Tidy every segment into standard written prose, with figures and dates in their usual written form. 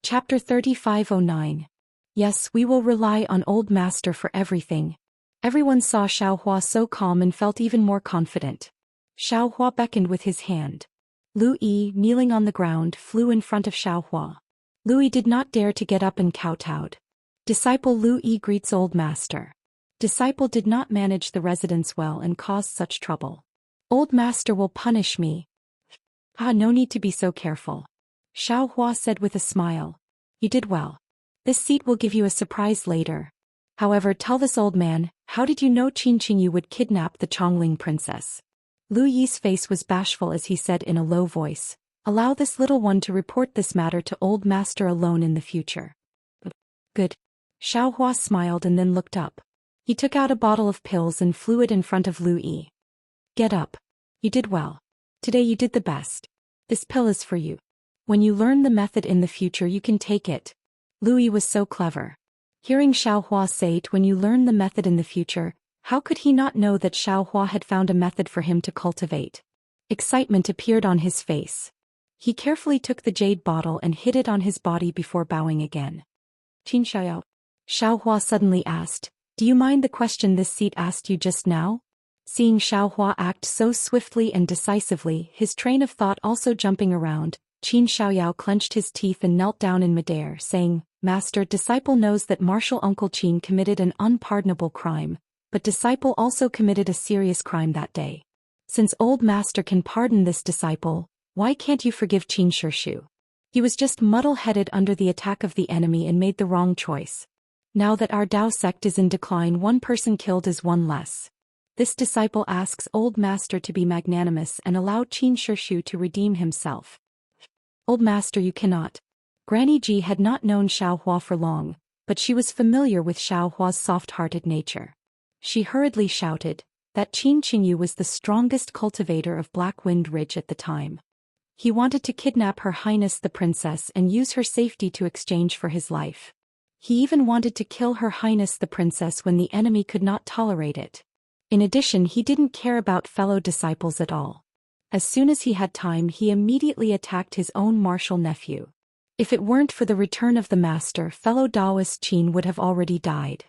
Chapter 3509. Yes, we will rely on Old Master for everything. Everyone saw Xiaohua so calm and felt even more confident. Xiaohua beckoned with his hand. Lu Yi, kneeling on the ground, flew in front of Xiaohua. Lu Yi did not dare to get up and kowtowed. Disciple Lu Yi greets Old Master. Disciple did not manage the residence well and caused such trouble. Old Master will punish me. No need to be so careful. Xiaohua said with a smile. You did well. This seat will give you a surprise later. However, tell this old man, how did you know Qin Qingyu would kidnap the Chongling princess? Lu Yi's face was bashful as he said in a low voice, allow this little one to report this matter to Old Master alone in the future. Good. Xiaohua smiled and then looked up. He took out a bottle of pills and flew it in front of Lu Yi. Get up. You did well. Today you did the best. This pill is for you. When you learn the method in the future you can take it. Lu Yi was so clever. Hearing Xiaohua say it, when you learn the method in the future, how could he not know that Xiaohua had found a method for him to cultivate? Excitement appeared on his face. He carefully took the jade bottle and hid it on his body before bowing again. Qin Xiao. Xiaohua suddenly asked, do you mind the question this seat asked you just now? Seeing Xiaohua act so swiftly and decisively, his train of thought also jumping around, Qin Xiaoyao clenched his teeth and knelt down in midair, saying, Master, disciple knows that martial uncle Qin committed an unpardonable crime, but disciple also committed a serious crime that day. Since Old Master can pardon this disciple, why can't you forgive Qin Shishu? He was just muddle-headed under the attack of the enemy and made the wrong choice. Now that our Dao sect is in decline, one person killed is one less. This disciple asks Old Master to be magnanimous and allow Qin Shishu to redeem himself. Old Master, you cannot. Granny Ji had not known Xiaohua for long, but she was familiar with Xiaohua's soft-hearted nature. She hurriedly shouted that Qin Qingyu was the strongest cultivator of Black Wind Ridge at the time. He wanted to kidnap Her Highness the Princess and use her safety to exchange for his life. He even wanted to kill Her Highness the Princess when the enemy could not tolerate it. In addition, he didn't care about fellow disciples at all. As soon as he had time, he immediately attacked his own martial nephew. If it weren't for the return of the master, fellow Taoist Qin would have already died.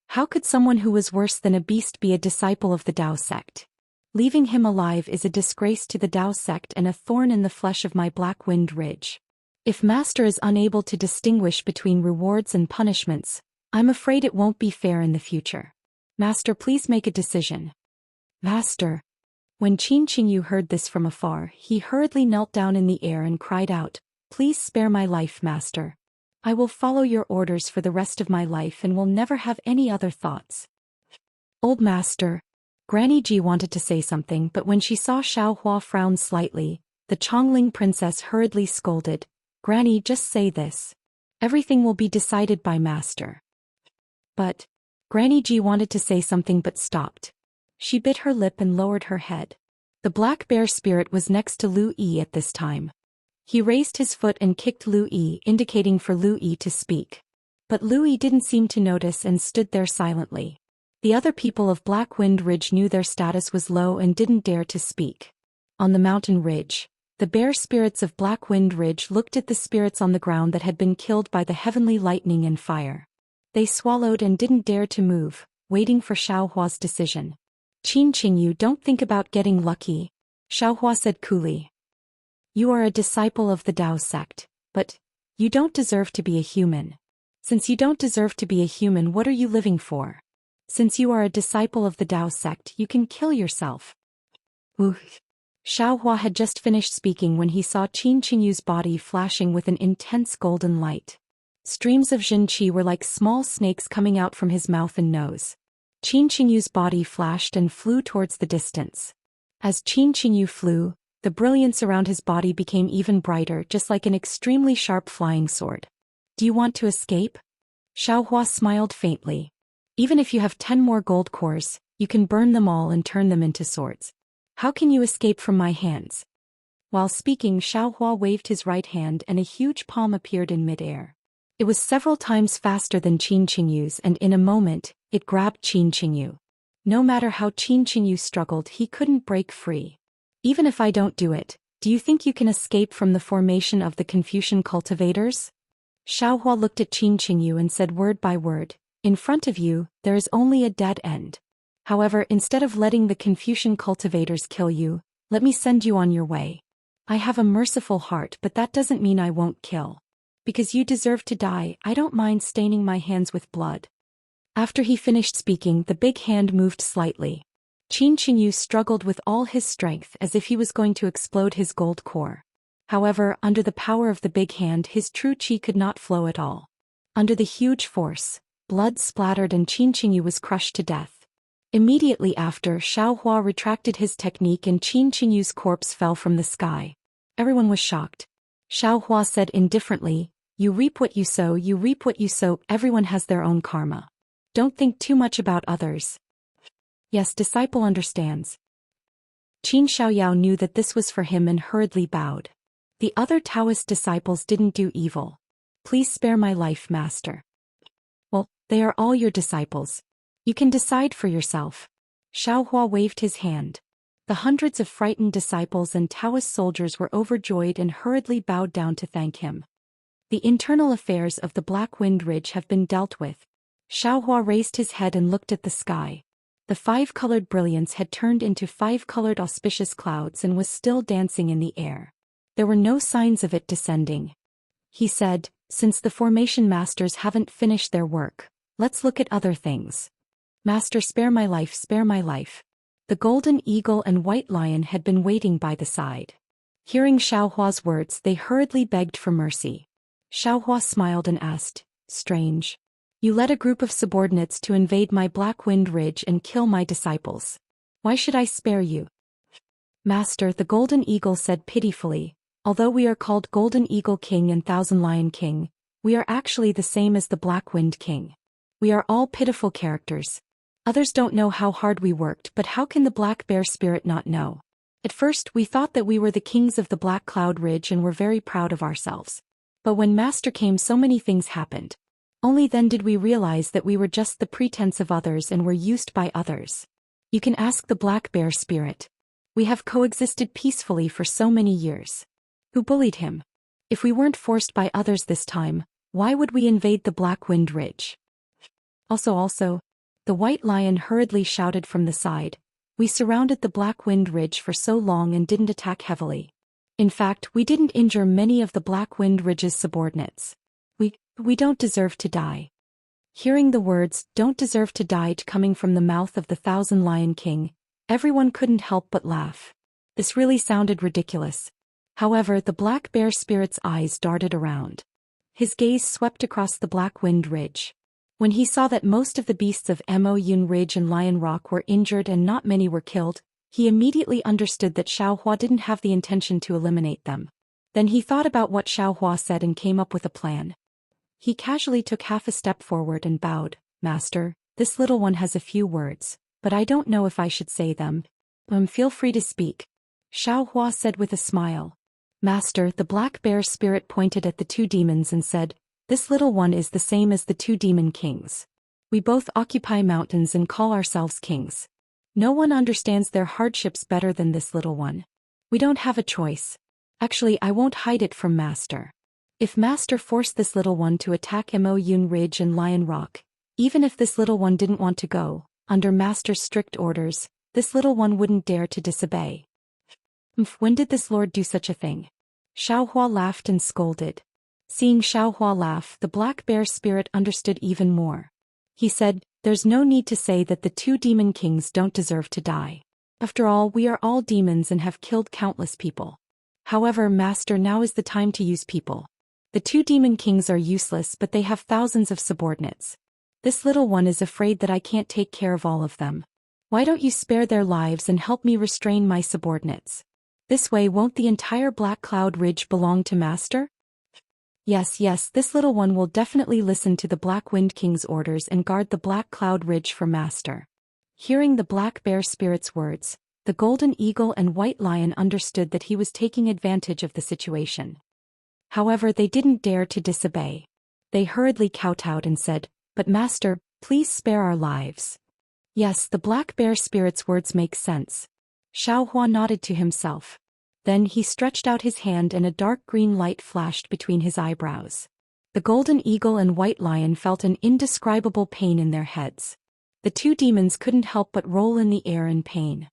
How could someone who was worse than a beast be a disciple of the Dao sect? Leaving him alive is a disgrace to the Dao sect and a thorn in the flesh of my Black Wind Ridge. If master is unable to distinguish between rewards and punishments, I'm afraid it won't be fair in the future. Master, please make a decision. Master. When Qin Qingyu heard this from afar, he hurriedly knelt down in the air and cried out, Please spare my life, Master. I will follow your orders for the rest of my life and will never have any other thoughts. Old Master. Granny Ji wanted to say something, but when she saw Xiaohua frown slightly, the Chongling princess hurriedly scolded, Granny, just say this. Everything will be decided by Master. But Granny Ji wanted to say something but stopped. She bit her lip and lowered her head. The black bear spirit was next to Lu Yi at this time. He raised his foot and kicked Lu Yi, indicating for Lu Yi to speak. But Lu Yi didn't seem to notice and stood there silently. The other people of Black Wind Ridge knew their status was low and didn't dare to speak. On the mountain ridge, the bear spirits of Black Wind Ridge looked at the spirits on the ground that had been killed by the heavenly lightning and fire. They swallowed and didn't dare to move, waiting for Xiaohua's decision. Qin Qingyu, don't think about getting lucky, Xiaohua said coolly. You are a disciple of the Dao sect, but you don't deserve to be a human. Since you don't deserve to be a human, what are you living for? Since you are a disciple of the Dao sect, you can kill yourself. Oof. Xiaohua had just finished speaking when he saw Qin Qingyu's body flashing with an intense golden light. Streams of Jin Qi were like small snakes coming out from his mouth and nose. Qin Qingyu's body flashed and flew towards the distance. As Qin Qingyu flew, the brilliance around his body became even brighter, just like an extremely sharp flying sword. Do you want to escape? Xiaohua smiled faintly. Even if you have 10 more gold cores, you can burn them all and turn them into swords. How can you escape from my hands? While speaking, Xiaohua waved his right hand and a huge palm appeared in midair. It was several times faster than Qin Qingyu's, and in a moment, it grabbed Qin Qingyu. No matter how Qin Qingyu struggled, he couldn't break free. Even if I don't do it, do you think you can escape from the formation of the Confucian cultivators? Xiaohua looked at Qin Qingyu and said word by word, "In front of you, there is only a dead end. However, instead of letting the Confucian cultivators kill you, let me send you on your way. I have a merciful heart, but that doesn't mean I won't kill. Because you deserve to die, I don't mind staining my hands with blood." After he finished speaking, the big hand moved slightly. Qin Qingyu struggled with all his strength as if he was going to explode his gold core. However, under the power of the big hand, his true qi could not flow at all. Under the huge force, blood splattered and Qin Qingyu was crushed to death. Immediately after, Xiaohua retracted his technique and Qin Qingyu's corpse fell from the sky. Everyone was shocked. Xiaohua said indifferently, "You reap what you sow, you reap what you sow, everyone has their own karma. Don't think too much about others." "Yes, disciple understands." Qin Xiaoyao knew that this was for him and hurriedly bowed. The other Taoist disciples didn't do evil. "Please spare my life, master." "Well, they are all your disciples. You can decide for yourself." Xiaohua waved his hand. The hundreds of frightened disciples and Taoist soldiers were overjoyed and hurriedly bowed down to thank him. "The internal affairs of the Black Wind Ridge have been dealt with." Xiaohua raised his head and looked at the sky. The five-colored brilliance had turned into five-colored auspicious clouds and was still dancing in the air. There were no signs of it descending. He said, "Since the formation masters haven't finished their work, let's look at other things. Master, spare my life, spare my life." The golden eagle and white lion had been waiting by the side. Hearing Xiaohua's words, they hurriedly begged for mercy. Xiaohua smiled and asked, "Strange. You led a group of subordinates to invade my Black Wind Ridge and kill my disciples. Why should I spare you?" "Master," the golden eagle said pitifully, "although we are called Golden Eagle King and Thousand Lion King, we are actually the same as the Black Wind King. We are all pitiful characters. Others don't know how hard we worked, but how can the Black Bear Spirit not know? At first we thought that we were the kings of the Black Cloud Ridge and were very proud of ourselves. But when Master came, so many things happened. Only then did we realize that we were just the pretense of others and were used by others. You can ask the Black Bear Spirit. We have coexisted peacefully for so many years. Who bullied him? If we weren't forced by others this time, why would we invade the Black Wind Ridge?" Also, the white lion hurriedly shouted from the side, "We surrounded the Black Wind Ridge for so long and didn't attack heavily. In fact, we didn't injure many of the Black Wind Ridge's subordinates. We don't deserve to die." Hearing the words, "don't deserve to die," coming from the mouth of the Thousand Lion King, everyone couldn't help but laugh. This really sounded ridiculous. However, the Black Bear Spirit's eyes darted around. His gaze swept across the Black Wind Ridge. When he saw that most of the beasts of Mo Yun Ridge and Lion Rock were injured and not many were killed, he immediately understood that Xiaohua didn't have the intention to eliminate them. Then he thought about what Xiaohua said and came up with a plan. He casually took half a step forward and bowed. "Master, this little one has a few words, but I don't know if I should say them." Feel free to speak," Xiaohua said with a smile. "Master," the Black Bear Spirit pointed at the two demons and said, "This little one is the same as the two demon kings. We both occupy mountains and call ourselves kings. No one understands their hardships better than this little one. We don't have a choice. Actually, I won't hide it from Master. If Master forced this little one to attack Mo Yun Ridge and Lion Rock, even if this little one didn't want to go, under Master's strict orders, this little one wouldn't dare to disobey." "When did this lord do such a thing?" Xiaohua laughed and scolded. Seeing Xiaohua laugh, the Black Bear Spirit understood even more. He said, "There's no need to say that the two demon kings don't deserve to die. After all, we are all demons and have killed countless people. However, Master, now is the time to use people. The two demon kings are useless, but they have thousands of subordinates. This little one is afraid that I can't take care of all of them. Why don't you spare their lives and help me restrain my subordinates? This way, won't the entire Black Cloud Ridge belong to Master?" Yes, this little one will definitely listen to the Black Wind King's orders and guard the Black Cloud Ridge for Master." Hearing the Black Bear Spirit's words, the Golden Eagle and White Lion understood that he was taking advantage of the situation. However, they didn't dare to disobey. They hurriedly kowtowed and said, "But Master, please spare our lives." Yes, the Black Bear Spirit's words make sense. Xiaohua nodded to himself. Then he stretched out his hand and a dark green light flashed between his eyebrows. The golden eagle and white lion felt an indescribable pain in their heads. The two demons couldn't help but roll in the air in pain.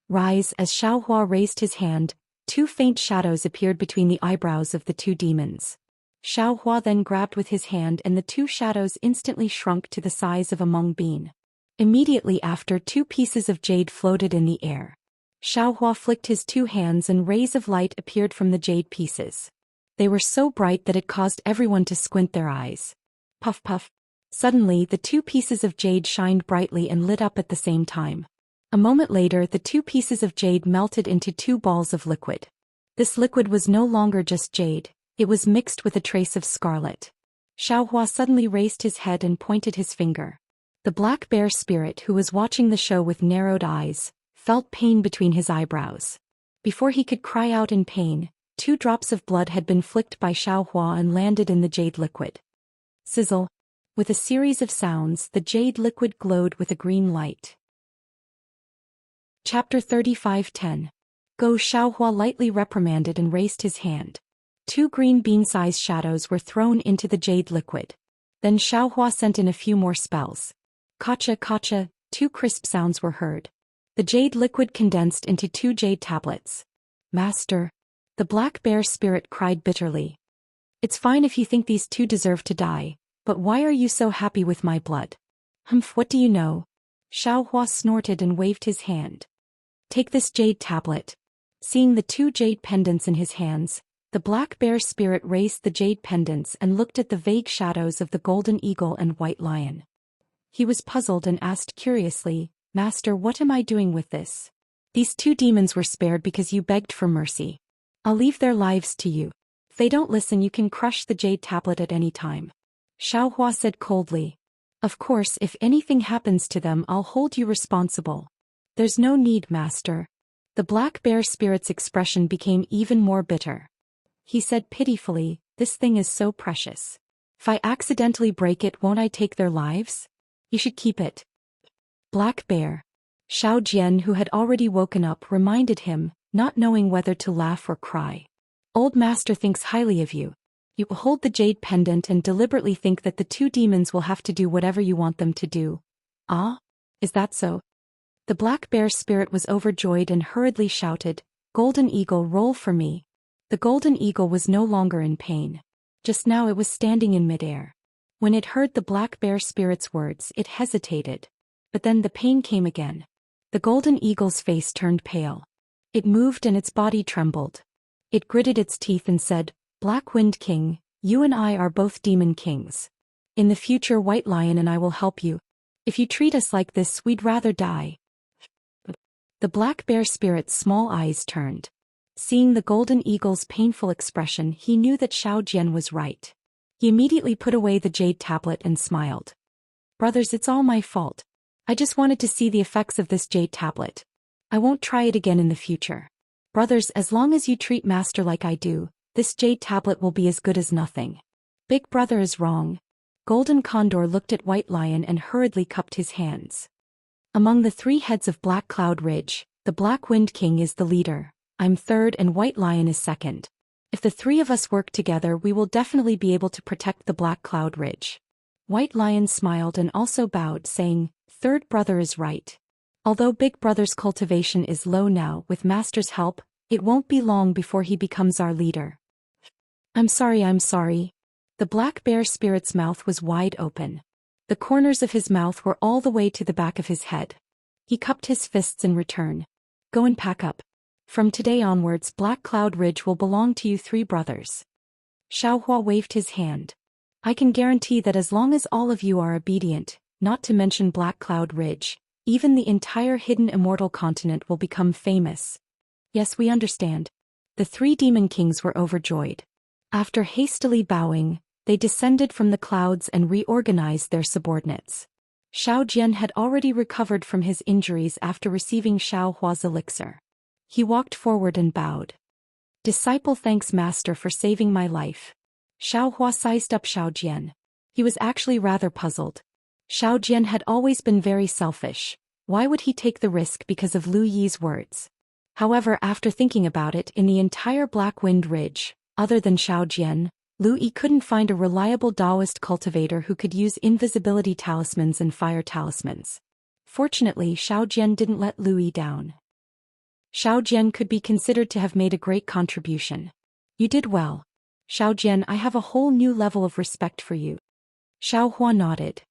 Rise. As Xiaohua raised his hand, two faint shadows appeared between the eyebrows of the two demons. Xiaohua then grabbed with his hand and the two shadows instantly shrunk to the size of a mung bean. Immediately after, two pieces of jade floated in the air. Xiaohua flicked his two hands and rays of light appeared from the jade pieces. They were so bright that it caused everyone to squint their eyes. Puff puff. Suddenly, the two pieces of jade shined brightly and lit up at the same time. A moment later, the two pieces of jade melted into two balls of liquid. This liquid was no longer just jade, it was mixed with a trace of scarlet. Xiaohua suddenly raised his head and pointed his finger. The black bear spirit, who was watching the show with narrowed eyes, felt pain between his eyebrows. Before he could cry out in pain, 2 drops of blood had been flicked by Xiaohua and landed in the jade liquid. Sizzle. With a series of sounds, the jade liquid glowed with a green light. Chapter 35:10. Go. Xiaohua lightly reprimanded and raised his hand. 2 green bean-sized shadows were thrown into the jade liquid. Then Xiaohua sent in a few more spells. Kacha kacha, 2 crisp sounds were heard. The jade liquid condensed into 2 jade tablets. Master. The black bear spirit cried bitterly. It's fine if you think these 2 deserve to die, but why are you so happy with my blood? Humph, what do you know? Xiaohua snorted and waved his hand. Take this jade tablet. Seeing the 2 jade pendants in his hands, the black bear spirit raised the jade pendants and looked at the vague shadows of the golden eagle and white lion. He was puzzled and asked curiously, Master, what am I doing with this? These 2 demons were spared because you begged for mercy. I'll leave their lives to you. If they don't listen, you can crush the jade tablet at any time. Xiaohua said coldly. Of course, if anything happens to them, I'll hold you responsible. There's no need, Master. The black bear spirit's expression became even more bitter. He said pitifully, this thing is so precious. If I accidentally break it, won't I take their lives? You should keep it. Black bear. Xiao Jian, who had already woken up, reminded him, not knowing whether to laugh or cry. Old Master thinks highly of you. You hold the jade pendant and deliberately think that the 2 demons will have to do whatever you want them to do. Ah? Is that so? The black bear spirit was overjoyed and hurriedly shouted, Golden Eagle, roll for me. The golden eagle was no longer in pain. Just now it was standing in midair. When it heard the black bear spirit's words, it hesitated. But then the pain came again. The golden eagle's face turned pale. It moved and its body trembled. It gritted its teeth and said, Black Wind King, you and I are both demon kings. In the future, White Lion and I will help you. If you treat us like this, we'd rather die. The black bear spirit's small eyes turned. Seeing the golden eagle's painful expression, he knew that Xiao Jian was right. He immediately put away the jade tablet and smiled. Brothers, it's all my fault. I just wanted to see the effects of this jade tablet. I won't try it again in the future. Brothers, as long as you treat Master like I do, this jade tablet will be as good as nothing. Big brother is wrong. Golden Condor looked at White Lion and hurriedly cupped his hands. Among the 3 heads of Black Cloud Ridge, the Black Wind King is the leader. I'm third and White Lion is second. If the 3 of us work together, we will definitely be able to protect the Black Cloud Ridge. White Lion smiled and also bowed, saying, Third brother is right. Although Big Brother's cultivation is low now, with Master's help, it won't be long before he becomes our leader. I'm sorry. The black bear spirit's mouth was wide open. The corners of his mouth were all the way to the back of his head. He cupped his fists in return. Go and pack up. From today onwards, Black Cloud Ridge will belong to you 3 brothers. Xiaohua waved his hand. I can guarantee that as long as all of you are obedient, not to mention Black Cloud Ridge, even the entire hidden immortal continent will become famous. Yes, we understand. The 3 demon kings were overjoyed. After hastily bowing, they descended from the clouds and reorganized their subordinates. Xiao Jian had already recovered from his injuries after receiving Xiaohua's elixir. He walked forward and bowed. Disciple, thanks Master for saving my life. Xiaohua sized up Xiao Jian. He was actually rather puzzled. Xiao Jian had always been very selfish. Why would he take the risk because of Lu Yi's words? However, after thinking about it, in the entire Black Wind Ridge, other than Xiao Jian, Lu Yi couldn't find a reliable Taoist cultivator who could use invisibility talismans and fire talismans. Fortunately, Xiao Jian didn't let Lu Yi down. Xiao Jian could be considered to have made a great contribution. You did well. Xiao Jian, I have a whole new level of respect for you. Xiao Hua nodded.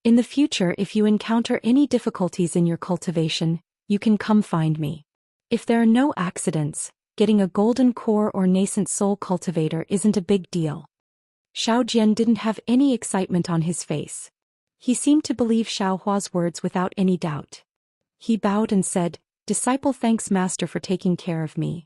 In the future, if you encounter any difficulties in your cultivation, you can come find me. If there are no accidents, getting a golden core or nascent soul cultivator isn't a big deal. Xiao Jian didn't have any excitement on his face. He seemed to believe Xiao Hua's words without any doubt. He bowed and said, "Disciple, thanks Master for taking care of me.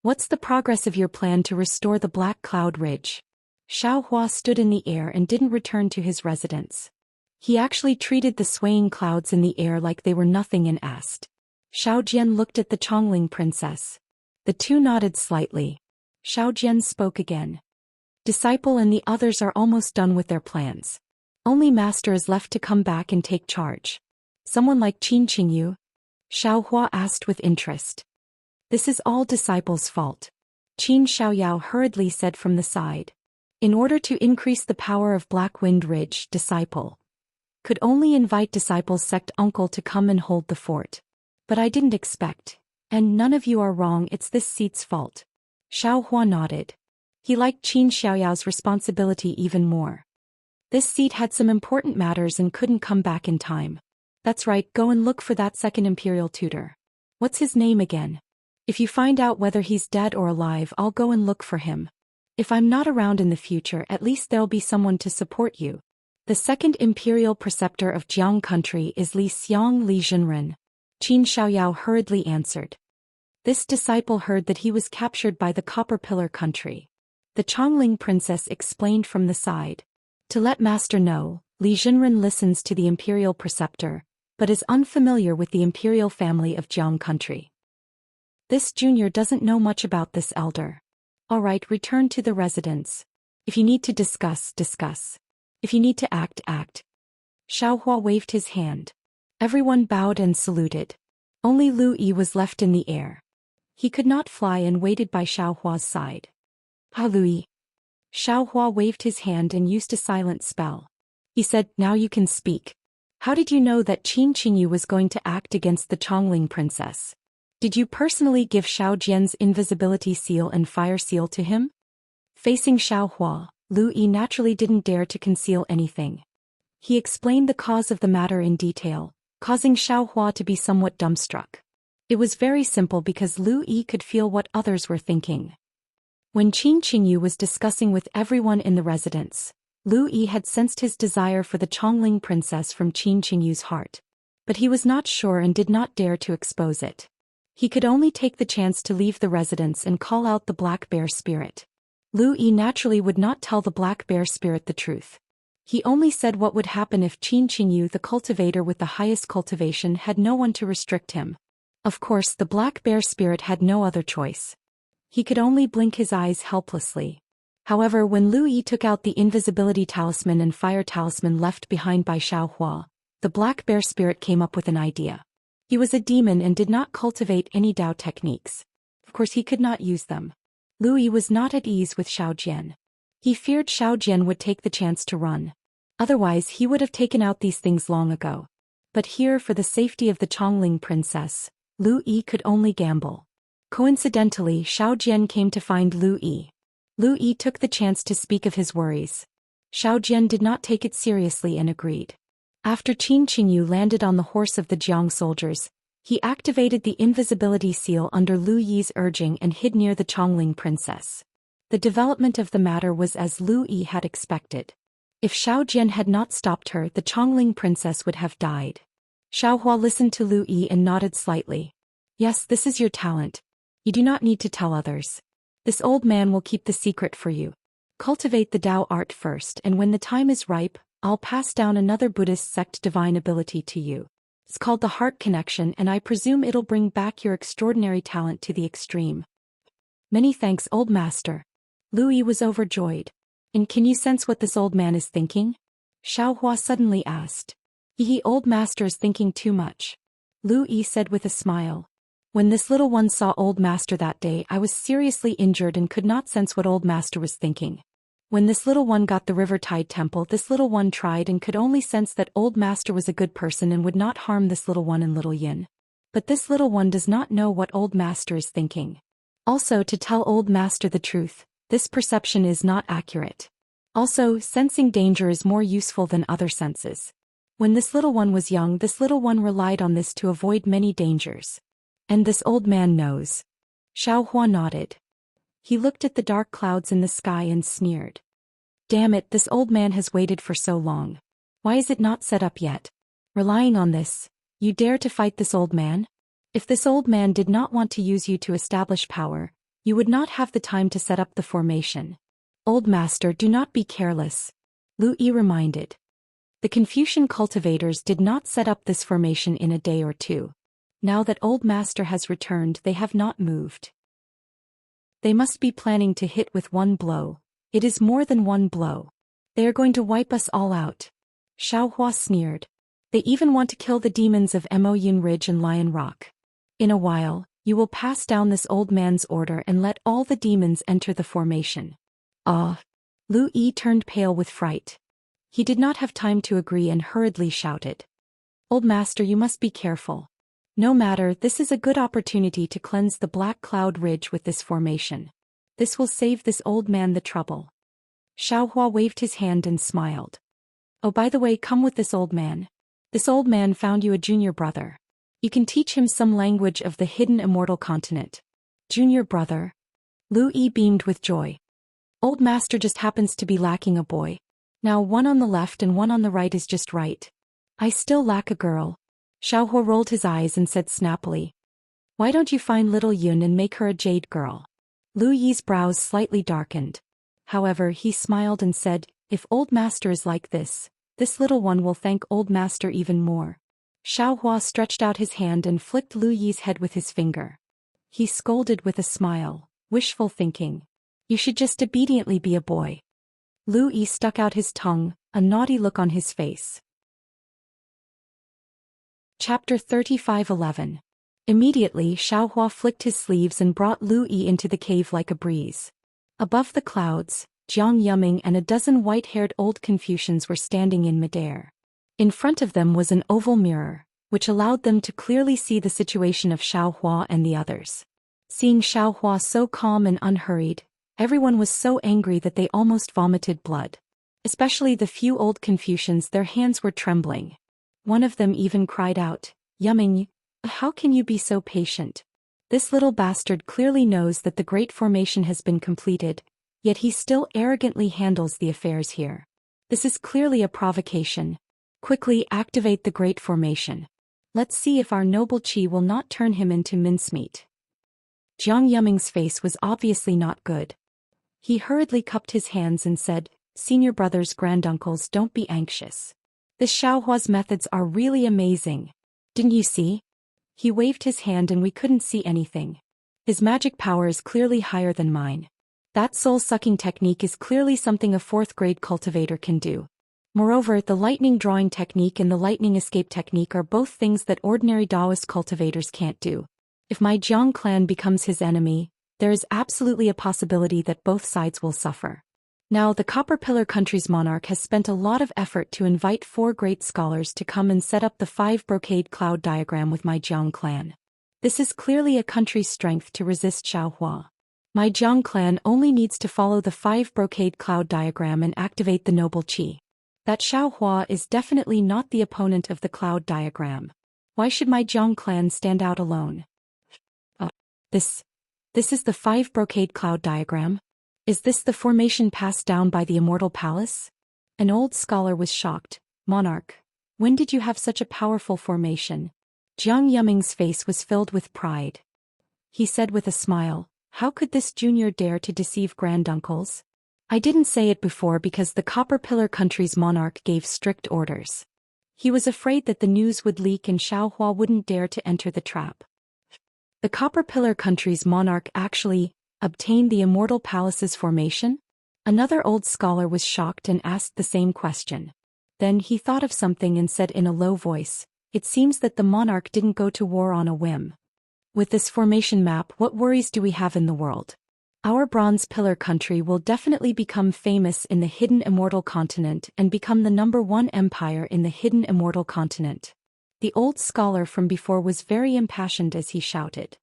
What's the progress of your plan to restore the Black Cloud Ridge?" Xiao Hua stood in the air and didn't return to his residence. He actually treated the swaying clouds in the air like they were nothing and asked. Xiao Jian looked at the Chongling princess. The two nodded slightly. Xiao Jian spoke again. "Disciple and the others are almost done with their plans. Only Master is left to come back and take charge. Someone like Qin Qingyu?" Xiao Hua asked with interest. "This is all Disciple's fault," Qin Xiaoyao hurriedly said from the side. "In order to increase the power of Black Wind Ridge, Disciple could only invite Disciple's sect uncle to come and hold the fort. But I didn't expect, and none of you are wrong, it's this seat's fault." Xiao Hua nodded. He liked Qin Xiaoyao's responsibility even more. This seat had some important matters and couldn't come back in time. "That's right, go and look for that second imperial tutor. What's his name again? If you find out whether he's dead or alive, I'll go and look for him. If I'm not around in the future, at least there'll be someone to support you. The second imperial preceptor of Jiang country is Li Xiang Li Zhenren," Qin Xiaoyao hurriedly answered. This disciple heard that he was captured by the Copper Pillar country. The Chongling princess explained from the side. "To let Master know, Li Zhenren listens to the imperial preceptor, but is unfamiliar with the imperial family of Jiang country. This junior doesn't know much about this elder. All right, return to the residence. If you need to discuss, discuss. If you need to act, act." Xiao Hua waved his hand. Everyone bowed and saluted. Only Lu Yi was left in the air. He could not fly and waited by Xiao Hua's side. "Ah, Lu Yi." Xiao Hua waved his hand and used a silent spell. He said, "Now you can speak. How did you know that Qin Qingyu was going to act against the Chongling princess? Did you personally give Xiao Jian's invisibility seal and fire seal to him?" Facing Xiao Hua, Lu Yi naturally didn't dare to conceal anything. He explained the cause of the matter in detail, causing Xiao Hua to be somewhat dumbstruck. It was very simple because Lu Yi could feel what others were thinking. When Qin Qingyu was discussing with everyone in the residence, Lu Yi had sensed his desire for the Chongling princess from Qin Qingyu's heart. But he was not sure and did not dare to expose it. He could only take the chance to leave the residence and call out the Black Bear Spirit. Lu Yi naturally would not tell the Black Bear Spirit the truth. He only said what would happen if Qin Qingyu, the cultivator with the highest cultivation, had no one to restrict him. Of course, the Black Bear Spirit had no other choice. He could only blink his eyes helplessly. However, when Lu Yi took out the invisibility talisman and fire talisman left behind by Xiao Hua, the Black Bear Spirit came up with an idea. He was a demon and did not cultivate any Dao techniques. Of course, he could not use them. Lu Yi was not at ease with Xiao Jian. He feared Xiao Jian would take the chance to run. Otherwise, he would have taken out these things long ago. But here, for the safety of the Chongling princess, Lu Yi could only gamble. Coincidentally, Xiao Jian came to find Lu Yi. Lu Yi took the chance to speak of his worries. Xiao Jian did not take it seriously and agreed. After Qin Qingyu landed on the horse of the Jiang soldiers, he activated the invisibility seal under Lu Yi's urging and hid near the Chongling princess. The development of the matter was as Lu Yi had expected. If Xiao Jian had not stopped her, the Chongling princess would have died. Xiao Hua listened to Lu Yi and nodded slightly. "Yes, this is your talent. You do not need to tell others. This old man will keep the secret for you. Cultivate the Dao art first, and when the time is ripe, I'll pass down another Buddhist sect divine ability to you. It's called the Heart Connection, and I presume it'll bring back your extraordinary talent to the extreme." "Many thanks, old master." Lu Yi was overjoyed. "And can you sense what this old man is thinking?" Xiao Hua suddenly asked. Old master is thinking too much," Lu Yi said with a smile. "When this little one saw old master that day, I was seriously injured and could not sense what old master was thinking. When this little one got the river tide temple, this little one tried and could only sense that old master was a good person and would not harm this little one and little yin. But this little one does not know what old master is thinking. Also, to tell old master the truth, this perception is not accurate. Also, sensing danger is more useful than other senses. When this little one was young, this little one relied on this to avoid many dangers. And this old man knows. Xiaohua nodded. He looked at the dark clouds in the sky and sneered. Damn it, this old man has waited for so long. Why is it not set up yet? Relying on this, you dare to fight this old man? If this old man did not want to use you to establish power, you would not have the time to set up the formation. Old master, do not be careless. Lu Yi reminded. The Confucian cultivators did not set up this formation in a day or two. Now that old master has returned, they have not moved. They must be planning to hit with one blow. It is more than one blow. They are going to wipe us all out. Xiaohua sneered. They even want to kill the demons of Moyun Ridge and Lion Rock. In a while, you will pass down this old man's order and let all the demons enter the formation. Ah! Lu Yi turned pale with fright. He did not have time to agree and hurriedly shouted. Old master, you must be careful. No matter, this is a good opportunity to cleanse the Black Cloud Ridge with this formation. This will save this old man the trouble. Xiaohua waved his hand and smiled. Oh, by the way, come with this old man. This old man found you a junior brother. You can teach him some language of the hidden immortal continent. Junior brother? Lu Yi beamed with joy. Old master just happens to be lacking a boy. Now one on the left and one on the right is just right. I still lack a girl. Xiaohua rolled his eyes and said snappily. Why don't you find little Yun and make her a jade girl? Lu Yi's brows slightly darkened. However, he smiled and said, if old master is like this little one will thank old master even more. Xiaohua stretched out his hand and flicked Lu Yi's head with his finger. He scolded with a smile, wishful thinking. You should just obediently be a boy. Lu Yi stuck out his tongue, a naughty look on his face. Chapter 35:11. Immediately Xiaohua flicked his sleeves and brought Lu Yi into the cave like a breeze. Above the clouds, Jiang Yuming and a dozen white-haired old Confucians were standing in midair. In front of them was an oval mirror, which allowed them to clearly see the situation of Xiaohua and the others. Seeing Xiaohua so calm and unhurried, everyone was so angry that they almost vomited blood. Especially the few old Confucians, their hands were trembling. One of them even cried out, Yuming, how can you be so patient? This little bastard clearly knows that the great formation has been completed, yet he still arrogantly handles the affairs here. This is clearly a provocation. Quickly activate the great formation. Let's see if our noble Qi will not turn him into mincemeat. Jiang Yuming's face was obviously not good. He hurriedly cupped his hands and said, Senior brothers, granduncles, don't be anxious. This Xiaohua's methods are really amazing. Didn't you see? He waved his hand and we couldn't see anything. His magic power is clearly higher than mine. That soul-sucking technique is clearly something a 4th-grade cultivator can do. Moreover, the lightning drawing technique and the lightning escape technique are both things that ordinary Taoist cultivators can't do. If my Jiang clan becomes his enemy, there is absolutely a possibility that both sides will suffer. Now, the Copper Pillar country's monarch has spent a lot of effort to invite 4 great scholars to come and set up the 5 brocade cloud diagram with my Jiang clan. This is clearly a country's strength to resist Xiaohua. My Jiang clan only needs to follow the 5 brocade cloud diagram and activate the noble Qi. That Xiaohua is definitely not the opponent of the cloud diagram. Why should my Jiang clan stand out alone? This is the 5 brocade cloud diagram? Is this the formation passed down by the Immortal Palace? An old scholar was shocked. Monarch, when did you have such a powerful formation? Jiang Yuming's face was filled with pride. He said with a smile, how could this junior dare to deceive granduncles? I didn't say it before because the Copper Pillar country's monarch gave strict orders. He was afraid that the news would leak and Xiaohua wouldn't dare to enter the trap. The Copper Pillar country's monarch actually obtained the Immortal Palace's formation? Another old scholar was shocked and asked the same question. Then he thought of something and said in a low voice, it seems that the monarch didn't go to war on a whim. With this formation map, what worries do we have in the world? Our bronze pillar country will definitely become famous in the hidden immortal continent and become the #1 empire in the hidden immortal continent. The old scholar from before was very impassioned as he shouted.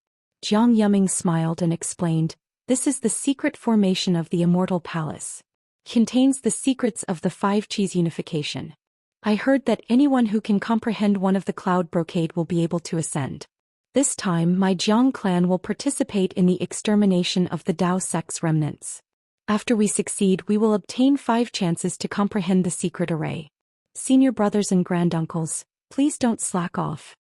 Jiang Yuming smiled and explained, "This is the secret formation of the immortal palace. Contains the secrets of the 5 Qis unification. I heard that anyone who can comprehend one of the cloud brocade will be able to ascend. This time my Jiang clan will participate in the extermination of the Dao sect's remnants. After we succeed we will obtain 5 chances to comprehend the secret array. Senior brothers and granduncles, please don't slack off."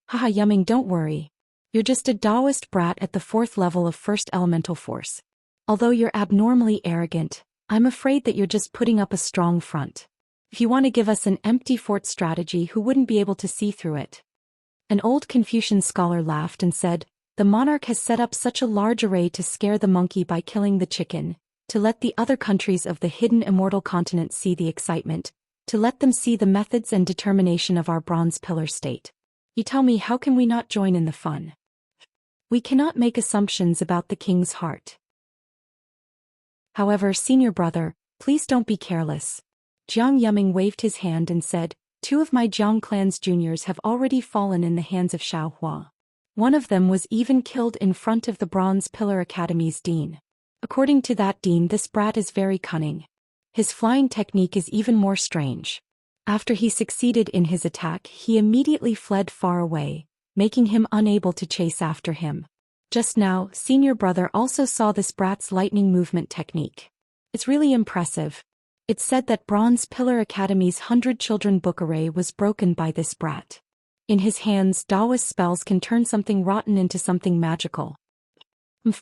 "Haha Yuming, don't worry. You're just a Daoist brat at the 4th level of first elemental force. Although you're abnormally arrogant, I'm afraid that you're just putting up a strong front. If you want to give us an empty fort strategy, who wouldn't be able to see through it?" An old Confucian scholar laughed and said, "The monarch has set up such a large array to scare the monkey by killing the chicken, to let the other countries of the hidden immortal continent see the excitement, to let them see the methods and determination of our bronze pillar state. You tell me, how can we not join in the fun? We cannot make assumptions about the king's heart. However, senior brother, please don't be careless." Jiang Yuming waved his hand and said, "2 of my Jiang clan's juniors have already fallen in the hands of Xiaohua. One of them was even killed in front of the Bronze Pillar Academy's dean. According to that dean, this brat is very cunning. His flying technique is even more strange. After he succeeded in his attack, he immediately fled far away, making him unable to chase after him. Just now, senior brother also saw this brat's lightning movement technique. It's really impressive. It's said that Bronze Pillar Academy's 100 Children book array was broken by this brat. In his hands, Daoist spells can turn something rotten into something magical.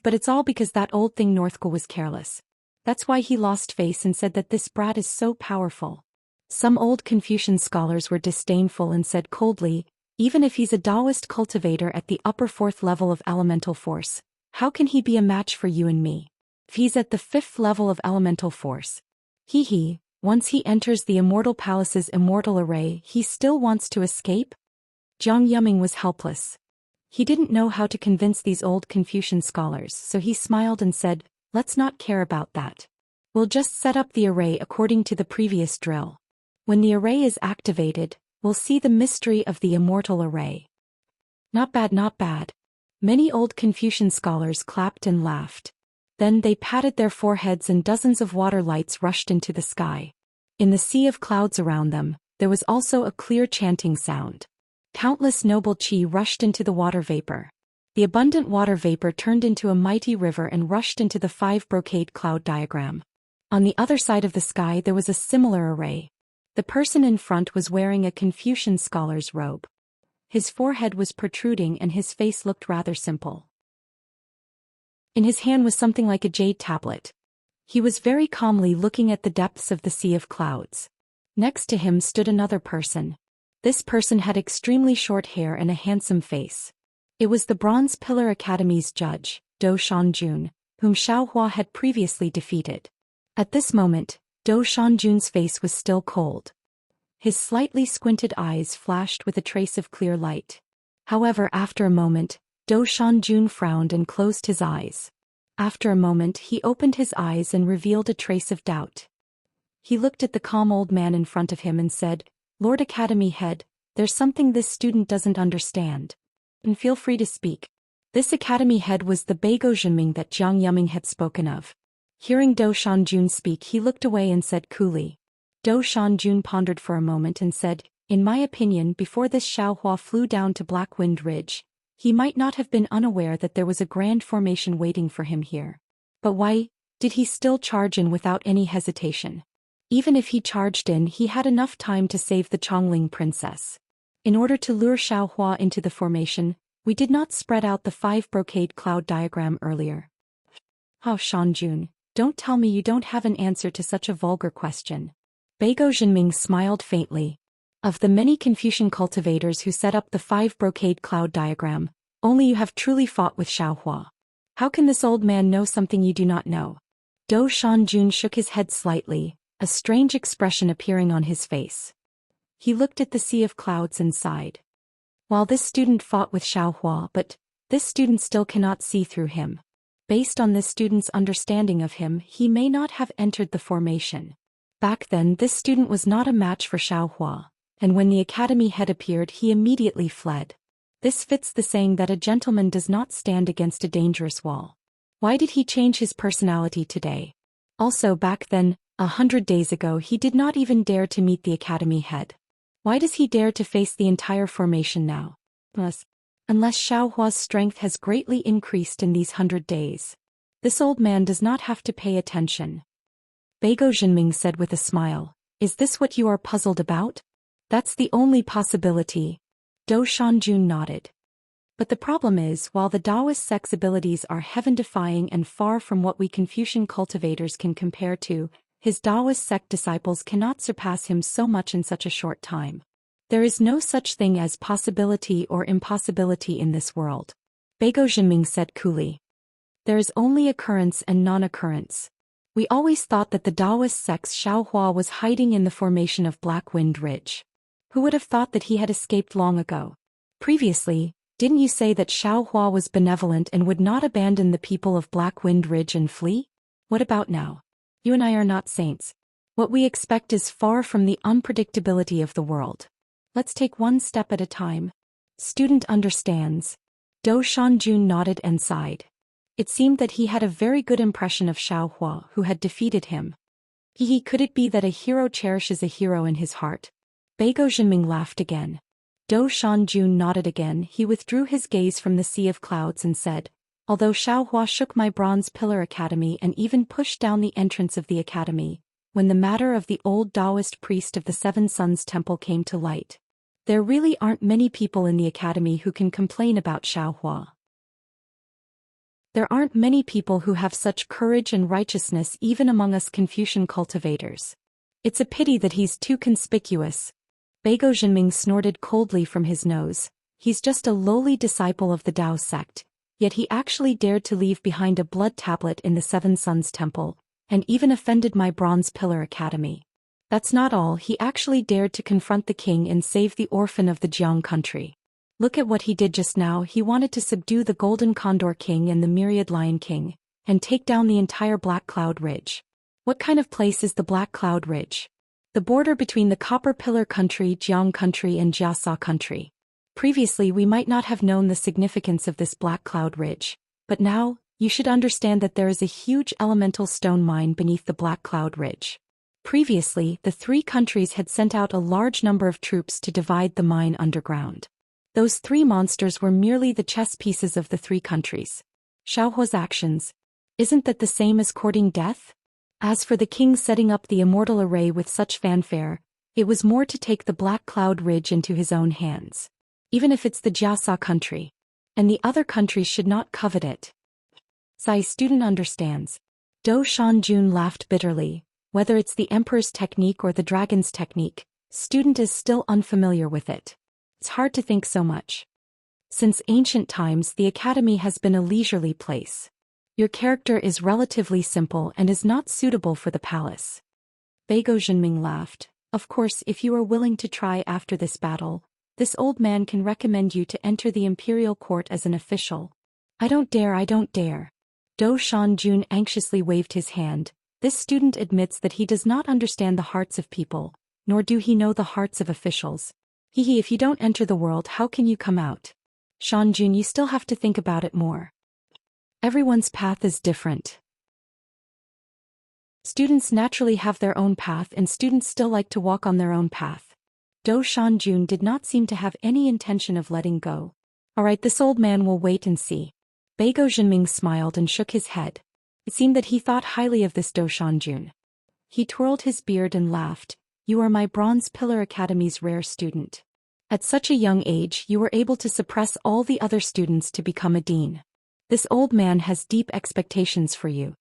But it's all because that old thing Northcote was careless. That's why he lost face and said that this brat is so powerful." Some old Confucian scholars were disdainful and said coldly, "Even if he's a Daoist cultivator at the upper 4th level of elemental force, how can he be a match for you and me? If he's at the 5th level of elemental force, once he enters the Immortal Palace's immortal array, he still wants to escape?" Jiang Yuming was helpless. He didn't know how to convince these old Confucian scholars, so he smiled and said, "Let's not care about that. We'll just set up the array according to the previous drill. When the array is activated, we'll see the mystery of the immortal array." "Not bad, not bad." Many old Confucian scholars clapped and laughed. Then they patted their foreheads and dozens of water lights rushed into the sky. In the sea of clouds around them, there was also a clear chanting sound. Countless noble qi rushed into the water vapor. The abundant water vapor turned into a mighty river and rushed into the 5 brocade cloud diagram. On the other side of the sky there was a similar array. The person in front was wearing a Confucian scholar's robe. His forehead was protruding and his face looked rather simple. In his hand was something like a jade tablet. He was very calmly looking at the depths of the sea of clouds. Next to him stood another person. This person had extremely short hair and a handsome face. It was the Bronze Pillar Academy's judge, Do Shanjun, whom Xiaohua had previously defeated. At this moment, Do Shanjun's face was still cold. His slightly squinted eyes flashed with a trace of clear light. However, after a moment, Do Shanjun frowned and closed his eyes. After a moment he opened his eyes and revealed a trace of doubt. He looked at the calm old man in front of him and said, "Lord Academy Head, there's something this student doesn't understand. And feel free to speak." This Academy Head was the Beigo Zhenming that Jiang Yuming had spoken of. Hearing Do Shanjun speak, he looked away and said coolly. Do Shanjun pondered for a moment and said, "In my opinion, before this Xiaohua flew down to Black Wind Ridge, he might not have been unaware that there was a grand formation waiting for him here. But why did he still charge in without any hesitation? Even if he charged in, he had enough time to save the Chongling princess. In order to lure Xiaohua into the formation, we did not spread out the 5 brocade cloud diagram earlier." "Oh, Shanjun, don't tell me you don't have an answer to such a vulgar question." Beigo Zhenming smiled faintly. "Of the many Confucian cultivators who set up the 5 brocade cloud diagram, only you have truly fought with Xiaohua. How can this old man know something you do not know?" Do Shanjun shook his head slightly, a strange expression appearing on his face. He looked at the sea of clouds and sighed. While this student fought with Xiaohua, but this student still cannot see through him. Based on this student's understanding of him, he may not have entered the formation. Back then, this student was not a match for Xiaohua, and when the academy head appeared, he immediately fled. This fits the saying that a gentleman does not stand against a dangerous wall. Why did he change his personality today? Also, back then, 100 days ago, he did not even dare to meet the academy head. Why does he dare to face the entire formation now? Unless Xiaohua's strength has greatly increased in these 100 days. This old man does not have to pay attention. Beigo Jinming said with a smile, "Is this what you are puzzled about?" "That's the only possibility." Dou Shanjun nodded. But the problem is, while the Taoist sect's abilities are heaven-defying and far from what we Confucian cultivators can compare to, his Taoist sect disciples cannot surpass him so much in such a short time. There is no such thing as possibility or impossibility in this world. Beigo Jinming said coolly. There is only occurrence and non-occurrence. We always thought that the Taoist sect's Xiaohua was hiding in the formation of Black Wind Ridge. Who would have thought that he had escaped long ago? Previously, didn't you say that Xiaohua was benevolent and would not abandon the people of Black Wind Ridge and flee? What about now? You and I are not saints. What we expect is far from the unpredictability of the world. Let's take one step at a time. Student understands. Dou Shanjun nodded and sighed. It seemed that he had a very good impression of Xiaohua, who had defeated him. Could it be that a hero cherishes a hero in his heart? Beigo Jinming laughed again. Dou Shanjun nodded again. He withdrew his gaze from the sea of clouds and said, "Although Xiaohua shook my Bronze Pillar Academy and even pushed down the entrance of the academy, when the matter of the old Taoist priest of the Seven Suns Temple came to light, there really aren't many people in the academy who can complain about Xiaohua. There aren't many people who have such courage and righteousness even among us Confucian cultivators. It's a pity that he's too conspicuous." Beigo Jinming snorted coldly from his nose. He's just a lowly disciple of the Tao sect, yet he actually dared to leave behind a blood tablet in the Seven Suns Temple, and even offended my Bronze Pillar Academy. That's not all, he actually dared to confront the king and save the orphan of the Jiang country. Look at what he did just now. He wanted to subdue the Golden Condor King and the Myriad Lion King, and take down the entire Black Cloud Ridge. What kind of place is the Black Cloud Ridge? The border between the Copper Pillar country, Jiang country and Jiasa country. Previously we might not have known the significance of this Black Cloud Ridge, but now, you should understand that there is a huge elemental stone mine beneath the Black Cloud Ridge. Previously, the three countries had sent out a large number of troops to divide the mine underground. Those three monsters were merely the chess pieces of the three countries. Xiaohua's actions. Isn't that the same as courting death? As for the king setting up the immortal array with such fanfare, it was more to take the Black Cloud Ridge into his own hands. Even if it's the Jiasa country. And the other countries should not covet it. Sai student understands. Dou Shanjun laughed bitterly. Whether it's the emperor's technique or the dragon's technique, student is still unfamiliar with it. It's hard to think so much. Since ancient times, the academy has been a leisurely place. Your character is relatively simple and is not suitable for the palace. Beigo Jinming laughed. Of course, if you are willing to try after this battle, this old man can recommend you to enter the imperial court as an official. I don't dare. Dou Shanjun anxiously waved his hand. This student admits that he does not understand the hearts of people, nor do he know the hearts of officials. If you don't enter the world, how can you come out? Shanjun, you still have to think about it more. Everyone's path is different. Students naturally have their own path and students still like to walk on their own path. Dou Shanjun did not seem to have any intention of letting go. Alright, this old man will wait and see. Beigo Jinming smiled and shook his head. It seemed that he thought highly of this Dou Shanjun. He twirled his beard and laughed. You are my Bronze Pillar Academy's rare student. At such a young age, you were able to suppress all the other students to become a dean. This old man has deep expectations for you.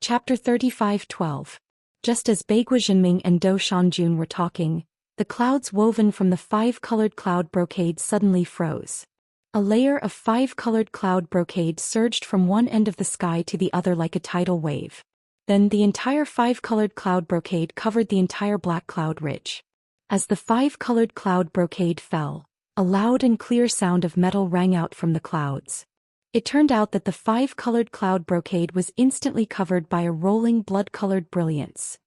Chapter 35:12. Just as Beigo Jinming and Dou Shanjun were talking, the clouds woven from the 5-colored cloud brocade suddenly froze. A layer of 5-colored cloud brocade surged from one end of the sky to the other like a tidal wave. Then the entire 5-colored cloud brocade covered the entire Black Cloud Ridge. As the 5-colored cloud brocade fell, A loud and clear sound of metal rang out from the clouds. It turned out that the 5-colored cloud brocade was instantly covered by a rolling blood-colored brilliance.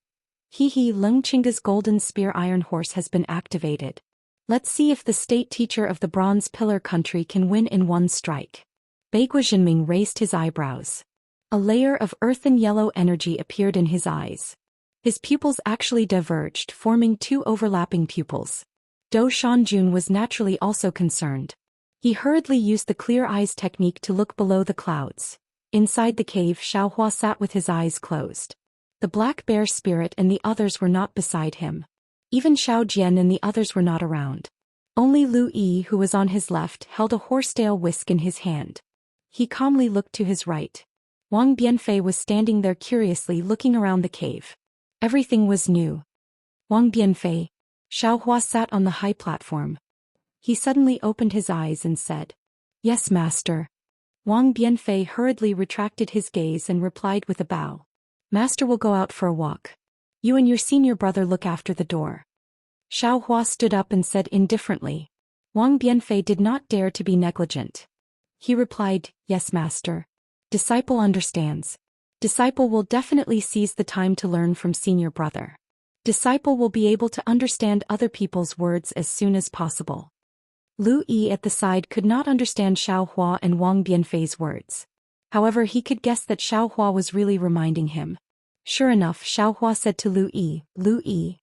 Lungchinga's golden spear iron horse has been activated. Let's see if the state teacher of the Bronze Pillar country can win in one strike. Beigua Jinming raised his eyebrows. A layer of earthen yellow energy appeared in his eyes. His pupils actually diverged, forming 2 overlapping pupils. Do Shanjun was naturally also concerned. He hurriedly used the clear eyes technique to look below the clouds. Inside the cave, Xiaohua sat with his eyes closed. The black bear spirit and the others were not beside him. Even Xiao Jian and the others were not around. Only Lu Yi, who was on his left, held a horsetail whisk in his hand. He calmly looked to his right. Wang Bianfei was standing there curiously looking around the cave. Everything was new. Wang Bianfei. Xiaohua sat on the high platform. He suddenly opened his eyes and said, "Yes, master." Wang Bianfei hurriedly retracted his gaze and replied with a bow. "Master will go out for a walk. You and your senior brother look after the door." Xiaohua stood up and said indifferently. Wang Bianfei did not dare to be negligent. He replied, "Yes, master. Disciple understands. Disciple will definitely seize the time to learn from senior brother. Disciple will be able to understand other people's words as soon as possible." Lu Yi at the side could not understand Xiaohua and Wang Bianfei's words. However, he could guess that Xiaohua was really reminding him. Sure enough, Xiaohua said to Lu Yi,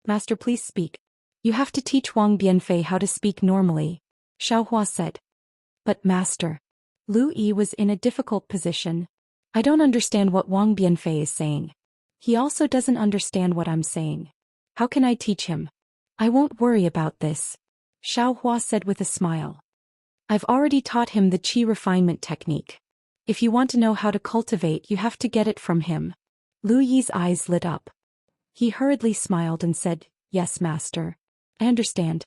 "Master, please speak." "You have to teach Wang Bianfei how to speak normally," Xiaohua said. "But master." Lu Yi was in a difficult position. "I don't understand what Wang Bianfei is saying. He also doesn't understand what I'm saying. How can I teach him?" "I won't worry about this," Xiaohua said with a smile. "I've already taught him the qi refinement technique. If you want to know how to cultivate, you have to get it from him." Lu Yi's eyes lit up. He hurriedly smiled and said, "Yes, master. I understand.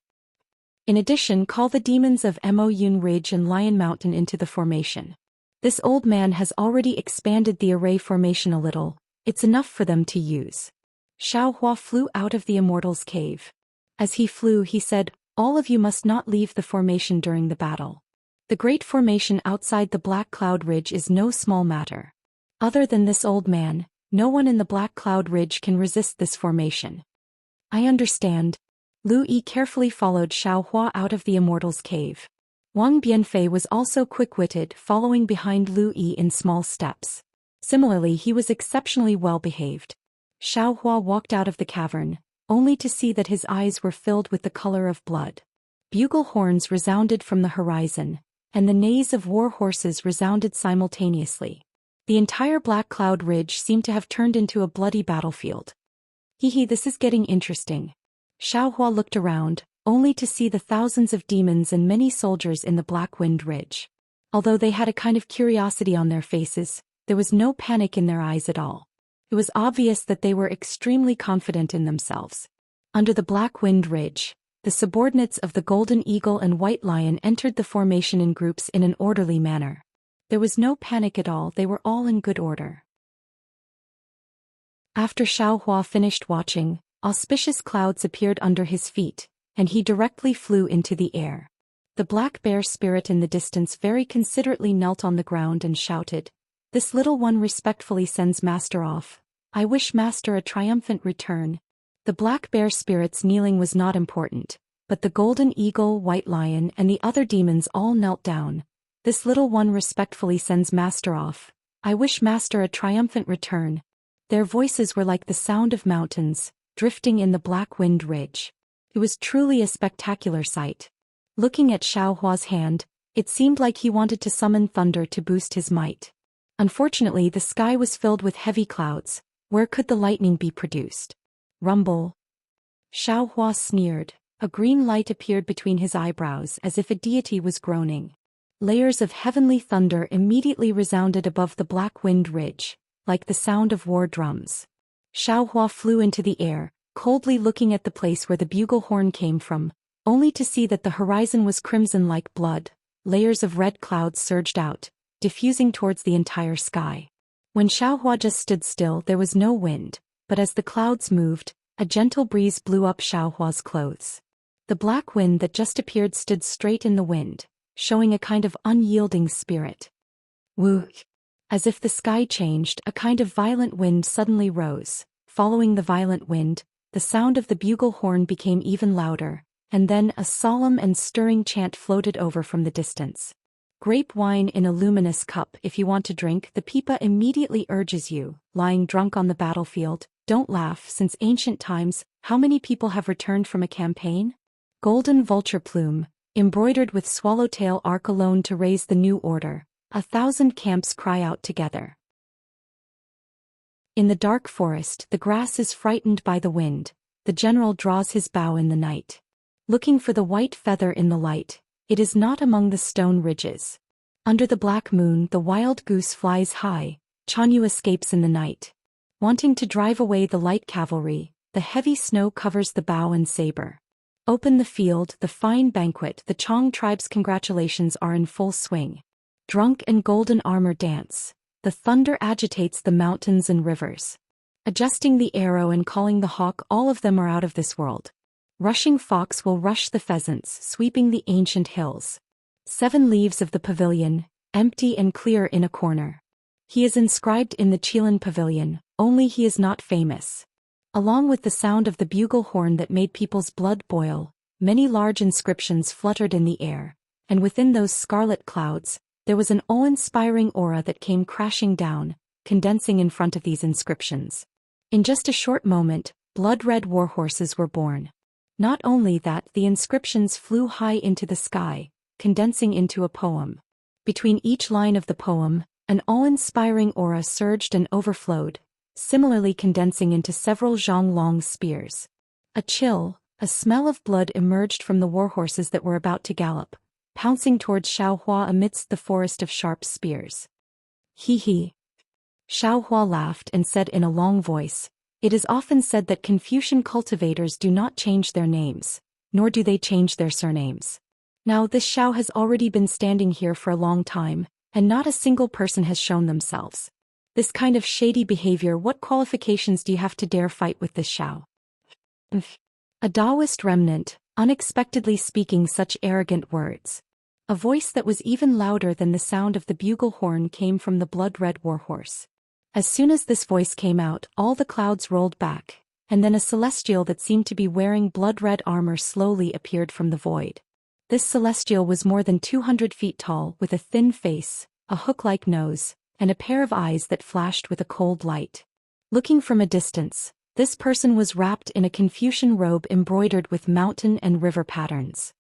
In addition, call the demons of Moyun Ridge and Lion Mountain into the formation. This old man has already expanded the array formation a little. It's enough for them to use." Xiaohua flew out of the immortal's cave. As he flew, he said, "All of you must not leave the formation during the battle. The great formation outside the Black Cloud Ridge is no small matter. Other than this old man, no one in the Black Cloud Ridge can resist this formation." "I understand." Lu Yi carefully followed Xiaohua out of the immortal's cave. Wang Bianfei was also quick-witted, following behind Lu Yi in small steps. Similarly, he was exceptionally well-behaved. Xiaohua walked out of the cavern, only to see that his eyes were filled with the color of blood. Bugle horns resounded from the horizon, and the neighs of war horses resounded simultaneously. The entire Black Cloud Ridge seemed to have turned into a bloody battlefield. This is getting interesting." Xiaohua looked around, only to see the thousands of demons and many soldiers in the Black Wind Ridge. Although they had a kind of curiosity on their faces, there was no panic in their eyes at all. It was obvious that they were extremely confident in themselves. Under the Black Wind Ridge, the subordinates of the Golden Eagle and White Lion entered the formation in groups in an orderly manner. There was no panic at all, they were all in good order. After Xiaohua finished watching, auspicious clouds appeared under his feet, and he directly flew into the air. The black bear spirit in the distance very considerately knelt on the ground and shouted, "This little one respectfully sends master off. I wish master a triumphant return." The black bear spirit's kneeling was not important, but the golden eagle, white lion, and the other demons all knelt down. "This little one respectfully sends master off. I wish master a triumphant return." Their voices were like the sound of mountains, drifting in the Black Wind Ridge. It was truly a spectacular sight. Looking at Xiaohua's hand, it seemed like he wanted to summon thunder to boost his might. Unfortunately, the sky was filled with heavy clouds. Where could the lightning be produced? Rumble. Xiaohua sneered. A green light appeared between his eyebrows as if a deity was groaning. Layers of heavenly thunder immediately resounded above the Black Wind Ridge, like the sound of war drums. Xiaohua flew into the air, coldly looking at the place where the bugle horn came from, only to see that the horizon was crimson like blood. Layers of red clouds surged out, diffusing towards the entire sky. When Xiaohua just stood still, there was no wind, but as the clouds moved, a gentle breeze blew up Xiaohua's clothes. The black wind that just appeared stood straight in the wind, showing a kind of unyielding spirit. Woo! As if the sky changed, a kind of violent wind suddenly rose. Following the violent wind, the sound of the bugle horn became even louder, and then a solemn and stirring chant floated over from the distance. Grape wine in a luminous cup. If you want to drink, the pipa immediately urges you, lying drunk on the battlefield. Don't laugh. Since ancient times, how many people have returned from a campaign? Golden vulture plume, embroidered with swallowtail arc alone to raise the new order. 1,000 camps cry out together. In the dark forest, the grass is frightened by the wind. The general draws his bow in the night, looking for the white feather in the light. It is not among the stone ridges. Under the black moon, the wild goose flies high. Chanyu escapes in the night, wanting to drive away the light cavalry. The heavy snow covers the bow and saber. Open the field, the fine banquet. The Chong tribe's congratulations are in full swing. Drunk and golden armor dance. The thunder agitates the mountains and rivers. Adjusting the arrow and calling the hawk, all of them are out of this world. Rushing fox will rush the pheasants, sweeping the ancient hills. 7 leaves of the pavilion, empty and clear in a corner. He is inscribed in the Chilean pavilion, only he is not famous. Along with the sound of the bugle horn that made people's blood boil, many large inscriptions fluttered in the air, and within those scarlet clouds, there was an awe-inspiring aura that came crashing down, condensing in front of these inscriptions. In just a short moment, blood-red warhorses were born. Not only that, the inscriptions flew high into the sky, condensing into a poem. Between each line of the poem, an awe-inspiring aura surged and overflowed, similarly condensing into several zhonglong spears. A chill, a smell of blood emerged from the warhorses that were about to gallop, pouncing towards Xiaohua amidst the forest of sharp spears. He he. Xiaohua laughed and said in a long voice, "It is often said that Confucian cultivators do not change their names, nor do they change their surnames. Now this Xiao has already been standing here for a long time, and not a single person has shown themselves. This kind of shady behavior, what qualifications do you have to dare fight with this Xiao?" A Taoist remnant, unexpectedly speaking such arrogant words. A voice that was even louder than the sound of the bugle horn came from the blood-red warhorse. As soon as this voice came out, all the clouds rolled back, and then a celestial that seemed to be wearing blood-red armor slowly appeared from the void. This celestial was more than 200 feet tall, with a thin face, a hook-like nose, and a pair of eyes that flashed with a cold light. Looking from a distance, this person was wrapped in a Confucian robe embroidered with mountain and river patterns.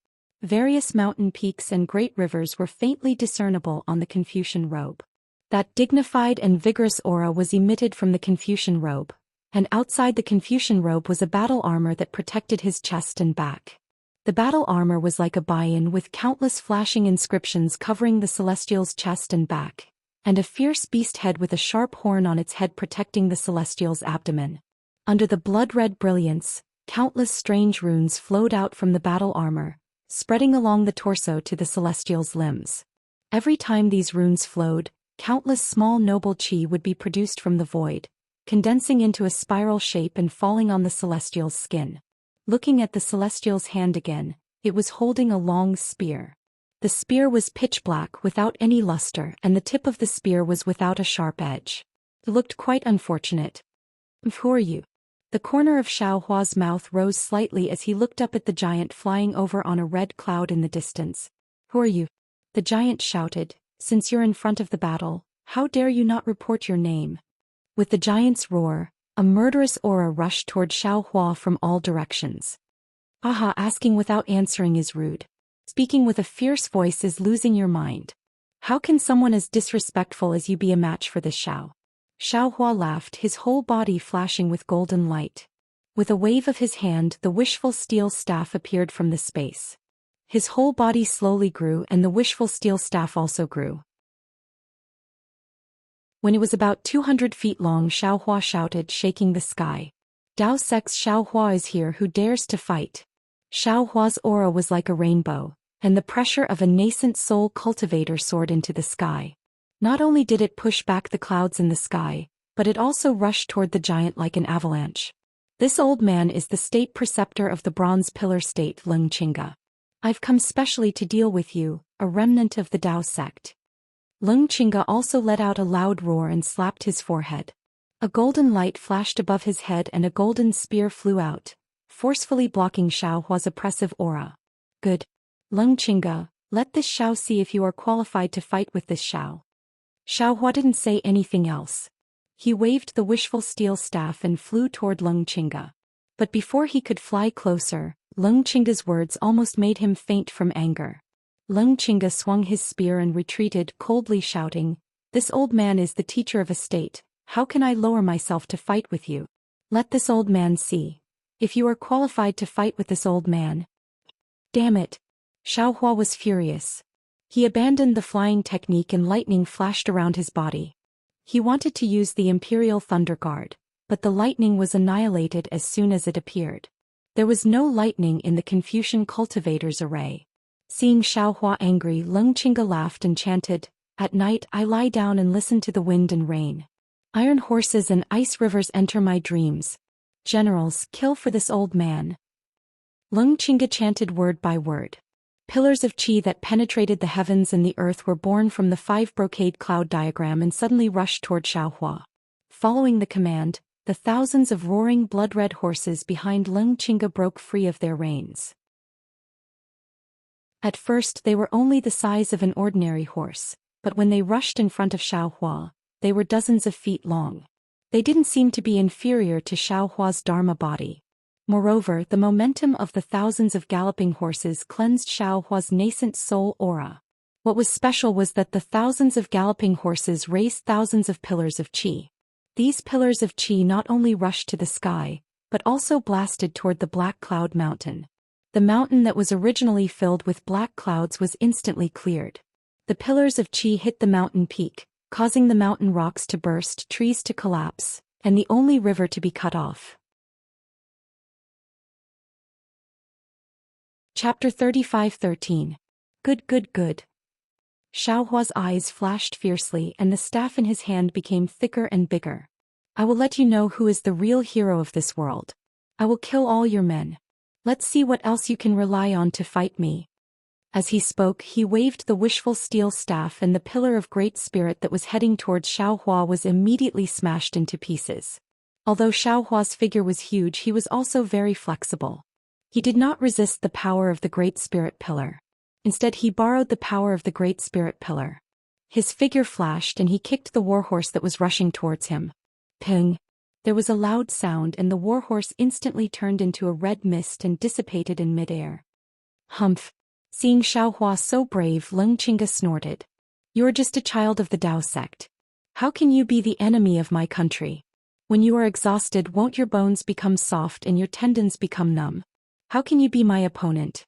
Various mountain peaks and great rivers were faintly discernible on the Confucian robe. That dignified and vigorous aura was emitted from the Confucian robe, and outside the Confucian robe was a battle armor that protected his chest and back. The battle armor was like a bayan with countless flashing inscriptions covering the celestial's chest and back, and a fierce beast head with a sharp horn on its head protecting the celestial's abdomen. Under the blood-red brilliance, countless strange runes flowed out from the battle armor, spreading along the torso to the celestial's limbs. Every time these runes flowed, countless small noble chi would be produced from the void, condensing into a spiral shape and falling on the celestial's skin. Looking at the celestial's hand again, it was holding a long spear. The spear was pitch black without any luster, and the tip of the spear was without a sharp edge. It looked quite unfortunate. "Who are you?" The corner of Xiaohua's mouth rose slightly as he looked up at the giant flying over on a red cloud in the distance. "Who are you?" The giant shouted, "Since you're in front of the battle, how dare you not report your name?" With the giant's roar, a murderous aura rushed toward Xiaohua from all directions. "Aha, asking without answering is rude. Speaking with a fierce voice is losing your mind. How can someone as disrespectful as you be a match for this Xiao?" Xiaohua laughed, his whole body flashing with golden light. With a wave of his hand, the wishful steel staff appeared from the space. His whole body slowly grew, and the wishful steel staff also grew. When it was about 200 feet long, Xiaohua shouted, shaking the sky. "Dao Sex Xiaohua is here, who dares to fight?" Xiaohua's aura was like a rainbow, and the pressure of a nascent soul cultivator soared into the sky. Not only did it push back the clouds in the sky, but it also rushed toward the giant like an avalanche. This old man is the state preceptor of the bronze pillar state Lungchinga. I've come specially to deal with you, a remnant of the Tao sect. Lungchinga also let out a loud roar and slapped his forehead. A golden light flashed above his head and a golden spear flew out, forcefully blocking Xiaohua's oppressive aura. Good. Lungchinga, let this Xiao see if you are qualified to fight with this Xiao. Xiaohua didn't say anything else. He waved the wishful steel staff and flew toward Lungchinga. But before he could fly closer, Lungchinga's words almost made him faint from anger. Lungchinga swung his spear and retreated, coldly shouting, "This old man is the teacher of a state. How can I lower myself to fight with you? Let this old man see. If you are qualified to fight with this old man." Damn it! Xiaohua was furious. He abandoned the flying technique and lightning flashed around his body. He wanted to use the Imperial Thunder Guard, but the lightning was annihilated as soon as it appeared. There was no lightning in the Confucian cultivator's array. Seeing Xiaohua angry, Lungchinga laughed and chanted, "At night I lie down and listen to the wind and rain. Iron horses and ice rivers enter my dreams. Generals, kill for this old man." Lungchinga chanted word by word. Pillars of qi that penetrated the heavens and the earth were born from the 5 brocade cloud diagram and suddenly rushed toward Xiaohua. Following the command, the thousands of roaring blood-red horses behind Lungchinga broke free of their reins. At first they were only the size of an ordinary horse, but when they rushed in front of Xiaohua, they were dozens of feet long. They didn't seem to be inferior to Xiaohua's Dharma body. Moreover, the momentum of the thousands of galloping horses cleansed Xiaohua's nascent soul aura. What was special was that the thousands of galloping horses raised thousands of pillars of qi. These pillars of qi not only rushed to the sky, but also blasted toward the Black Cloud Mountain. The mountain that was originally filled with black clouds was instantly cleared. The pillars of qi hit the mountain peak, causing the mountain rocks to burst, trees to collapse, and the only river to be cut off. Chapter 35:13. Good, good, good. Xiaohua's eyes flashed fiercely and the staff in his hand became thicker and bigger. "I will let you know who is the real hero of this world. I will kill all your men. Let's see what else you can rely on to fight me." As he spoke, he waved the wishful steel staff and the pillar of great spirit that was heading towards Xiaohua was immediately smashed into pieces. Although Xiaohua's figure was huge, he was also very flexible. He did not resist the power of the Great Spirit Pillar. Instead he borrowed the power of the Great Spirit Pillar. His figure flashed and he kicked the warhorse that was rushing towards him. Ping! There was a loud sound and the warhorse instantly turned into a red mist and dissipated in midair. Humph! Seeing Xiaohua so brave, Lungchinga snorted. "You are just a child of the Tao sect. How can you be the enemy of my country? When you are exhausted, won't your bones become soft and your tendons become numb? How can you be my opponent?"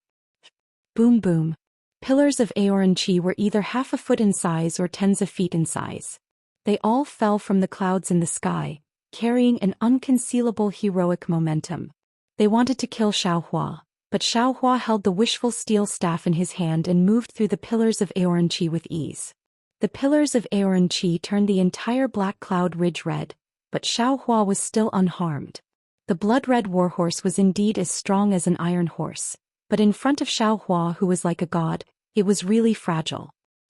Boom boom. Pillars of Aoran Qi were either half a foot in size or tens of feet in size. They all fell from the clouds in the sky, carrying an unconcealable heroic momentum. They wanted to kill Xiaohua, but Xiaohua held the wishful steel staff in his hand and moved through the pillars of Aoran Qi with ease. The pillars of Aoran Qi turned the entire Black Cloud Ridge red, but Xiaohua was still unharmed. The blood-red warhorse was indeed as strong as an iron horse, but in front of Xiaohua, who was like a god, it was really fragile.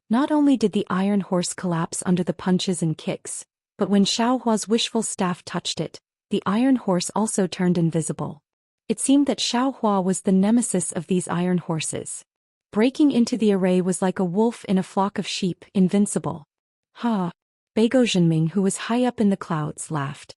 Not only did the iron horse collapse under the punches and kicks, but when Xiaohua's wishful staff touched it, the iron horse also turned invisible. It seemed that Xiaohua was the nemesis of these iron horses. Breaking into the array was like a wolf in a flock of sheep, invincible. Ha! Beigo Zhenming, who was high up in the clouds, laughed.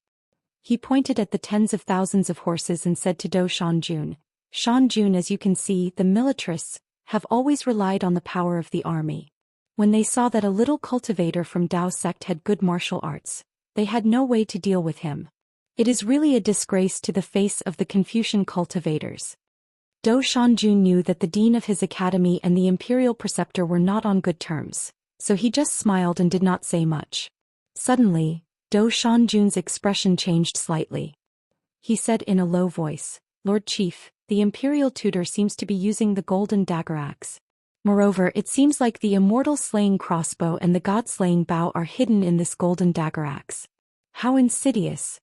He pointed at the tens of thousands of horses and said to Do Shanjun, "Shanjun, as you can see, the militarists have always relied on the power of the army. When they saw that a little cultivator from Tao sect had good martial arts, they had no way to deal with him. It is really a disgrace to the face of the Confucian cultivators." Do Shanjun knew that the dean of his academy and the imperial preceptor were not on good terms, so he just smiled and did not say much. Suddenly, Do Shanjun's expression changed slightly. He said in a low voice, "Lord Chief, the imperial tutor seems to be using the golden dagger axe. Moreover, it seems like the immortal slaying crossbow and the god slaying bow are hidden in this golden dagger axe. How insidious!"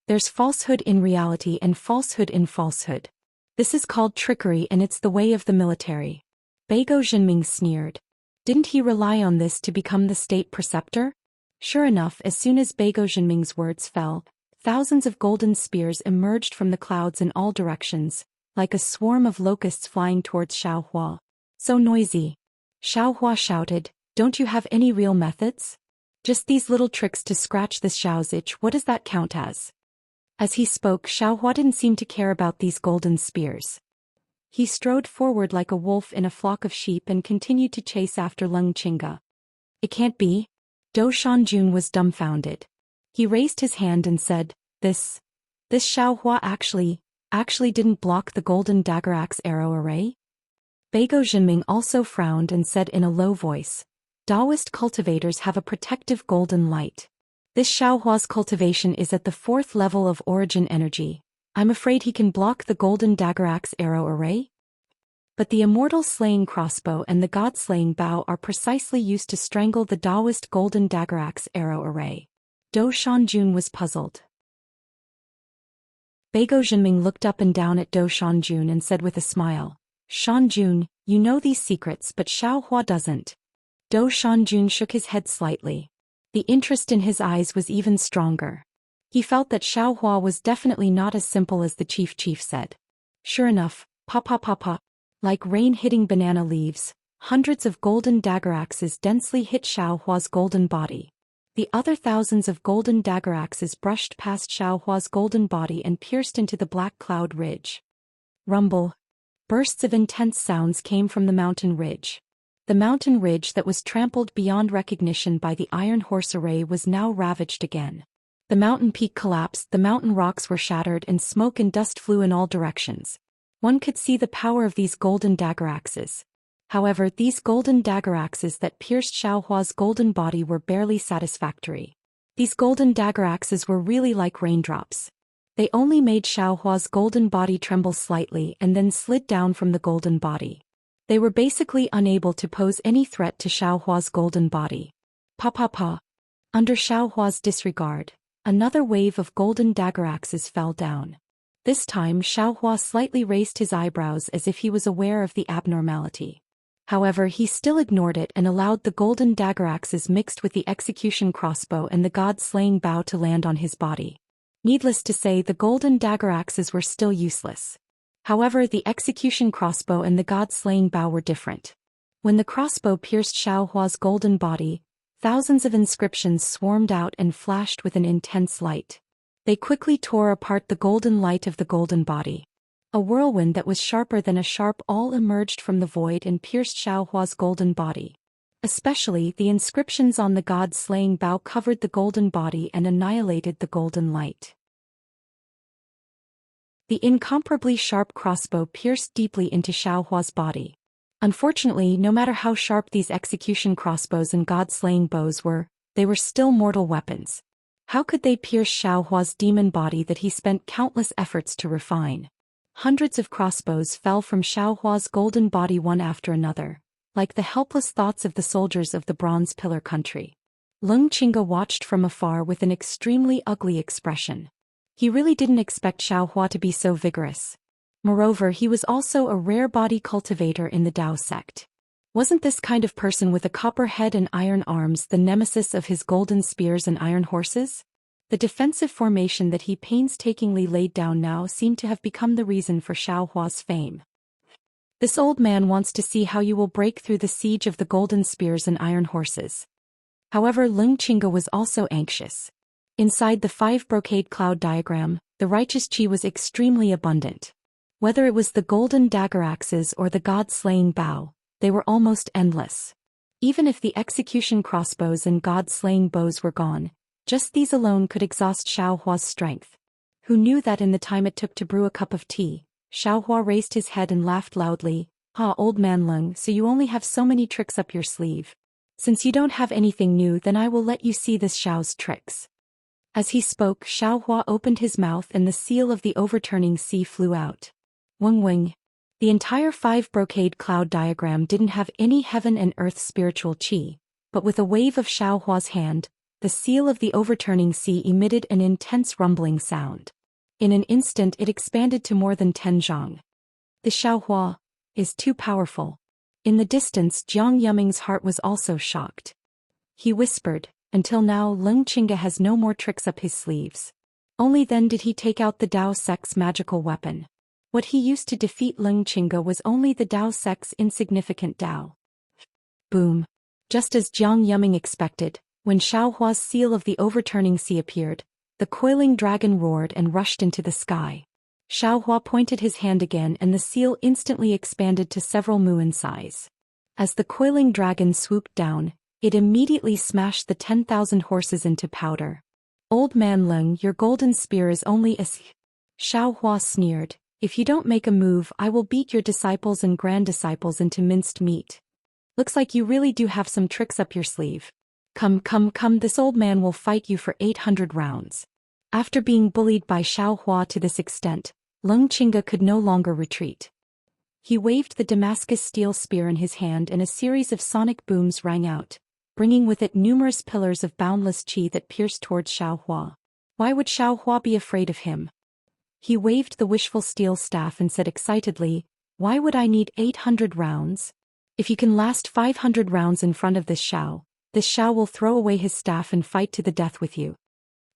There's falsehood in reality and falsehood in falsehood. This is called trickery and it's the way of the military. Beigo Jinming sneered. Didn't he rely on this to become the state preceptor? Sure enough, as soon as Beigo Jinming's words fell, thousands of golden spears emerged from the clouds in all directions, like a swarm of locusts flying towards Xiaohua. So noisy. Xiaohua shouted, don't you have any real methods? Just these little tricks to scratch this Xiao's itch, what does that count as? As he spoke, Xiaohua didn't seem to care about these golden spears. He strode forward like a wolf in a flock of sheep and continued to chase after Leng Qingge. It can't be. Dou Shanjun was dumbfounded. He raised his hand and said, This Xiaohua actually didn't block the golden dagger axe arrow array? Beigo Jinming also frowned and said in a low voice, Taoist cultivators have a protective golden light. This Xiaohua's cultivation is at the 4th level of origin energy. I'm afraid he can block the golden dagger axe arrow array? But the immortal slaying crossbow and the god slaying bow are precisely used to strangle the Taoist golden dagger axe arrow array. Dou Shanjun was puzzled. Beigo Jinming looked up and down at Dou Shanjun and said with a smile, Shanjun, you know these secrets but Xiaohua doesn't. Dou Shanjun shook his head slightly. The interest in his eyes was even stronger. He felt that Xiaohua was definitely not as simple as the chief said. Sure enough, pa, like rain hitting banana leaves, hundreds of golden dagger axes densely hit Xiaohua's golden body. The other thousands of golden dagger axes brushed past Xiaohua's golden body and pierced into the black cloud ridge. Rumble. Bursts of intense sounds came from the mountain ridge. The mountain ridge that was trampled beyond recognition by the iron horse array was now ravaged again. The mountain peak collapsed, the mountain rocks were shattered and smoke and dust flew in all directions. One could see the power of these golden dagger axes. However, these golden dagger axes that pierced Xiaohua's golden body were barely satisfactory. These golden dagger axes were really like raindrops. They only made Xiaohua's golden body tremble slightly and then slid down from the golden body. They were basically unable to pose any threat to Xiaohua's golden body. Pa. Under Xiaohua's disregard, another wave of golden dagger axes fell down. This time Xiaohua slightly raised his eyebrows as if he was aware of the abnormality. However, he still ignored it and allowed the golden dagger axes mixed with the execution crossbow and the god-slaying bow to land on his body. Needless to say, the golden dagger axes were still useless. However, the execution crossbow and the god-slaying bow were different. When the crossbow pierced Xiaohua's golden body, thousands of inscriptions swarmed out and flashed with an intense light. They quickly tore apart the golden light of the golden body. A whirlwind that was sharper than a sharp awl emerged from the void and pierced Xiaohua's golden body. Especially, the inscriptions on the god-slaying bow covered the golden body and annihilated the golden light. The incomparably sharp crossbow pierced deeply into Xiaohua's body. Unfortunately, no matter how sharp these execution crossbows and god-slaying bows were, they were still mortal weapons. How could they pierce Xiaohua's demon body that he spent countless efforts to refine? Hundreds of crossbows fell from Xiaohua's golden body one after another, like the helpless thoughts of the soldiers of the Bronze Pillar country. Leng Qingge watched from afar with an extremely ugly expression. He really didn't expect Xiaohua to be so vigorous. Moreover, he was also a rare body cultivator in the Dao sect. Wasn't this kind of person with a copper head and iron arms the nemesis of his golden spears and iron horses? The defensive formation that he painstakingly laid down now seemed to have become the reason for Xiaohua's fame. This old man wants to see how you will break through the siege of the golden spears and iron horses. However, Leng Qingge was also anxious. Inside the 5 brocade cloud diagram, the righteous chi was extremely abundant. Whether it was the golden dagger axes or the god-slaying bow, they were almost endless. Even if the execution crossbows and god-slaying bows were gone, just these alone could exhaust Xiaohua's strength. Who knew that in the time it took to brew a cup of tea? Xiaohua raised his head and laughed loudly. "Ha, old man Leng, so you only have so many tricks up your sleeve. Since you don't have anything new, then I will let you see this Xiao's tricks." As he spoke, Xiaohua opened his mouth and the seal of the overturning sea flew out. Wing. The entire 5 brocade cloud diagram didn't have any heaven and earth spiritual chi, but with a wave of Xiaohua's hand, The seal of the overturning sea emitted an intense rumbling sound. In an instant it expanded to more than 10 zhang. The Xiaohua is too powerful. In the distance Jiang Yuming's heart was also shocked. He whispered, until now Leng Qingge has no more tricks up his sleeves. Only then did he take out the Dao Sect's magical weapon. What he used to defeat Leng Qingge was only the Dao Sect's insignificant Dao. Boom. Just as Jiang Yuming expected, when Xiaohua's seal of the overturning sea appeared, the coiling dragon roared and rushed into the sky. Xiaohua pointed his hand again and the seal instantly expanded to several mu in size. As the coiling dragon swooped down, it immediately smashed the 10,000 horses into powder. Old man Leng, your golden spear is only a... Xiaohua sneered, if you don't make a move I will beat your disciples and grand-disciples into minced meat. Looks like you really do have some tricks up your sleeve. Come, this old man will fight you for 800 rounds. After being bullied by Xiaohua to this extent, Leng Qingge could no longer retreat. He waved the Damascus steel spear in his hand and a series of sonic booms rang out, bringing with it numerous pillars of boundless qi that pierced towards Xiaohua. Why would Xiaohua be afraid of him? He waved the wishful steel staff and said excitedly, why would I need 800 rounds? If you can last 500 rounds in front of this Xiao will throw away his staff and fight to the death with you.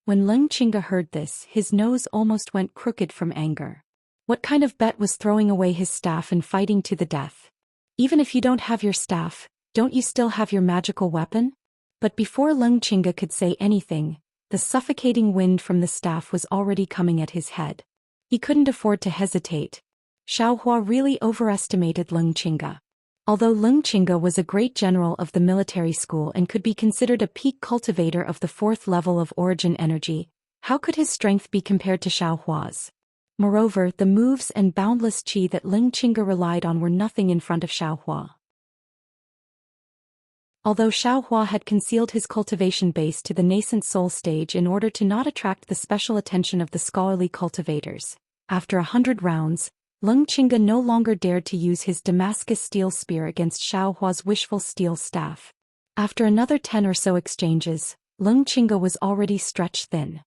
When Leng Qingge heard this, his nose almost went crooked from anger. What kind of bet was throwing away his staff and fighting to the death? Even if you don't have your staff, don't you still have your magical weapon? But before Leng Qingge could say anything, the suffocating wind from the staff was already coming at his head. He couldn't afford to hesitate. Xiaohua really overestimated Leng Qingge. Although Leng Qingge was a great general of the military school and could be considered a peak cultivator of the 4th level of origin energy, how could his strength be compared to Xiaohua's? Moreover, the moves and boundless qi that Leng Qingge relied on were nothing in front of Xiaohua. Although Xiaohua had concealed his cultivation base to the nascent soul stage in order to not attract the special attention of the scholarly cultivators, after 100 rounds, Leng Qingge no longer dared to use his Damascus steel spear against Xiaohua's wishful steel staff. After another 10 or so exchanges, Leng Qingge was already stretched thin.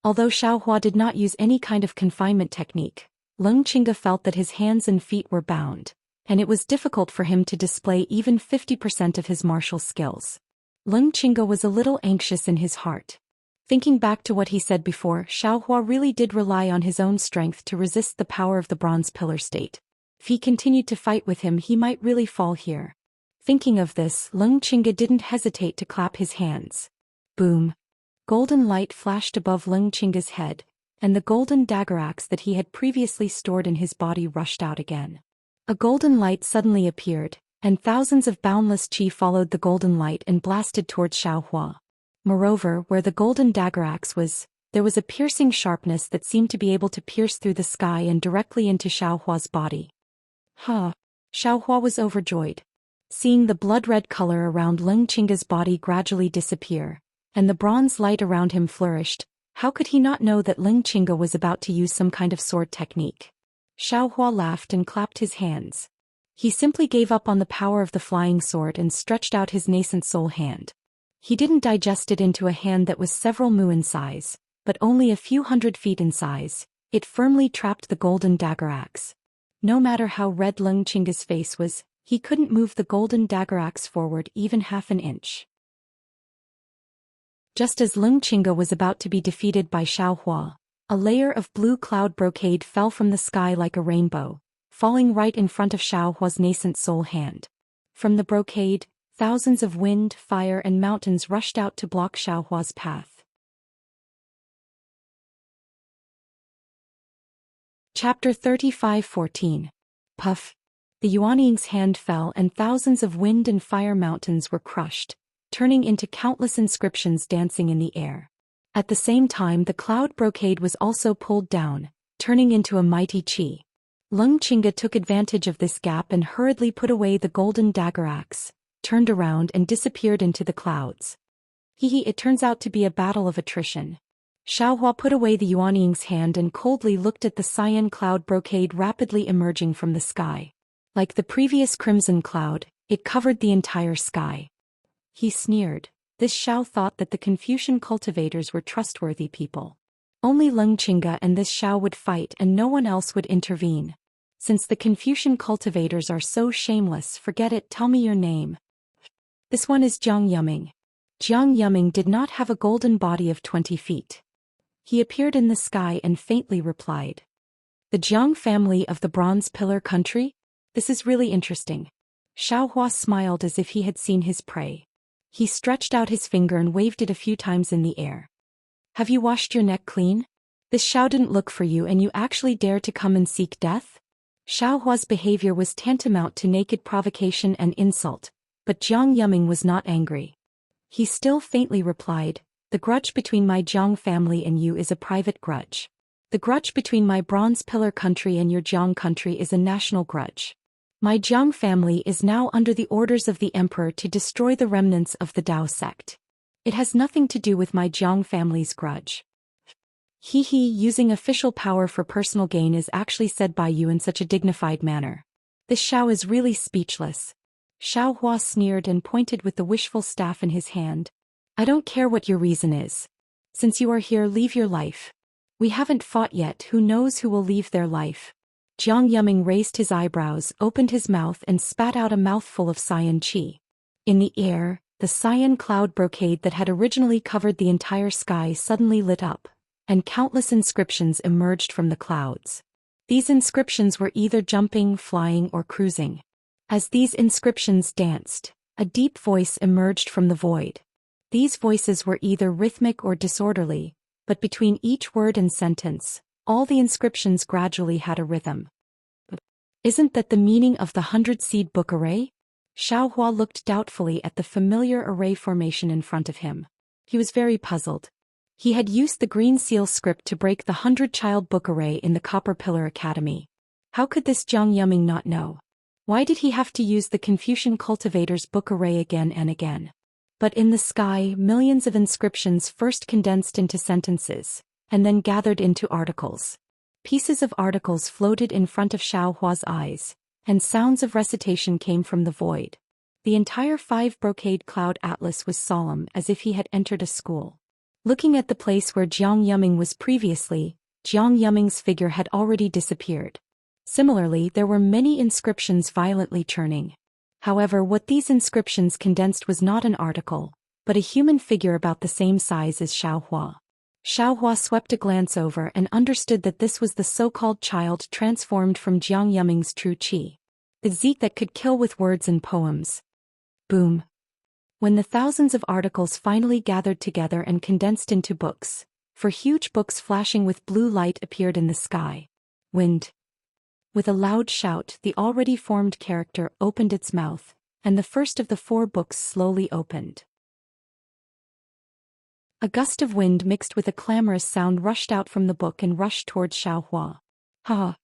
Although Xiaohua did not use any kind of confinement technique, Leng Qingge felt that his hands and feet were bound, and it was difficult for him to display even 50% of his martial skills. Leng Qingge was a little anxious in his heart. Thinking back to what he said before, Xiaohua really did rely on his own strength to resist the power of the bronze pillar state. If he continued to fight with him he might really fall here. Thinking of this, Leng Qingge didn't hesitate to clap his hands. Boom. Golden light flashed above Leng Qingge's head, and the golden dagger axe that he had previously stored in his body rushed out again. A golden light suddenly appeared, and thousands of boundless qi followed the golden light and blasted towards Xiaohua. Moreover, where the golden dagger axe was, there was a piercing sharpness that seemed to be able to pierce through the sky and directly into Xiaohua's body. Xiaohua was overjoyed. Seeing the blood-red color around Leng Qingge's body gradually disappear, and the bronze light around him flourished, how could he not know that Leng Qingge was about to use some kind of sword technique? Xiaohua laughed and clapped his hands. He simply gave up on the power of the flying sword and stretched out his nascent soul hand. He didn't digest it into a hand that was several mu in size, but only a few 100 feet in size. It firmly trapped the golden dagger axe. No matter how red Leng Qingge's face was, he couldn't move the golden dagger axe forward even half an inch. Just as Leng Qingge was about to be defeated by Xiaohua, a layer of blue cloud brocade fell from the sky like a rainbow, falling right in front of Xiaohua's nascent soul hand. From the brocade, thousands of wind, fire and mountains rushed out to block Xiaohua's path. Chapter 35:14. Puff. The Yuanying's hand fell and thousands of wind and fire mountains were crushed, turning into countless inscriptions dancing in the air. At the same time the cloud brocade was also pulled down, turning into a mighty qi. Leng Qingge took advantage of this gap and hurriedly put away the golden dagger axe, turned around and disappeared into the clouds. It turns out to be a battle of attrition. Xiaohua put away the Yuanying's hand and coldly looked at the cyan cloud brocade rapidly emerging from the sky. Like the previous crimson cloud, it covered the entire sky. He sneered, This Xiao thought that the Confucian cultivators were trustworthy people. Only Leng Qingge and this Xiao would fight and no one else would intervene. Since the Confucian cultivators are so shameless, forget it, tell me your name. This one is Jiang Yuming. Jiang Yuming did not have a golden body of 20 feet. He appeared in the sky and faintly replied. The Jiang family of the Bronze Pillar country? This is really interesting. Xiaohua smiled as if he had seen his prey. He stretched out his finger and waved it a few times in the air. Have you washed your neck clean? This Xiao didn't look for you and you actually dare to come and seek death? Xiaohua's behavior was tantamount to naked provocation and insult, but Jiang Yuming was not angry. He still faintly replied, the grudge between my Jiang family and you is a private grudge. The grudge between my Bronze Pillar country and your Jiang country is a national grudge. My Jiang family is now under the orders of the emperor to destroy the remnants of the Dao sect. It has nothing to do with my Jiang family's grudge. Using official power for personal gain is actually said by you in such a dignified manner. This Xiao is really speechless. Xiaohua sneered and pointed with the wishful staff in his hand. I don't care what your reason is. Since you are here, leave your life. We haven't fought yet, who knows who will leave their life. Jiang Yuming raised his eyebrows, opened his mouth and spat out a mouthful of cyan qi. In the air, the cyan cloud brocade that had originally covered the entire sky suddenly lit up, and countless inscriptions emerged from the clouds. These inscriptions were either jumping, flying or cruising. As these inscriptions danced, a deep voice emerged from the void. These voices were either rhythmic or disorderly, but between each word and sentence, all the inscriptions gradually had a rhythm. Isn't that the meaning of the 100-seed book array? Xiaohua looked doubtfully at the familiar array formation in front of him. He was very puzzled. He had used the green seal script to break the 100-child book array in the Copper Pillar Academy. How could this Jiang Yuming not know? Why did he have to use the Confucian cultivators' book array again and again? But in the sky, millions of inscriptions first condensed into sentences, and then gathered into articles. Pieces of articles floated in front of Xiaohua's eyes, and sounds of recitation came from the void. The entire 5-brocade cloud atlas was solemn as if he had entered a school. Looking at the place where Jiang Yuming was previously, Jiang Yuming's figure had already disappeared. Similarly, there were many inscriptions violently churning. However, what these inscriptions condensed was not an article, but a human figure about the same size as Xiaohua. Xiaohua swept a glance over and understood that this was the so-called child transformed from Jiang Yuming's true qi. The Zeke that could kill with words and poems. Boom. When the thousands of articles finally gathered together and condensed into books, for huge books flashing with blue light appeared in the sky. Wind. With a loud shout, the already formed character opened its mouth, and the first of the 4 books slowly opened. A gust of wind mixed with a clamorous sound rushed out from the book and rushed towards Xiaohua. Ha!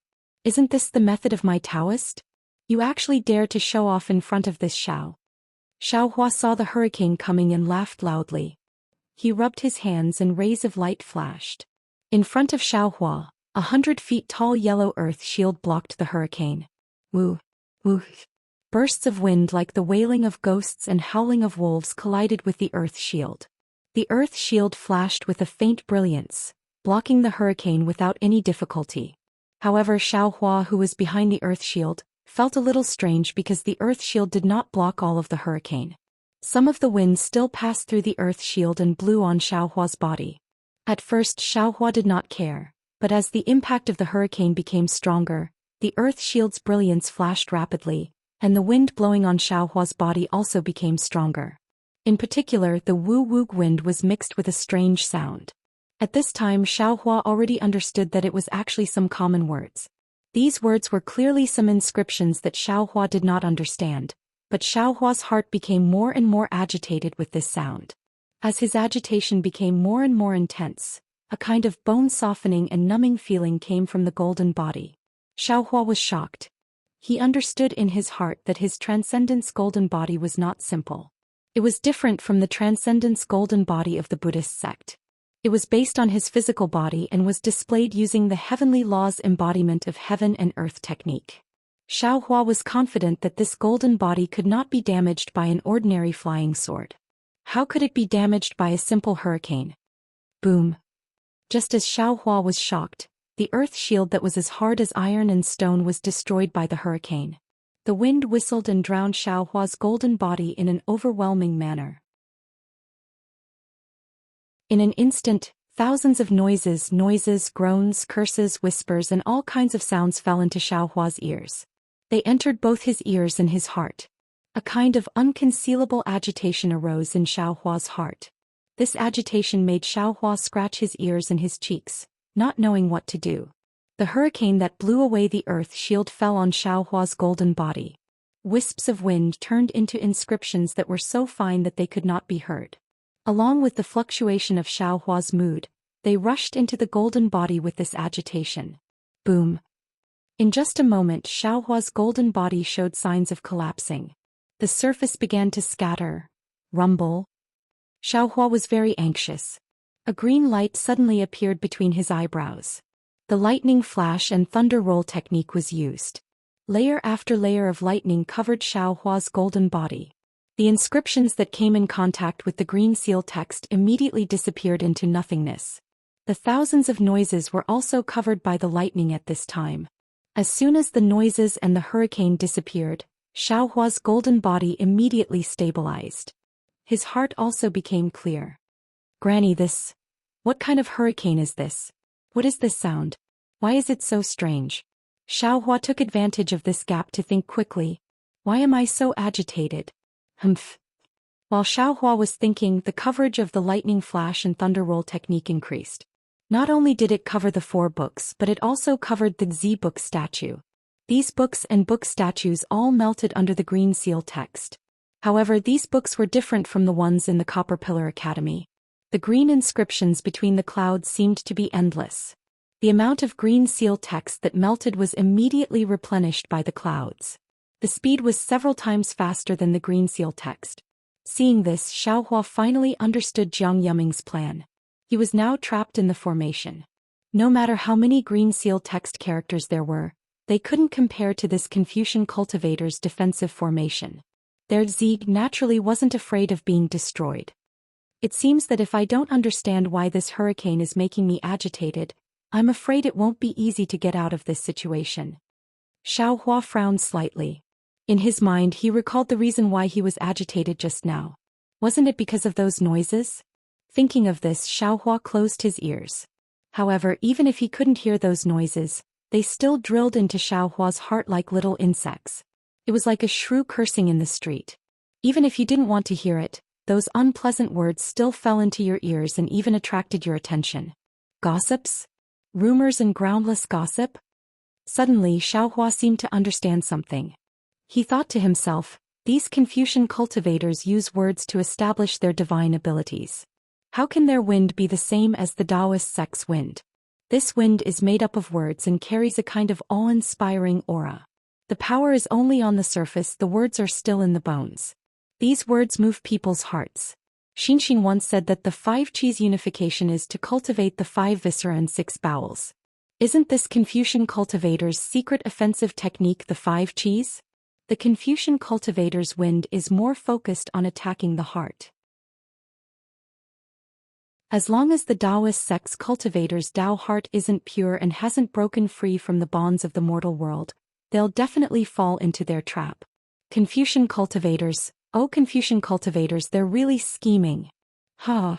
Isn't this the method of my Taoist? You actually dare to show off in front of this Xiao. Xiaohua saw the hurricane coming and laughed loudly. He rubbed his hands and rays of light flashed. In front of Xiaohua, 100 feet tall yellow earth shield blocked the hurricane. Woo! Woo! Bursts of wind like the wailing of ghosts and howling of wolves collided with the earth shield. The earth shield flashed with a faint brilliance, blocking the hurricane without any difficulty. However, Xiaohua, who was behind the earth shield, felt a little strange because the earth shield did not block all of the hurricane. Some of the wind still passed through the earth shield and blew on Xiaohua's body. At first Xiaohua did not care, but as the impact of the hurricane became stronger, the earth shield's brilliance flashed rapidly, and the wind blowing on Xiaohua's body also became stronger. In particular, the woo-woo wind was mixed with a strange sound. At this time Xiaohua already understood that it was actually some common words. These words were clearly some inscriptions that Xiaohua did not understand, but Xiaohua's heart became more and more agitated with this sound. As his agitation became more and more intense, a kind of bone-softening and numbing feeling came from the golden body. Xiaohua was shocked. He understood in his heart that his Transcendence golden body was not simple. It was different from the Transcendence golden body of the Buddhist sect. It was based on his physical body and was displayed using the heavenly laws embodiment of heaven and earth technique. Xiaohua was confident that this golden body could not be damaged by an ordinary flying sword. How could it be damaged by a simple hurricane? Boom. Just as Xiaohua was shocked, the earth shield that was as hard as iron and stone was destroyed by the hurricane. The wind whistled and drowned Xiaohua's golden body in an overwhelming manner. In an instant, thousands of noises, groans, curses, whispers and all kinds of sounds fell into Xiaohua's ears. They entered both his ears and his heart. A kind of unconcealable agitation arose in Xiaohua's heart. This agitation made Xiaohua scratch his ears and his cheeks, not knowing what to do. The hurricane that blew away the earth shield fell on Xiaohua's golden body. Wisps of wind turned into inscriptions that were so fine that they could not be heard. Along with the fluctuation of Xiaohua's mood, they rushed into the golden body with this agitation. Boom. In just a moment, Xiaohua's golden body showed signs of collapsing. The surface began to scatter, rumble. Xiaohua was very anxious. A green light suddenly appeared between his eyebrows. The lightning flash and thunder roll technique was used. Layer after layer of lightning covered Xiaohua's golden body. The inscriptions that came in contact with the green seal text immediately disappeared into nothingness. The thousands of noises were also covered by the lightning at this time. As soon as the noises and the hurricane disappeared, Xiaohua's golden body immediately stabilized. His heart also became clear. Granny, what kind of hurricane is this? What is this sound? Why is it so strange? Xiaohua took advantage of this gap to think quickly. Why am I so agitated? Humph. While Xiaohua was thinking, the coverage of the lightning flash and thunder roll technique increased. Not only did it cover the 4 books, but it also covered the Z book statue. These books and book statues all melted under the green seal text. However, these books were different from the ones in the Copper Pillar Academy. The green inscriptions between the clouds seemed to be endless. The amount of green seal text that melted was immediately replenished by the clouds. The speed was several times faster than the green seal text. Seeing this, Xiaohua finally understood Jiang Yuming's plan. He was now trapped in the formation. No matter how many green seal text characters there were, they couldn't compare to this Confucian cultivator's defensive formation. Their Zieg naturally wasn't afraid of being destroyed. It seems that if I don't understand why this hurricane is making me agitated, I'm afraid it won't be easy to get out of this situation. Xiaohua frowned slightly. In his mind, he recalled the reason why he was agitated just now. Wasn't it because of those noises? Thinking of this, Xiaohua closed his ears. However, even if he couldn't hear those noises, they still drilled into Xiaohua's heart like little insects. It was like a shrew cursing in the street. Even if you didn't want to hear it, those unpleasant words still fell into your ears and even attracted your attention. Gossips? Rumors and groundless gossip? Suddenly, Xiaohua seemed to understand something. He thought to himself, these Confucian cultivators use words to establish their divine abilities. How can their wind be the same as the Taoist sect's wind? This wind is made up of words and carries a kind of awe-inspiring aura. The power is only on the surface, the words are still in the bones. These words move people's hearts. Xinxin once said that the 5 Qis unification is to cultivate the 5 viscera and 6 bowels. Isn't this Confucian cultivator's secret offensive technique the 5 Qis? The Confucian cultivator's wind is more focused on attacking the heart. As long as the Taoist sect's cultivator's Tao heart isn't pure and hasn't broken free from the bonds of the mortal world, they'll definitely fall into their trap. Confucian cultivators, oh Confucian cultivators, they're really scheming. Ha!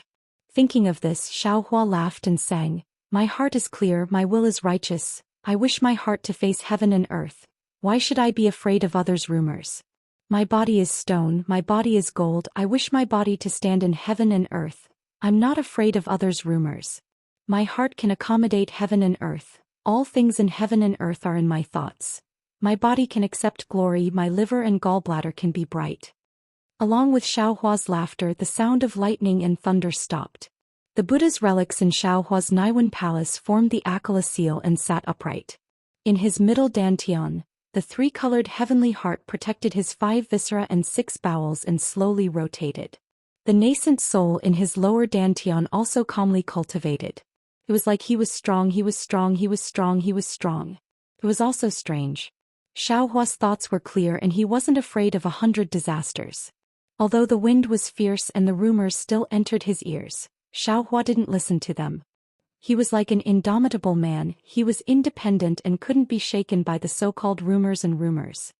Thinking of this, Xiaohua laughed and sang, my heart is clear, my will is righteous, I wish my heart to face heaven and earth. Why should I be afraid of others' rumors? My body is stone, my body is gold, I wish my body to stand in heaven and earth. I'm not afraid of others' rumors. My heart can accommodate heaven and earth, all things in heaven and earth are in my thoughts. My body can accept glory, my liver and gallbladder can be bright. Along with Xiaohua's laughter, the sound of lightning and thunder stopped. The Buddha's relics in Xiaohua's Naiwan palace formed the Akala seal and sat upright. In his middle dantian, the 3-colored heavenly heart protected his 5 viscera and 6 bowels and slowly rotated. The nascent soul in his lower dantian also calmly cultivated. It was like he was strong, he was strong, he was strong, he was strong. It was also strange. Xiaohua's thoughts were clear and he wasn't afraid of 100 disasters. Although the wind was fierce and the rumors still entered his ears, Xiaohua didn't listen to them. He was like an indomitable man, he was independent and couldn't be shaken by the so-called rumors and rumors.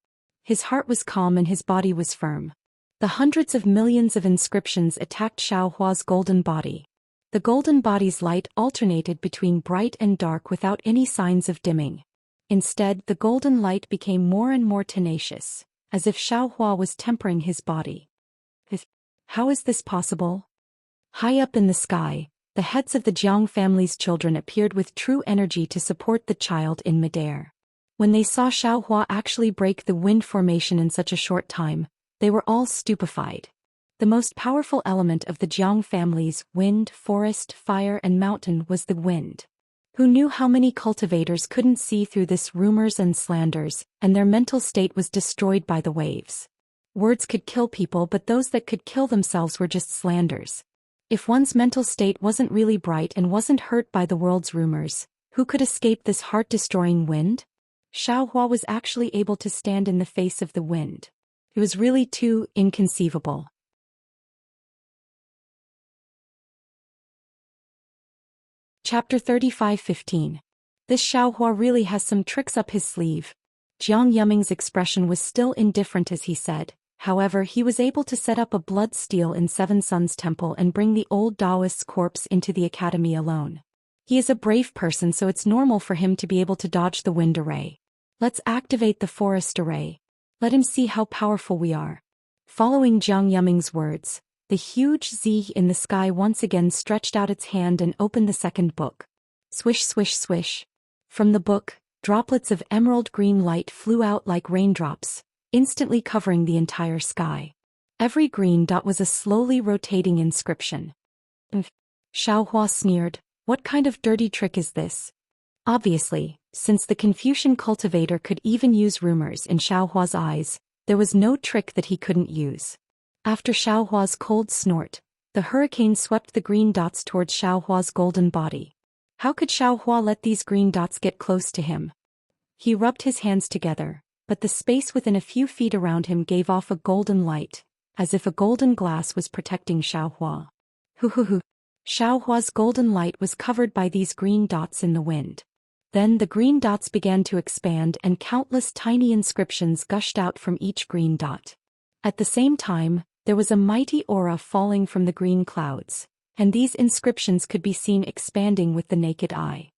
His heart was calm and his body was firm. The hundreds of millions of inscriptions attacked Xiaohua's golden body. The golden body's light alternated between bright and dark without any signs of dimming. Instead, the golden light became more and more tenacious, as if Xiaohua was tempering his body. How is this possible? High up in the sky, the heads of the Jiang family's children appeared with true energy to support the child in midair. When they saw Xiaohua actually break the wind formation in such a short time, they were all stupefied. The most powerful element of the Jiang family's wind, forest, fire and mountain was the wind. Who knew how many cultivators couldn't see through this rumors and slanders, and their mental state was destroyed by the waves. Words could kill people, but those that could kill themselves were just slanders. If one's mental state wasn't really bright and wasn't hurt by the world's rumors, who could escape this heart-destroying wind? Xiaohua was actually able to stand in the face of the wind. It was really too inconceivable. Chapter 35:15. This Xiaohua really has some tricks up his sleeve. Jiang Yuming's expression was still indifferent as he said, however he was able to set up a blood steel in Seven Suns Temple and bring the old Taoist's corpse into the academy alone. He is a brave person, so it's normal for him to be able to dodge the wind array. Let's activate the forest array. Let him see how powerful we are. Following Jiang Yuming's words, the huge Z in the sky once again stretched out its hand and opened the second book. Swish swish swish. From the book, droplets of emerald green light flew out like raindrops, instantly covering the entire sky. Every green dot was a slowly rotating inscription. Xiaohua sneered, "What kind of dirty trick is this?" Obviously, since the Confucian cultivator could even use rumors in Xiaohua's eyes, there was no trick that he couldn't use. After Xiaohua's cold snort, the hurricane swept the green dots towards Xiaohua's golden body. How could Xiaohua let these green dots get close to him? He rubbed his hands together, but the space within a few feet around him gave off a golden light, as if a golden glass was protecting Xiaohua. Hu. Xiaohua's golden light was covered by these green dots in the wind. Then the green dots began to expand and countless tiny inscriptions gushed out from each green dot. At the same time, there was a mighty aura falling from the green clouds, and these inscriptions could be seen expanding with the naked eye.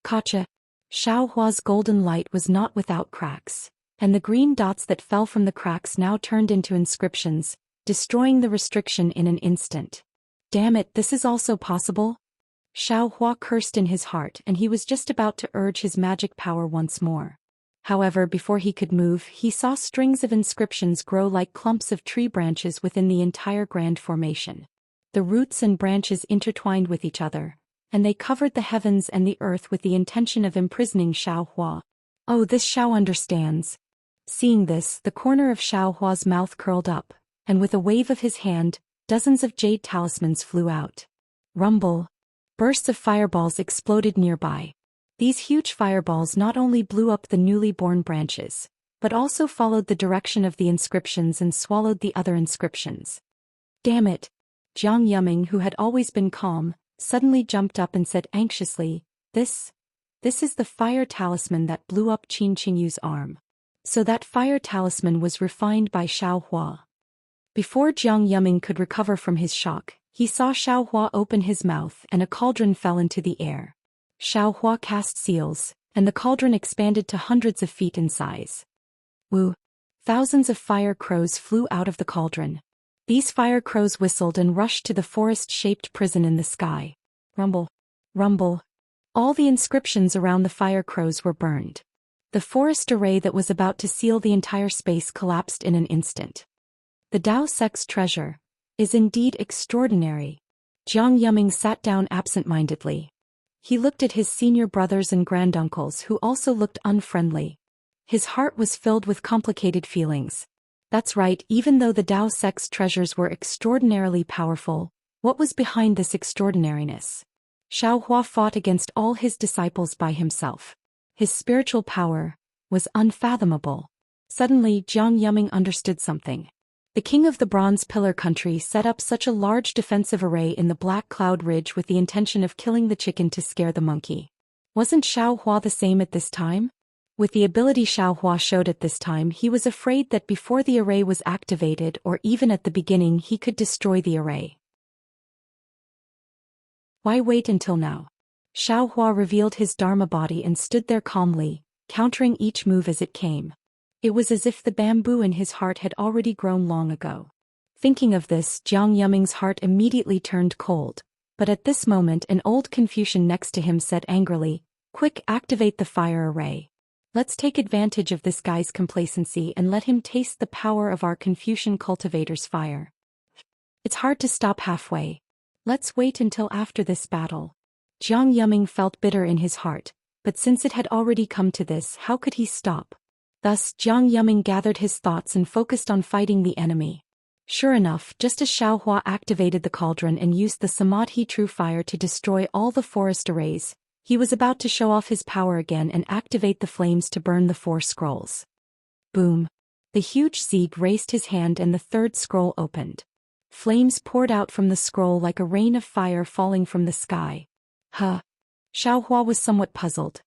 Gotcha! Xiaohua's golden light was not without cracks, and the green dots that fell from the cracks now turned into inscriptions, destroying the restriction in an instant. Damn it, this is also possible? Xiaohua cursed in his heart and he was just about to urge his magic power once more. However, before he could move, he saw strings of inscriptions grow like clumps of tree branches within the entire grand formation. The roots and branches intertwined with each other, and they covered the heavens and the earth with the intention of imprisoning Xiaohua. Oh, this Xiao understands. Seeing this, the corner of Xiaohua's mouth curled up, and with a wave of his hand, dozens of jade talismans flew out. Rumble. Bursts of fireballs exploded nearby. These huge fireballs not only blew up the newly born branches, but also followed the direction of the inscriptions and swallowed the other inscriptions. Damn it! Jiang Yuming, who had always been calm, suddenly jumped up and said anxiously, This is the fire talisman that blew up Qin Qingyu's arm. So that fire talisman was refined by Xiaohua. Before Jiang Yuming could recover from his shock, he saw Xiaohua open his mouth and a cauldron fell into the air. Xiaohua cast seals, and the cauldron expanded to hundreds of feet in size. Woo! Thousands of fire crows flew out of the cauldron. These fire crows whistled and rushed to the forest-shaped prison in the sky. Rumble. Rumble. All the inscriptions around the fire crows were burned. The forest array that was about to seal the entire space collapsed in an instant. The Tao Sect's treasure is indeed extraordinary. Jiang Yuming sat down absent-mindedly. He looked at his senior brothers and granduncles who also looked unfriendly. His heart was filled with complicated feelings. That's right, even though the Tao Sect's treasures were extraordinarily powerful, what was behind this extraordinariness? Xiaohua fought against all his disciples by himself. His spiritual power was unfathomable. Suddenly Jiang Yuming understood something. The king of the Bronze Pillar country set up such a large defensive array in the Black Cloud Ridge with the intention of killing the chicken to scare the monkey. Wasn't Xiaohua the same at this time? With the ability Xiaohua showed at this time, he was afraid that before the array was activated or even at the beginning he could destroy the array. Why wait until now? Xiaohua revealed his Dharma body and stood there calmly, countering each move as it came. It was as if the bamboo in his heart had already grown long ago. Thinking of this, Jiang Yuming's heart immediately turned cold, but at this moment an old Confucian next to him said angrily, "Quick, activate the fire array. Let's take advantage of this guy's complacency and let him taste the power of our Confucian cultivator's fire. It's hard to stop halfway. Let's wait until after this battle." Jiang Yuming felt bitter in his heart, but since it had already come to this, how could he stop? Thus, Jiang Yuming gathered his thoughts and focused on fighting the enemy. Sure enough, just as Xiaohua activated the cauldron and used the Samadhi True Fire to destroy all the forest arrays, he was about to show off his power again and activate the flames to burn the 4 scrolls. Boom! The huge Sieg raised his hand and the 3rd scroll opened. Flames poured out from the scroll like a rain of fire falling from the sky. Huh! Xiaohua was somewhat puzzled.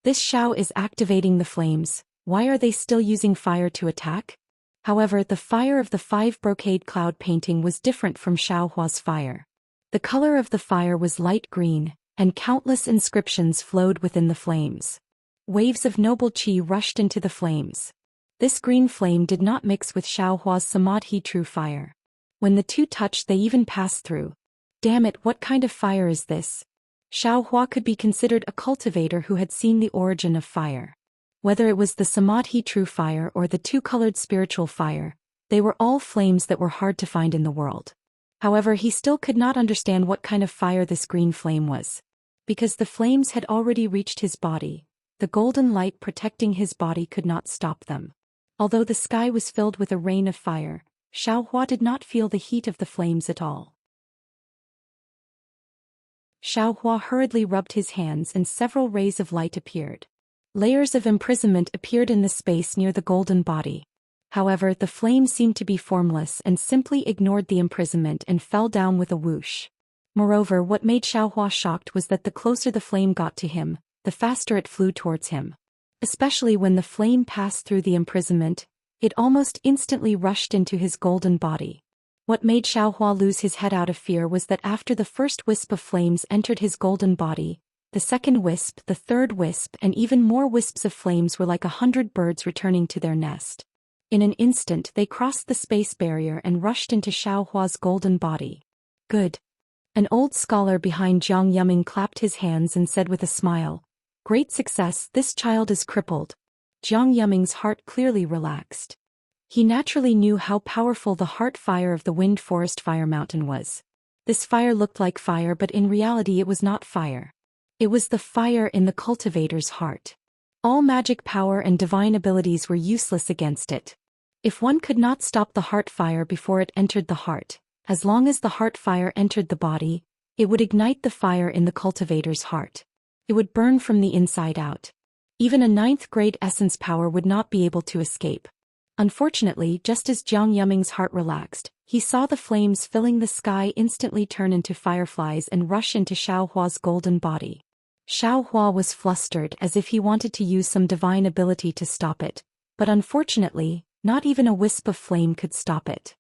This Xiao is activating the flames. Why are they still using fire to attack? However, the fire of the 5 brocade cloud painting was different from Xiaohua's fire. The color of the fire was light green, and countless inscriptions flowed within the flames. Waves of noble qi rushed into the flames. This green flame did not mix with Xiaohua's Samadhi True Fire. When the two touched, they even passed through. Damn it, what kind of fire is this? Xiaohua could be considered a cultivator who had seen the origin of fire. Whether it was the Samadhi True Fire or the 2-colored spiritual fire, they were all flames that were hard to find in the world. However, he still could not understand what kind of fire this green flame was. Because the flames had already reached his body, the golden light protecting his body could not stop them. Although the sky was filled with a rain of fire, Xiaohua did not feel the heat of the flames at all. Xiaohua hurriedly rubbed his hands and several rays of light appeared. Layers of imprisonment appeared in the space near the golden body. However, the flame seemed to be formless and simply ignored the imprisonment and fell down with a whoosh. Moreover, what made Xiaohua shocked was that the closer the flame got to him, the faster it flew towards him. Especially when the flame passed through the imprisonment, it almost instantly rushed into his golden body. What made Xiaohua lose his head out of fear was that after the first wisp of flames entered his golden body, the second wisp, the third wisp, and even more wisps of flames were like 100 birds returning to their nest. In an instant they crossed the space barrier and rushed into Xiaohua's golden body. Good. An old scholar behind Jiang Yuming clapped his hands and said with a smile, "Great success, this child is crippled." Jiang Yuming's heart clearly relaxed. He naturally knew how powerful the heart fire of the Wind Forest Fire Mountain was. This fire looked like fire, but in reality it was not fire. It was the fire in the cultivator's heart. All magic power and divine abilities were useless against it. If one could not stop the heart fire before it entered the heart, as long as the heart fire entered the body, it would ignite the fire in the cultivator's heart. It would burn from the inside out. Even a 9th-grade essence power would not be able to escape. Unfortunately, just as Jiang Yuming's heart relaxed, he saw the flames filling the sky instantly turn into fireflies and rush into Xiaohua's golden body. Xiaohua was flustered as if he wanted to use some divine ability to stop it, but unfortunately, not even a wisp of flame could stop it.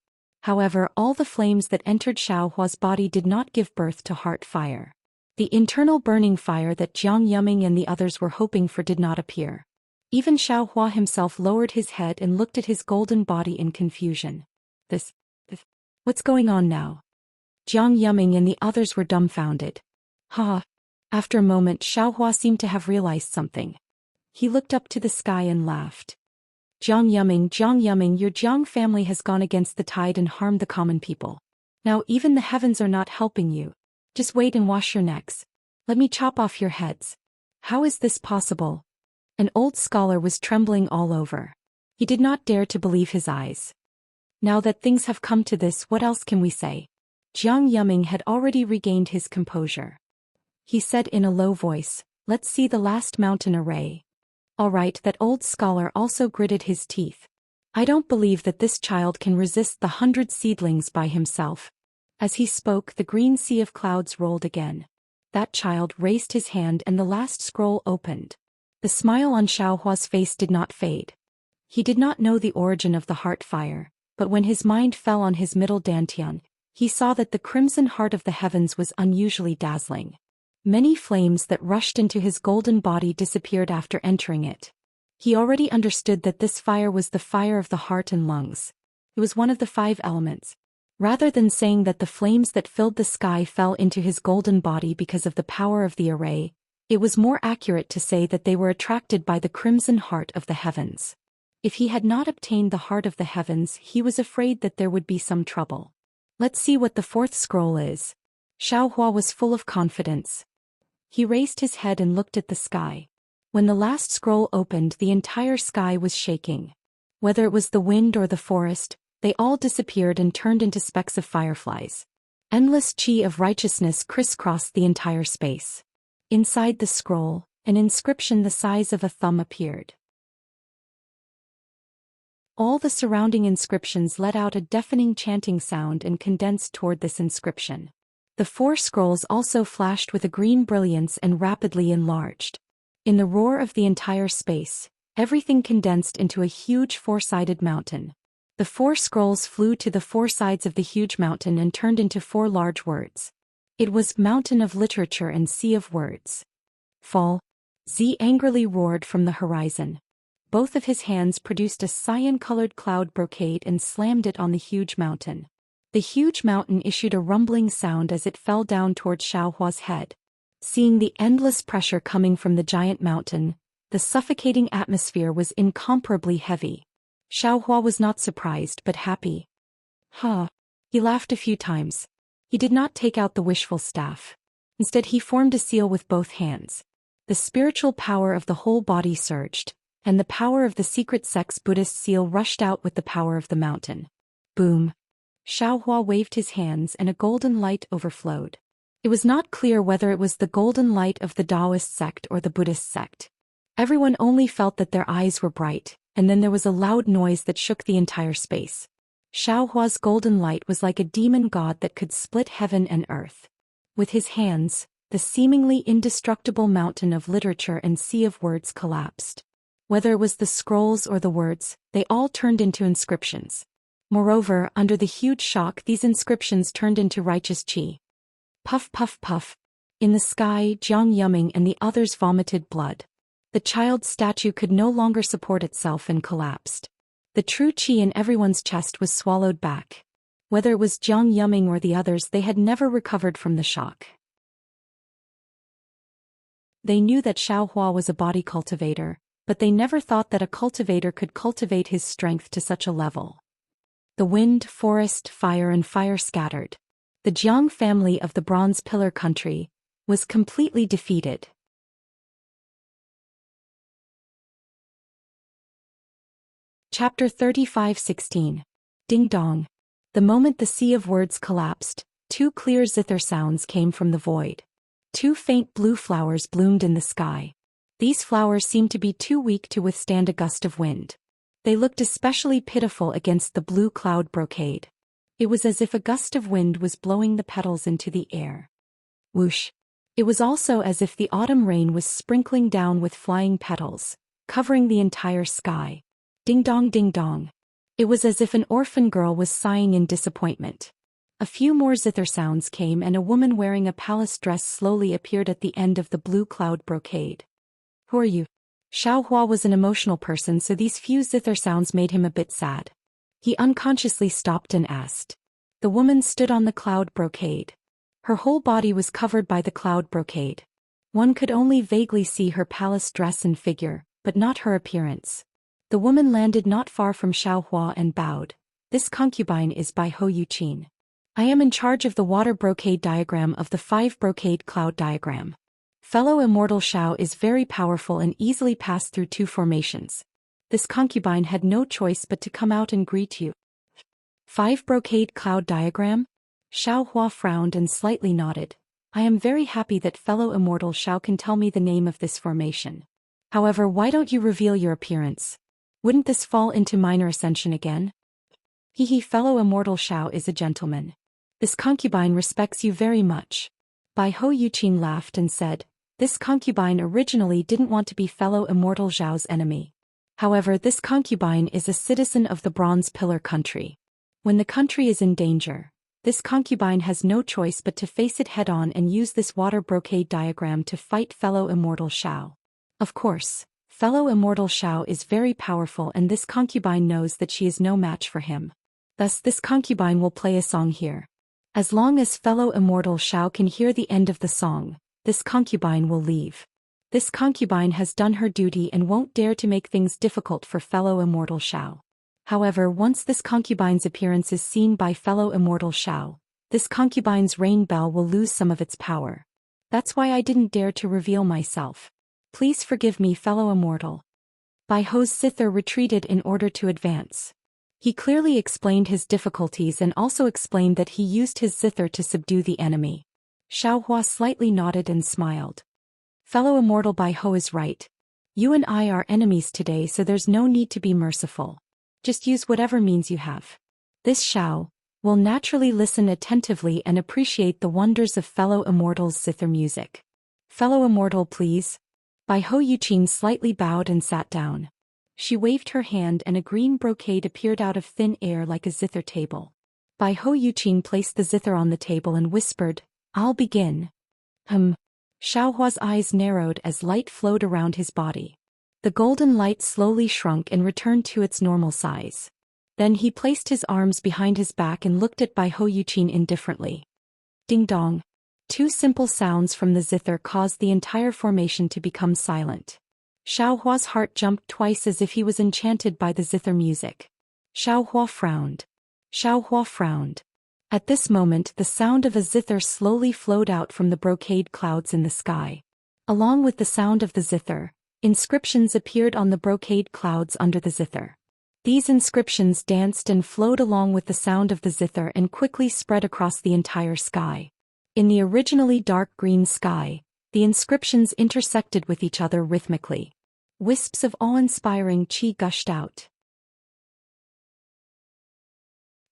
However, all the flames that entered Xiaohua's body did not give birth to heart fire. The internal burning fire that Jiang Yuming and the others were hoping for did not appear. Even Xiaohua himself lowered his head and looked at his golden body in confusion. What's going on now? Jiang Yuming and the others were dumbfounded. Ha! After a moment, Xiaohua seemed to have realized something. He looked up to the sky and laughed. Jiang Yuming, your Jiang family has gone against the tide and harmed the common people. Now even the heavens are not helping you. Just wait and wash your necks. Let me chop off your heads. How is this possible? An old scholar was trembling all over. He did not dare to believe his eyes. Now that things have come to this, what else can we say? Jiang Yuming had already regained his composure. He said in a low voice, "Let's see the last mountain array." All right, that old scholar also gritted his teeth. I don't believe that this child can resist the 100 seedlings by himself. As he spoke, the green sea of clouds rolled again. That child raised his hand and the last scroll opened. The smile on Xiaohua's face did not fade. He did not know the origin of the heart fire, but when his mind fell on his middle dantian, he saw that the crimson heart of the heavens was unusually dazzling. Many flames that rushed into his golden body disappeared after entering it. He already understood that this fire was the fire of the heart and lungs. It was one of the 5 elements. Rather than saying that the flames that filled the sky fell into his golden body because of the power of the array, it was more accurate to say that they were attracted by the crimson heart of the heavens. If he had not obtained the heart of the heavens, he was afraid that there would be some trouble. Let's see what the 4th scroll is. Xiaohua was full of confidence. He raised his head and looked at the sky. When the last scroll opened, the entire sky was shaking. Whether it was the wind or the forest, they all disappeared and turned into specks of fireflies. Endless chi of righteousness crisscrossed the entire space. Inside the scroll, an inscription the size of a thumb appeared. All the surrounding inscriptions let out a deafening chanting sound and condensed toward this inscription. The 4 scrolls also flashed with a green brilliance and rapidly enlarged. In the roar of the entire space, everything condensed into a huge 4-sided mountain. The 4 scrolls flew to the 4 sides of the huge mountain and turned into 4 large words. It was Mountain of Literature and Sea of Words. Fall. Z angrily roared from the horizon. Both of his hands produced a cyan-colored cloud brocade and slammed it on the huge mountain. The huge mountain issued a rumbling sound as it fell down toward Xiaohua's head. Seeing the endless pressure coming from the giant mountain, the suffocating atmosphere was incomparably heavy. Xiaohua was not surprised but happy. He laughed a few times. He did not take out the wishful staff. Instead he formed a seal with both hands. The spiritual power of the whole body surged, and the power of the secret sex Buddhist seal rushed out with the power of the mountain. Boom! Xiaohua waved his hands and a golden light overflowed. It was not clear whether it was the golden light of the Taoist sect or the Buddhist sect. Everyone only felt that their eyes were bright, and then there was a loud noise that shook the entire space. Xiaohua's golden light was like a demon god that could split heaven and earth. With his hands, the seemingly indestructible mountain of literature and sea of words collapsed. Whether it was the scrolls or the words, they all turned into inscriptions. Moreover, under the huge shock, these inscriptions turned into righteous chi. Puff puff puff. In the sky, Jiang Yuming and the others vomited blood. The child's statue could no longer support itself and collapsed. The true chi in everyone's chest was swallowed back. Whether it was Jiang Yuming or the others, they had never recovered from the shock. They knew that Xiaohua was a body cultivator, but they never thought that a cultivator could cultivate his strength to such a level. The wind, forest, fire and fire scattered. The Jiang family of the Bronze Pillar country was completely defeated. Chapter 35:16. Ding Dong. The moment the sea of words collapsed, 2 clear zither sounds came from the void. 2 faint blue flowers bloomed in the sky. These flowers seemed to be too weak to withstand a gust of wind. They looked especially pitiful against the blue cloud brocade. It was as if a gust of wind was blowing the petals into the air. Whoosh! It was also as if the autumn rain was sprinkling down with flying petals, covering the entire sky. Ding dong ding dong. It was as if an orphan girl was sighing in disappointment. A few more zither sounds came and a woman wearing a palace dress slowly appeared at the end of the blue cloud brocade. Who are you? Xiaohua was an emotional person, so these few zither sounds made him a bit sad. He unconsciously stopped and asked. The woman stood on the cloud brocade. Her whole body was covered by the cloud brocade. One could only vaguely see her palace dress and figure, but not her appearance. The woman landed not far from Xiaohua and bowed. This concubine is by Hou Yuqin. I am in charge of the water brocade diagram of the 5 brocade cloud diagram. Fellow immortal Xiao is very powerful and easily passed through 2 formations. This concubine had no choice but to come out and greet you. 5 brocade cloud diagram? Xiaohua frowned and slightly nodded. I am very happy that fellow immortal Xiao can tell me the name of this formation. However, why don't you reveal your appearance? Wouldn't this fall into minor ascension again? Fellow immortal Shao is a gentleman. This concubine respects you very much. Bai Ho Yuqin laughed and said, this concubine originally didn't want to be fellow immortal Zhao's enemy. However, this concubine is a citizen of the Bronze Pillar country. When the country is in danger, this concubine has no choice but to face it head-on and use this water brocade diagram to fight fellow immortal Shao. Of course, fellow immortal Shao is very powerful and this concubine knows that she is no match for him. Thus this concubine will play a song here. As long as fellow immortal Shao can hear the end of the song, this concubine will leave. This concubine has done her duty and won't dare to make things difficult for fellow immortal Shao. However, once this concubine's appearance is seen by fellow immortal Shao, this concubine's rain bell will lose some of its power. That's why I didn't dare to reveal myself. Please forgive me, fellow immortal. Bai Ho's zither retreated in order to advance. He clearly explained his difficulties and also explained that he used his zither to subdue the enemy. Xiaohua slightly nodded and smiled. Fellow immortal Bai Ho is right. You and I are enemies today, so there's no need to be merciful. Just use whatever means you have. This Shao will naturally listen attentively and appreciate the wonders of fellow immortal's zither music. Fellow immortal, please. Bai Ho Yuqin slightly bowed and sat down. She waved her hand and a green brocade appeared out of thin air like a zither table. Bai Ho Yuqin placed the zither on the table and whispered, I'll begin. Xiaohua's eyes narrowed as light flowed around his body. The golden light slowly shrunk and returned to its normal size. Then he placed his arms behind his back and looked at Bai Ho Yuqin indifferently. Ding dong. Two simple sounds from the zither caused the entire formation to become silent. Xiaohua's heart jumped twice as if he was enchanted by the zither music. Xiaohua frowned. Xiaohua frowned. At this moment the sound of a zither slowly flowed out from the brocade clouds in the sky. Along with the sound of the zither, inscriptions appeared on the brocade clouds under the zither. These inscriptions danced and flowed along with the sound of the zither and quickly spread across the entire sky. In the originally dark green sky, the inscriptions intersected with each other rhythmically. Wisps of awe-inspiring qi gushed out.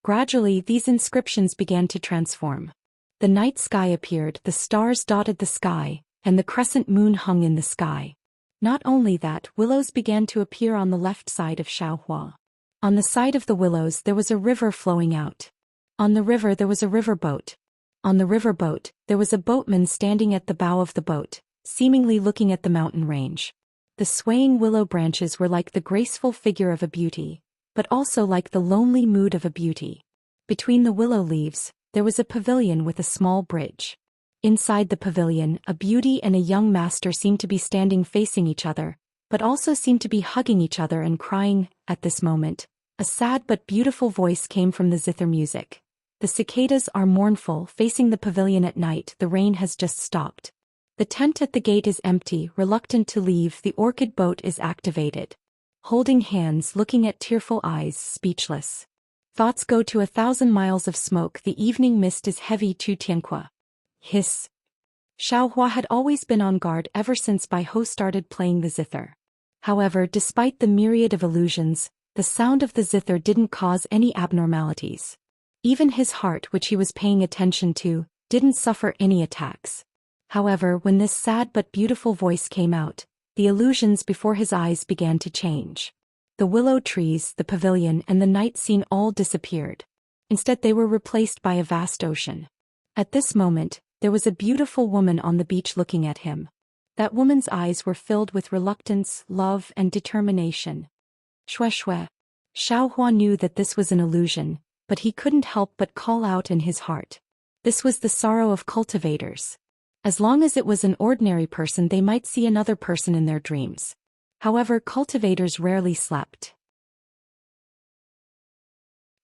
Gradually these inscriptions began to transform. The night sky appeared, the stars dotted the sky, and the crescent moon hung in the sky. Not only that, willows began to appear on the left side of Xiaohua. On the side of the willows there was a river flowing out. On the river there was a river boat. On the river boat, there was a boatman standing at the bow of the boat, seemingly looking at the mountain range. The swaying willow branches were like the graceful figure of a beauty, but also like the lonely mood of a beauty. Between the willow leaves, there was a pavilion with a small bridge. Inside the pavilion, a beauty and a young master seemed to be standing facing each other, but also seemed to be hugging each other and crying. At this moment, a sad but beautiful voice came from the zither music. The cicadas are mournful, facing the pavilion at night. The rain has just stopped. The tent at the gate is empty, reluctant to leave. The orchid boat is activated. Holding hands, looking at tearful eyes, speechless. Thoughts go to 1,000 miles of smoke. The evening mist is heavy. Chu Tianqua. Hiss. Xiaohua had always been on guard ever since Bai Ho started playing the zither. However, despite the myriad of illusions, the sound of the zither didn't cause any abnormalities. Even his heart, which he was paying attention to, didn't suffer any attacks. However, when this sad but beautiful voice came out, the illusions before his eyes began to change. The willow trees, the pavilion, and the night scene all disappeared. Instead, they were replaced by a vast ocean. At this moment, there was a beautiful woman on the beach looking at him. That woman's eyes were filled with reluctance, love, and determination. Shue shue. Xiaohua knew that this was an illusion, but he couldn't help but call out in his heart. This was the sorrow of cultivators. As long as it was an ordinary person, they might see another person in their dreams. However, cultivators rarely slept.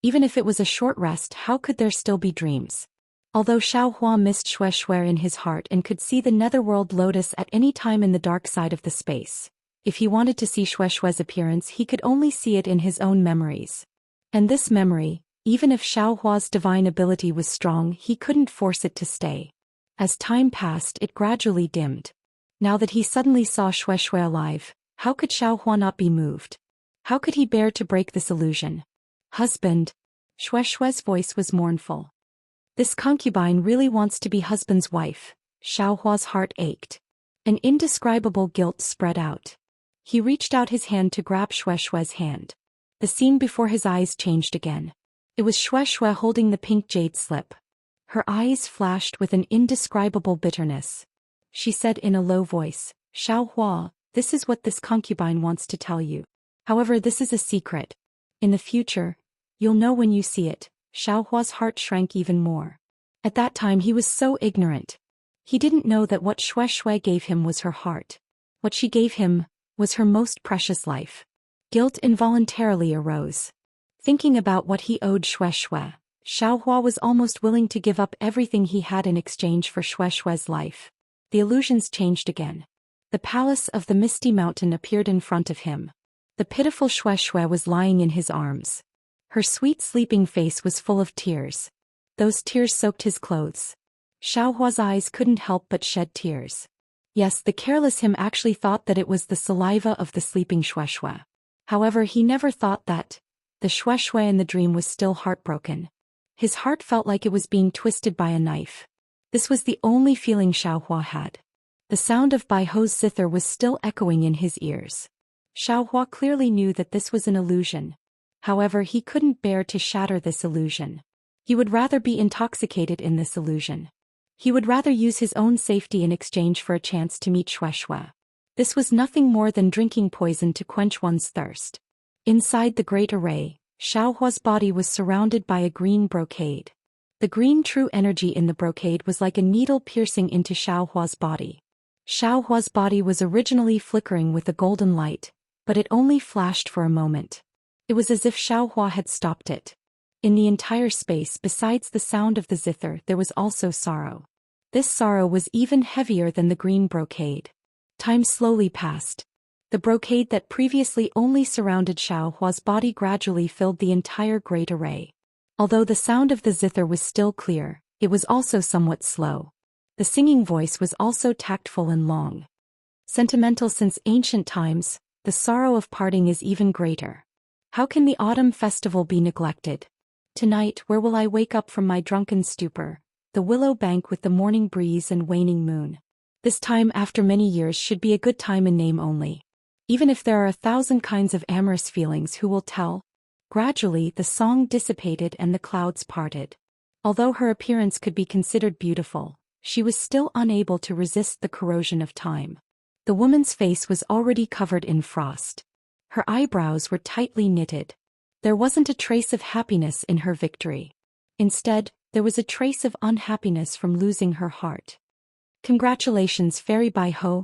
Even if it was a short rest, how could there still be dreams? Although Xiaohua missed Shue shue in his heart and could see the netherworld lotus at any time in the dark side of the space, if he wanted to see Shue shue's appearance, he could only see it in his own memories. And this memory, even if Xiaohua's divine ability was strong, he couldn't force it to stay. As time passed, it gradually dimmed. Now that he suddenly saw Shue shue alive, how could Xiaohua not be moved? How could he bear to break this illusion? Husband. Shue's voice was mournful. This concubine really wants to be husband's wife. Xiaohua's heart ached. An indescribable guilt spread out. He reached out his hand to grab Shue's hand. The scene before his eyes changed again. It was Shue holding the pink jade slip. Her eyes flashed with an indescribable bitterness. She said in a low voice, Xiaohua, this is what this concubine wants to tell you. However, this is a secret. In the future, you'll know when you see it. Xiaohua's heart shrank even more. At that time he was so ignorant. He didn't know that what Shue gave him was her heart. What she gave him was her most precious life. Guilt involuntarily arose. Thinking about what he owed Shue, Xiaohua was almost willing to give up everything he had in exchange for Shue's life. The illusions changed again. The palace of the Misty Mountain appeared in front of him. The pitiful Shue was lying in his arms. Her sweet sleeping face was full of tears. Those tears soaked his clothes. Xiaohua's eyes couldn't help but shed tears. Yes, the careless him actually thought that it was the saliva of the sleeping Shue. However, he never thought that the Shue in the dream was still heartbroken. His heart felt like it was being twisted by a knife. This was the only feeling Xiaohua had. The sound of Baiho's zither was still echoing in his ears. Xiaohua clearly knew that this was an illusion. However, he couldn't bear to shatter this illusion. He would rather be intoxicated in this illusion. He would rather use his own safety in exchange for a chance to meet Shue. This was nothing more than drinking poison to quench one's thirst. Inside the great array, Xiaohua's body was surrounded by a green brocade. The green true energy in the brocade was like a needle piercing into Xiaohua's body. Xiaohua's body was originally flickering with a golden light, but it only flashed for a moment. It was as if Xiaohua had stopped it. In the entire space besides the sound of the zither there was also sorrow. This sorrow was even heavier than the green brocade. Time slowly passed. The brocade that previously only surrounded Xiaohua's body gradually filled the entire great array. Although the sound of the zither was still clear, it was also somewhat slow. The singing voice was also tactful and long. Sentimental since ancient times, the sorrow of parting is even greater. How can the autumn festival be neglected? Tonight, where will I wake up from my drunken stupor? The willow bank with the morning breeze and waning moon. This time after many years should be a good time in name only. Even if there are 1,000 kinds of amorous feelings, who will tell? Gradually the song dissipated and the clouds parted. Although her appearance could be considered beautiful, she was still unable to resist the corrosion of time. The woman's face was already covered in frost. Her eyebrows were tightly knitted. There wasn't a trace of happiness in her victory. Instead, there was a trace of unhappiness from losing her heart. Congratulations, Fairy Baiho.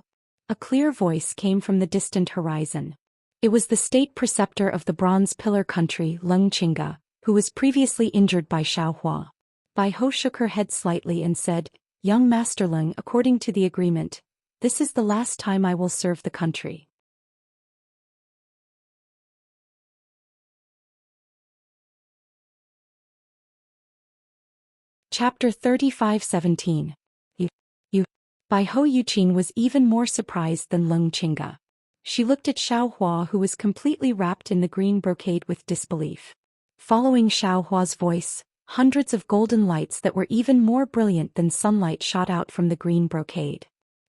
A clear voice came from the distant horizon. It was the state preceptor of the Bronze Pillar country, Leng Qingge, who was previously injured by Xiaohua. Baiho shook her head slightly and said, Young Master Leng, according to the agreement, this is the last time I will serve the country. Chapter 35:17. You. Baiho Yuqin was even more surprised than Leng Qingge. She looked at Xiaohua, who was completely wrapped in the green brocade, with disbelief. Following Xiaohua's voice, hundreds of golden lights that were even more brilliant than sunlight shot out from the green brocade.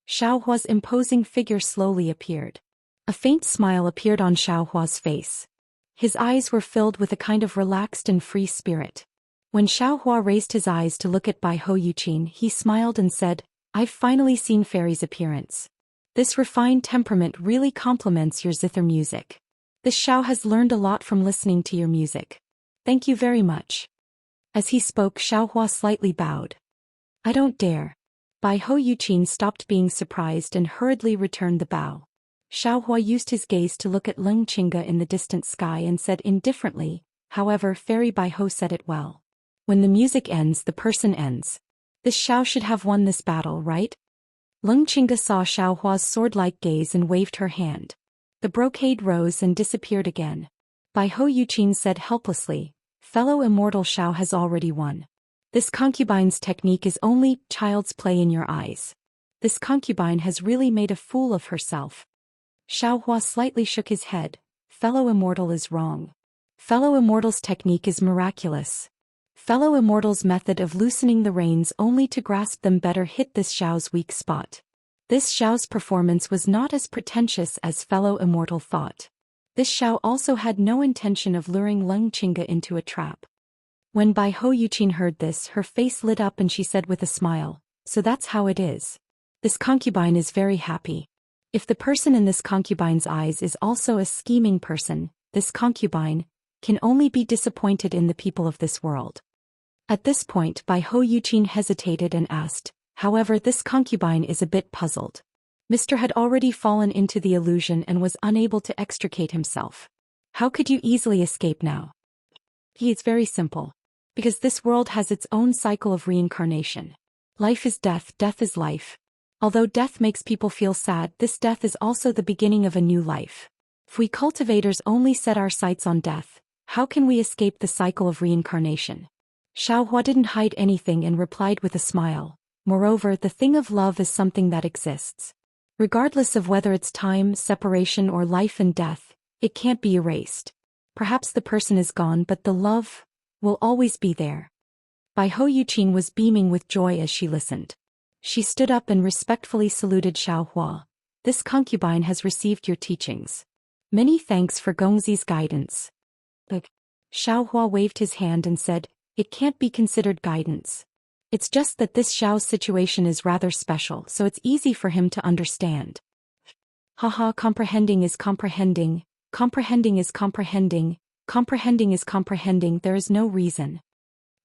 Xiaohua's imposing figure slowly appeared. A faint smile appeared on Xiaohua's face. His eyes were filled with a kind of relaxed and free spirit. When Xiaohua raised his eyes to look at Baiho Yuqin, he smiled and said, I've finally seen Fairy's appearance. This refined temperament really complements your zither music. This Xiao has learned a lot from listening to your music. Thank you very much. As he spoke, Xiaohua slightly bowed. I don't dare. Baiho Yuqin stopped being surprised and hurriedly returned the bow. Xiaohua used his gaze to look at Leng Qingge in the distant sky and said indifferently, however, Fairy Baiho said it well. When the music ends, the person ends. This Xiao should have won this battle, right? Leng Qingge saw Xiaohua's sword-like gaze and waved her hand. The brocade rose and disappeared again. Baiho Yuqin said helplessly, Fellow immortal Xiao has already won. This concubine's technique is only child's play in your eyes. This concubine has really made a fool of herself. Xiaohua slightly shook his head. fellow immortal is wrong. Fellow immortal's technique is miraculous. Fellow immortal's method of loosening the reins only to grasp them better hit this Xiao's weak spot. This Xiao's performance was not as pretentious as fellow immortal thought. This Xiao also had no intention of luring Leng Qingge into a trap. When Bai Hou Yuqin heard this, her face lit up and she said with a smile, "So that's how it is. This concubine is very happy. If the person in this concubine's eyes is also a scheming person, this concubine can only be disappointed in the people of this world." At this point Bai Hou Yuqin hesitated and asked, "However, this concubine is a bit puzzled. Mr. had already fallen into the illusion and was unable to extricate himself. How could you easily escape now?" It's very simple. Because this world has its own cycle of reincarnation. Life is death, death is life. Although death makes people feel sad, this death is also the beginning of a new life. If we cultivators only set our sights on death, how can we escape the cycle of reincarnation? Xiaohua didn't hide anything and replied with a smile. Moreover, the thing of love is something that exists. Regardless of whether it's time, separation or life and death, it can't be erased. Perhaps the person is gone but the love will always be there. Bai Hou Yuqin was beaming with joy as she listened. She stood up and respectfully saluted Xiaohua. "This concubine has received your teachings. Many thanks for Gongzi's guidance." Xiaohua waved his hand and said, "It can't be considered guidance. It's just that this Xiao's situation is rather special, so it's easy for him to understand." Haha, comprehending is comprehending, comprehending is comprehending, comprehending is comprehending, there is no reason.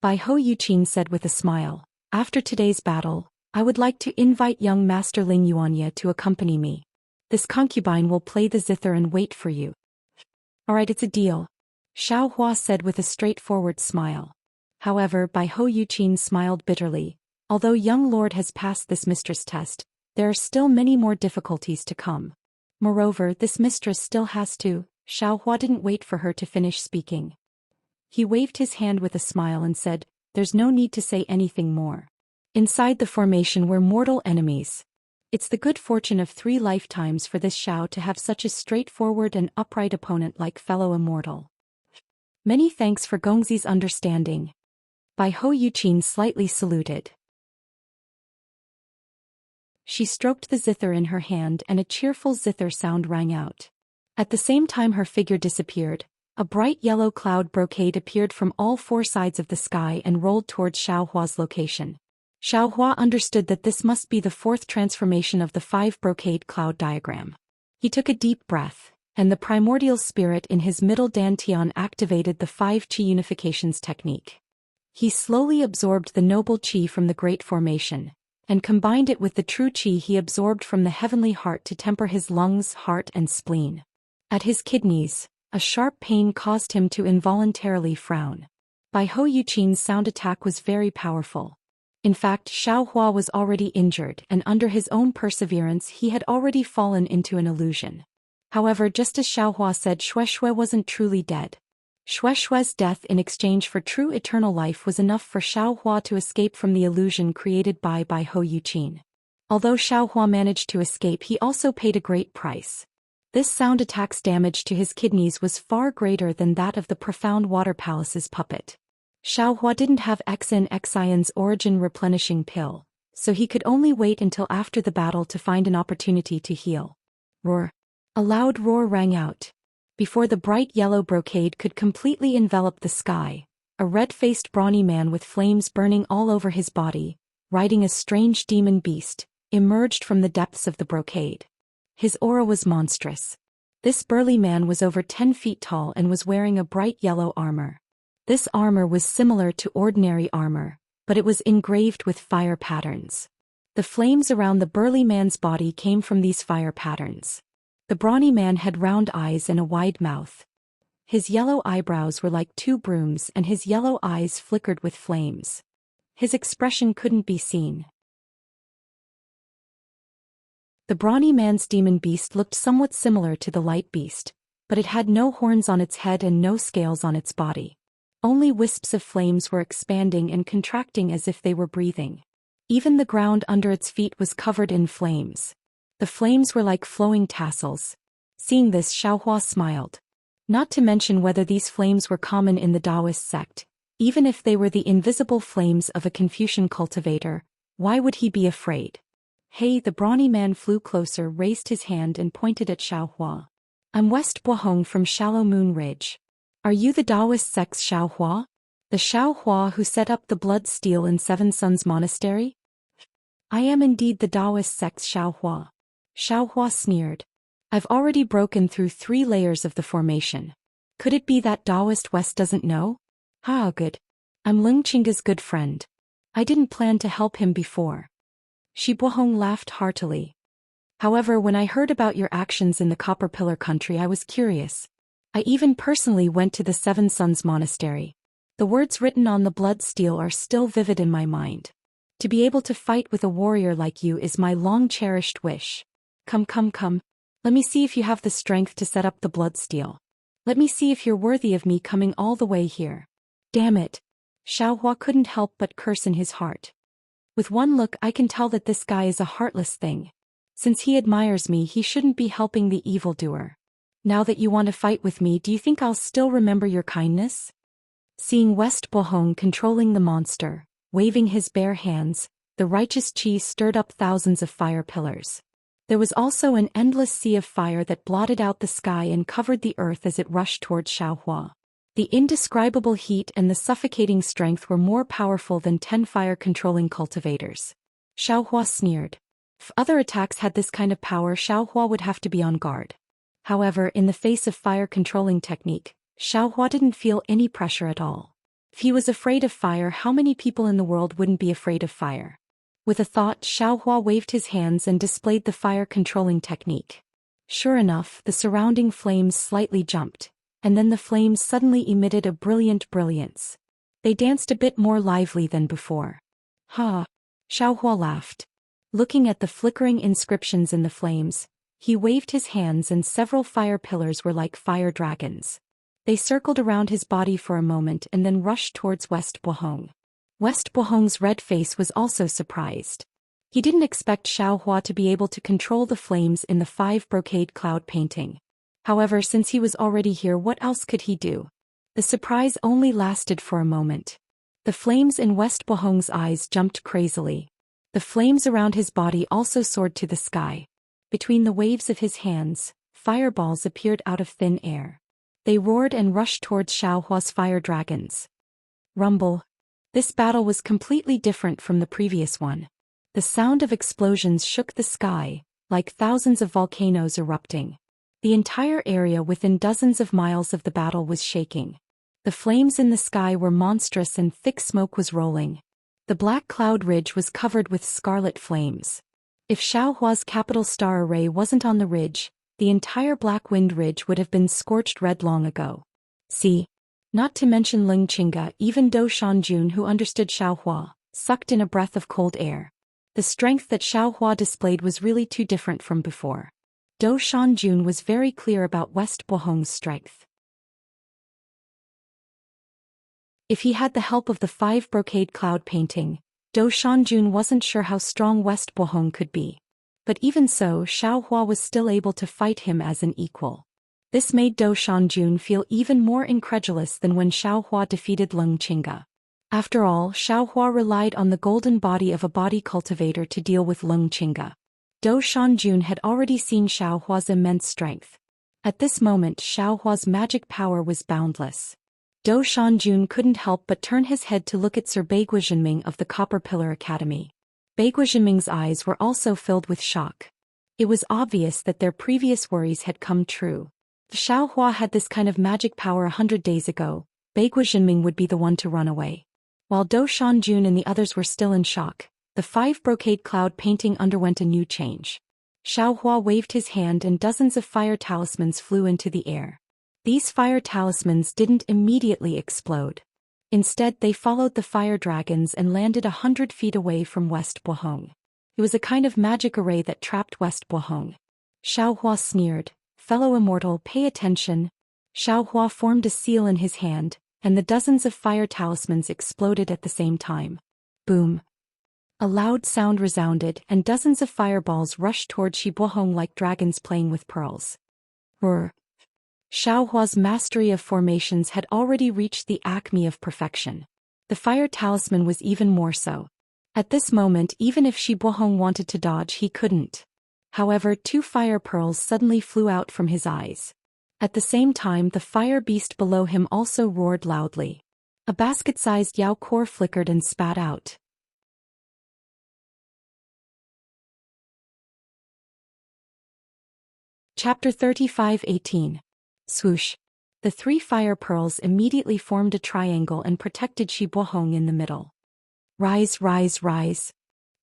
Bai Hou Yuqin said with a smile, "After today's battle, I would like to invite young Master Ling Yuanye to accompany me. This concubine will play the zither and wait for you." "Alright, it's a deal," Xiaohua said with a straightforward smile. However, Bai Hou Yuqin smiled bitterly. Although young lord has passed this mistress test, there are still many more difficulties to come. Moreover, this mistress still has to. Xiaohua didn't wait for her to finish speaking. He waved his hand with a smile and said, "There's no need to say anything more." Inside the formation were mortal enemies. It's the good fortune of 3 lifetimes for this Xiao to have such a straightforward and upright opponent like fellow immortal. Many thanks for Gongzi's understanding. Bai Hou Yuqin slightly saluted. She stroked the zither in her hand and a cheerful zither sound rang out. At the same time her figure disappeared, a bright yellow cloud brocade appeared from all 4 sides of the sky and rolled towards Xiaohua's location. Xiaohua understood that this must be the 4th transformation of the 5 brocade cloud diagram. He took a deep breath, and the primordial spirit in his middle dantian activated the 5 qi unifications technique. He slowly absorbed the noble qi from the great formation, and combined it with the true qi he absorbed from the heavenly heart to temper his lungs, heart and spleen. At his kidneys, a sharp pain caused him to involuntarily frown. Bai Hou Yuqin's sound attack was very powerful. In fact, Xiaohua was already injured and under his own perseverance he had already fallen into an illusion. However, just as Xiaohua said, Shueshui wasn't truly dead. Shueshui's death in exchange for true eternal life was enough for Xiaohua to escape from the illusion created by Bai Hou Yuqin. Although Xiaohua managed to escape, he also paid a great price. This sound attack's damage to his kidneys was far greater than that of the profound water palace's puppet. Xiaohua didn't have Xion's origin replenishing pill, so he could only wait until after the battle to find an opportunity to heal. Roar! A loud roar rang out. Before the bright yellow brocade could completely envelop the sky, a red-faced brawny man with flames burning all over his body, riding a strange demon beast, emerged from the depths of the brocade. His aura was monstrous. This burly man was over 10 feet tall and was wearing a bright yellow armor. This armor was similar to ordinary armor, but it was engraved with fire patterns. The flames around the burly man's body came from these fire patterns. The brawny man had round eyes and a wide mouth. His yellow eyebrows were like 2 brooms and his yellow eyes flickered with flames. His expression couldn't be seen. The brawny man's demon beast looked somewhat similar to the light beast, but it had no horns on its head and no scales on its body. Only wisps of flames were expanding and contracting as if they were breathing. Even the ground under its feet was covered in flames. The flames were like flowing tassels. Seeing this, Xiaohua smiled. Not to mention whether these flames were common in the Taoist sect. Even if they were the invisible flames of a Confucian cultivator, why would he be afraid? Hey, the brawny man flew closer, raised his hand and pointed at Xiaohua. I'm West Bohong from Shallow Moon Ridge. Are you the Taoist sect's Xiaohua? The Xiaohua who set up the blood steel in Seven Suns Monastery? I am indeed the Taoist sect's Xiaohua. Xiaohua sneered. I've already broken through 3 layers of the formation. Could it be that Taoist West doesn't know? Ah, good. I'm Lung Chinga's good friend. I didn't plan to help him before. Shi Bohong laughed heartily. However, when I heard about your actions in the Copper Pillar country, I was curious. I even personally went to the Seven Suns Monastery. The words written on the blood steel are still vivid in my mind. To be able to fight with a warrior like you is my long-cherished wish. Come. Let me see if you have the strength to set up the blood steel. Let me see if you're worthy of me coming all the way here. Damn it. Xiaohua couldn't help but curse in his heart. With one look I can tell that this guy is a heartless thing. Since he admires me, he shouldn't be helping the evildoer. Now that you want to fight with me, do you think I'll still remember your kindness? Seeing West Bohong controlling the monster, waving his bare hands, the righteous chi stirred up thousands of fire pillars. There was also an endless sea of fire that blotted out the sky and covered the earth as it rushed towards Xiaohua. The indescribable heat and the suffocating strength were more powerful than 10 fire-controlling cultivators. Xiaohua sneered. If other attacks had this kind of power, Xiaohua would have to be on guard. However, in the face of fire-controlling technique, Xiaohua didn't feel any pressure at all. If he was afraid of fire, how many people in the world wouldn't be afraid of fire? With a thought, Xiaohua waved his hands and displayed the fire-controlling technique. Sure enough, the surrounding flames slightly jumped, and then the flames suddenly emitted a brilliant brilliance. They danced a bit more lively than before. Ha! Xiaohua laughed. Looking at the flickering inscriptions in the flames, he waved his hands and several fire pillars were like fire dragons. They circled around his body for a moment and then rushed towards West Bohong. West Bohong's red face was also surprised. He didn't expect Xiaohua to be able to control the flames in the 5 brocade cloud painting. However, since he was already here, what else could he do? The surprise only lasted for a moment. The flames in West Bohong's eyes jumped crazily. The flames around his body also soared to the sky. Between the waves of his hands, fireballs appeared out of thin air. They roared and rushed towards Xiaohua's fire dragons. Rumble. This battle was completely different from the previous one. The sound of explosions shook the sky, like thousands of volcanoes erupting. The entire area within dozens of miles of the battle was shaking. The flames in the sky were monstrous and thick smoke was rolling. The black cloud ridge was covered with scarlet flames. If Xiaohua's capital star array wasn't on the ridge, the entire Black Wind Ridge would have been scorched red long ago. See? Not to mention Lung Chinga, even Do Shanjun, who understood Xiaohua, sucked in a breath of cold air. The strength that Xiaohua displayed was really too different from before. Do Shanjun was very clear about West Bohong's strength. If he had the help of the 5 brocade cloud painting, Do Shanjun wasn't sure how strong West Bohong could be. But even so, Xiaohua was still able to fight him as an equal. This made Do Shanjun feel even more incredulous than when Xiaohua defeated Lung Chinga. After all, Xiaohua relied on the golden body of a body cultivator to deal with Lung Chinga. Do Shanjun had already seen Xiaohua's immense strength. At this moment, Xiaohua's magic power was boundless. Do Shanjun couldn't help but turn his head to look at Sir Beigua Jinming of the Copper Pillar Academy. Beigua Jinming's eyes were also filled with shock. It was obvious that their previous worries had come true. If Xiaohua had this kind of magic power 100 days ago, Beigua Jinming would be the one to run away. While Do Shanjun and the others were still in shock, the 5 brocade cloud painting underwent a new change. Xiaohua waved his hand and dozens of fire talismans flew into the air. These fire talismans didn't immediately explode. Instead, they followed the fire dragons and landed 100 feet away from West Bohong. It was a kind of magic array that trapped West Bohong. Xiaohua sneered, "Fellow immortal, pay attention." Xiaohua formed a seal in his hand, and the dozens of fire talismans exploded at the same time. Boom. A loud sound resounded, and dozens of fireballs rushed toward Shi Bohong like dragons playing with pearls. Roar. Xiaohua's mastery of formations had already reached the acme of perfection. The fire talisman was even more so. At this moment, even if Shi Buohong wanted to dodge, he couldn't. However, 2 fire pearls suddenly flew out from his eyes. At the same time, the fire beast below him also roared loudly. A basket-sized Yao core flickered and spat out. Chapter 35:18. Swoosh. The 3 fire pearls immediately formed a triangle and protected Shi Buohong in the middle. Rise, rise, rise.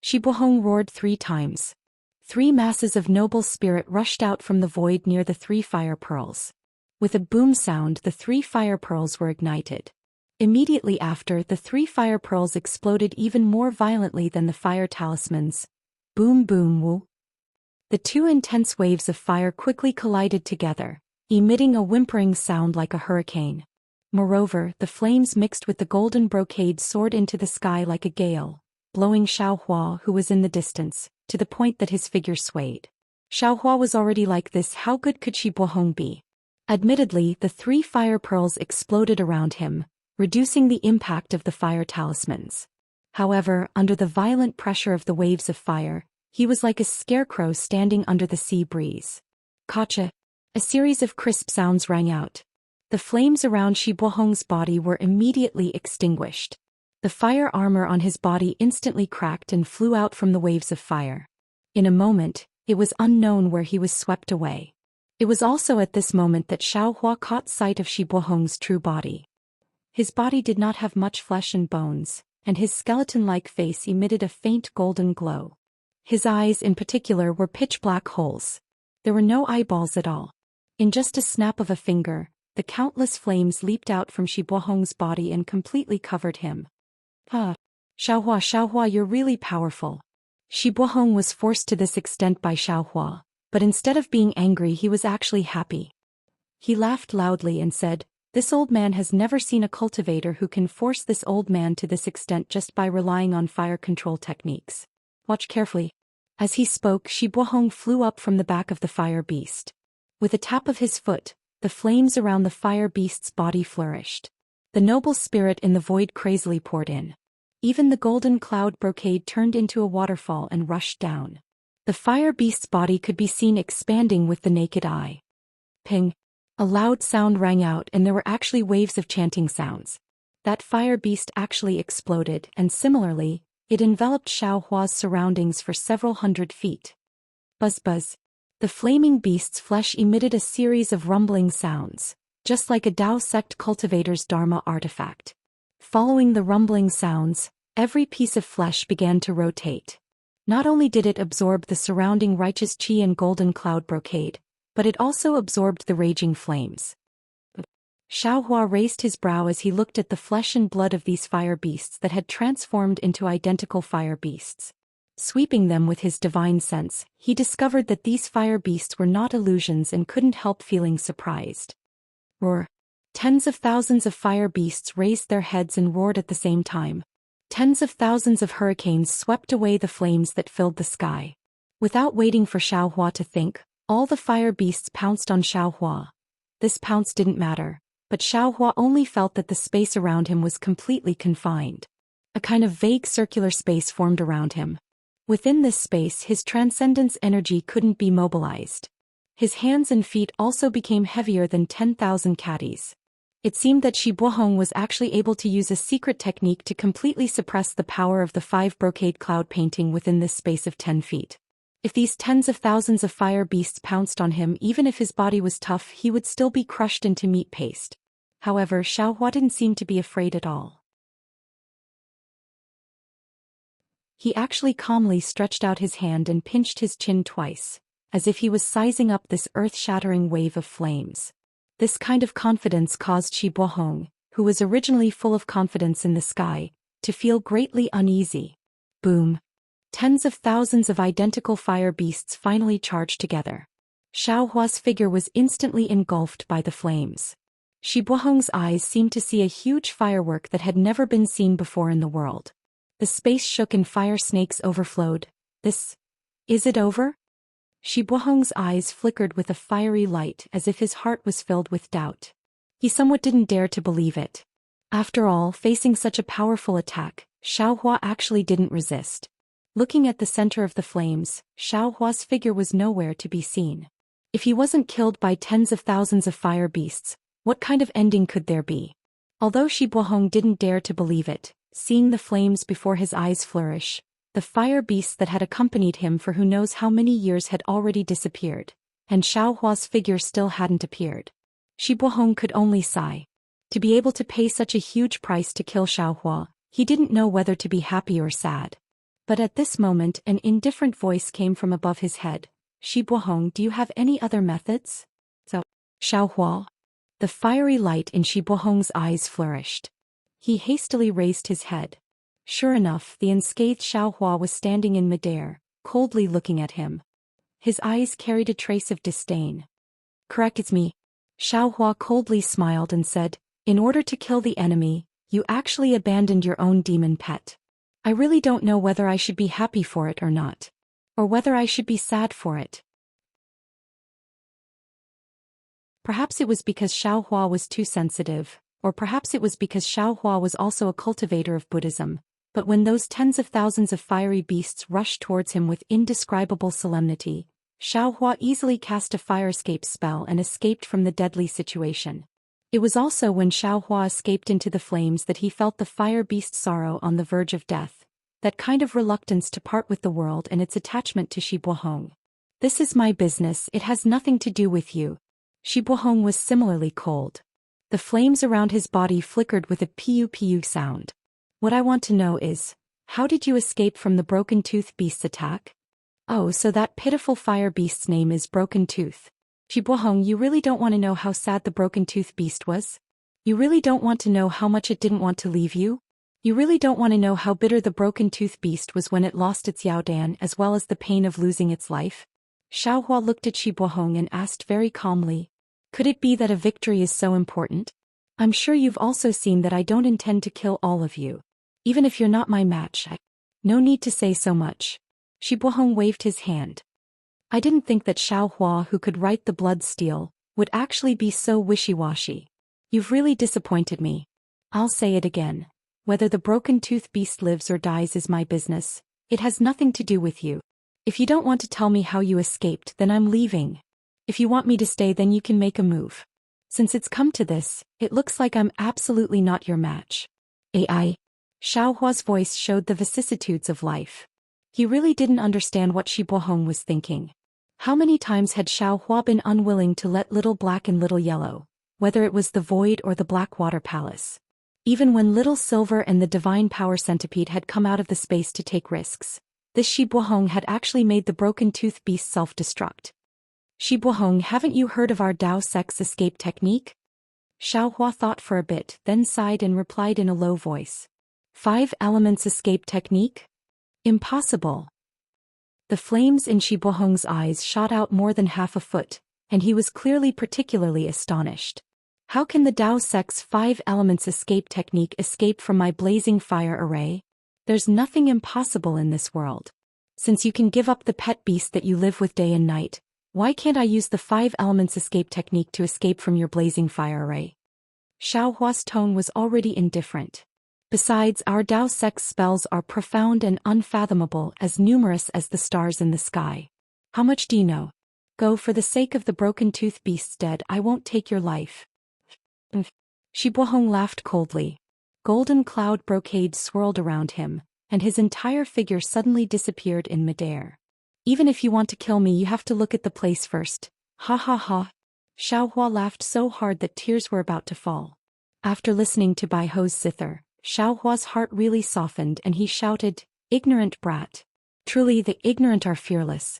Shi Buohong roared 3 times. 3 masses of noble spirit rushed out from the void near the 3 fire pearls. With a boom sound, the 3 fire pearls were ignited. Immediately after, the 3 fire pearls exploded even more violently than the fire talismans. Boom boom woo. The 2 intense waves of fire quickly collided together, emitting a whimpering sound like a hurricane. Moreover, the flames mixed with the golden brocade soared into the sky like a gale, blowing Xiaohua, who was in the distance, to the point that his figure swayed. Xiaohua was already like this, how good could Shi Buohong be? Admittedly, the 3 fire pearls exploded around him, reducing the impact of the fire talismans. However, under the violent pressure of the waves of fire, he was like a scarecrow standing under the sea breeze. Kacha! A series of crisp sounds rang out. The flames around Shi Buohong's body were immediately extinguished. The fire armor on his body instantly cracked and flew out from the waves of fire. In a moment, it was unknown where he was swept away. It was also at this moment that Xiaohua caught sight of Shi Buohong's true body. His body did not have much flesh and bones, and his skeleton-like face emitted a faint golden glow. His eyes in particular were pitch-black holes. There were no eyeballs at all. In just a snap of a finger, the countless flames leaped out from Shi Buohong's body and completely covered him. Xiaohua, Xiaohua, you're really powerful. Shi Buohong was forced to this extent by Xiaohua, but instead of being angry he was actually happy. He laughed loudly and said, "This old man has never seen a cultivator who can force this old man to this extent just by relying on fire control techniques. Watch carefully." As he spoke, Shi Buohong flew up from the back of the fire beast. With a tap of his foot, the flames around the fire beast's body flourished. The noble spirit in the void crazily poured in. Even the golden cloud brocade turned into a waterfall and rushed down. The fire beast's body could be seen expanding with the naked eye. Ping! A loud sound rang out and there were actually waves of chanting sounds. That fire beast actually exploded, and similarly, it enveloped Xiaohua's surroundings for several hundred feet. Buzz buzz. The flaming beast's flesh emitted a series of rumbling sounds, just like a Tao sect cultivator's Dharma artifact. Following the rumbling sounds, every piece of flesh began to rotate. Not only did it absorb the surrounding righteous chi and golden cloud brocade, but it also absorbed the raging flames. Xiaohua raised his brow as he looked at the flesh and blood of these fire beasts that had transformed into identical fire beasts. Sweeping them with his divine sense, he discovered that these fire beasts were not illusions and couldn't help feeling surprised. Roar! Tens of thousands of fire beasts raised their heads and roared at the same time. Tens of thousands of hurricanes swept away the flames that filled the sky. Without waiting for Xiaohua to think, all the fire beasts pounced on Xiaohua. This pounce didn't matter, but Xiaohua only felt that the space around him was completely confined. A kind of vague circular space formed around him. Within this space, his transcendence energy couldn't be mobilized. His hands and feet also became heavier than 10,000 caddies. It seemed that Shi Buohong was actually able to use a secret technique to completely suppress the power of the 5 brocade cloud painting within this space of 10 feet. If these tens of thousands of fire beasts pounced on him, even if his body was tough, he would still be crushed into meat paste. However, Xiaohua didn't seem to be afraid at all. He actually calmly stretched out his hand and pinched his chin twice, as if he was sizing up this earth-shattering wave of flames. This kind of confidence caused Shi Buohong, who was originally full of confidence in the sky, to feel greatly uneasy. Boom! Tens of thousands of identical fire beasts finally charged together. Xiaohua's figure was instantly engulfed by the flames. Shi Buohong's eyes seemed to see a huge firework that had never been seen before in the world. The space shook and fire snakes overflowed. Is it over? Shi Buohong's eyes flickered with a fiery light as if his heart was filled with doubt. He somewhat didn't dare to believe it. After all, facing such a powerful attack, Xiaohua actually didn't resist. Looking at the center of the flames, Xiaohua's figure was nowhere to be seen. If he wasn't killed by tens of thousands of fire beasts, what kind of ending could there be? Although Shi Buohong didn't dare to believe it, seeing the flames before his eyes flourish, the fire beasts that had accompanied him for who knows how many years had already disappeared, and Xiaohua's figure still hadn't appeared. Shi Buohong could only sigh. To be able to pay such a huge price to kill Xiaohua, he didn't know whether to be happy or sad. But at this moment an indifferent voice came from above his head. Shi Buohong, do you have any other methods? So, Xiaohua. The fiery light in Shi Buohong's eyes flourished. He hastily raised his head. Sure enough, the unscathed Xiaohua was standing in midair, coldly looking at him. His eyes carried a trace of disdain. Correct, it's me. Xiaohua coldly smiled and said, in order to kill the enemy, you actually abandoned your own demon pet. I really don't know whether I should be happy for it or not. Or whether I should be sad for it. Perhaps it was because Xiaohua was too sensitive, or perhaps it was because Xiaohua was also a cultivator of Buddhism. But when those tens of thousands of fiery beasts rushed towards him with indescribable solemnity, Xiaohua easily cast a fire escape spell and escaped from the deadly situation. It was also when Xiaohua escaped into the flames that he felt the fire beast's sorrow on the verge of death, that kind of reluctance to part with the world and its attachment to Shi Buohong. This is my business, it has nothing to do with you. Shi Buohong was similarly cold. The flames around his body flickered with a piu-piu sound. What I want to know is, how did you escape from the Broken Tooth Beast's attack? Oh, so that pitiful fire beast's name is Broken Tooth. Shi Buohong, you really don't want to know how sad the Broken Tooth Beast was? You really don't want to know how much it didn't want to leave you? You really don't want to know how bitter the Broken Tooth Beast was when it lost its Yaodan as well as the pain of losing its life? Xiaohua looked at Shi Buohong and asked very calmly, could it be that a victory is so important? I'm sure you've also seen that I don't intend to kill all of you. Even if you're not my match, no need to say so much. Shi Buohong waved his hand. I didn't think that Xiaohua, who could write the blood steel, would actually be so wishy-washy. You've really disappointed me. I'll say it again. Whether the Broken Tooth Beast lives or dies is my business. It has nothing to do with you. If you don't want to tell me how you escaped, then I'm leaving. If you want me to stay, then you can make a move. Since it's come to this, it looks like I'm absolutely not your match. AI. Xiaohua's voice showed the vicissitudes of life. He really didn't understand what Shi Buohong was thinking. How many times had Xiaohua been unwilling to let Little Black and Little Yellow, whether it was the Void or the Blackwater Palace? Even when Little Silver and the Divine Power Centipede had come out of the space to take risks, this Shi Buohong had actually made the Broken Tooth Beast self-destruct. Shi Buohong, haven't you heard of our Dao Sex escape technique? Xiaohua thought for a bit, then sighed and replied in a low voice. 5 elements escape technique? Impossible. The flames in Shi Buohong's eyes shot out more than half a foot, and he was clearly particularly astonished. How can the Dao Sec's 5 elements escape technique escape from my blazing fire array? There's nothing impossible in this world. Since you can give up the pet beast that you live with day and night, why can't I use the 5 elements escape technique to escape from your blazing fire array? Xiaohua's tone was already indifferent. Besides, our Dao Sex spells are profound and unfathomable, as numerous as the stars in the sky. How much do you know? Go, for the sake of the Broken Tooth Beast's dead, I won't take your life. Shi Buohong laughed coldly. Golden cloud brocade swirled around him, and his entire figure suddenly disappeared in midair. Even if you want to kill me, you have to look at the place first. Ha ha ha. Xiaohua laughed so hard that tears were about to fall. After listening to Bai Ho's zither, Xiaohua's heart really softened and he shouted, ignorant brat. Truly the ignorant are fearless.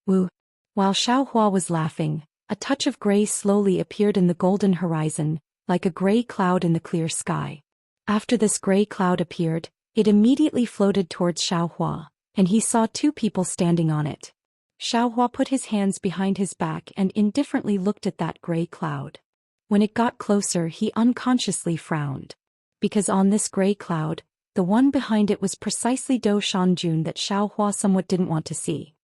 Woo. While Xiaohua was laughing, a touch of gray slowly appeared in the golden horizon, like a gray cloud in the clear sky. After this gray cloud appeared, it immediately floated towards Xiaohua, and he saw 2 people standing on it. Xiaohua put his hands behind his back and indifferently looked at that gray cloud. When it got closer, he unconsciously frowned. Because on this gray cloud, the one behind it was precisely Do Shanjun that Xiaohua somewhat didn't want to see.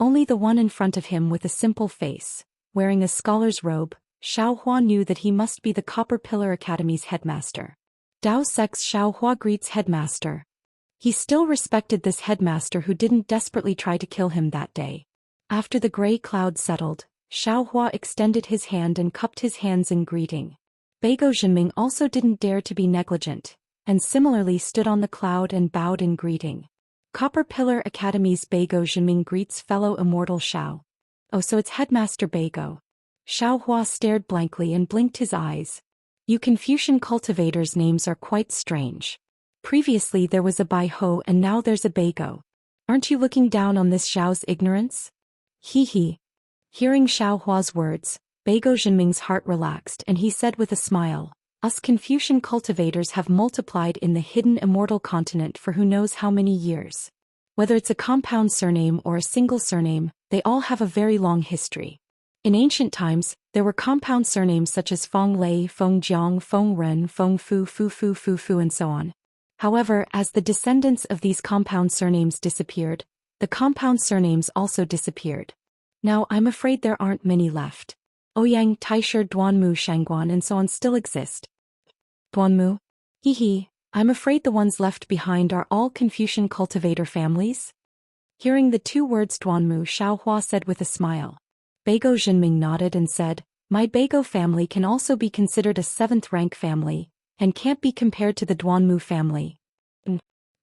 Only the one in front of him with a simple face, wearing a scholar's robe. Xiaohua knew that he must be the Copper Pillar Academy's headmaster. Dao Sex Xiaohua greets headmaster. He still respected this headmaster who didn't desperately try to kill him that day. After the gray cloud settled, Xiaohua extended his hand and cupped his hands in greeting. Beigo Jinming also didn't dare to be negligent, and similarly stood on the cloud and bowed in greeting. Copper Pillar Academy's Beigo Jinming greets fellow immortal Xiao. Oh, so it's Headmaster Beigo. Xiaohua stared blankly and blinked his eyes. You Confucian cultivators' names are quite strange. Previously there was a Bai Ho and now there's a Beigo. Aren't you looking down on this Xiao's ignorance? He. Hearing Xiaohua's words, Beigo Jinming's heart relaxed and he said with a smile, us Confucian cultivators have multiplied in the hidden immortal continent for who knows how many years. Whether it's a compound surname or a single surname, they all have a very long history. In ancient times, there were compound surnames such as Feng Lei, Feng Jiang, Feng Ren, Feng Fu, Fu, and so on. However, as the descendants of these compound surnames disappeared, the compound surnames also disappeared. Now I'm afraid there aren't many left. Ouyang, Taisher, Duanmu, Shangguan and so on still exist. Duanmu? I'm afraid the ones left behind are all Confucian cultivator families? Hearing the two words Duanmu, Xiaohua said with a smile. Beigo Jinming nodded and said, my Beigo family can also be considered a 7th-rank family, and can't be compared to the Duanmu family.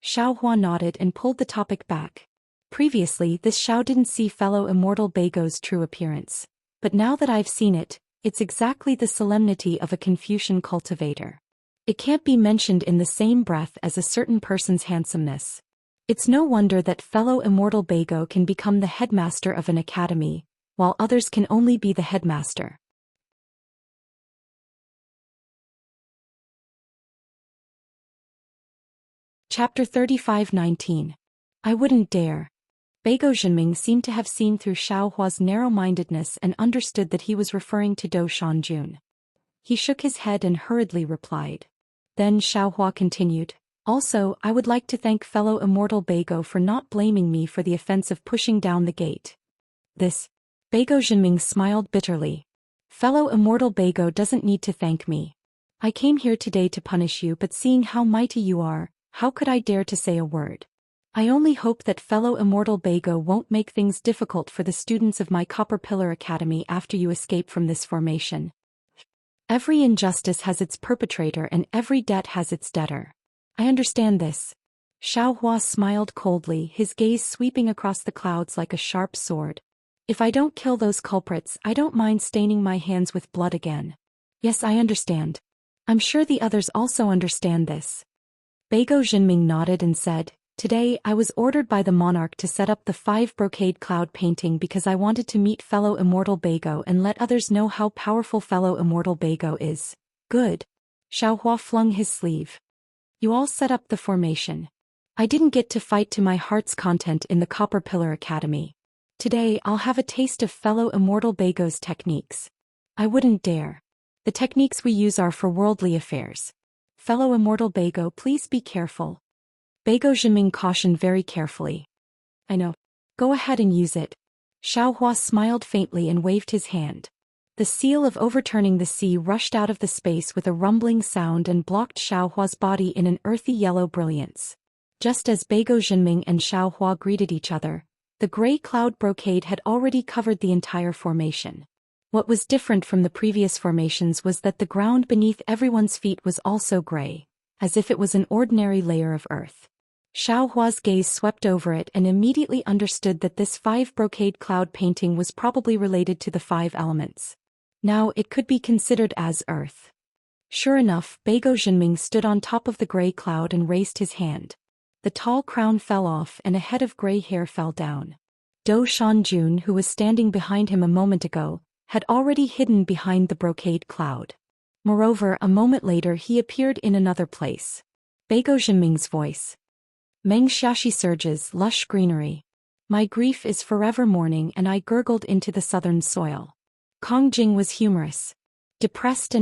Xiaohua nodded and pulled the topic back. Previously this Xiao didn't see fellow immortal Beigo's true appearance, but now that I've seen it, it's exactly the solemnity of a Confucian cultivator. It can't be mentioned in the same breath as a certain person's handsomeness. It's no wonder that fellow immortal Beigo can become the headmaster of an academy, while others can only be the headmaster. Chapter 35-19. I wouldn't dare. Beigo Jinming seemed to have seen through Xiaohua's narrow-mindedness and understood that he was referring to Do Shanjun. He shook his head and hurriedly replied. Then Xiaohua continued, also, I would like to thank fellow immortal Beigo for not blaming me for the offense of pushing down the gate. This. Beigo Jinming smiled bitterly. Fellow immortal Beigo doesn't need to thank me. I came here today to punish you, but seeing how mighty you are, how could I dare to say a word? I only hope that fellow immortal Beigo won't make things difficult for the students of my Copper Pillar Academy after you escape from this formation. Every injustice has its perpetrator and every debt has its debtor. I understand this. Xiaohua smiled coldly, his gaze sweeping across the clouds like a sharp sword. If I don't kill those culprits, I don't mind staining my hands with blood again. Yes, I understand. I'm sure the others also understand this. Beigo Jinming nodded and said, today I was ordered by the monarch to set up the 5 brocade cloud painting because I wanted to meet fellow immortal Beigo and let others know how powerful fellow immortal Beigo is. Good. Xiaohua flung his sleeve. You all set up the formation. I didn't get to fight to my heart's content in the Copper Pillar Academy. Today I'll have a taste of fellow immortal Beigo's techniques. I wouldn't dare. The techniques we use are for worldly affairs. Fellow immortal Beigo, please be careful. Beigo Jinming cautioned very carefully. I know. Go ahead and use it. Xiaohua smiled faintly and waved his hand. The seal of overturning the sea rushed out of the space with a rumbling sound and blocked Xiaohua's body in an earthy yellow brilliance. Just as Beigo Jinming and Xiaohua greeted each other, the gray cloud brocade had already covered the entire formation. What was different from the previous formations was that the ground beneath everyone's feet was also gray, as if it was an ordinary layer of earth. Xiaohua's gaze swept over it and immediately understood that this 5 brocade cloud painting was probably related to the 5 elements. Now it could be considered as earth. Sure enough, Beigo Jinming stood on top of the gray cloud and raised his hand. The tall crown fell off and a head of gray hair fell down. Do Shanjun, who was standing behind him a moment ago, had already hidden behind the brocade cloud. Moreover, a moment later he appeared in another place. Beigo Jinming's voice. Meng Xiaxi surges, lush greenery. My grief is forever mourning and I gurgled into the southern soil. Kong Jing was humorous. Depressed,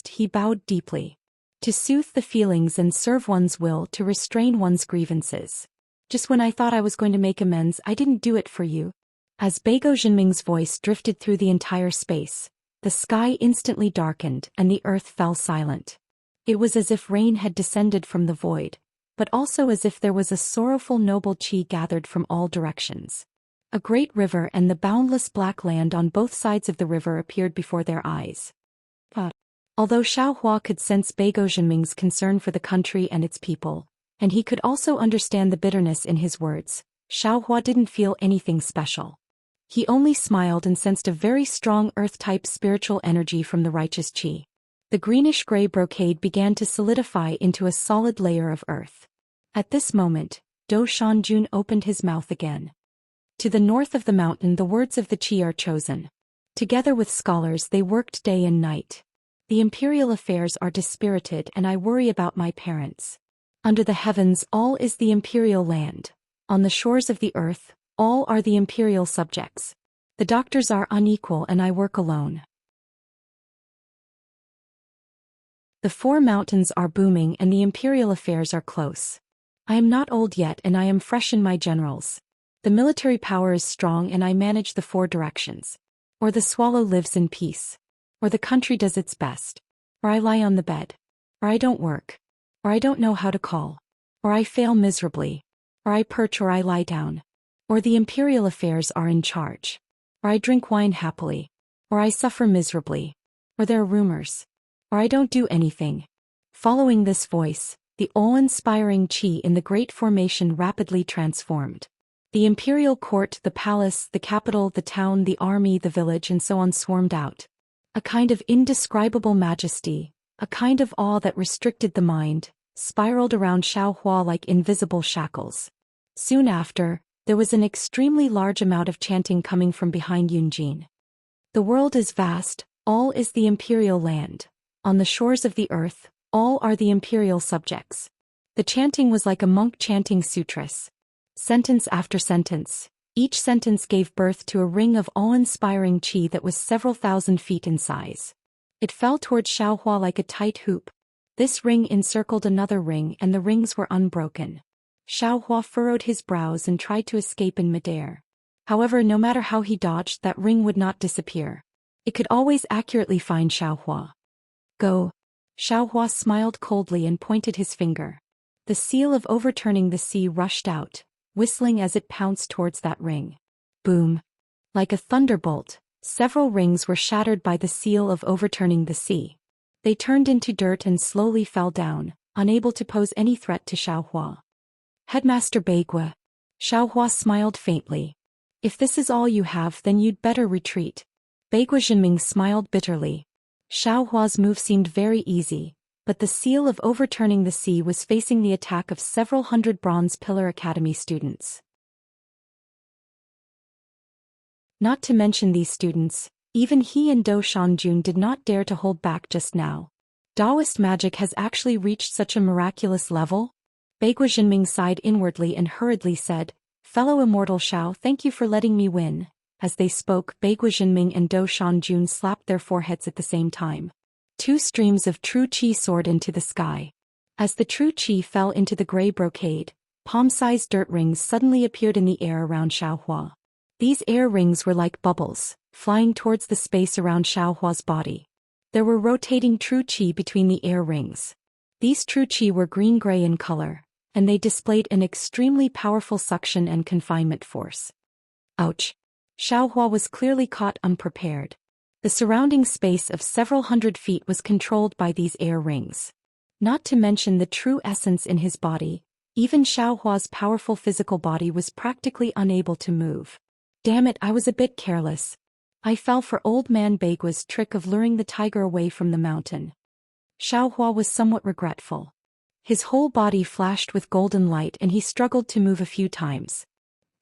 he bowed deeply. To soothe the feelings and serve one's will, to restrain one's grievances. Just when I thought I was going to make amends, I didn't do it for you. As Beigo Jinming's voice drifted through the entire space, the sky instantly darkened and the earth fell silent. It was as if rain had descended from the void, but also as if there was a sorrowful noble chi gathered from all directions. A great river and the boundless black land on both sides of the river appeared before their eyes. Although Xiaohua could sense Beigo Jinming's concern for the country and its people, and he could also understand the bitterness in his words, Xiaohua didn't feel anything special. He only smiled and sensed a very strong earth-type spiritual energy from the righteous chi. The greenish-gray brocade began to solidify into a solid layer of earth. At this moment, Do Shanjun opened his mouth again. To the north of the mountain the words of the chi are chosen. Together with scholars they worked day and night. The imperial affairs are dispirited and I worry about my parents. Under the heavens all is the imperial land. On the shores of the earth, all are the imperial subjects. The doctors are unequal and I work alone. The four mountains are booming and the imperial affairs are close. I am not old yet and I am fresh in my generals. The military power is strong and I manage the four directions. Or the swallow lives in peace. Or the country does its best. Or I lie on the bed. Or I don't work. Or I don't know how to call. Or I fail miserably. Or I perch or I lie down. Or the imperial affairs are in charge. Or I drink wine happily. Or I suffer miserably. Or there are rumors. Or I don't do anything. Following this voice, the awe-inspiring chi in the great formation rapidly transformed. The imperial court, the palace, the capital, the town, the army, the village and so on swarmed out. A kind of indescribable majesty, a kind of awe that restricted the mind, spiraled around Xiaohua like invisible shackles. Soon after, there was an extremely large amount of chanting coming from behind Yunjin. The world is vast, all is the imperial land. On the shores of the earth, all are the imperial subjects. The chanting was like a monk chanting sutras. Sentence after sentence, each sentence gave birth to a ring of awe-inspiring chi that was several thousand feet in size. It fell towards Xiaohua like a tight hoop. This ring encircled another ring and the rings were unbroken. Xiaohua furrowed his brows and tried to escape in midair. However, no matter how he dodged, that ring would not disappear. It could always accurately find Xiaohua. Go. Xiaohua smiled coldly and pointed his finger. The seal of overturning the sea rushed out, whistling as it pounced towards that ring. Boom. Like a thunderbolt, several rings were shattered by the seal of overturning the sea. They turned into dirt and slowly fell down, unable to pose any threat to Xiaohua. Headmaster Beigua. Xiaohua smiled faintly. If this is all you have, then you'd better retreat. Beigua Jinming smiled bitterly. Xiaohua's move seemed very easy, but the seal of overturning the sea was facing the attack of several hundred Bronze Pillar Academy students. Not to mention these students, even he and Do Shanjun did not dare to hold back just now. Taoist magic has actually reached such a miraculous level? Beigua Jinming sighed inwardly and hurriedly said, "Fellow immortal Xiao, thank you for letting me win." As they spoke, Beigua Jinming and Do Shanjun slapped their foreheads at the same time. Two streams of true chi soared into the sky. As the true chi fell into the gray brocade, palm-sized dirt rings suddenly appeared in the air around Xiaohua. These air rings were like bubbles, flying towards the space around Xiaohua's body. There were rotating true chi between the air rings. These true chi were green-gray in color, and they displayed an extremely powerful suction and confinement force. Ouch! Xiaohua was clearly caught unprepared. The surrounding space of several hundred feet was controlled by these air rings. Not to mention the true essence in his body, even Xiaohua's powerful physical body was practically unable to move. Damn it, I was a bit careless. I fell for old man Beigua's trick of luring the tiger away from the mountain. Xiaohua was somewhat regretful. His whole body flashed with golden light and he struggled to move a few times.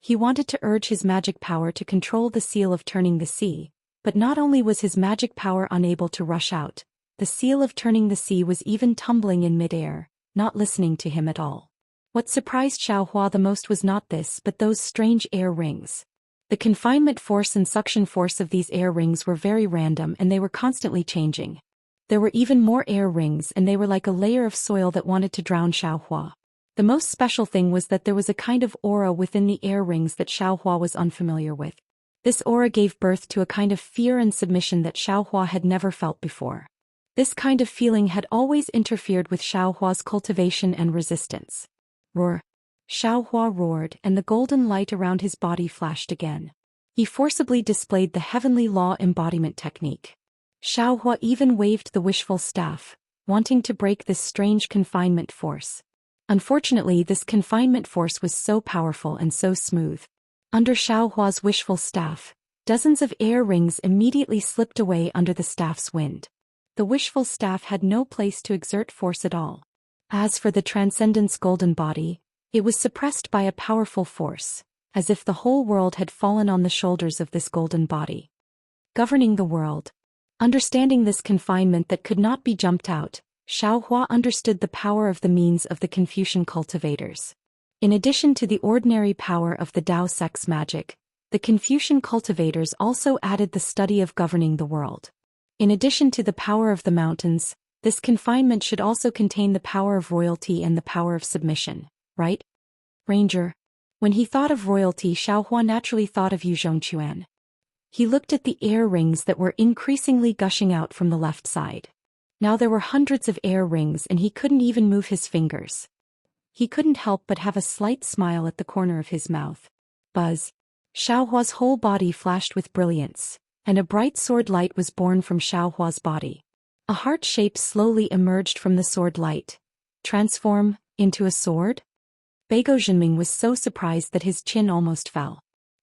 He wanted to urge his magic power to control the seal of turning the sea. But not only was his magic power unable to rush out, the seal of turning the sea was even tumbling in midair, not listening to him at all. What surprised Xiaohua the most was not this but those strange air rings. The confinement force and suction force of these air rings were very random and they were constantly changing. There were even more air rings and they were like a layer of soil that wanted to drown Xiaohua. The most special thing was that there was a kind of aura within the air rings that Xiaohua was unfamiliar with. This aura gave birth to a kind of fear and submission that Xiaohua had never felt before. This kind of feeling had always interfered with Xiaohua's cultivation and resistance. Roar! Xiaohua roared, and the golden light around his body flashed again. He forcibly displayed the heavenly law embodiment technique. Xiaohua even waved the wishful staff, wanting to break this strange confinement force. Unfortunately, this confinement force was so powerful and so smooth. Under Xiaohua's wishful staff, dozens of air rings immediately slipped away under the staff's wind. The wishful staff had no place to exert force at all. As for the Transcendent's golden body, it was suppressed by a powerful force, as if the whole world had fallen on the shoulders of this golden body. Governing the world. Understanding this confinement that could not be jumped out, Xiaohua understood the power of the means of the Confucian cultivators. In addition to the ordinary power of the Tao sex magic, the Confucian cultivators also added the study of governing the world. In addition to the power of the mountains, this confinement should also contain the power of royalty and the power of submission, right? Ranger. When he thought of royalty, Xiaohua naturally thought of Yu Zhongquan. He looked at the air rings that were increasingly gushing out from the left side. Now there were hundreds of air rings and he couldn't even move his fingers. He couldn't help but have a slight smile at the corner of his mouth. Buzz. Xiaohua's whole body flashed with brilliance, and a bright sword light was born from Xiaohua's body. A heart shape slowly emerged from the sword light. Transform into a sword? Beigo Jinming was so surprised that his chin almost fell.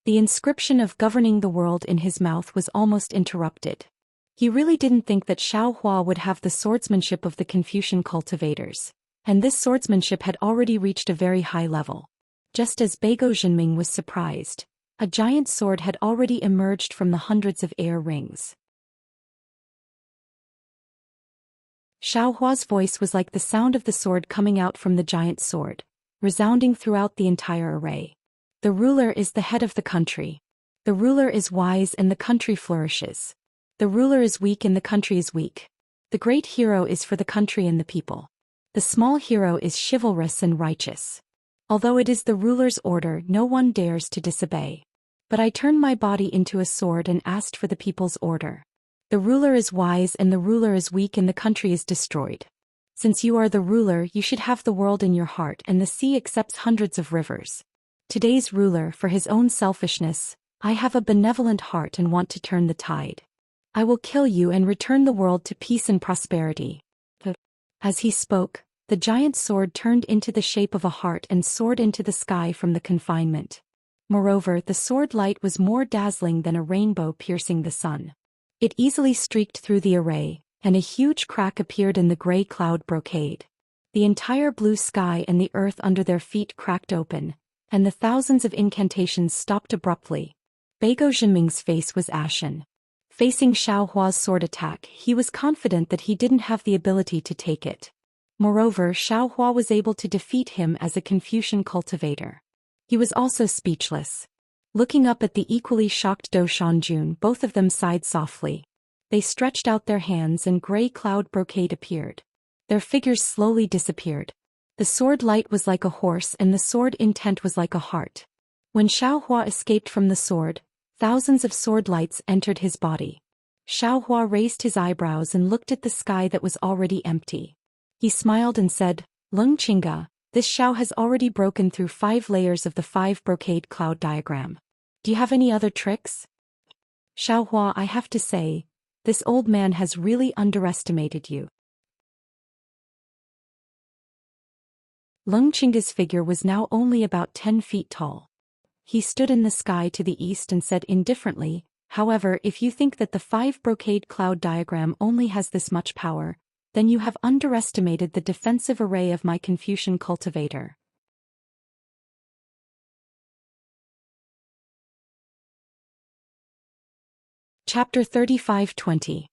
The inscription of governing the world in his mouth was almost interrupted. He really didn't think that Xiaohua would have the swordsmanship of the Confucian cultivators, and this swordsmanship had already reached a very high level. Just as Beigo Jinming was surprised, a giant sword had already emerged from the hundreds of air rings. Xiaohua's voice was like the sound of the sword coming out from the giant sword, resounding throughout the entire array. The ruler is the head of the country. The ruler is wise and the country flourishes. The ruler is weak and the country is weak. The great hero is for the country and the people. The small hero is chivalrous and righteous. Although it is the ruler's order, no one dares to disobey. But I turned my body into a sword and asked for the people's order. The ruler is wise and the ruler is weak and the country is destroyed. Since you are the ruler, you should have the world in your heart, and the sea accepts hundreds of rivers. Today's ruler, for his own selfishness, I have a benevolent heart and want to turn the tide. I will kill you and return the world to peace and prosperity. As he spoke, the giant sword turned into the shape of a heart and soared into the sky from the confinement. Moreover, the sword light was more dazzling than a rainbow piercing the sun. It easily streaked through the array, and a huge crack appeared in the gray cloud brocade. The entire blue sky and the earth under their feet cracked open, and the thousands of incantations stopped abruptly. Beigo Jinming's face was ashen. Facing Xiaohua's sword attack, he was confident that he didn't have the ability to take it. Moreover, Xiaohua was able to defeat him as a Confucian cultivator. He was also speechless. Looking up at the equally shocked Do Shanjun, both of them sighed softly. They stretched out their hands and gray cloud brocade appeared. Their figures slowly disappeared. The sword light was like a horse and the sword intent was like a heart. When Xiaohua escaped from the sword, thousands of sword lights entered his body. Xiaohua raised his eyebrows and looked at the sky that was already empty. He smiled and said, Leng Qingga, this Xiao has already broken through 5 layers of the 5 brocade cloud diagram. Do you have any other tricks? Xiaohua, I have to say, this old man has really underestimated you. Leng Qingga's figure was now only about 10 feet tall. He stood in the sky to the east and said indifferently, however, if you think that the 5 brocade cloud diagram only has this much power, then you have underestimated the defensive array of my Confucian cultivator. Chapter 35-20.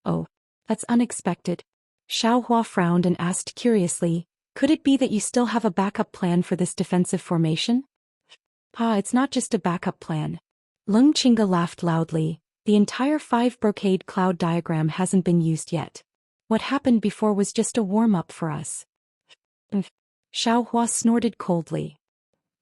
Oh, that's unexpected. Xiaohua frowned and asked curiously, could it be that you still have a backup plan for this defensive formation? It's not just a backup plan. Leng Qingga laughed loudly. The entire 5 brocade cloud diagram hasn't been used yet. What happened before was just a warm-up for us. Xiaohua snorted coldly.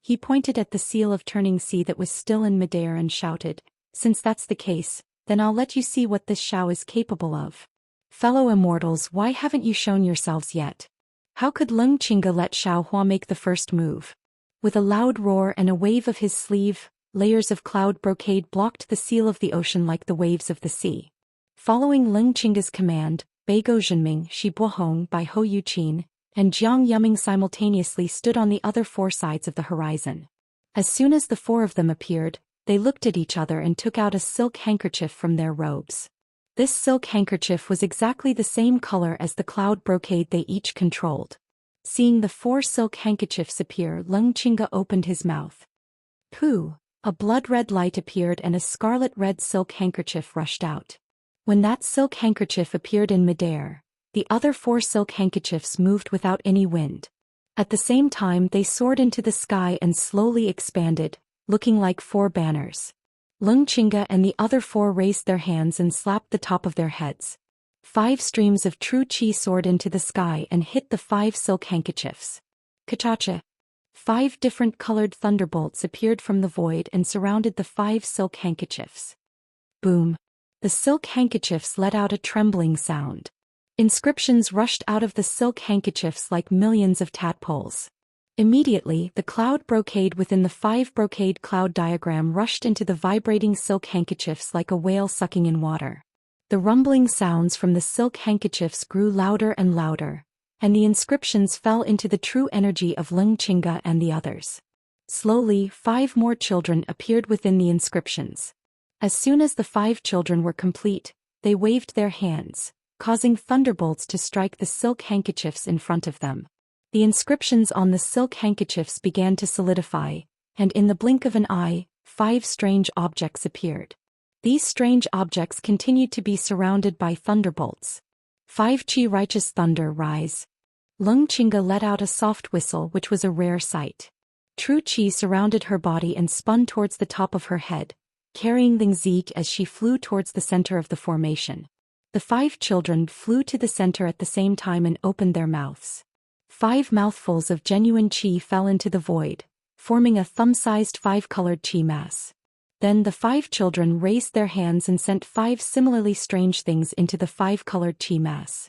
He pointed at the seal of turning sea that was still in midair and shouted, Since that's the case, then I'll let you see what this Xiao is capable of. Fellow immortals, why haven't you shown yourselves yet? How could Leng Qingge let Xiaohua make the first move? With a loud roar and a wave of his sleeve, layers of cloud brocade blocked the seal of the ocean like the waves of the sea. Following Leng Qingge's command, Beigou Zhenming, Shi Buohong by Hou Yuqin, and Jiang Yuming simultaneously stood on the other four sides of the horizon. As soon as the four of them appeared, they looked at each other and took out a silk handkerchief from their robes. This silk handkerchief was exactly the same color as the cloud brocade they each controlled. Seeing the four silk handkerchiefs appear, Leng Qingge opened his mouth. Pooh! A blood-red light appeared and a scarlet-red silk handkerchief rushed out. When that silk handkerchief appeared in midair, the other four silk handkerchiefs moved without any wind. At the same time they soared into the sky and slowly expanded, looking like four banners. Leng Qingge and the other four raised their hands and slapped the top of their heads. 5 streams of true qi soared into the sky and hit the 5 silk handkerchiefs. Kachacha! 5 different colored thunderbolts appeared from the void and surrounded the 5 silk handkerchiefs. Boom! The silk handkerchiefs let out a trembling sound. Inscriptions rushed out of the silk handkerchiefs like millions of tadpoles. Immediately, the cloud brocade within the 5 brocade cloud diagram rushed into the vibrating silk handkerchiefs like a whale sucking in water. The rumbling sounds from the silk handkerchiefs grew louder and louder, and the inscriptions fell into the true energy of Leng Qingge and the others. Slowly, 5 more children appeared within the inscriptions. As soon as the 5 children were complete, they waved their hands, causing thunderbolts to strike the silk handkerchiefs in front of them. The inscriptions on the silk handkerchiefs began to solidify, and in the blink of an eye, 5 strange objects appeared. These strange objects continued to be surrounded by thunderbolts. 5 Qi righteous thunder rise. Leng Qingge let out a soft whistle, which was a rare sight. True Qi surrounded her body and spun towards the top of her head, carrying Ling Zique as she flew towards the center of the formation. The 5 children flew to the center at the same time and opened their mouths. 5 mouthfuls of genuine qi fell into the void, forming a thumb-sized 5-colored qi mass. Then the 5 children raised their hands and sent 5 similarly strange things into the 5-colored qi mass.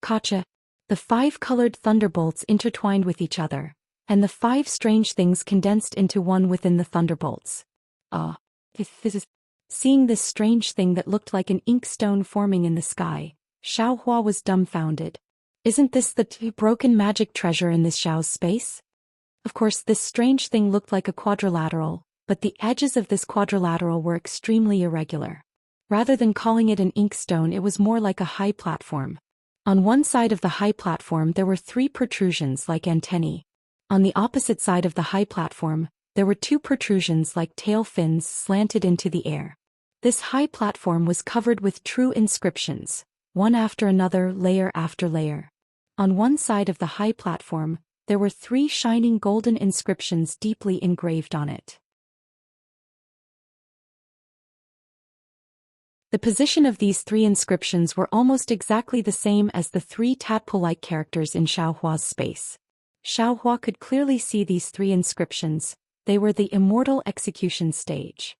Kacha! The 5-colored thunderbolts intertwined with each other, and the 5 strange things condensed into one within the thunderbolts. Seeing this strange thing that looked like an inkstone forming in the sky, Xiaohua was dumbfounded. Isn't this the broken magic treasure in this Xiao's space? Of course, this strange thing looked like a quadrilateral, but the edges of this quadrilateral were extremely irregular. Rather than calling it an inkstone, it was more like a high platform. On one side of the high platform there were 3 protrusions like antennae. On the opposite side of the high platform, there were 2 protrusions like tail fins slanted into the air. This high platform was covered with true inscriptions, one after another, layer after layer. On one side of the high platform, there were 3 shining golden inscriptions deeply engraved on it. The position of these 3 inscriptions were almost exactly the same as the 3 tadpole-like characters in Xiaohua's space. Xiaohua could clearly see these 3 inscriptions. They were the immortal execution stage.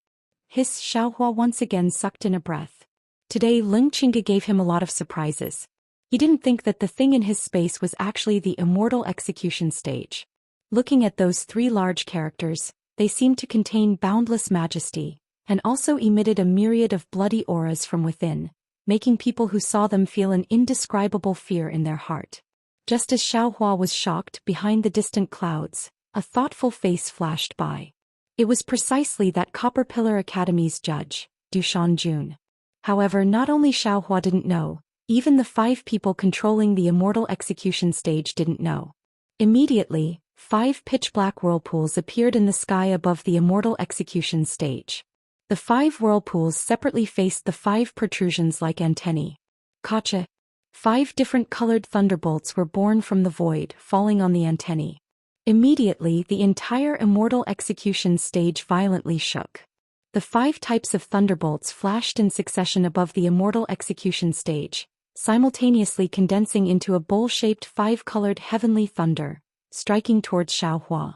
Hiss! Xiaohua once again sucked in a breath. Today Leng Qingge gave him a lot of surprises. He didn't think that the thing in his space was actually the immortal execution stage. Looking at those 3 large characters, they seemed to contain boundless majesty, and also emitted a myriad of bloody auras from within, making people who saw them feel an indescribable fear in their heart. Just as Xiaohua was shocked, behind the distant clouds, a thoughtful face flashed by. It was precisely that Copper Pillar Academy's judge, Du Shanjun. However, not only Xiaohua didn't know, even the 5 people controlling the immortal execution stage didn't know. Immediately, 5 pitch-black whirlpools appeared in the sky above the immortal execution stage. The 5 whirlpools separately faced the 5 protrusions like antennae. Kacha! 5 different colored thunderbolts were born from the void, falling on the antennae. Immediately, the entire immortal execution stage violently shook. The 5 types of thunderbolts flashed in succession above the immortal execution stage, simultaneously condensing into a bowl-shaped 5-colored heavenly thunder, striking towards Xiaohua.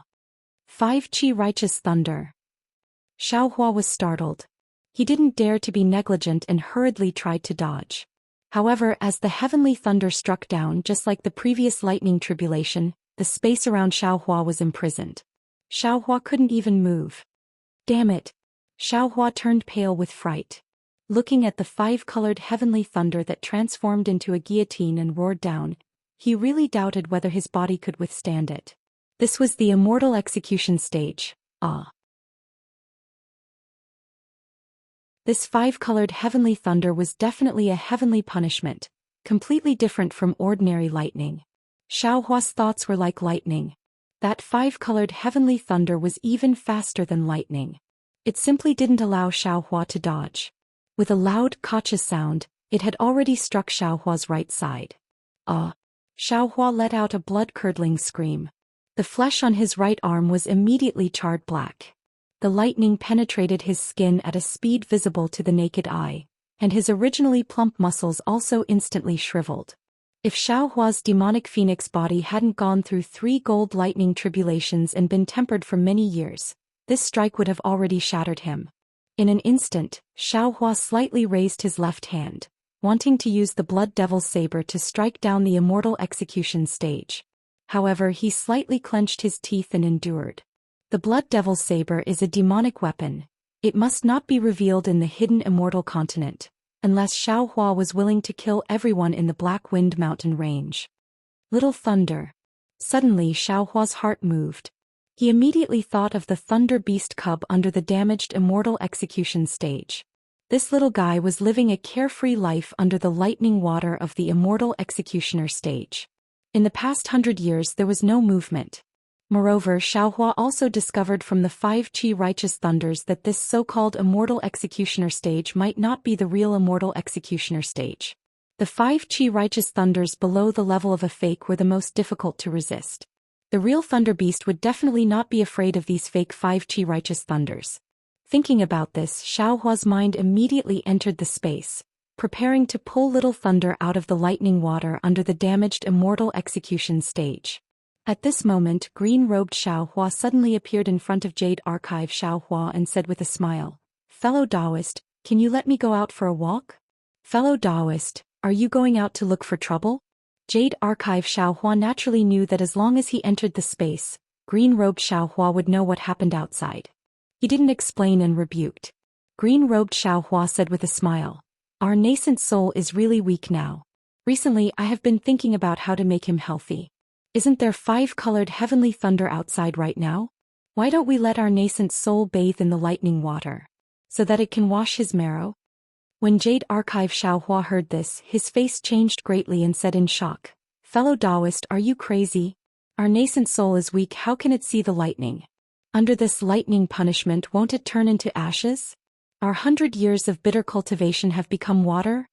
5 Qi righteous thunder. Xiaohua was startled. He didn't dare to be negligent and hurriedly tried to dodge. However, as the heavenly thunder struck down just like the previous lightning tribulation, the space around Xiaohua was imprisoned. Xiaohua couldn't even move. Damn it! Xiaohua turned pale with fright. Looking at the five-colored heavenly thunder that transformed into a guillotine and roared down, he really doubted whether his body could withstand it. This was the immortal execution stage. This five-colored heavenly thunder was definitely a heavenly punishment, completely different from ordinary lightning. Xiaohua's thoughts were like lightning. That five-colored heavenly thunder was even faster than lightning. It simply didn't allow Xiaohua to dodge. With a loud, cautious sound, it had already struck Xiaohua's right side. Xiaohua let out a blood-curdling scream. The flesh on his right arm was immediately charred black. The lightning penetrated his skin at a speed visible to the naked eye, and his originally plump muscles also instantly shriveled. If Xiaohua's demonic phoenix body hadn't gone through 3 gold lightning tribulations and been tempered for many years, this strike would have already shattered him. In an instant, Xiaohua slightly raised his left hand, wanting to use the Blood Devil's saber to strike down the immortal execution stage. However, he slightly clenched his teeth and endured. The Blood Devil's saber is a demonic weapon. It must not be revealed in the hidden immortal continent, unless Xiaohua was willing to kill everyone in the Black Wind Mountain range. Little Thunder. Suddenly Xiaohua's heart moved. He immediately thought of the Thunder Beast cub under the damaged immortal execution stage. This little guy was living a carefree life under the lightning water of the immortal executioner stage. In the past 100 years there was no movement. Moreover, Xiaohua also discovered from the 5 Qi righteous thunders that this so-called immortal executioner stage might not be the real immortal executioner stage. The 5 Qi righteous thunders below the level of a fake were the most difficult to resist. The real Thunder Beast would definitely not be afraid of these fake 5 Qi righteous thunders. Thinking about this, Xiaohua's mind immediately entered the space, preparing to pull Little Thunder out of the lightning water under the damaged immortal execution stage. At this moment, green-robed Xiaohua suddenly appeared in front of Jade Archive Xiaohua and said with a smile, "Fellow Taoist, can you let me go out for a walk?" "Fellow Taoist, are you going out to look for trouble?" Jade Archive Xiaohua naturally knew that as long as he entered the space, green-robed Xiaohua would know what happened outside. He didn't explain and rebuked. Green-robed Xiaohua said with a smile, "Our nascent soul is really weak now. Recently I have been thinking about how to make him healthy. Isn't there 5-colored heavenly thunder outside right now? Why don't we let our nascent soul bathe in the lightning water, so that it can wash his marrow?" When Jade Archive Xiaohua heard this, his face changed greatly and said in shock, "Fellow Taoist, are you crazy? Our nascent soul is weak, how can it see the lightning? Under this lightning punishment won't it turn into ashes? Our 100 years of bitter cultivation have become water?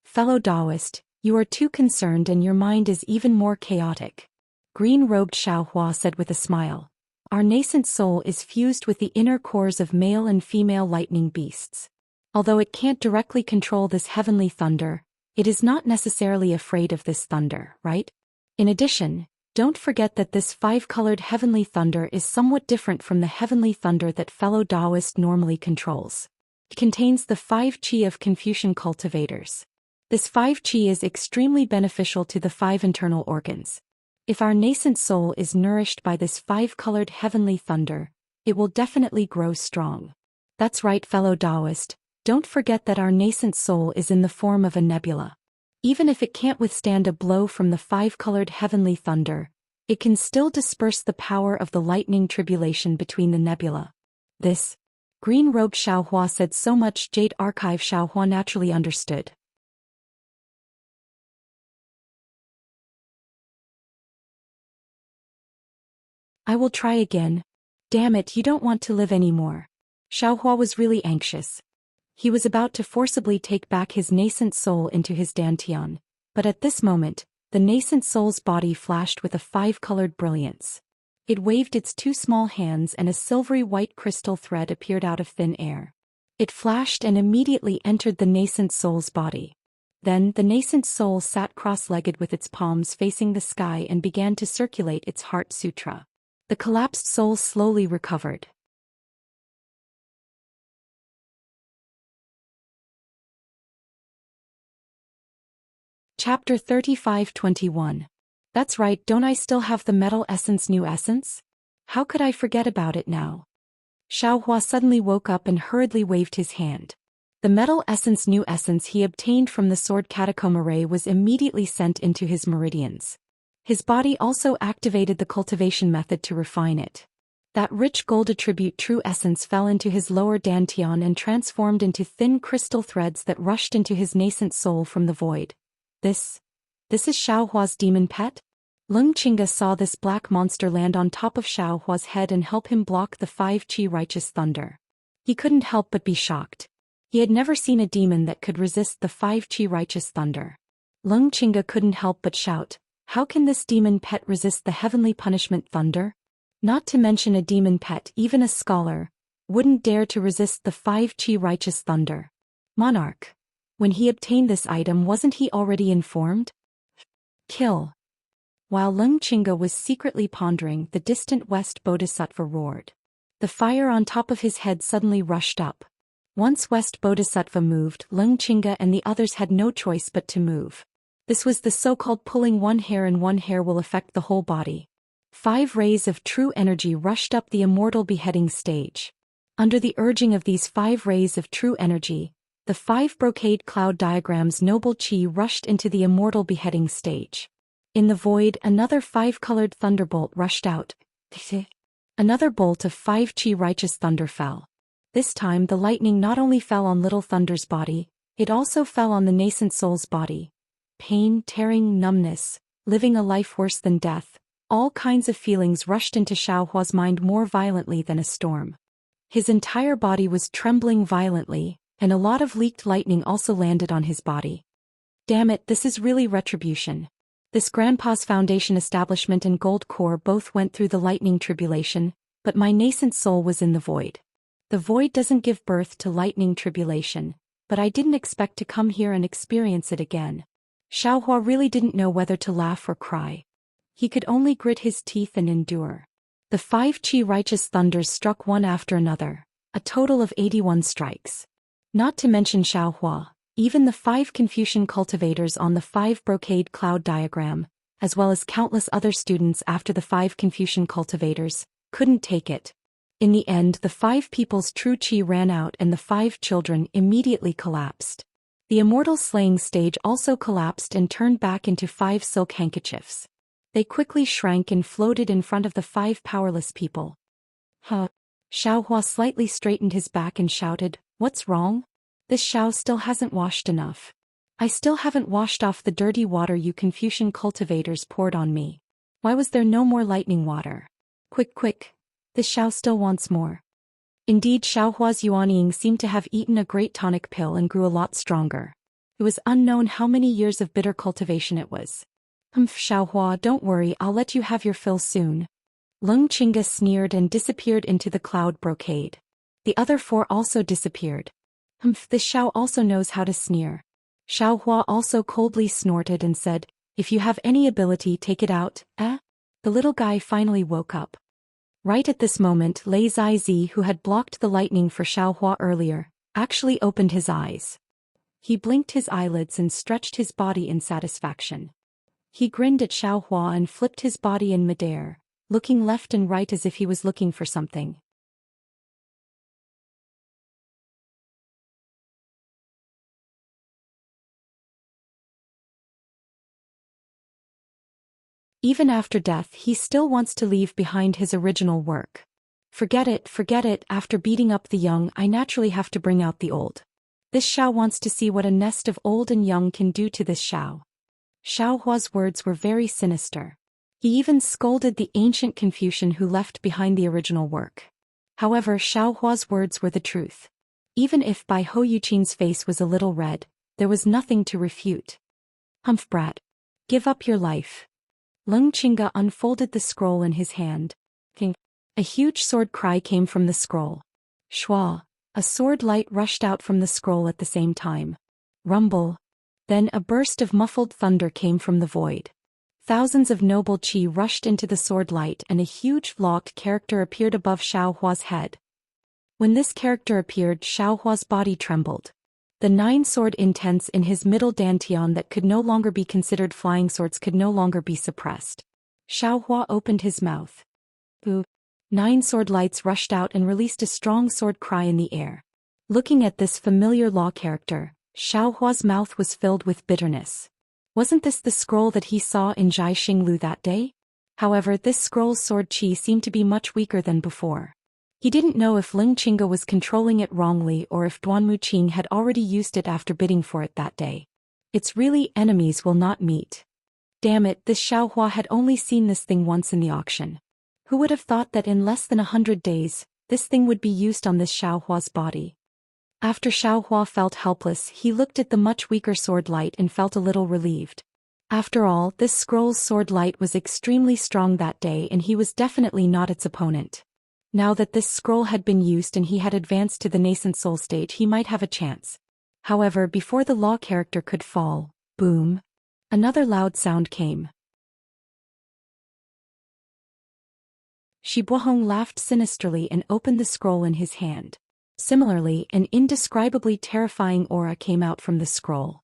Fellow Taoist, you are too concerned and your mind is even more chaotic." Green-robed Xiaohua said with a smile, "Our nascent soul is fused with the inner cores of male and female lightning beasts. Although it can't directly control this heavenly thunder, it is not necessarily afraid of this thunder, right? In addition, don't forget that this 5-colored heavenly thunder is somewhat different from the heavenly thunder that fellow Taoist normally controls. It contains the 5 Qi of Confucian cultivators. This 5 Qi is extremely beneficial to the 5 internal organs. If our nascent soul is nourished by this 5-colored heavenly thunder, it will definitely grow strong. That's right, fellow Taoist, don't forget that our nascent soul is in the form of a nebula. Even if it can't withstand a blow from the 5-colored heavenly thunder, it can still disperse the power of the lightning tribulation between the nebula. This green-robed Xiaohua said so much Jade Archive Xiaohua naturally understood. "I will try again. Damn it, you don't want to live anymore." Xiaohua was really anxious. He was about to forcibly take back his nascent soul into his dantian, but at this moment, the nascent soul's body flashed with a 5-colored brilliance. It waved its 2 small hands and a silvery white crystal thread appeared out of thin air. It flashed and immediately entered the nascent soul's body. Then the nascent soul sat cross-legged with its palms facing the sky and began to circulate its heart sutra. The collapsed soul slowly recovered. Chapter 35-21. That's right, don't I still have the metal essence new essence? How could I forget about it now? Xiaohua suddenly woke up and hurriedly waved his hand. The metal essence new essence he obtained from the sword catacomb array was immediately sent into his meridians. His body also activated the cultivation method to refine it. That rich gold attribute true essence fell into his lower dantian and transformed into thin crystal threads that rushed into his nascent soul from the void. This is Xiaohua's demon pet? Leng Qingge saw this black monster land on top of Xiaohua's head and help him block the 5 Qi righteous thunder. He couldn't help but be shocked. He had never seen a demon that could resist the 5 Qi righteous thunder. Leng Qingge couldn't help but shout, how can this demon pet resist the heavenly punishment thunder? Not to mention a demon pet, even a scholar, wouldn't dare to resist the 5 Qi righteous thunder. Monarch. When he obtained this item, wasn't he already informed? Kill. While Leng Qingge was secretly pondering, the distant west bodhisattva roared. The fire on top of his head suddenly rushed up. Once West Bodhisattva moved, Leng Qingge and the others had no choice but to move. This was the so-called pulling one hair, and one hair will affect the whole body. 5 rays of true energy rushed up the immortal beheading stage. Under the urging of these 5 rays of true energy, the 5 brocade cloud diagrams noble chi rushed into the immortal beheading stage. In the void, another 5-colored thunderbolt rushed out. Another bolt of 5 Qi righteous thunder fell. This time the lightning not only fell on Little Thunder's body, it also fell on the nascent soul's body. Pain, tearing, numbness, living a life worse than death, all kinds of feelings rushed into Xiaohua's mind more violently than a storm. His entire body was trembling violently, and a lot of leaked lightning also landed on his body. Damn it, this is really retribution. This Grandpa's Foundation establishment and Gold Core both went through the lightning tribulation, but my nascent soul was in the void. The void doesn't give birth to lightning tribulation, but I didn't expect to come here and experience it again. Xiaohua really didn't know whether to laugh or cry. He could only grit his teeth and endure. The 5 Qi righteous thunders struck one after another, a total of 81 strikes. Not to mention Xiaohua, even the 5 Confucian cultivators on the 5 brocade cloud diagram, as well as countless other students after the 5 Confucian cultivators, couldn't take it. In the end, the 5 people's true chi ran out and the 5 children immediately collapsed. The immortal slaying stage also collapsed and turned back into 5 silk handkerchiefs. They quickly shrank and floated in front of the 5 powerless people. Huh. Xiaohua slightly straightened his back and shouted, what's wrong? This Xiao still hasn't washed enough. I still haven't washed off the dirty water you Confucian cultivators poured on me. Why was there no more lightning water? Quick, quick. This Xiao still wants more. Indeed, Xiaohua's Yuanying seemed to have eaten a great tonic pill and grew a lot stronger. It was unknown how many years of bitter cultivation it was. Xiaohua, don't worry, I'll let you have your fill soon. Leng Qingge sneered and disappeared into the cloud brocade. The other 4 also disappeared. This Xiao also knows how to sneer. Xiaohua also coldly snorted and said, if you have any ability, take it out, eh? The little guy finally woke up. Right at this moment, Lei Zaizi, who had blocked the lightning for Xiaohua earlier, actually opened his eyes. He blinked his eyelids and stretched his body in satisfaction. He grinned at Xiaohua and flipped his body in midair, looking left and right as if he was looking for something. Even after death, he still wants to leave behind his original work. Forget it, after beating up the young, I naturally have to bring out the old. This Xiao wants to see what a nest of old and young can do to this Xiao. Xiaohua's words were very sinister. He even scolded the ancient Confucian who left behind the original work. However, Xiaohua's words were the truth. Even if Bai Hou Yuqin's face was a little red, there was nothing to refute. Humph brat. Give up your life. Leng Qingge unfolded the scroll in his hand. A huge sword cry came from the scroll. Shua. A sword light rushed out from the scroll at the same time. Rumble. Then a burst of muffled thunder came from the void. Thousands of noble chi rushed into the sword light and a huge vlogged character appeared above Xiaohua's head. When this character appeared, Xiaohua's body trembled. The 9-sword intense in his middle dantian that could no longer be considered flying swords could no longer be suppressed. Xiaohua opened his mouth. Ooh. 9-sword lights rushed out and released a strong sword cry in the air. Looking at this familiar law character, Xiaohua's mouth was filled with bitterness. Wasn't this the scroll that he saw in Jiaxing Lu that day? However, this scroll's sword chi seemed to be much weaker than before. He didn't know if Ling Qingge was controlling it wrongly or if Duanmu Qing had already used it after bidding for it that day. It's really enemies will not meet. Damn it, this Xiaohua had only seen this thing once in the auction. Who would have thought that in less than 100 days, this thing would be used on this Xiaohua's body? After Xiaohua felt helpless, he looked at the much weaker sword light and felt a little relieved. After all, this scroll's sword light was extremely strong that day and he was definitely not its opponent. Now that this scroll had been used and he had advanced to the nascent soul stage, he might have a chance. However, before the law character could fall, boom, another loud sound came. Shi Buohong laughed sinisterly and opened the scroll in his hand. Similarly, an indescribably terrifying aura came out from the scroll.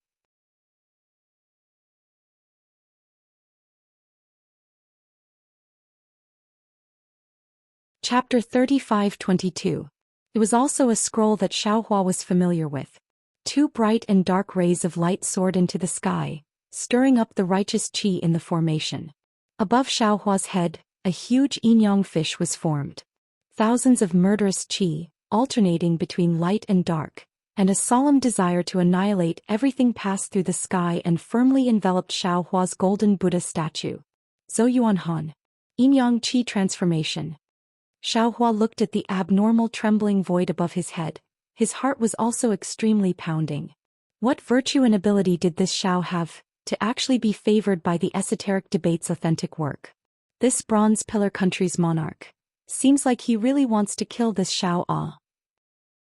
Chapter 35-22. It was also a scroll that Xiaohua was familiar with. 2 bright and dark rays of light soared into the sky, stirring up the righteous qi in the formation. Above Xiaohua's head, a huge yin-yang fish was formed. Thousands of murderous qi, alternating between light and dark, and a solemn desire to annihilate everything passed through the sky and firmly enveloped Xiaohua's golden Buddha statue. Zhouyuan Han. Yin-yang qi transformation. Xiaohua looked at the abnormal trembling void above his head. His heart was also extremely pounding. What virtue and ability did this Xiao have, to actually be favored by the esoteric debate's authentic work? This bronze pillar country's monarch. Seems like he really wants to kill this Xiao Ah.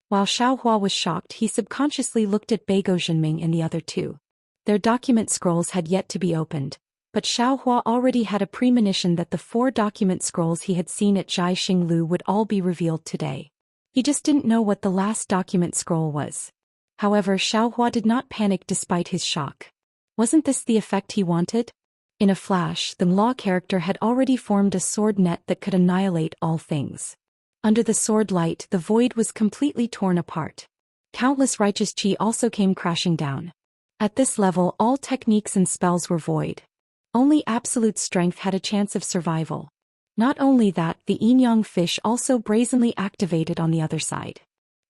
While Xiaohua was shocked, he subconsciously looked at Beigo Zhenming and the other two. Their document scrolls had yet to be opened, but Xiaohua already had a premonition that the 4 document scrolls he had seen at Jiaxing Lu would all be revealed today. He just didn't know what the last document scroll was. However, Xiaohua did not panic despite his shock. Wasn't this the effect he wanted? In a flash, the law character had already formed a sword net that could annihilate all things. Under the sword light, the void was completely torn apart. Countless righteous qi also came crashing down. At this level, all techniques and spells were void. Only absolute strength had a chance of survival. Not only that, the yin-yang fish also brazenly activated on the other side.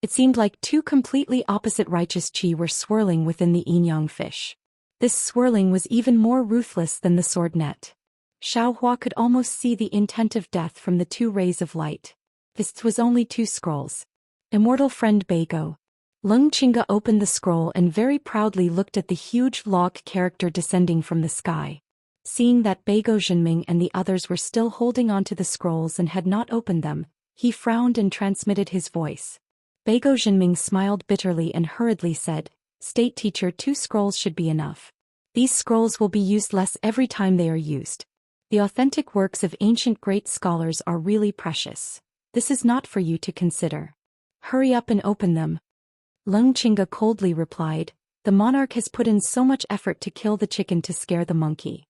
It seemed like 2 completely opposite righteous qi were swirling within the yin-yang fish. This swirling was even more ruthless than the sword net. Xiaohua could almost see the intent of death from the 2 rays of light. This was only 2 scrolls. Immortal friend Beigo. Ling Qingge opened the scroll and very proudly looked at the huge log character descending from the sky. Seeing that Beigo Zhenming and the others were still holding onto the scrolls and had not opened them, he frowned and transmitted his voice. Beigo Zhenming smiled bitterly and hurriedly said, "State teacher, 2 scrolls should be enough. These scrolls will be used less every time they are used. The authentic works of ancient great scholars are really precious. This is not for you to consider. Hurry up and open them." Ling Qingge coldly replied, "The monarch has put in so much effort to kill the chicken to scare the monkey.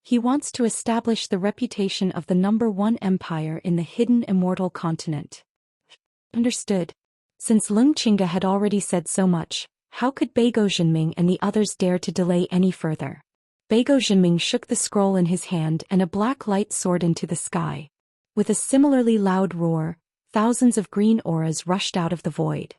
He wants to establish the reputation of the #1 empire in the hidden immortal continent." Understood. Since Ling Qingge had already said so much, how could Beigo Zhenming and the others dare to delay any further? Beigo Zhenming shook the scroll in his hand and a black light soared into the sky. With a similarly loud roar, thousands of green auras rushed out of the void.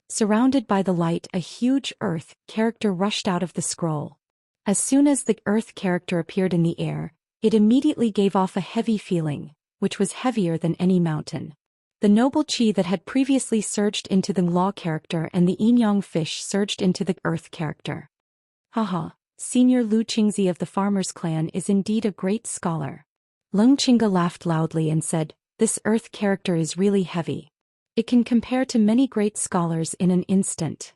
Surrounded by the light, a huge earth character rushed out of the scroll. As soon as the earth character appeared in the air, it immediately gave off a heavy feeling, which was heavier than any mountain. The noble qi that had previously surged into the law character and the yin-yang fish surged into the earth character. Haha, Senior Lu Qingzi of the farmers' clan is indeed a great scholar. Ling Qingge laughed loudly and said, "This earth character is really heavy. It can compare to many great scholars in an instant."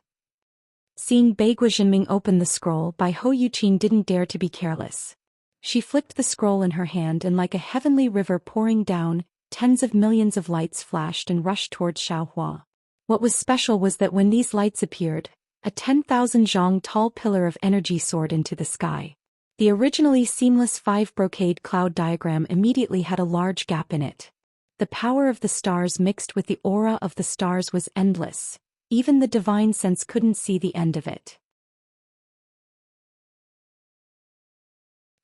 Seeing Beigo Zhenming open the scroll, Bai Hou Yuqin didn't dare to be careless. She flicked the scroll in her hand and like a heavenly river pouring down, tens of millions of lights flashed and rushed towards Xiaohua. What was special was that when these lights appeared, A 10,000 zhang tall pillar of energy soared into the sky. The originally seamless 5 brocade cloud diagram immediately had a large gap in it. The power of the stars mixed with the aura of the stars was endless. Even the divine sense couldn't see the end of it.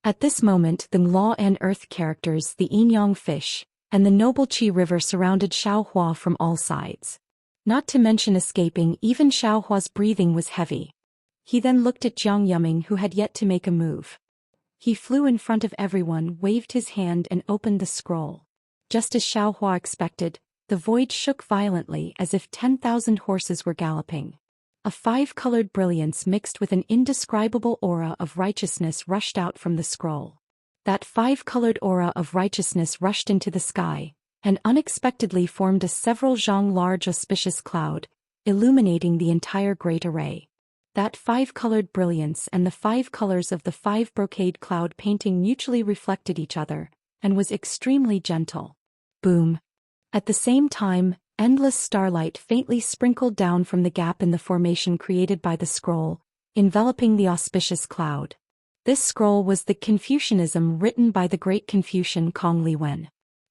At this moment the Law and Earth characters, the Yin-Yang fish, and the noble Qi river surrounded Xiaohua from all sides. Not to mention escaping, even Xiaohua's breathing was heavy. He then looked at Jiang Yuming, who had yet to make a move. He flew in front of everyone, waved his hand and opened the scroll. Just as Xiaohua expected, the void shook violently as if 10,000 horses were galloping. A 5-colored brilliance mixed with an indescribable aura of righteousness rushed out from the scroll. That 5-colored aura of righteousness rushed into the sky, and unexpectedly formed a several zhang large auspicious cloud, illuminating the entire great array. That 5-colored brilliance and the 5 colors of the 5 brocade cloud painting mutually reflected each other, and was extremely gentle. Boom! At the same time, endless starlight faintly sprinkled down from the gap in the formation created by the scroll, enveloping the auspicious cloud. This scroll was the Confucianism written by the great Confucian Kong Li Wen.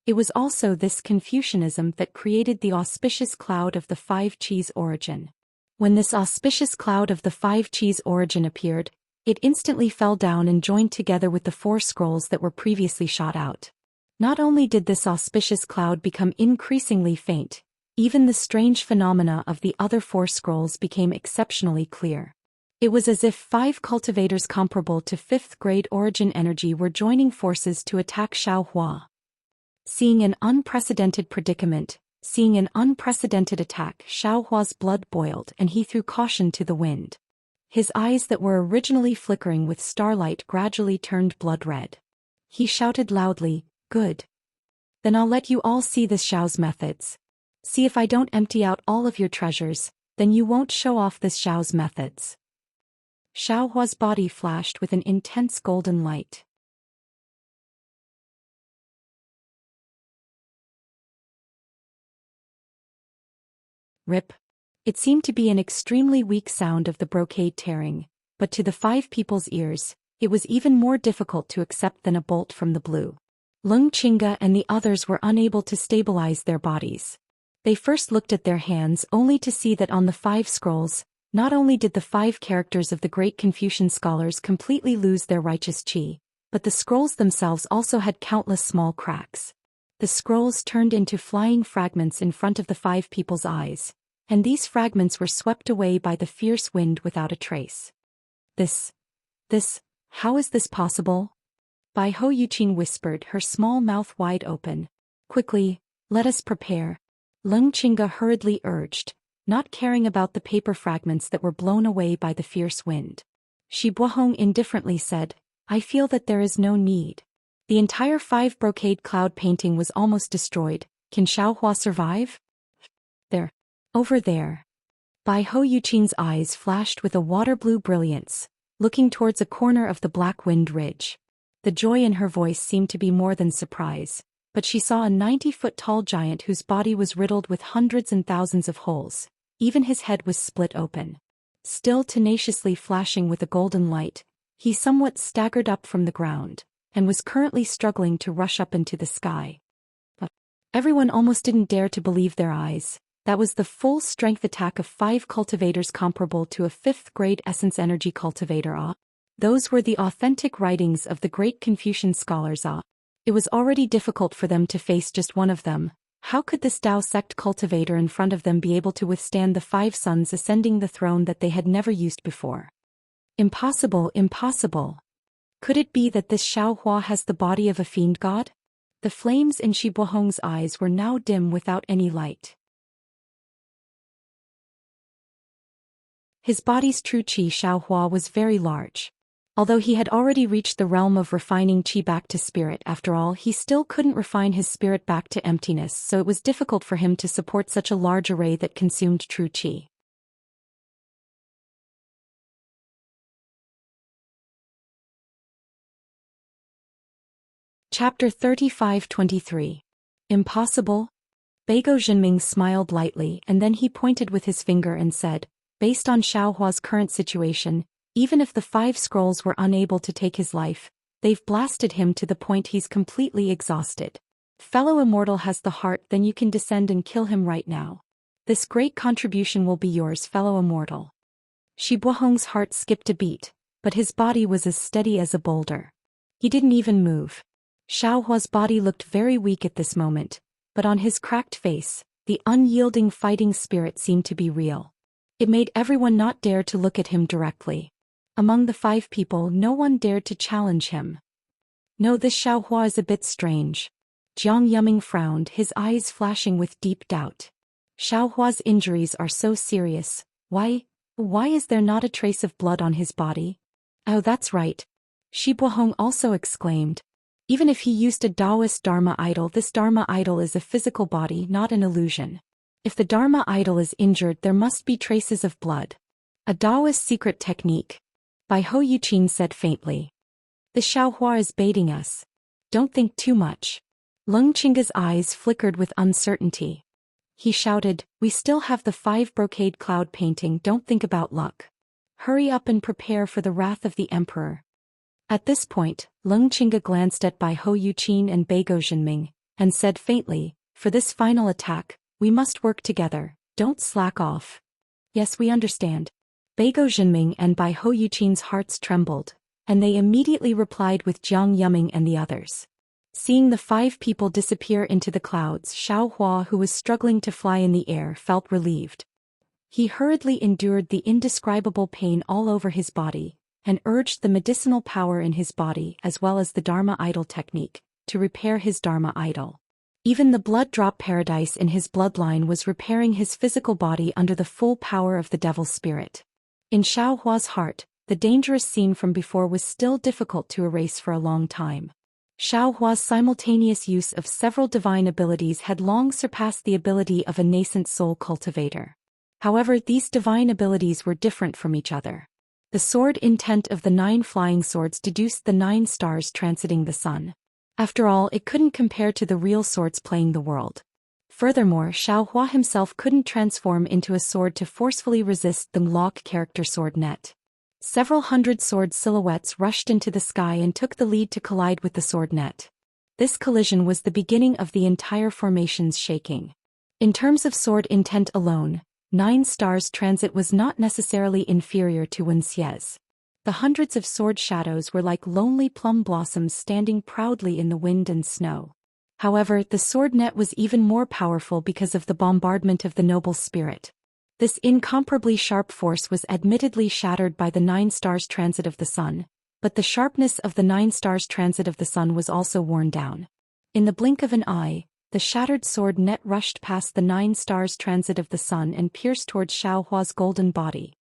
It was also this Confucianism that created the auspicious cloud of the 5 Qi's origin. When this auspicious cloud of the 5 Qi's origin appeared, it instantly fell down and joined together with the 4 scrolls that were previously shot out. Not only did this auspicious cloud become increasingly faint, even the strange phenomena of the other 4 scrolls became exceptionally clear. It was as if 5 cultivators comparable to 5th grade origin energy were joining forces to attack Xiaohua. Seeing an unprecedented predicament, seeing an unprecedented attack, Xiaohua's blood boiled and he threw caution to the wind. His eyes that were originally flickering with starlight gradually turned blood red. He shouted loudly, "Good. Then I'll let you all see this Xiao's methods. See if I don't empty out all of your treasures, then you won't show off this Xiao's methods." Xiaohua's body flashed with an intense golden light. Rip. It seemed to be an extremely weak sound of the brocade tearing, but to the 5 people's ears, it was even more difficult to accept than a bolt from the blue. Lung Qingge and the others were unable to stabilize their bodies. They first looked at their hands only to see that on the 5 scrolls, not only did the 5 characters of the great Confucian scholars completely lose their righteous qi, but the scrolls themselves also had countless small cracks. The scrolls turned into flying fragments in front of the 5 people's eyes, and these fragments were swept away by the fierce wind without a trace. How is this possible? Bai Ho Yuqing whispered, her small mouth wide open. Quickly, let us prepare. Lung Qingge hurriedly urged, not caring about the paper fragments that were blown away by the fierce wind. Shi Buohong indifferently said, I feel that there is no need. The entire 5 brocade cloud painting was almost destroyed. Can Xiaohua survive? There. Over there. Bai Ho Yuqing's eyes flashed with a water-blue brilliance, looking towards a corner of the Black Wind Ridge. The joy in her voice seemed to be more than surprise, but she saw a 90-foot-tall giant whose body was riddled with hundreds and thousands of holes. Even his head was split open. Still tenaciously flashing with a golden light, he somewhat staggered up from the ground, and was currently struggling to rush up into the sky. But everyone almost didn't dare to believe their eyes. That was the full-strength attack of 5 cultivators comparable to a 5th-grade essence energy cultivator. Those were the authentic writings of the great Confucian scholars. It was already difficult for them to face just one of them. How could this Tao sect cultivator in front of them be able to withstand the 5 sons ascending the throne that they had never used before? Impossible, impossible. Could it be that this Xiaohua has the body of a fiend god? The flames in Shi Buohong's eyes were now dim without any light. His body's true qi Xiaohua was very large. Although he had already reached the realm of refining qi back to spirit, after all, he still couldn't refine his spirit back to emptiness, so it was difficult for him to support such a large array that consumed true qi. Chapter 35-23. Impossible? Beigo Jinming smiled lightly and then he pointed with his finger and said, Based on Xiaohua's current situation, even if the 5 scrolls were unable to take his life, they've blasted him to the point he's completely exhausted. Fellow immortal has the heart, then you can descend and kill him right now. This great contribution will be yours, fellow immortal. Shi Buohong's heart skipped a beat, but his body was as steady as a boulder. He didn't even move. Xiaohua's body looked very weak at this moment, but on his cracked face, the unyielding fighting spirit seemed to be real. It made everyone not dare to look at him directly. Among the 5 people, no one dared to challenge him. No, this Xiaohua is a bit strange. Jiang Yuming frowned, his eyes flashing with deep doubt. Xiaohua's injuries are so serious, why is there not a trace of blood on his body? Oh, that's right. Shi Buohong also exclaimed. Even if he used a Taoist Dharma idol, this Dharma idol is a physical body, not an illusion. If the Dharma idol is injured, there must be traces of blood. A Taoist secret technique. Bai Ho Yuqin said faintly. The Xiaohua is baiting us. Don't think too much. Lung Qingge's eyes flickered with uncertainty. He shouted, we still have the 5 brocade cloud painting, don't think about luck. Hurry up and prepare for the wrath of the emperor. At this point, Lung Qingge glanced at Bai Ho Yuqin and Beigo Zhenming, and said faintly, for this final attack, we must work together, don't slack off. Yes, we understand. Beigo Zhenming and Bai Ho Yuqin's hearts trembled, and they immediately replied with Jiang Yuming and the others. Seeing the 5 people disappear into the clouds, Xiaohua, who was struggling to fly in the air, felt relieved. He hurriedly endured the indescribable pain all over his body, and urged the medicinal power in his body as well as the Dharma idol technique, to repair his Dharma idol. Even the blood drop paradise in his bloodline was repairing his physical body under the full power of the devil spirit. In Xiaohua's heart, the dangerous scene from before was still difficult to erase for a long time. Xiaohua's simultaneous use of several divine abilities had long surpassed the ability of a nascent soul cultivator. However, these divine abilities were different from each other. The sword intent of the 9 flying swords deduced the 9 stars transiting the sun. After all, it couldn't compare to the real swords playing the world. Furthermore, Xiaohua himself couldn't transform into a sword to forcefully resist the lock character sword net. Several hundred sword silhouettes rushed into the sky and took the lead to collide with the sword net. This collision was the beginning of the entire formation's shaking. In terms of sword intent alone, 9 stars transit was not necessarily inferior to Wenxie's. The hundreds of sword shadows were like lonely plum blossoms standing proudly in the wind and snow. However, the sword net was even more powerful because of the bombardment of the noble spirit. This incomparably sharp force was admittedly shattered by the 9 stars transit of the sun, but the sharpness of the 9 stars transit of the sun was also worn down. In the blink of an eye, the shattered sword net rushed past the 9 stars transit of the sun and pierced towards Xiaohua's golden body.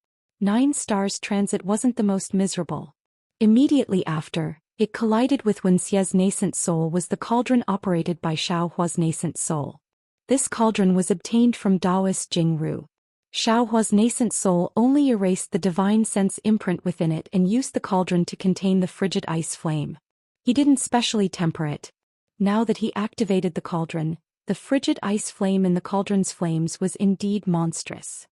9 stars transit wasn't the most miserable. Immediately after, it collided with Wenxie's nascent soul was the cauldron operated by Xiaohua's nascent soul. This cauldron was obtained from Taoist Jingru. Xiaohua's nascent soul only erased the divine sense imprint within it and used the cauldron to contain the frigid ice flame. He didn't specially temper it. Now that he activated the cauldron, the frigid ice flame in the cauldron's flames was indeed monstrous.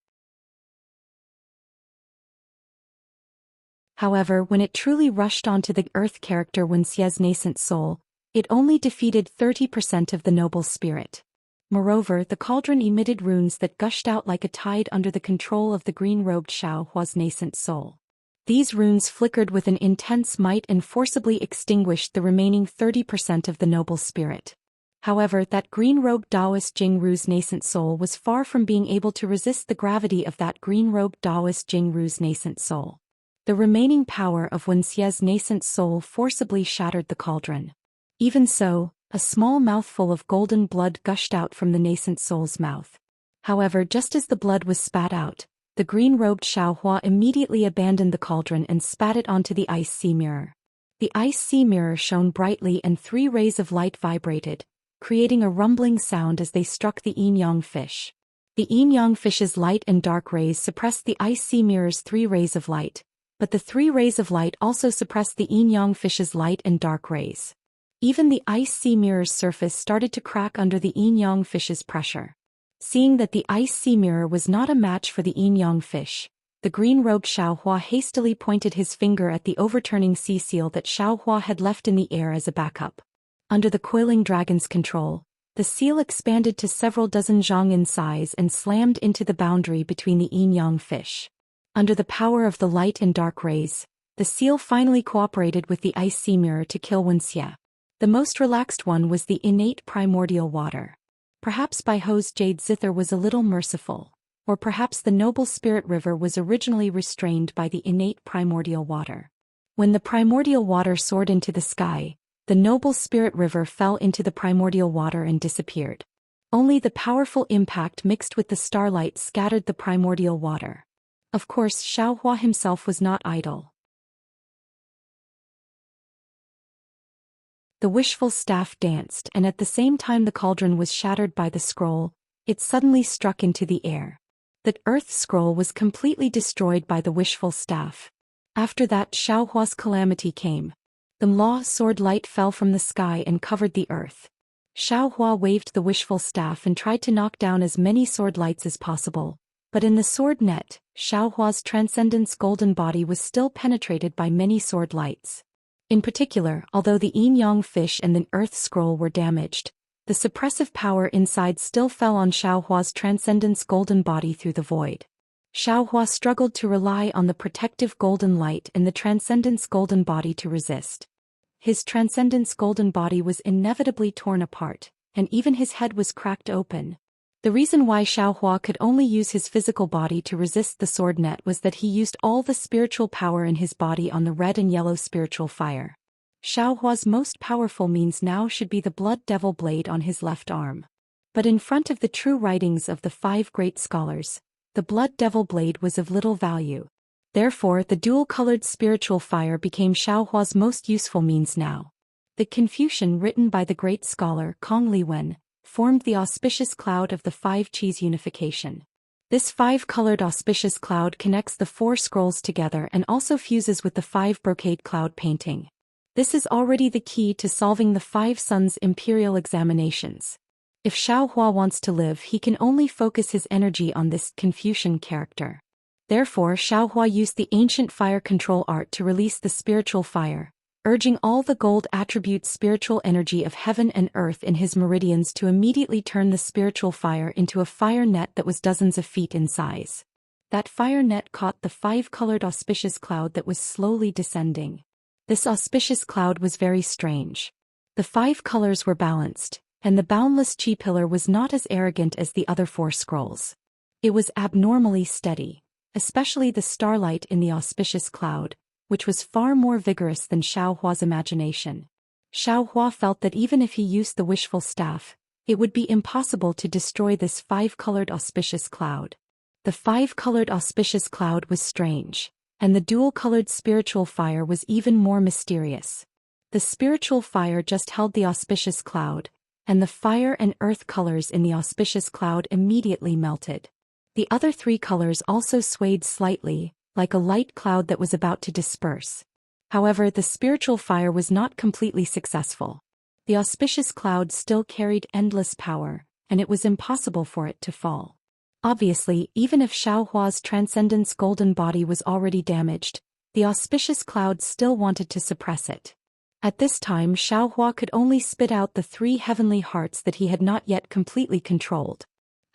However, when it truly rushed onto the earth character Wenxie's nascent soul, it only defeated 30% of the noble spirit. Moreover, the cauldron emitted runes that gushed out like a tide under the control of the green-robed Xiaohua's nascent soul. These runes flickered with an intense might and forcibly extinguished the remaining 30% of the noble spirit. However, that green-robed Taoist Jingru's nascent soul was far from being able to resist the gravity of that green-robed Taoist Jingru's nascent soul. The remaining power of Wenxie's nascent soul forcibly shattered the cauldron. Even so, a small mouthful of golden blood gushed out from the nascent soul's mouth. However, just as the blood was spat out, the green-robed Xiaohua immediately abandoned the cauldron and spat it onto the ice sea mirror. The ice sea mirror shone brightly and 3 rays of light vibrated, creating a rumbling sound as they struck the yin-yang fish. The yin-yang fish's light and dark rays suppressed the ice sea mirror's 3 rays of light, but the 3 rays of light also suppressed the yin-yang fish's light and dark rays. Even the ice sea mirror's surface started to crack under the yin-yang fish's pressure. Seeing that the ice sea mirror was not a match for the yin-yang fish, The green-robed Xiaohua hastily pointed his finger at the overturning sea seal that Xiaohua had left in the air as a backup. Under the coiling dragon's control, the seal expanded to several dozen zhang in size and slammed into the boundary between the yin-yang fish. Under the power of the light and dark rays, the seal finally cooperated with the ice sea mirror to kill Wenxie. The most relaxed one was the innate primordial water. Perhaps Baiho's jade zither was a little merciful, or perhaps the noble spirit river was originally restrained by the innate primordial water. When the primordial water soared into the sky, the noble spirit river fell into the primordial water and disappeared. Only the powerful impact mixed with the starlight scattered the primordial water. Of course, Xiaohua himself was not idle. The wishful staff danced, and at the same time the cauldron was shattered by the scroll, it suddenly struck into the air. The earth scroll was completely destroyed by the wishful staff. After that, Xiaohua's calamity came. The law sword light fell from the sky and covered the earth. Xiaohua waved the wishful staff and tried to knock down as many sword lights as possible, but in the sword net, Xiaohua's transcendence golden body was still penetrated by many sword lights. In particular, although the yin-yang fish and the earth scroll were damaged, the suppressive power inside still fell on Xiaohua's transcendence golden body through the void. Xiaohua struggled to rely on the protective golden light and the transcendence golden body to resist. His transcendence golden body was inevitably torn apart, and even his head was cracked open. The reason why Xiaohua could only use his physical body to resist the sword net was that he used all the spiritual power in his body on the red and yellow spiritual fire. Xiaohua's most powerful means now should be the blood devil blade on his left arm. But in front of the true writings of the 5 great scholars, the blood devil blade was of little value. Therefore, the dual-colored spiritual fire became Xiaohua's most useful means now. The Confucian written by the great scholar Kong Liwen formed the auspicious cloud of the 5 Qis unification. This 5-colored auspicious cloud connects the 4 scrolls together and also fuses with the 5 brocade cloud painting. This is already the key to solving the 5 suns imperial examinations. If Xiaohua wants to live, he can only focus his energy on this Confucian character. Therefore, Xiaohua used the ancient fire control art to release the spiritual fire, urging all the gold attribute spiritual energy of heaven and earth in his meridians to immediately turn the spiritual fire into a fire net that was dozens of feet in size. That fire net caught the 5-colored auspicious cloud that was slowly descending. This auspicious cloud was very strange. The 5 colors were balanced, and the boundless chi pillar was not as arrogant as the other 4 scrolls. It was abnormally steady, especially the starlight in the auspicious cloud, which was far more vigorous than Xiaohua's imagination. Xiaohua felt that even if he used the wishful staff, it would be impossible to destroy this 5-colored auspicious cloud. The 5-colored auspicious cloud was strange, and the dual-colored spiritual fire was even more mysterious. The spiritual fire just held the auspicious cloud, and the fire and earth colors in the auspicious cloud immediately melted. The other 3 colors also swayed slightly, like a light cloud that was about to disperse. However, the spiritual fire was not completely successful. The auspicious cloud still carried endless power, and it was impossible for it to fall. Obviously, even if Xiaohua's transcendence golden body was already damaged, the auspicious cloud still wanted to suppress it. At this time, Xiaohua could only spit out the 3 heavenly hearts that he had not yet completely controlled.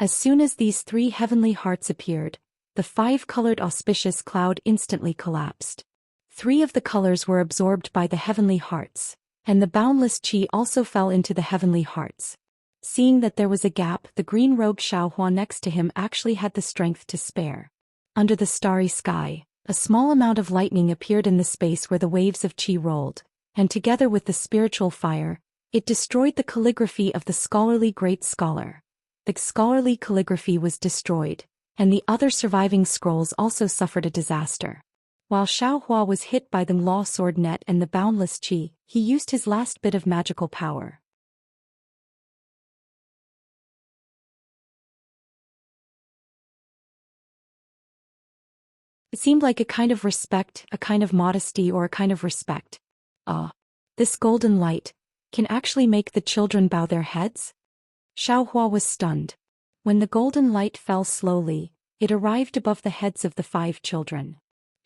As soon as these 3 heavenly hearts appeared, the 5-colored auspicious cloud instantly collapsed. 3 of the colors were absorbed by the heavenly hearts, and the boundless qi also fell into the heavenly hearts. Seeing that there was a gap, the green-robed Xiaohua next to him actually had the strength to spare. Under the starry sky, a small amount of lightning appeared in the space where the waves of qi rolled, and together with the spiritual fire, it destroyed the calligraphy of the scholarly great scholar. The scholarly calligraphy was destroyed, and the other surviving scrolls also suffered a disaster. While Xiaohua was hit by the law sword net and the boundless qi, he used his last bit of magical power. It seemed like a kind of respect, a kind of modesty, or a kind of respect. This golden light can actually make the children bow their heads? Xiaohua was stunned. When the golden light fell slowly, It arrived above the heads of the 5 children.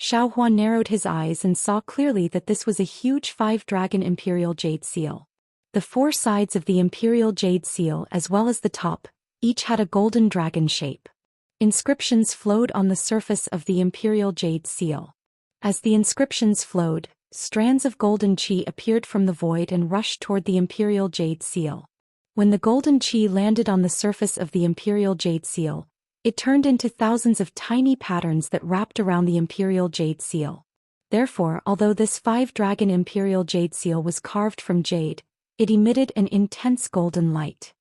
Xiaohua narrowed his eyes and saw clearly that this was a huge 5-dragon imperial jade seal. The 4 sides of the imperial jade seal as well as the top, each had a golden dragon shape. Inscriptions flowed on the surface of the imperial jade seal. As the inscriptions flowed, strands of golden qi appeared from the void and rushed toward the imperial jade seal. When the golden qi landed on the surface of the imperial jade seal, it turned into thousands of tiny patterns that wrapped around the imperial jade seal. Therefore, although this 5-dragon imperial jade seal was carved from jade, it emitted an intense golden light.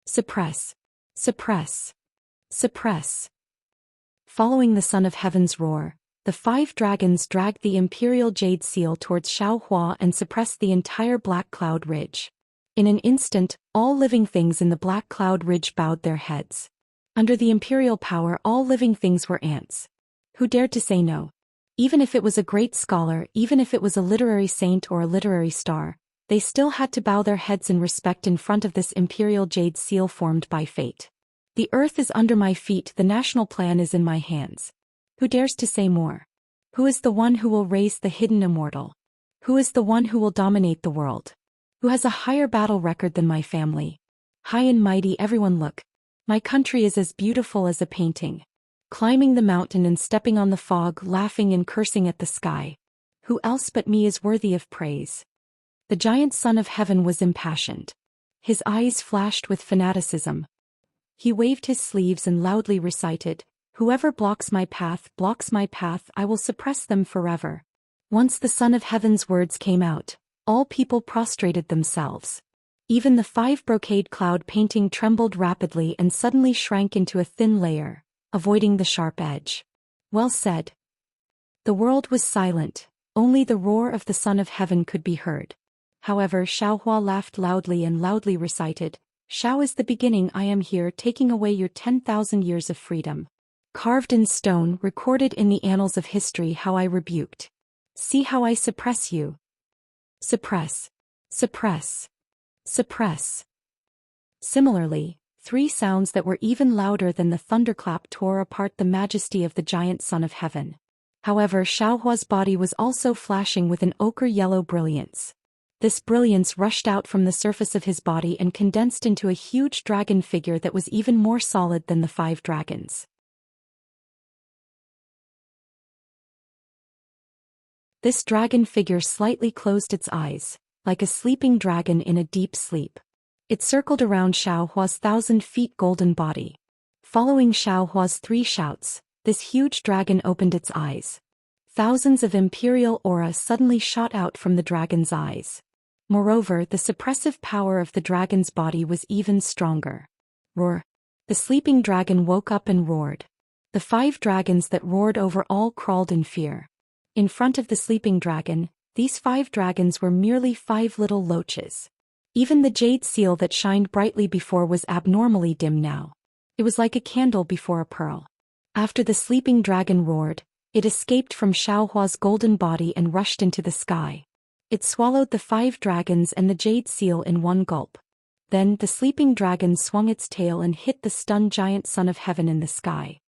Suppress. Suppress. Suppress. Following the Son of Heaven's roar, the 5 dragons dragged the imperial jade seal towards Xiaohua and suppressed the entire Black Cloud Ridge. In an instant, all living things in the Black Cloud Ridge bowed their heads. Under the imperial power, all living things were ants. Who dared to say no? Even if it was a great scholar, even if it was a literary saint or a literary star, they still had to bow their heads in respect in front of this imperial jade seal formed by fate. The earth is under my feet, the national plan is in my hands. Who dares to say more? Who is the one who will raise the hidden immortal? Who is the one who will dominate the world? Who has a higher battle record than my family? High and mighty, everyone look. My country is as beautiful as a painting. Climbing the mountain and stepping on the fog, laughing and cursing at the sky. Who else but me is worthy of praise? The giant Son of Heaven was impassioned. His eyes flashed with fanaticism. He waved his sleeves and loudly recited, "Whoever blocks my path, I will suppress them forever." Once the Son of Heaven's words came out, all people prostrated themselves. Even the 5 brocade cloud painting trembled rapidly and suddenly shrank into a thin layer, avoiding the sharp edge. Well said. The world was silent, only the roar of the Son of Heaven could be heard. However, Xiaohua laughed loudly and loudly recited, "Shao is the beginning, I am here taking away your 10,000 years of freedom. Carved in stone, recorded in the annals of history how I rebuked. See how I suppress you. Suppress. Suppress. Suppress." Similarly, 3 sounds that were even louder than the thunderclap tore apart the majesty of the giant Son of Heaven. However, Xiaohua's body was also flashing with an ochre-yellow brilliance. This brilliance rushed out from the surface of his body and condensed into a huge dragon figure that was even more solid than the 5 dragons. This dragon figure slightly closed its eyes, like a sleeping dragon in a deep sleep. It circled around Xiaohua's 1,000 feet golden body. Following Xiaohua's 3 shouts, this huge dragon opened its eyes. Thousands of imperial aura suddenly shot out from the dragon's eyes. Moreover, the suppressive power of the dragon's body was even stronger. Roar. The sleeping dragon woke up and roared. The 5 dragons that roared over all crawled in fear. In front of the sleeping dragon, these 5 dragons were merely 5 little loaches. Even the jade seal that shined brightly before was abnormally dim now. It was like a candle before a pearl. After the sleeping dragon roared, it escaped from Xiaohua's golden body and rushed into the sky. It swallowed the 5 dragons and the jade seal in one gulp. Then the sleeping dragon swung its tail and hit the stunned giant Son of Heaven in the sky.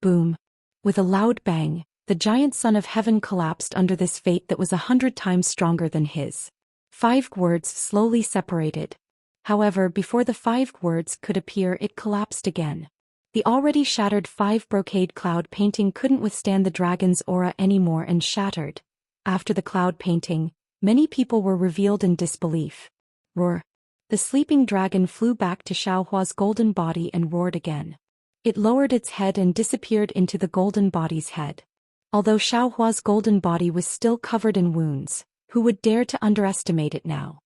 Boom! With a loud bang, the giant Son of Heaven collapsed under this fate that was 100 times stronger than his. 5 words slowly separated. However, before the 5 words could appear, it collapsed again. The already shattered 5 brocade cloud painting couldn't withstand the dragon's aura anymore and shattered. After the cloud painting, many people were revealed in disbelief. Roar. The sleeping dragon flew back to Xiaohua's golden body and roared again. It lowered its head and disappeared into the golden body's head. Although Xiaohua's golden body was still covered in wounds, who would dare to underestimate it now?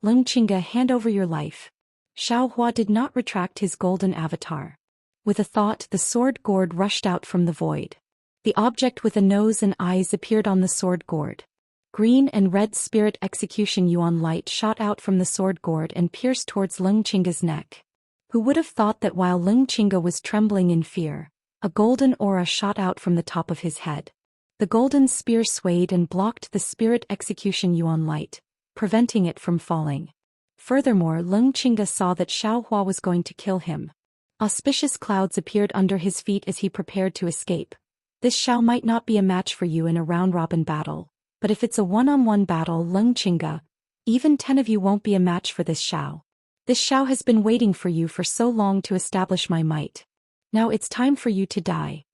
Lengqinga, hand over your life. Xiaohua did not retract his golden avatar. With a thought, the sword gourd rushed out from the void. The object with a nose and eyes appeared on the sword gourd. Green and red spirit execution yuan light shot out from the sword gourd and pierced towards Lengqinga's neck. Who would have thought that while Lengqinga was trembling in fear, a golden aura shot out from the top of his head? The golden spear swayed and blocked the spirit execution yuan light, preventing it from falling. Furthermore, Leng Qingge saw that Xiaohua was going to kill him. Auspicious clouds appeared under his feet as he prepared to escape. This Xiao might not be a match for you in a round-robin battle, but if it's a one-on-one battle, Leng Qingge, even 10 of you won't be a match for this Xiao. This Xiao has been waiting for you for so long to establish my might. Now it's time for you to die.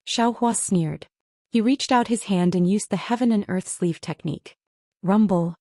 Xiaohua sneered. He reached out his hand and used the heaven and earth sleeve technique. Rumble.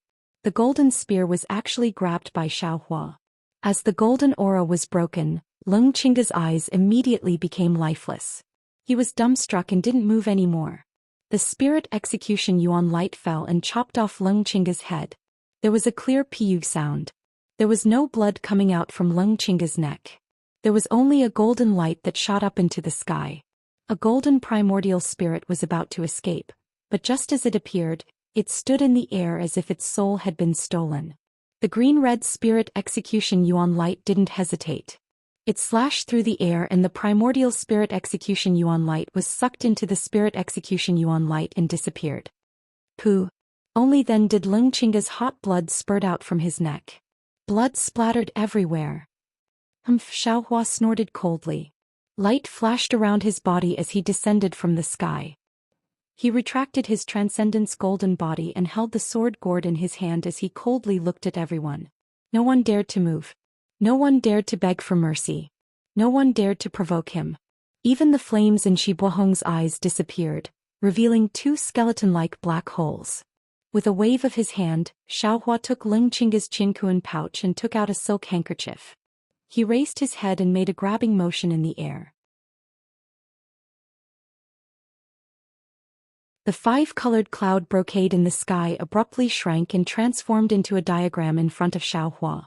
The golden spear was actually grabbed by Xiaohua. As the golden aura was broken, Leng Qingge's eyes immediately became lifeless. He was dumbstruck and didn't move anymore. The spirit execution yuan light fell and chopped off Leng Qingge's head. There was a clear piyug sound. There was no blood coming out from Leng Qingge's neck. There was only a golden light that shot up into the sky. A golden primordial spirit was about to escape, but just as it appeared, it stood in the air as if its soul had been stolen. The green-red spirit execution yuan light didn't hesitate. It slashed through the air and the primordial spirit execution yuan light was sucked into the spirit execution yuan light and disappeared. Pooh! Only then did Leng Qingge's hot blood spurt out from his neck. Blood splattered everywhere. Humph! Xiaohua snorted coldly. Light flashed around his body as he descended from the sky. He retracted his transcendence golden body and held the sword gourd in his hand as he coldly looked at everyone. No one dared to move. No one dared to beg for mercy. No one dared to provoke him. Even the flames in Shi Buohong's eyes disappeared, revealing 2 skeleton-like black holes. With a wave of his hand, Xiaohua took Leng Qingge's Qinkuan pouch and took out a silk handkerchief. He raised his head and made a grabbing motion in the air. The 5-colored cloud brocade in the sky abruptly shrank and transformed into a diagram in front of Xiaohua.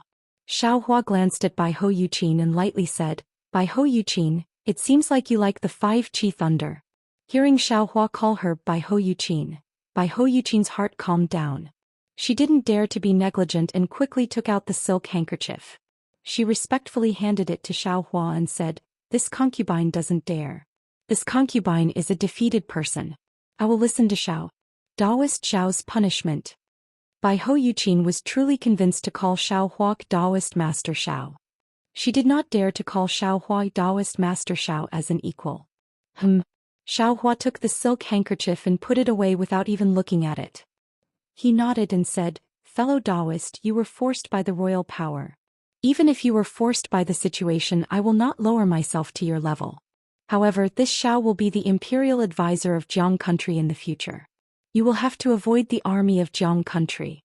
Xiaohua glanced at Bai Hou Yuqin and lightly said, "Bai Hou Yuqin, it seems like you like the 5-chi thunder." Hearing Xiaohua call her Bai Hou Yuqin, Bai Hou Yuqin's heart calmed down. She didn't dare to be negligent and quickly took out the silk handkerchief. She respectfully handed it to Xiaohua and said, "This concubine doesn't dare. This concubine is a defeated person. I will listen to Xiao. Taoist Xiao's punishment." Bai Hou Yuqin was truly convinced to call Xiaohua Taoist Master Xiao. She did not dare to call Xiaohua Taoist Master Xiao as an equal. Xiaohua took the silk handkerchief and put it away without even looking at it. He nodded and said, "Fellow Taoist, you were forced by the royal power. Even if you were forced by the situation, I will not lower myself to your level. However, this Xiao will be the imperial advisor of Jiang country in the future. You will have to avoid the army of Jiang country."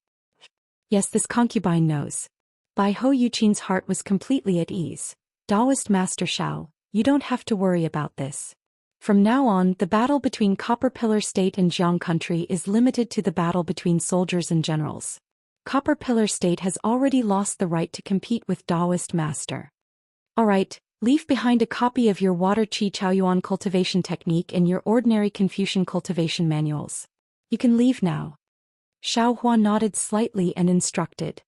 Yes, this concubine knows. Bai Hou Yuqin's heart was completely at ease. "Taoist Master Xiao, you don't have to worry about this. From now on, the battle between Copper Pillar State and Jiang country is limited to the battle between soldiers and generals. Copper Pillar State has already lost the right to compete with Taoist Master. Alright, leave behind a copy of your Water Qi Chaoyuan cultivation technique and your ordinary Confucian cultivation manuals. You can leave now." Xiaohua nodded slightly and instructed.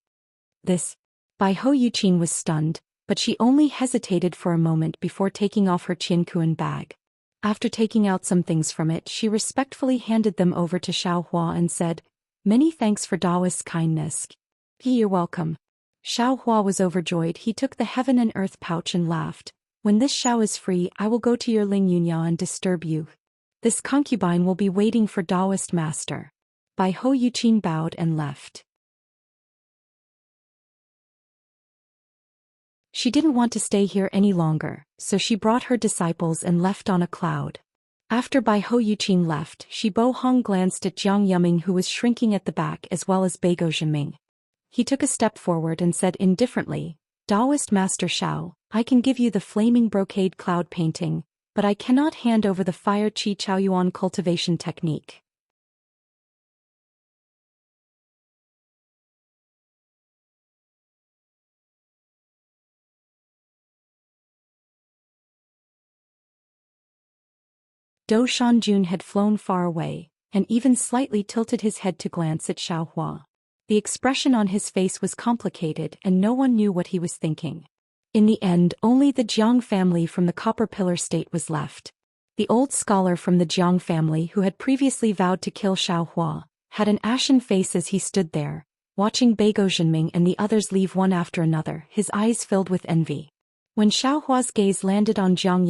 This. Bai Hou Yuqin was stunned, but she only hesitated for a moment before taking off her Qinkuan bag. After taking out some things from it, she respectfully handed them over to Xiaohua and said, "Many thanks for Taoist's kindness." "You're welcome." Xiaohua was overjoyed. He took the heaven and earth pouch and laughed. "When this Xiao is free, I will go to your Ling Yunya and disturb you. This concubine will be waiting for Taoist Master." Bai Hou Yuqin bowed and left. She didn't want to stay here any longer, so she brought her disciples and left on a cloud. After Bai Hou Yuqin left, Shi Bohong glanced at Jiang Yuming, who was shrinking at the back, as well as Beigo Zhenming. He took a step forward and said indifferently, "Taoist Master Xiao, I can give you the flaming brocade cloud painting, but I cannot hand over the fire Qi Chaoyuan cultivation technique." Do Shanjun had flown far away, and even slightly tilted his head to glance at Xiaohua. The expression on his face was complicated and no one knew what he was thinking. In the end, only the Jiang family from the Copper Pillar State was left. The old scholar from the Jiang family who had previously vowed to kill Xiaohua, had an ashen face as he stood there, watching Beigo Zhenming and the others leave one after another, his eyes filled with envy. When Xiaohua's gaze landed on Jiang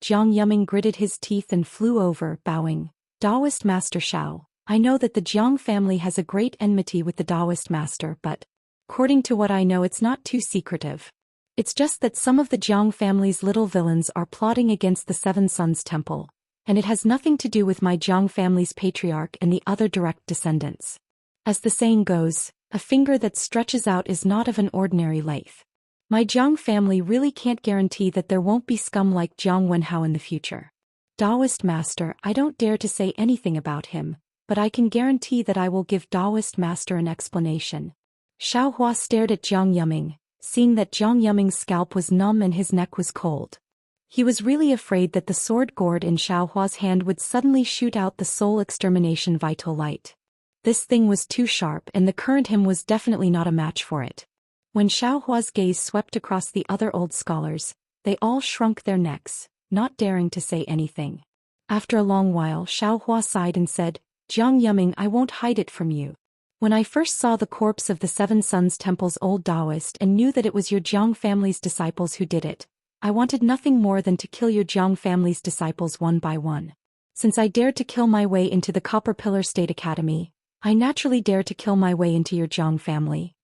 Yuming gritted his teeth and flew over, bowing. Taoist Master Xiao, I know that the Jiang family has a great enmity with the Taoist master, but, according to what I know, it's not too secretive. It's just that some of the Jiang family's little villains are plotting against the Seven Sons Temple, and it has nothing to do with my Jiang family's patriarch and the other direct descendants. As the saying goes, a finger that stretches out is not of an ordinary length. My Jiang family really can't guarantee that there won't be scum like Jiang Wenhao in the future. Taoist Master, I don't dare to say anything about him, but I can guarantee that I will give Taoist Master an explanation. Xiaohua stared at Jiang Yuming, seeing that Jiang Yuming's scalp was numb and his neck was cold. He was really afraid that the sword gourd in Xiaohua's hand would suddenly shoot out the soul extermination vital light. This thing was too sharp and the current him was definitely not a match for it. When Xiaohua's gaze swept across the other old scholars, they all shrunk their necks, not daring to say anything. After a long while Xiaohua sighed and said, Jiang Yuming, I won't hide it from you. When I first saw the corpse of the Seven Sons Temple's old Taoist and knew that it was your Jiang family's disciples who did it, I wanted nothing more than to kill your Jiang family's disciples one by one. Since I dared to kill my way into the Copper Pillar State Academy, I naturally dare to kill my way into your Jiang family.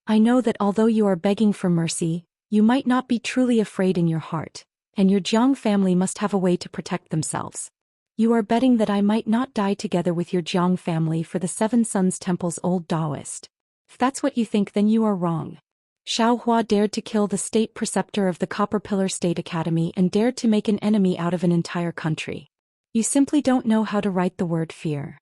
I know that although you are begging for mercy, you might not be truly afraid in your heart, and your Jiang family must have a way to protect themselves. You are betting that I might not die together with your Jiang family for the Seven Sons Temple's old Taoist. If that's what you think, then you are wrong. Xiaohua dared to kill the state preceptor of the Copper Pillar State Academy and dared to make an enemy out of an entire country. You simply don't know how to write the word fear.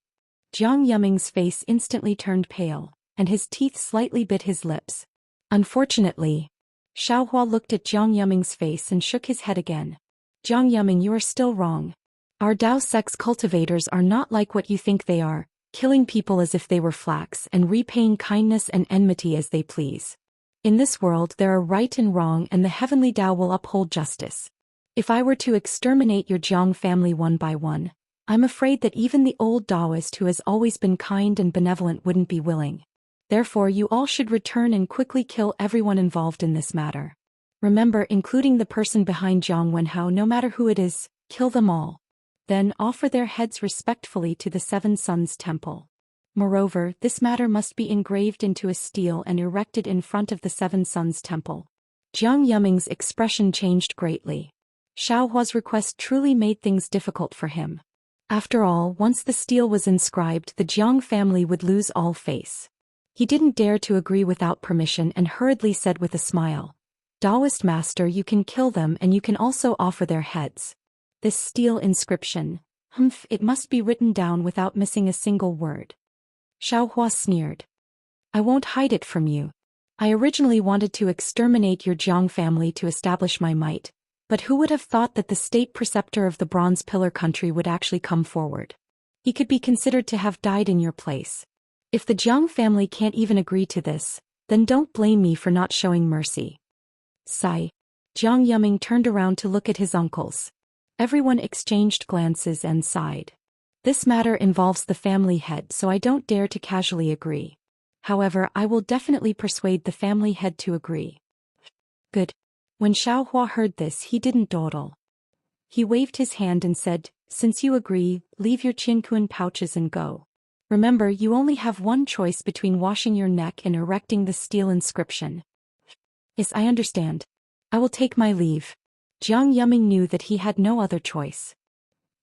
Jiang Yuming's face instantly turned pale, and his teeth slightly bit his lips. Unfortunately, Xiaohua looked at Jiang Yuming's face and shook his head again. Jiang Yuming, you are still wrong. Our Dao sex cultivators are not like what you think they are, killing people as if they were flax and repaying kindness and enmity as they please. In this world there are right and wrong, and the heavenly Dao will uphold justice. If I were to exterminate your Jiang family one by one, I'm afraid that even the old Taoist who has always been kind and benevolent wouldn't be willing. Therefore you all should return and quickly kill everyone involved in this matter. Remember, including the person behind Jiang Wenhao, no matter who it is, kill them all. Then offer their heads respectfully to the Seven Sons Temple. Moreover, this matter must be engraved into a stele and erected in front of the Seven Sons Temple. Jiang Yuming's expression changed greatly. Xiaohua's request truly made things difficult for him. After all, once the stele was inscribed, the Jiang family would lose all face. He didn't dare to agree without permission and hurriedly said with a smile, Taoist Master, you can kill them and you can also offer their heads. This stele inscription, it must be written down without missing a single word. Xiaohua sneered. I won't hide it from you. I originally wanted to exterminate your Jiang family to establish my might, but who would have thought that the state preceptor of the Bronze Pillar country would actually come forward? He could be considered to have died in your place. If the Jiang family can't even agree to this, then don't blame me for not showing mercy. Sigh. Jiang Yuming turned around to look at his uncles. Everyone exchanged glances and sighed. This matter involves the family head, so I don't dare to casually agree. However, I will definitely persuade the family head to agree. Good. When Xiaohua heard this, he didn't dawdle. He waved his hand and said, since you agree, leave your Qinkuan pouches and go. Remember, you only have one choice between washing your neck and erecting the stele inscription. Yes, I understand. I will take my leave. Jiang Yuming knew that he had no other choice.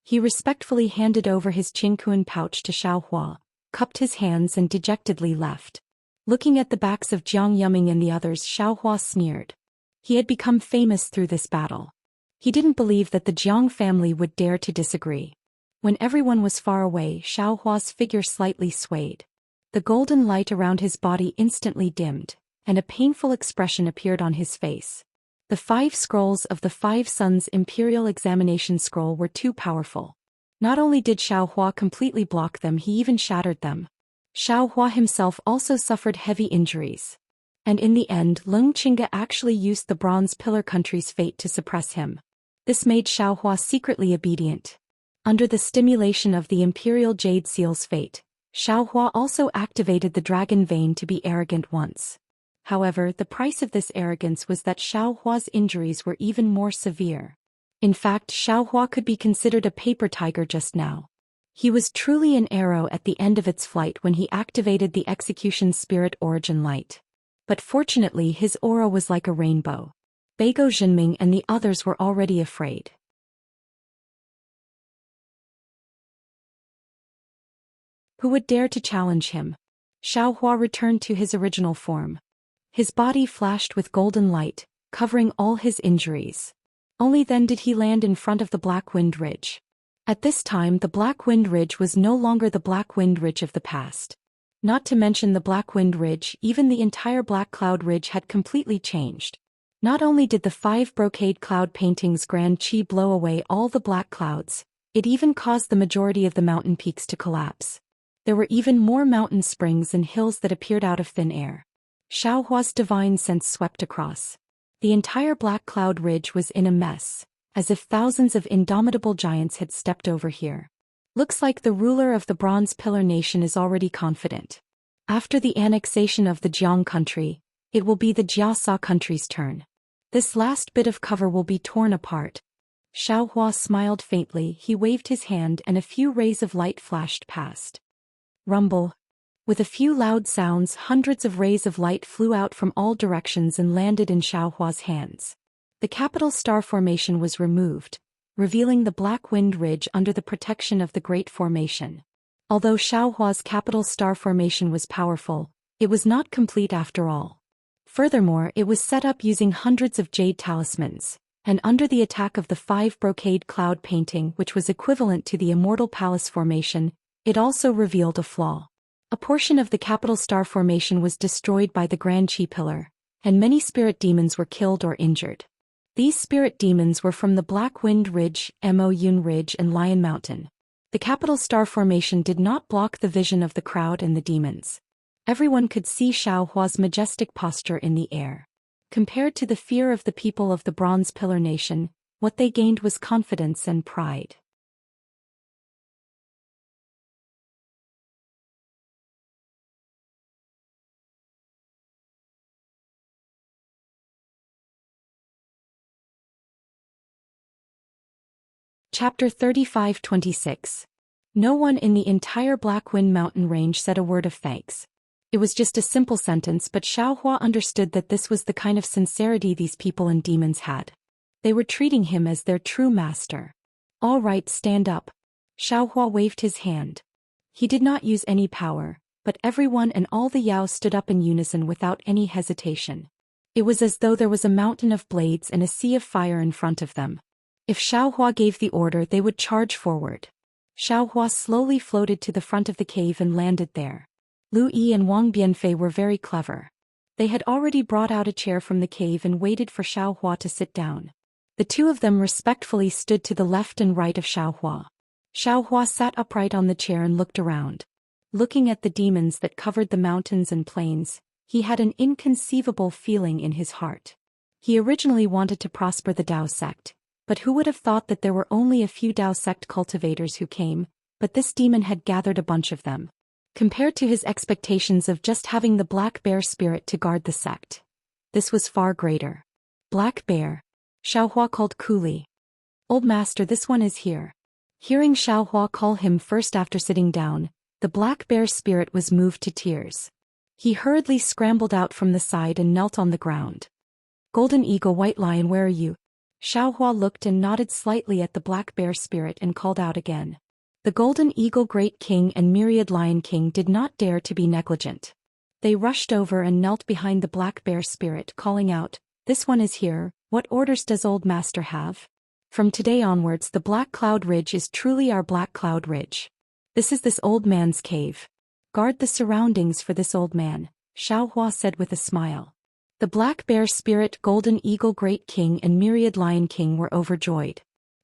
He respectfully handed over his Qinkuan pouch to Xiaohua, cupped his hands and dejectedly left. Looking at the backs of Jiang Yuming and the others, Xiaohua sneered. He had become famous through this battle. He didn't believe that the Jiang family would dare to disagree. When everyone was far away, Xiaohua's figure slightly swayed. The golden light around his body instantly dimmed, and a painful expression appeared on his face. The 5 scrolls of the 5 Sons Imperial Examination Scroll were too powerful. Not only did Xiaohua completely block them, he even shattered them. Xiaohua himself also suffered heavy injuries. And in the end Lung Chinga actually used the Bronze Pillar country's fate to suppress him. This made Xiaohua secretly obedient. Under the stimulation of the Imperial Jade Seal's fate, Xiaohua also activated the Dragon Vein to be arrogant once. However, the price of this arrogance was that Xiaohua's injuries were even more severe. In fact, Xiaohua could be considered a paper tiger just now. He was truly an arrow at the end of its flight when he activated the Execution Spirit Origin Light. But fortunately his aura was like a rainbow. Beigo Jinming and the others were already afraid. Who would dare to challenge him? Xiaohua returned to his original form. His body flashed with golden light, covering all his injuries. Only then did he land in front of the Black Wind Ridge. At this time the Black Wind Ridge was no longer the Black Wind Ridge of the past. Not to mention the Black Wind Ridge, even the entire Black Cloud Ridge had completely changed. Not only did the 5 brocade cloud paintings Grand Chi blow away all the black clouds, it even caused the majority of the mountain peaks to collapse. There were even more mountain springs and hills that appeared out of thin air. Xiaohua's divine sense swept across. The entire Black Cloud Ridge was in a mess, as if thousands of indomitable giants had stepped over here. Looks like the ruler of the Bronze Pillar Nation is already confident. After the annexation of the Jiang country, it will be the Jiasa country's turn. This last bit of cover will be torn apart. Xiaohua smiled faintly, he waved his hand and a few rays of light flashed past. Rumble. With a few loud sounds, hundreds of rays of light flew out from all directions and landed in Xiaohua's hands. The capital star formation was removed, revealing the Black Wind Ridge under the protection of the Great Formation. Although Xiaohua's capital star formation was powerful, it was not complete after all. Furthermore, it was set up using hundreds of jade talismans, and under the attack of the 5 brocade cloud painting, which was equivalent to the Immortal Palace formation, it also revealed a flaw. A portion of the capital star formation was destroyed by the Grand Chi Pillar, and many spirit demons were killed or injured. These spirit demons were from the Black Wind Ridge, Mo Yun Ridge and Lion Mountain. The capital star formation did not block the vision of the crowd and the demons. Everyone could see Xiaohua's majestic posture in the air. Compared to the fear of the people of the Bronze Pillar Nation, what they gained was confidence and pride. Chapter 35-26. No one in the entire Black Wind Mountain range said a word of thanks. It was just a simple sentence, but Xiaohua understood that this was the kind of sincerity these people and demons had. They were treating him as their true master. All right, stand up. Xiaohua waved his hand. He did not use any power, but everyone and all the Yao stood up in unison without any hesitation. It was as though there was a mountain of blades and a sea of fire in front of them. If Xiaohua gave the order, they would charge forward. Xiaohua slowly floated to the front of the cave and landed there. Lu Yi and Wang Bianfei were very clever. They had already brought out a chair from the cave and waited for Xiaohua to sit down. The two of them respectfully stood to the left and right of Xiaohua. Xiaohua sat upright on the chair and looked around. Looking at the demons that covered the mountains and plains, he had an inconceivable feeling in his heart. He originally wanted to prosper the Dao sect. But who would have thought that there were only a few Dao sect cultivators who came, but this demon had gathered a bunch of them. Compared to his expectations of just having the Black Bear spirit to guard the sect, this was far greater. Black Bear. Xiaohua called coolly. Old Master, this one is here. Hearing Xiaohua call him first after sitting down, the Black Bear spirit was moved to tears. He hurriedly scrambled out from the side and knelt on the ground. Golden Eagle, White Lion, where are you? Xiaohua looked and nodded slightly at the Black Bear spirit and called out again. The Golden Eagle Great King and Myriad Lion King did not dare to be negligent. They rushed over and knelt behind the Black Bear spirit, calling out, "This one is here, what orders does Old Master have? From today onwards the Black Cloud Ridge is truly our Black Cloud Ridge. This is this old man's cave. Guard the surroundings for this old man," Xiaohua said with a smile. The Black Bear Spirit, Golden Eagle Great King and Myriad Lion King were overjoyed.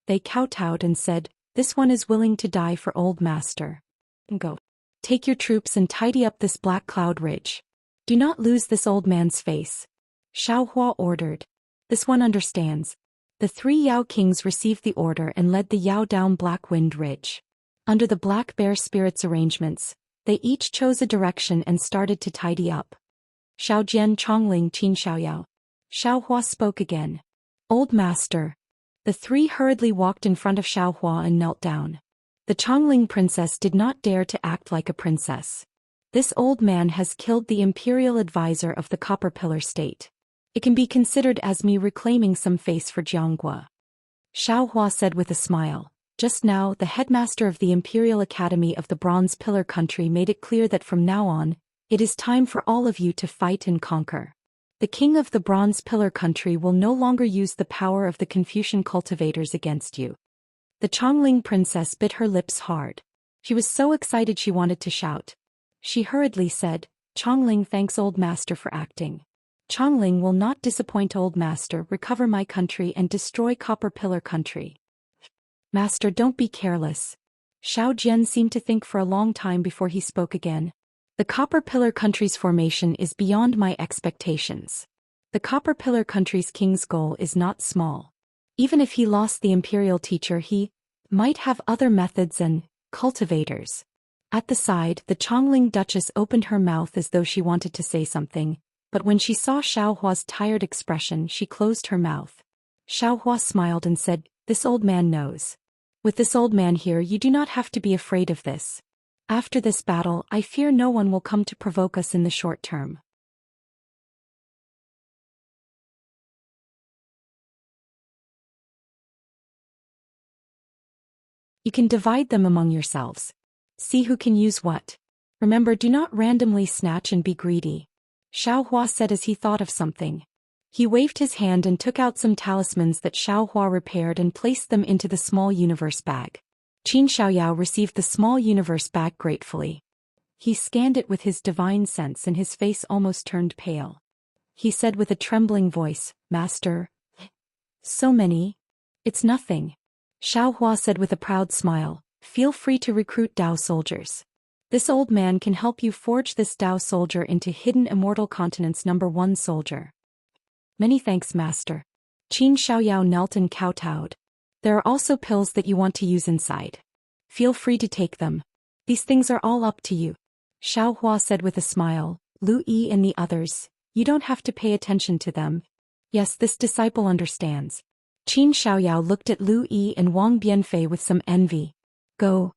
They kowtowed and said, "This one is willing to die for Old Master. Go. Take your troops and tidy up this Black Cloud Ridge. Do not lose this old man's face. Xiaohua ordered. This one understands. The 3 Yao kings received the order and led the Yao down Black Wind Ridge. Under the Black Bear Spirit's arrangements, they each chose a direction and started to tidy up. Xiaojian Chongling Qin Xiaoyao. Xiaohua spoke again. Old master. The 3 hurriedly walked in front of Xiaohua and knelt down. The Chongling princess did not dare to act like a princess. This old man has killed the imperial advisor of the Copper Pillar State. It can be considered as me reclaiming some face for Jianghua. Xiaohua said with a smile. Just now the headmaster of the Imperial Academy of the Bronze Pillar country made it clear that from now on, it is time for all of you to fight and conquer. The king of the Bronze Pillar country will no longer use the power of the Confucian cultivators against you. The Chongling princess bit her lips hard. She was so excited she wanted to shout. She hurriedly said, Chongling thanks old master for acting. Chongling will not disappoint old master, recover my country and destroy Copper Pillar country. Master, don't be careless. Xiao Jian seemed to think for a long time before he spoke again. The Copper Pillar country's formation is beyond my expectations. The Copper Pillar country's king's goal is not small. Even if he lost the imperial teacher, he might have other methods and cultivators. At the side, the Chongling Duchess opened her mouth as though she wanted to say something, but when she saw Xiaohua's tired expression, she closed her mouth. Xiaohua smiled and said, This old man knows. With this old man here, you do not have to be afraid of this. After this battle, I fear no one will come to provoke us in the short term. You can divide them among yourselves. See who can use what. Remember, do not randomly snatch and be greedy. Xiaohua said as he thought of something. He waved his hand and took out some talismans that Xiaohua repaired and placed them into the small universe bag. Qin Xiaoyao received the small universe bag gratefully. He scanned it with his divine sense and his face almost turned pale. He said with a trembling voice, Master. So many? It's nothing. Xiaohua said with a proud smile, Feel free to recruit Dao soldiers. This old man can help you forge this Dao soldier into Hidden Immortal Continent's #1 soldier. Many thanks, Master. Qin Xiaoyao knelt and kowtowed. There are also pills that you want to use inside. Feel free to take them. These things are all up to you. Xiaohua said with a smile, Lu Yi and the others, you don't have to pay attention to them. Yes, this disciple understands. Qin Xiaoyao looked at Lu Yi and Wang Bianfei with some envy. Go.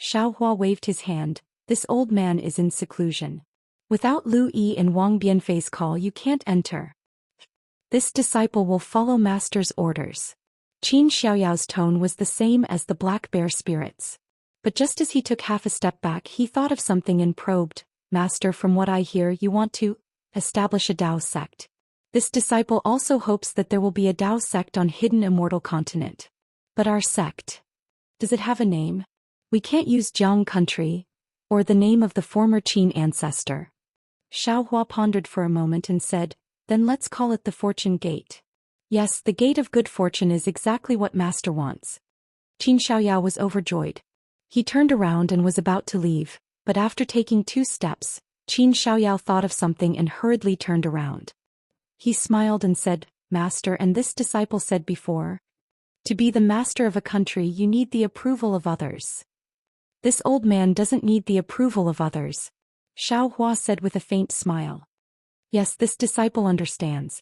Xiaohua waved his hand, this old man is in seclusion. Without Lu Yi and Wang Bianfei's call you can't enter. This disciple will follow master's orders. Qin Xiaoyao's tone was the same as the Black Bear Spirit's. But just as he took half a step back he thought of something and probed, Master, from what I hear you want to establish a Dao sect. This disciple also hopes that there will be a Dao sect on Hidden Immortal Continent. But our sect, does it have a name? We can't use Jiang country, or the name of the former Qin ancestor. Xiaohua pondered for a moment and said, Then let's call it the Fortune Gate. Yes, the Gate of Good Fortune is exactly what Master wants. Qin Xiaoyao was overjoyed. He turned around and was about to leave, but after taking 2 steps, Qin Xiaoyao thought of something and hurriedly turned around. He smiled and said, Master, and this disciple said before, to be the master of a country you need the approval of others. This old man doesn't need the approval of others. Xiaohua said with a faint smile. Yes, this disciple understands.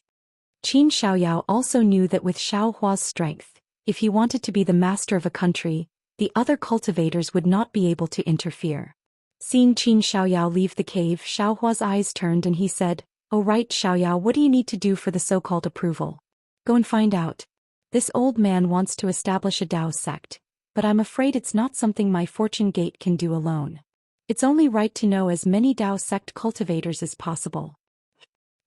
Qin Xiaoyao also knew that with Xiaohua's strength, if he wanted to be the master of a country, the other cultivators would not be able to interfere. Seeing Qin Xiaoyao leave the cave, Xiaohua's eyes turned and he said, Oh right, Xiaoyao, what do you need to do for the so-called approval? Go and find out. This old man wants to establish a Dao sect, but I'm afraid it's not something my Fortune Gate can do alone. It's only right to know as many Dao sect cultivators as possible.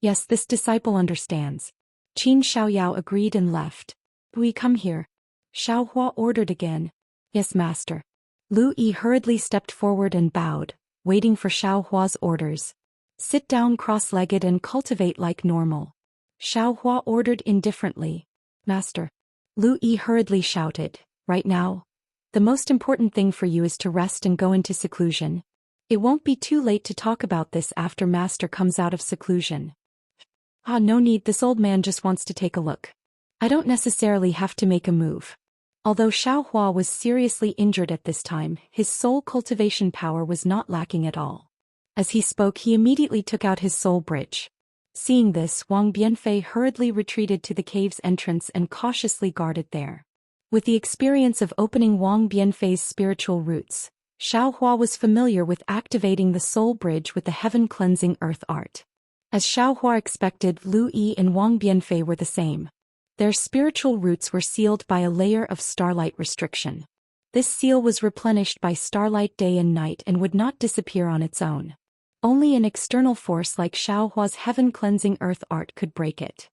Yes, this disciple understands. Qin Xiaoyao agreed and left. We come here. Xiaohua ordered again. Yes, master. Lu Yi hurriedly stepped forward and bowed, waiting for Xiaohua's orders. Sit down cross-legged and cultivate like normal. Xiaohua ordered indifferently. Master. Lu Yi hurriedly shouted, Right now, the most important thing for you is to rest and go into seclusion. It won't be too late to talk about this after Master comes out of seclusion. Ah, no need, this old man just wants to take a look. I don't necessarily have to make a move. Although Xiaohua was seriously injured at this time, his soul cultivation power was not lacking at all. As he spoke, he immediately took out his soul bridge. Seeing this, Wang Bianfei hurriedly retreated to the cave's entrance and cautiously guarded there. With the experience of opening Wang Bianfei's spiritual roots, Xiaohua was familiar with activating the soul bridge with the heaven-cleansing earth art. As Xiaohua expected, Lu Yi and Wang Bianfei were the same. Their spiritual roots were sealed by a layer of starlight restriction. This seal was replenished by starlight day and night and would not disappear on its own. Only an external force like Xiaohua's heaven-cleansing earth art could break it.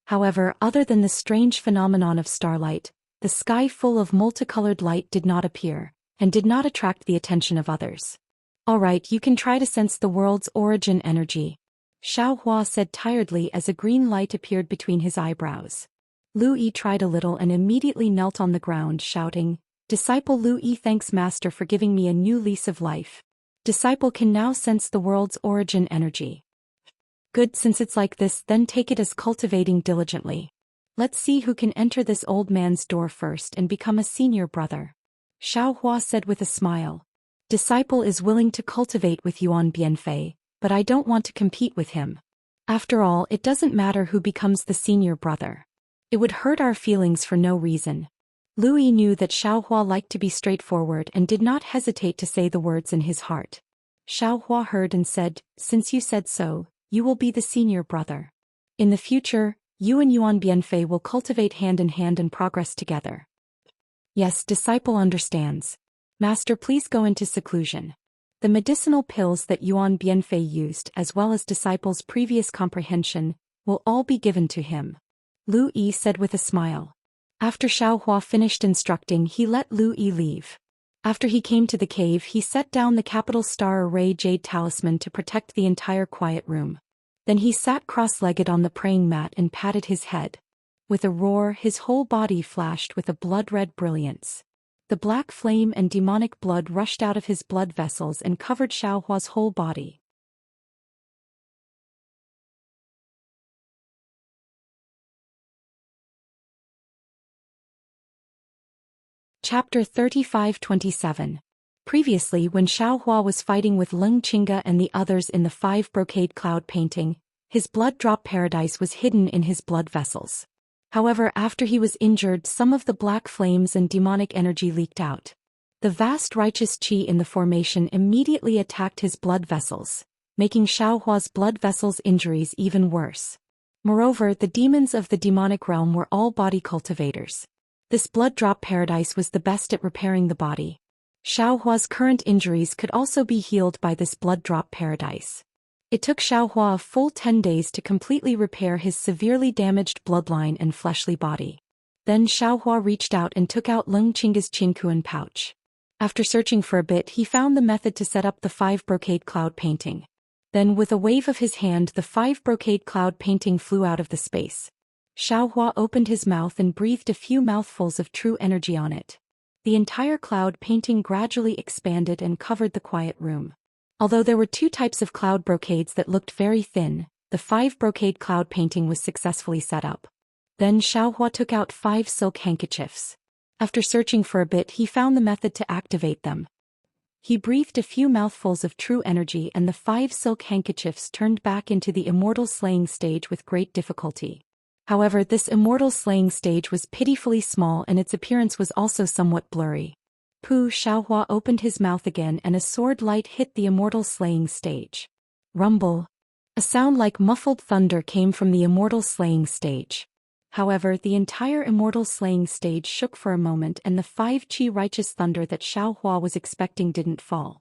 However, other than the strange phenomenon of starlight, the sky full of multicolored light did not appear, and did not attract the attention of others. Alright, you can try to sense the world's origin energy, Xiaohua said tiredly as a green light appeared between his eyebrows. Lu Yi tried a little and immediately knelt on the ground, shouting, "Disciple Lu Yi, thanks Master for giving me a new lease of life. Disciple can now sense the world's origin energy." Good, since it's like this, then take it as cultivating diligently. Let's see who can enter this old man's door first and become a senior brother. Xiaohua said with a smile. Disciple is willing to cultivate with Yuan Bianfei, but I don't want to compete with him. After all, it doesn't matter who becomes the senior brother. It would hurt our feelings for no reason. Lu Yi knew that Xiaohua liked to be straightforward and did not hesitate to say the words in his heart. Xiaohua heard and said, "Since you said so, you will be the senior brother. In the future, you and Yuan Bianfei will cultivate hand in hand and progress together." Yes, disciple understands. Master, please go into seclusion. The medicinal pills that Yuan Bianfei used, as well as disciple's previous comprehension, will all be given to him. Lu Yi said with a smile. After Xiaohua finished instructing, he let Lu Yi leave. After he came to the cave, he set down the capital star array jade talisman to protect the entire quiet room. Then he sat cross-legged on the praying mat and patted his head. With a roar, his whole body flashed with a blood-red brilliance. The black flame and demonic blood rushed out of his blood vessels and covered Xiaohua's whole body. Chapter 35-27. Previously, when Xiaohua was fighting with Leng Qingge and the others in the 5 brocade cloud painting, his blood drop paradise was hidden in his blood vessels. However, after he was injured, some of the black flames and demonic energy leaked out. The vast righteous qi in the formation immediately attacked his blood vessels, making Xiaohua's blood vessels' injuries even worse. Moreover, the demons of the demonic realm were all body cultivators. This blood drop paradise was the best at repairing the body. Xiaohua's current injuries could also be healed by this blood drop paradise. It took Xiaohua a full 10 days to completely repair his severely damaged bloodline and fleshly body. Then Xiaohua reached out and took out Leng Qingge's Qinkuan pouch. After searching for a bit, he found the method to set up the 5 brocade cloud painting. Then with a wave of his hand, the 5 brocade cloud painting flew out of the space. Xiaohua opened his mouth and breathed a few mouthfuls of true energy on it. The entire cloud painting gradually expanded and covered the quiet room. Although there were 2 types of cloud brocades that looked very thin, the 5 brocade cloud painting was successfully set up. Then Xiaohua took out 5 silk handkerchiefs. After searching for a bit, he found the method to activate them. He breathed a few mouthfuls of true energy and the 5 silk handkerchiefs turned back into the immortal slaying stage with great difficulty. However, this immortal slaying stage was pitifully small and its appearance was also somewhat blurry. Xiaohua opened his mouth again and a sword light hit the immortal slaying stage. Rumble. A sound like muffled thunder came from the immortal slaying stage. However, the entire immortal slaying stage shook for a moment and the 5 qi righteous thunder that Xiaohua was expecting didn't fall.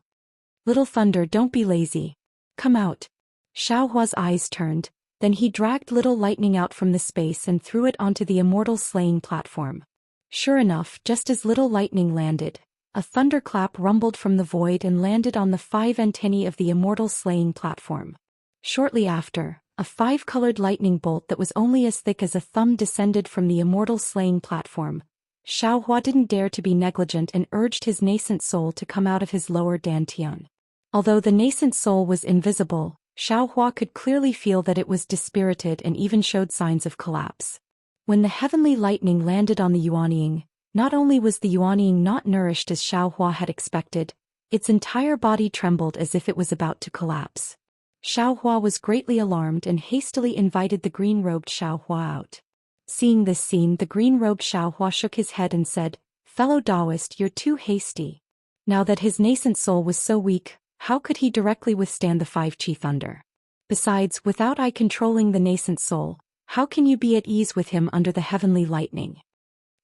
Little thunder, don't be lazy. Come out. Xiaohua's eyes turned, then he dragged little lightning out from the space and threw it onto the immortal slaying platform. Sure enough, just as little lightning landed, a thunderclap rumbled from the void and landed on the 5 antennae of the immortal slaying platform. Shortly after, a 5-colored lightning bolt that was only as thick as a thumb descended from the immortal slaying platform, Xiaohua didn't dare to be negligent and urged his nascent soul to come out of his lower dantian. Although the nascent soul was invisible, Xiaohua could clearly feel that it was dispirited and even showed signs of collapse. When the heavenly lightning landed on the Yuanying, not only was the Yuanying not nourished as Xiaohua had expected, its entire body trembled as if it was about to collapse. Xiaohua was greatly alarmed and hastily invited the green-robed Xiaohua out. Seeing this scene, the green-robed Xiaohua shook his head and said, "Fellow Taoist, you're too hasty." Now that his nascent soul was so weak, how could he directly withstand the 5 Qi thunder? Besides, without I controlling the nascent soul, how can you be at ease with him under the heavenly lightning?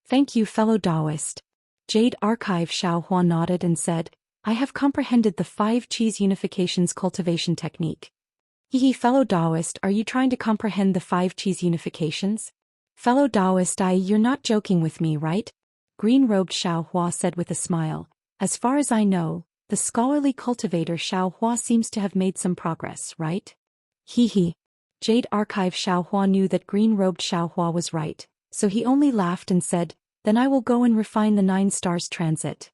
Thank you, fellow Taoist. Jade Archive Xiaohua nodded and said, I have comprehended the 5 Qis unification's cultivation technique. Hehe, fellow Taoist, are you trying to comprehend the 5 Qis unifications? Fellow Taoist, you're not joking with me, right? Green-robed Xiaohua said with a smile. As far as I know, the scholarly cultivator Xiaohua seems to have made some progress, right? Hehe. Jade Archive Xiaohua knew that green-robed Xiaohua was right, so he only laughed and said, then I will go and refine the 9 stars transit.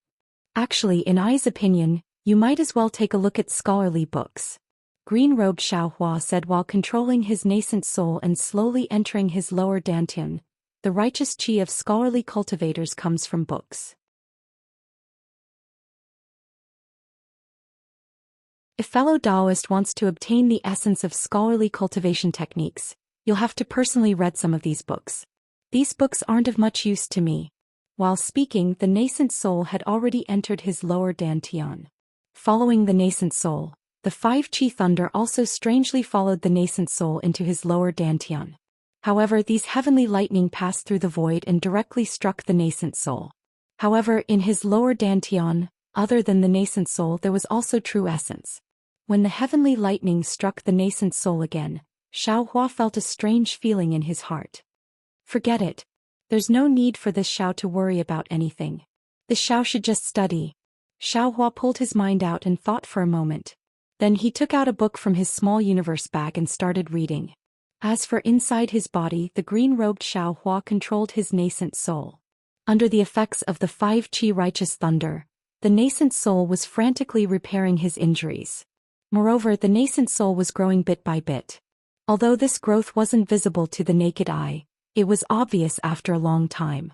Actually, in I's opinion, you might as well take a look at scholarly books. Green-robed Xiaohua said while controlling his nascent soul and slowly entering his lower dantian. The righteous qi of scholarly cultivators comes from books. If fellow Taoist wants to obtain the essence of scholarly cultivation techniques, you'll have to personally read some of these books. These books aren't of much use to me. While speaking, the nascent soul had already entered his lower dantian. Following the nascent soul, the 5 Qi thunder also strangely followed the nascent soul into his lower dantian. However, these heavenly lightning passed through the void and directly struck the nascent soul. However, in his lower dantian, other than the nascent soul, there was also true essence. When the heavenly lightning struck the nascent soul again, Xiaohua felt a strange feeling in his heart. Forget it. There's no need for this Xiao to worry about anything. This Xiao should just study. Xiaohua pulled his mind out and thought for a moment. Then he took out a book from his small universe bag and started reading. As for inside his body, the green-robed Xiaohua controlled his nascent soul. Under the effects of the 5 Qi righteous thunder, the nascent soul was frantically repairing his injuries. Moreover, the nascent soul was growing bit by bit. Although this growth wasn't visible to the naked eye, it was obvious after a long time.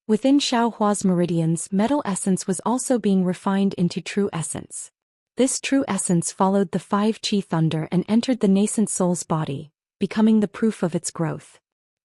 Within Xiaohua's meridians, metal essence was also being refined into true essence. This true essence followed the 5 Qi thunder and entered the nascent soul's body, becoming the proof of its growth.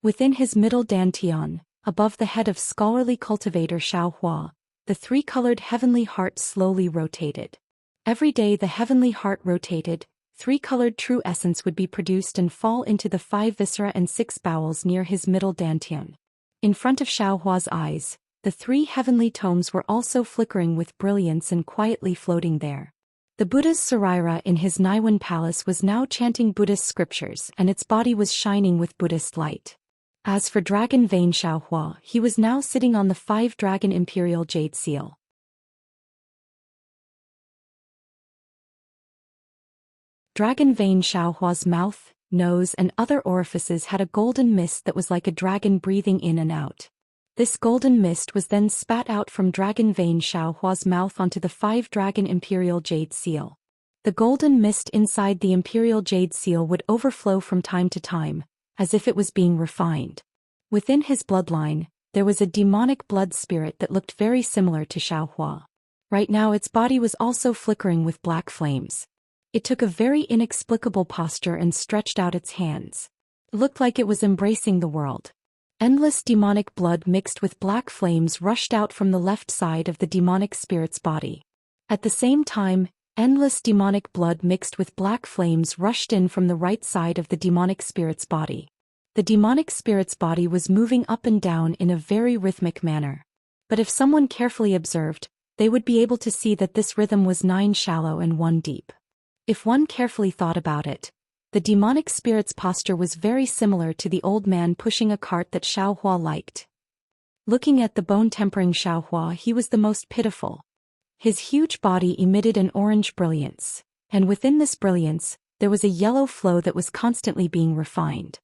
Within his middle dantian, above the head of scholarly cultivator Xiaohua, the 3-colored heavenly heart slowly rotated. Every day the heavenly heart rotated, 3-colored true essence would be produced and fall into the 5 viscera and 6 bowels near his middle dantian. In front of Xiaohua's eyes, the 3 heavenly tomes were also flickering with brilliance and quietly floating there. The Buddha's Sarira in his Naiwan palace was now chanting Buddhist scriptures and its body was shining with Buddhist light. As for Dragon Vein Xiaohua, he was now sitting on the 5-dragon imperial jade seal. Dragon Vein Xiaohua's mouth, nose and other orifices had a golden mist that was like a dragon breathing in and out. This golden mist was then spat out from Dragon Vein Xiaohua's mouth onto the 5-dragon imperial jade seal. The golden mist inside the imperial jade seal would overflow from time to time, as if it was being refined. Within his bloodline, there was a demonic blood spirit that looked very similar to Xiaohua. Right now its body was also flickering with black flames. It took a very inexplicable posture and stretched out its hands. It looked like it was embracing the world. Endless demonic blood mixed with black flames rushed out from the left side of the demonic spirit's body. At the same time, endless demonic blood mixed with black flames rushed in from the right side of the demonic spirit's body. The demonic spirit's body was moving up and down in a very rhythmic manner. But if someone carefully observed, they would be able to see that this rhythm was 9 shallow and 1 deep. If one carefully thought about it, the demonic spirit's posture was very similar to the old man pushing a cart that Xiaohua liked. Looking at the bone-tempering Xiaohua, he was the most pitiful. His huge body emitted an orange brilliance, and within this brilliance, there was a yellow flow that was constantly being refined.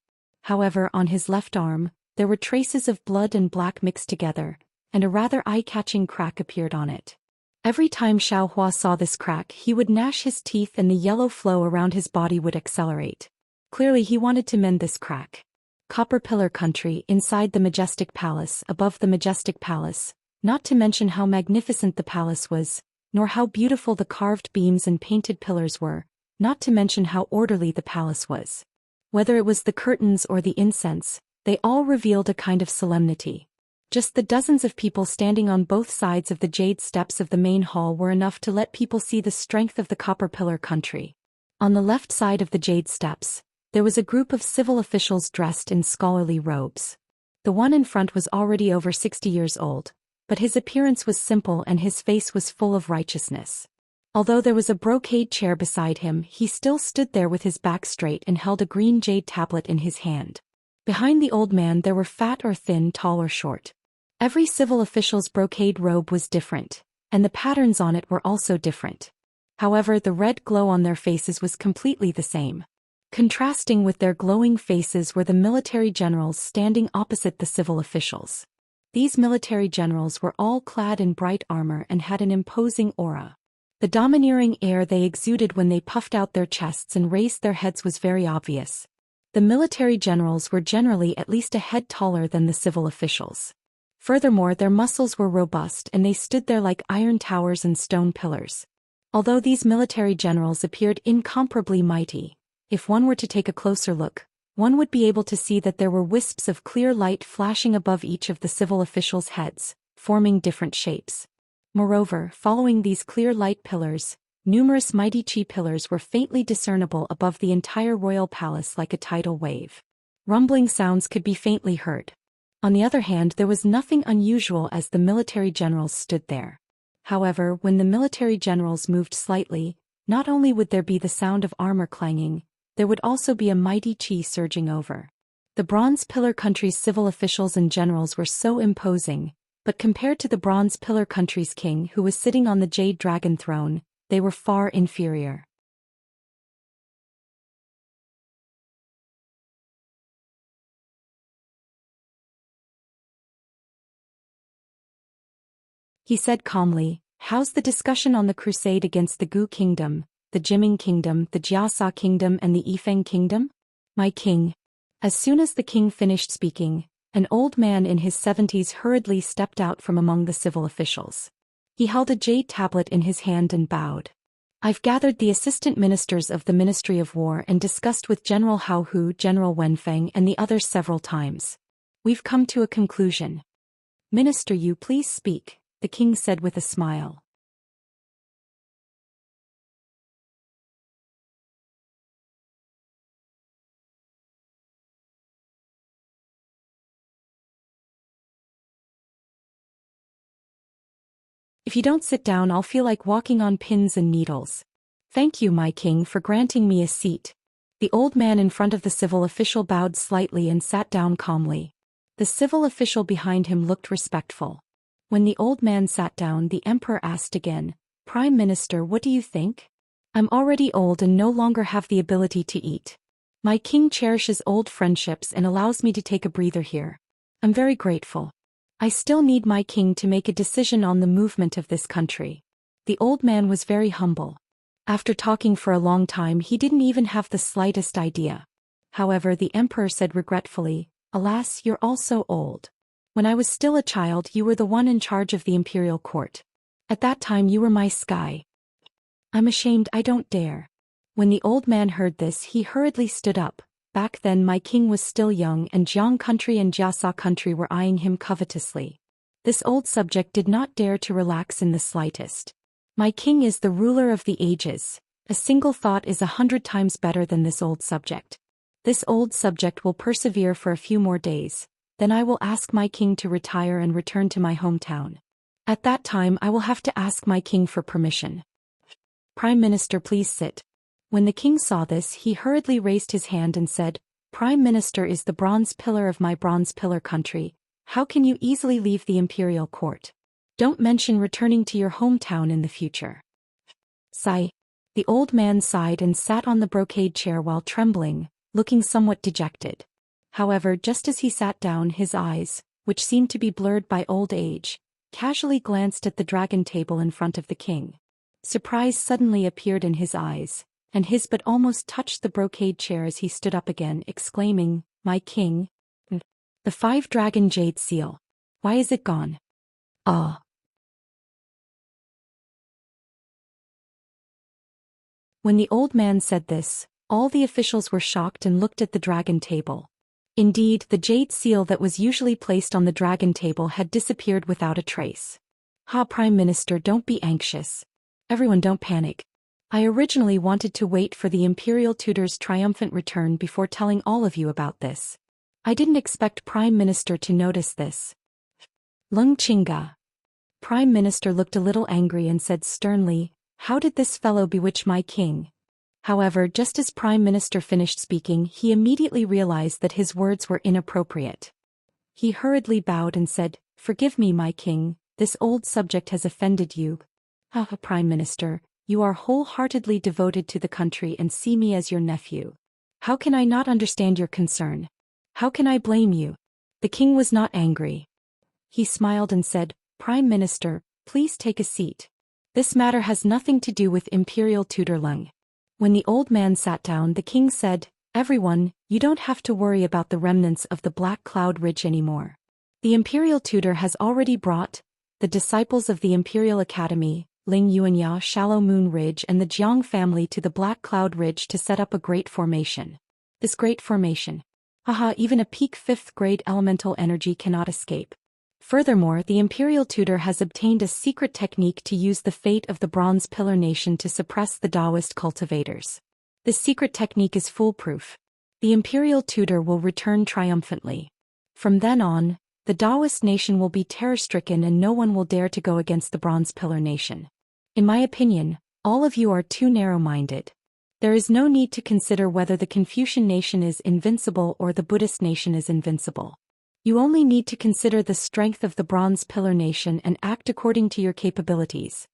However, on his left arm, there were traces of blood and black mixed together, and a rather eye-catching crack appeared on it. Every time Xiaohua saw this crack, he would gnash his teeth and the yellow flow around his body would accelerate. Clearly he wanted to mend this crack. Copper Pillar Country, inside the majestic palace, above the majestic palace, not to mention how magnificent the palace was, nor how beautiful the carved beams and painted pillars were, not to mention how orderly the palace was. Whether it was the curtains or the incense, they all revealed a kind of solemnity. Just the dozens of people standing on both sides of the jade steps of the main hall were enough to let people see the strength of the Copper Pillar Country. On the left side of the jade steps, there was a group of civil officials dressed in scholarly robes. The one in front was already over 60 years old, but his appearance was simple and his face was full of righteousness. Although there was a brocade chair beside him, he still stood there with his back straight and held a green jade tablet in his hand. Behind the old man there were fat or thin, tall or short. Every civil official's brocade robe was different, and the patterns on it were also different. However, the red glow on their faces was completely the same. Contrasting with their glowing faces were the military generals standing opposite the civil officials. These military generals were all clad in bright armor and had an imposing aura. The domineering air they exuded when they puffed out their chests and raised their heads was very obvious. The military generals were generally at least a head taller than the civil officials. Furthermore, their muscles were robust and they stood there like iron towers and stone pillars. Although these military generals appeared incomparably mighty, if one were to take a closer look, one would be able to see that there were wisps of clear light flashing above each of the civil officials' heads, forming different shapes. Moreover, following these clear light pillars, numerous mighty chi pillars were faintly discernible above the entire royal palace like a tidal wave. Rumbling sounds could be faintly heard. On the other hand, there was nothing unusual as the military generals stood there. However, when the military generals moved slightly, not only would there be the sound of armor clanging, there would also be a mighty chi surging over. The Bronze Pillar Country's civil officials and generals were so imposing, but compared to the Bronze Pillar Country's king who was sitting on the Jade Dragon throne, they were far inferior. He said calmly, "How's the discussion on the crusade against the Gu Kingdom, the Jiming Kingdom, the Jiasa Kingdom and the Yifeng Kingdom? My king." As soon as the king finished speaking, an old man in his 70s hurriedly stepped out from among the civil officials. He held a jade tablet in his hand and bowed. "I've gathered the assistant ministers of the Ministry of War and discussed with General Hao Hu, General Wenfeng and the others several times. We've come to a conclusion." "Minister Yu, please speak," the king said with a smile. "If you don't sit down, I'll feel like walking on pins and needles." "Thank you, my king, for granting me a seat." The old man in front of the civil official bowed slightly and sat down calmly. The civil official behind him looked respectful. When the old man sat down, the emperor asked again, "Prime Minister, what do you think?" "I'm already old and no longer have the ability to eat. My king cherishes old friendships and allows me to take a breather here. I'm very grateful. I still need my king to make a decision on the movement of this country." The old man was very humble. After talking for a long time, he didn't even have the slightest idea. However, the emperor said regretfully, "Alas, you're all so old. When I was still a child, you were the one in charge of the imperial court. At that time you were my sky. I'm ashamed, I don't dare." When the old man heard this, he hurriedly stood up. Back then my king was still young and Jiang country and Jiasa country were eyeing him covetously. This old subject did not dare to relax in the slightest. "My king is the ruler of the ages. A single thought is 100 times better than this old subject. This old subject will persevere for a few more days. Then I will ask my king to retire and return to my hometown. At that time I will have to ask my king for permission. Prime Minister, please sit." When the king saw this, he hurriedly raised his hand and said, "Prime Minister is the bronze pillar of my bronze pillar country. How can you easily leave the imperial court? Don't mention returning to your hometown in the future." Sigh. The old man sighed and sat on the brocade chair while trembling, looking somewhat dejected. However, just as he sat down, his eyes, which seemed to be blurred by old age, casually glanced at the dragon table in front of the king. Surprise suddenly appeared in his eyes, and his but almost touched the brocade chair as he stood up again, exclaiming, "My king! The 5-dragon jade seal. Why is it gone?" Ah. When the old man said this, all the officials were shocked and looked at the dragon table. Indeed, the jade seal that was usually placed on the dragon table had disappeared without a trace. Prime Minister, don't be anxious. Everyone, don't panic. I originally wanted to wait for the Imperial Tutor's triumphant return before telling all of you about this. I didn't expect Prime Minister to notice this. Lung Chinga. Prime Minister looked a little angry and said sternly, "How did this fellow bewitch my king?" However, just as Prime Minister finished speaking, he immediately realized that his words were inappropriate. He hurriedly bowed and said, "Forgive me, my king, this old subject has offended you. Prime Minister, you are wholeheartedly devoted to the country and see me as your nephew. How can I not understand your concern? How can I blame you?" The king was not angry. He smiled and said, "Prime Minister, please take a seat. This matter has nothing to do with Imperial Tutor Lung." When the old man sat down, the king said, "Everyone, you don't have to worry about the remnants of the Black Cloud Ridge anymore. The Imperial Tutor has already brought the disciples of the Imperial Academy, Ling Yuanya, Shallow Moon Ridge and the Jiang family to the Black Cloud Ridge to set up a great formation. This great formation. Even a peak 5th grade elemental energy cannot escape. Furthermore, the Imperial Tutor has obtained a secret technique to use the fate of the Bronze Pillar Nation to suppress the Taoist cultivators. This secret technique is foolproof. The Imperial Tutor will return triumphantly. From then on, the Taoist nation will be terror-stricken and no one will dare to go against the Bronze Pillar Nation. In my opinion, all of you are too narrow-minded. There is no need to consider whether the Confucian nation is invincible or the Buddhist nation is invincible. You only need to consider the strength of the Bronze Pillar Nation and act according to your capabilities.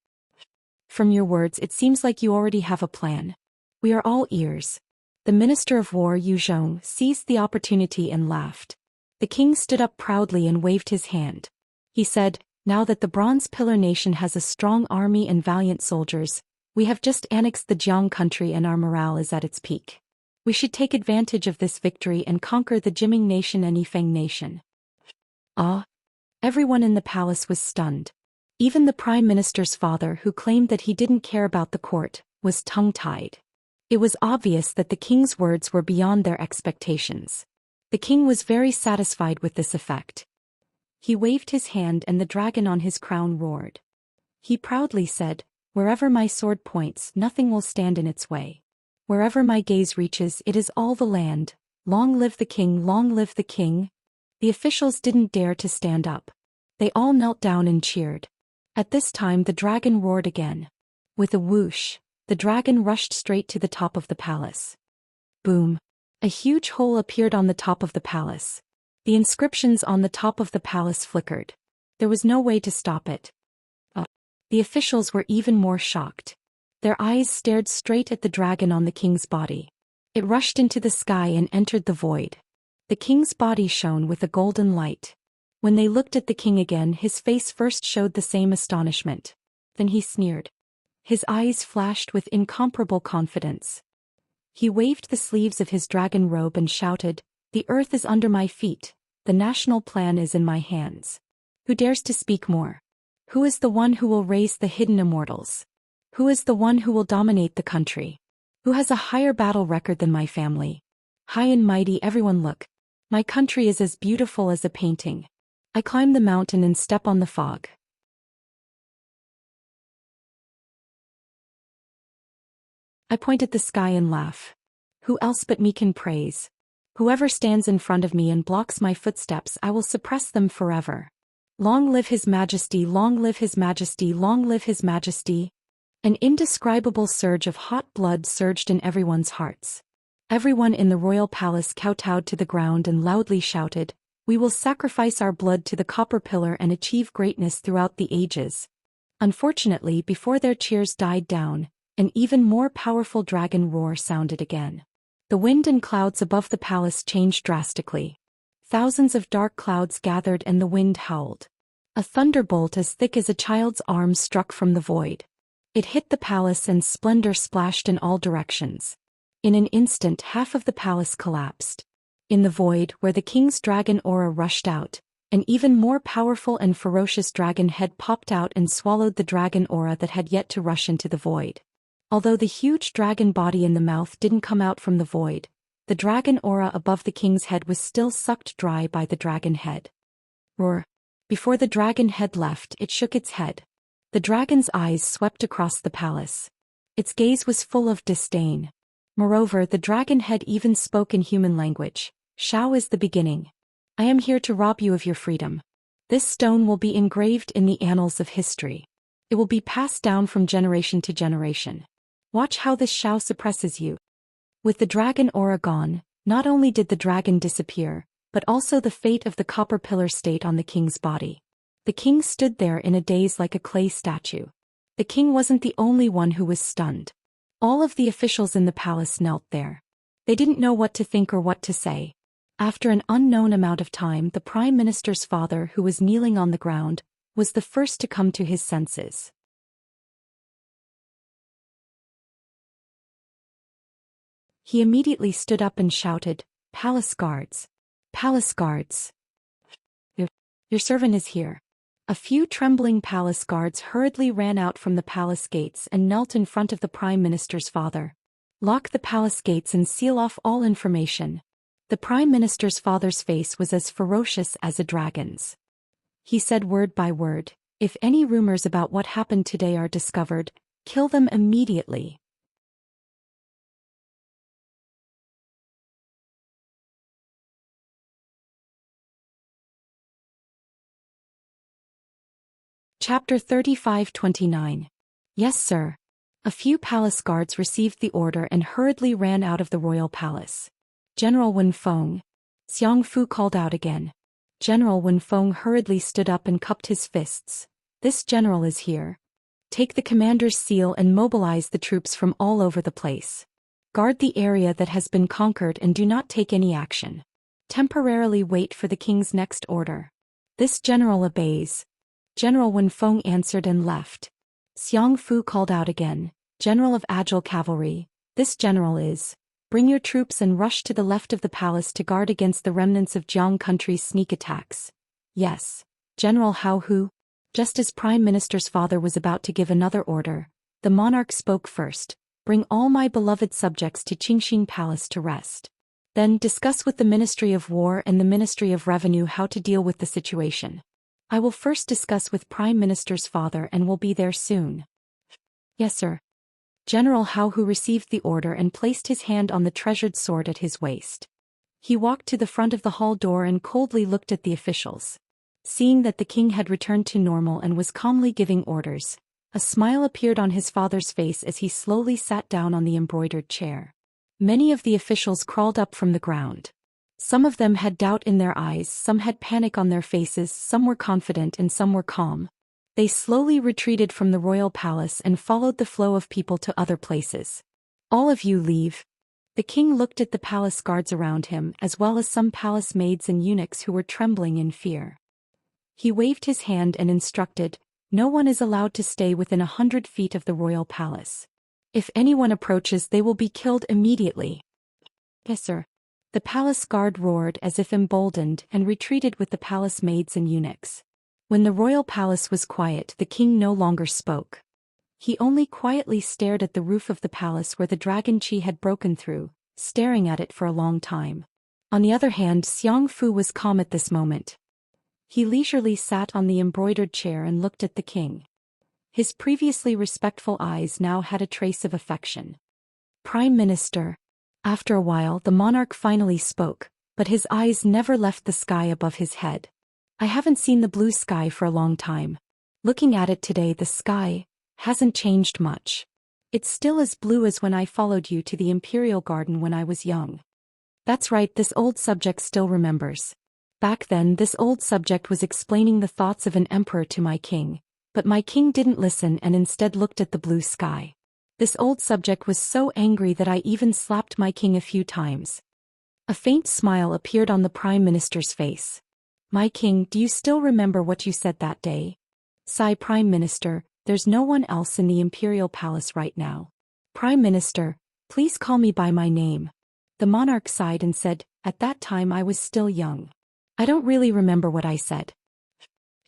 From your words, it seems like you already have a plan. We are all ears. The Minister of War Yu Zhong seized the opportunity and laughed. The king stood up proudly and waved his hand. He said, "Now that the Bronze Pillar Nation has a strong army and valiant soldiers, we have just annexed the Jiang country and our morale is at its peak. We should take advantage of this victory and conquer the Jiming Nation and Yifeng Nation." Everyone in the palace was stunned. Even the Prime Minister's father, who claimed that he didn't care about the court, was tongue-tied. It was obvious that the king's words were beyond their expectations. The king was very satisfied with this effect. He waved his hand and the dragon on his crown roared. He proudly said, "Wherever my sword points, nothing will stand in its way. Wherever my gaze reaches, it is all the land. Long live the king, long live the king." The officials didn't dare to stand up. They all knelt down and cheered. At this time the dragon roared again. With a whoosh, the dragon rushed straight to the top of the palace. Boom! A huge hole appeared on the top of the palace. The inscriptions on the top of the palace flickered. There was no way to stop it. The officials were even more shocked. Their eyes stared straight at the dragon on the king's body. It rushed into the sky and entered the void. The king's body shone with a golden light. When they looked at the king again, his face first showed the same astonishment. Then he sneered. His eyes flashed with incomparable confidence. He waved the sleeves of his dragon robe and shouted, "The earth is under my feet. The national plan is in my hands. Who dares to speak more? Who is the one who will raise the hidden immortals? Who is the one who will dominate the country? Who has a higher battle record than my family? High and mighty, everyone look. My country is as beautiful as a painting. I climb the mountain and step on the fog. I point at the sky and laugh. Who else but me can praise? Whoever stands in front of me and blocks my footsteps, I will suppress them forever. Long live His Majesty, long live His Majesty, long live His Majesty." An indescribable surge of hot blood surged in everyone's hearts. Everyone in the royal palace kowtowed to the ground and loudly shouted, "We will sacrifice our blood to the copper pillar and achieve greatness throughout the ages." Unfortunately, before their cheers died down, an even more powerful dragon roar sounded again. The wind and clouds above the palace changed drastically. Thousands of dark clouds gathered and the wind howled. A thunderbolt as thick as a child's arm struck from the void. It hit the palace and splendor splashed in all directions. In an instant half of the palace collapsed. In the void where the king's dragon aura rushed out, an even more powerful and ferocious dragon head popped out and swallowed the dragon aura that had yet to rush into the void. Although the huge dragon body in the mouth didn't come out from the void, the dragon aura above the king's head was still sucked dry by the dragon head. Roar. Before the dragon head left, it shook its head. The dragon's eyes swept across the palace. Its gaze was full of disdain. Moreover, the dragon head even spoke in human language. Shao is the beginning. I am here to rob you of your freedom. This stone will be engraved in the annals of history. It will be passed down from generation to generation. Watch how this Shao suppresses you. With the dragon aura gone, not only did the dragon disappear, but also the fate of the copper pillar stayed on the king's body. The king stood there in a daze like a clay statue. The king wasn't the only one who was stunned. All of the officials in the palace knelt there. They didn't know what to think or what to say. After an unknown amount of time, the prime minister's father, who was kneeling on the ground, was the first to come to his senses. He immediately stood up and shouted, "Palace guards! Palace guards! Your servant is here." A few trembling palace guards hurriedly ran out from the palace gates and knelt in front of the prime minister's father. "Lock the palace gates and seal off all information." The prime minister's father's face was as ferocious as a dragon's. He said word by word, "If any rumors about what happened today are discovered, kill them immediately." Chapter 35-29. Yes, sir. A few palace guards received the order and hurriedly ran out of the royal palace. "General Wenfeng." Xiang Fu called out again. General Wenfeng hurriedly stood up and cupped his fists. "This general is here. Take the commander's seal and mobilize the troops from all over the place. Guard the area that has been conquered and do not take any action. Temporarily wait for the king's next order." "This general obeys." General Wenfeng answered and left. Xiang Fu called out again. "General of Agile Cavalry, this general is. Bring your troops and rush to the left of the palace to guard against the remnants of Jiang country's sneak attacks." "Yes, General Hao Hu." Just as Prime Minister's father was about to give another order, the monarch spoke first. "Bring all my beloved subjects to Qingxin Palace to rest. Then discuss with the Ministry of War and the Ministry of Revenue how to deal with the situation. I will first discuss with Prime Minister's father and will be there soon." "Yes, sir." General Hao Hu received the order and placed his hand on the treasured sword at his waist. He walked to the front of the hall door and coldly looked at the officials. Seeing that the king had returned to normal and was calmly giving orders, a smile appeared on his father's face as he slowly sat down on the embroidered chair. Many of the officials crawled up from the ground. Some of them had doubt in their eyes, some had panic on their faces, some were confident and some were calm. They slowly retreated from the royal palace and followed the flow of people to other places. "All of you leave." The king looked at the palace guards around him as well as some palace maids and eunuchs who were trembling in fear. He waved his hand and instructed, "No one is allowed to stay within 100 feet of the royal palace. If anyone approaches, they will be killed immediately." "Yes, sir." The palace guard roared as if emboldened and retreated with the palace maids and eunuchs. When the royal palace was quiet, the king no longer spoke. He only quietly stared at the roof of the palace where the dragon chi had broken through, staring at it for a long time. On the other hand, Xiang Fu was calm at this moment. He leisurely sat on the embroidered chair and looked at the king. His previously respectful eyes now had a trace of affection. "Prime Minister." After a while, the monarch finally spoke, but his eyes never left the sky above his head. "I haven't seen the blue sky for a long time. Looking at it today, the sky hasn't changed much. It's still as blue as when I followed you to the Imperial Garden when I was young." "That's right, this old subject still remembers. Back then, this old subject was explaining the thoughts of an emperor to my king, but my king didn't listen and instead looked at the blue sky. This old subject was so angry that I even slapped my king a few times." A faint smile appeared on the prime minister's face. My king, do you still remember what you said that day? Sigh, Prime Minister, there's no one else in the imperial palace right now. Prime Minister, please call me by my name. The monarch sighed and said, at that time I was still young. I don't really remember what I said.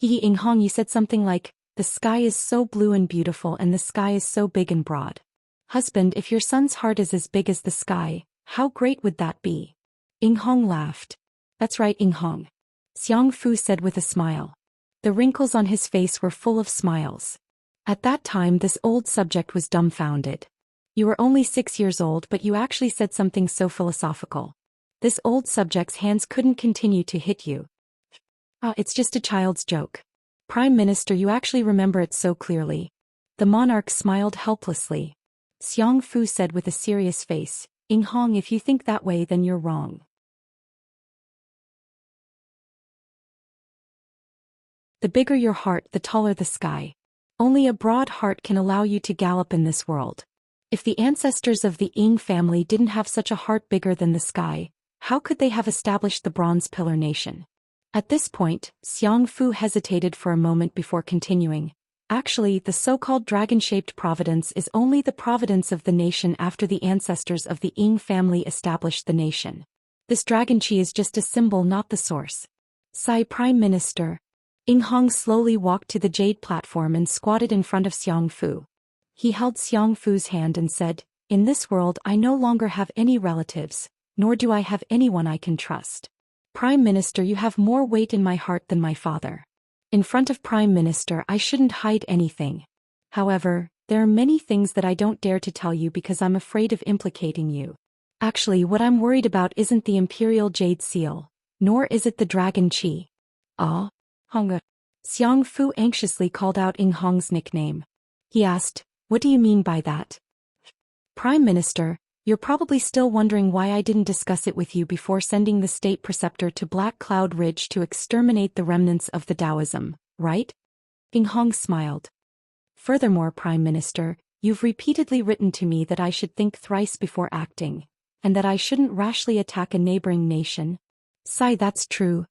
Hong, you said something like, the sky is so blue and beautiful and the sky is so big and broad. Husband, if your son's heart is as big as the sky, how great would that be? Hong laughed. That's right, Hong. Xiang Fu said with a smile. The wrinkles on his face were full of smiles. At that time this old subject was dumbfounded. You were only 6 years old, but you actually said something so philosophical. This old subject's hands couldn't continue to hit you. It's just a child's joke. Prime Minister, you actually remember it so clearly. The monarch smiled helplessly. Xiang Fu said with a serious face, Hong, if you think that way then you're wrong. The bigger your heart, the taller the sky. Only a broad heart can allow you to gallop in this world. If the ancestors of the Ying family didn't have such a heart bigger than the sky, how could they have established the Bronze Pillar Nation? At this point, Xiang Fu hesitated for a moment before continuing. Actually, the so-called dragon-shaped providence is only the providence of the nation after the ancestors of the Ying family established the nation. This dragon chi is just a symbol, not the source. Sigh, Prime Minister. Hong slowly walked to the jade platform and squatted in front of Xiang Fu. He held Xiang Fu's hand and said, in this world I no longer have any relatives, nor do I have anyone I can trust. Prime Minister, you have more weight in my heart than my father. In front of Prime Minister I shouldn't hide anything. However, there are many things that I don't dare to tell you because I'm afraid of implicating you. Actually, what I'm worried about isn't the Imperial Jade Seal, nor is it the Dragon Chi. Hong. Xiang Fu anxiously called out Hong's nickname. He asked, what do you mean by that? Prime Minister, you're probably still wondering why I didn't discuss it with you before sending the state preceptor to Black Cloud Ridge to exterminate the remnants of the Taoism, right? Hong smiled. Furthermore, Prime Minister, you've repeatedly written to me that I should think thrice before acting, and that I shouldn't rashly attack a neighboring nation. Sigh, that's true.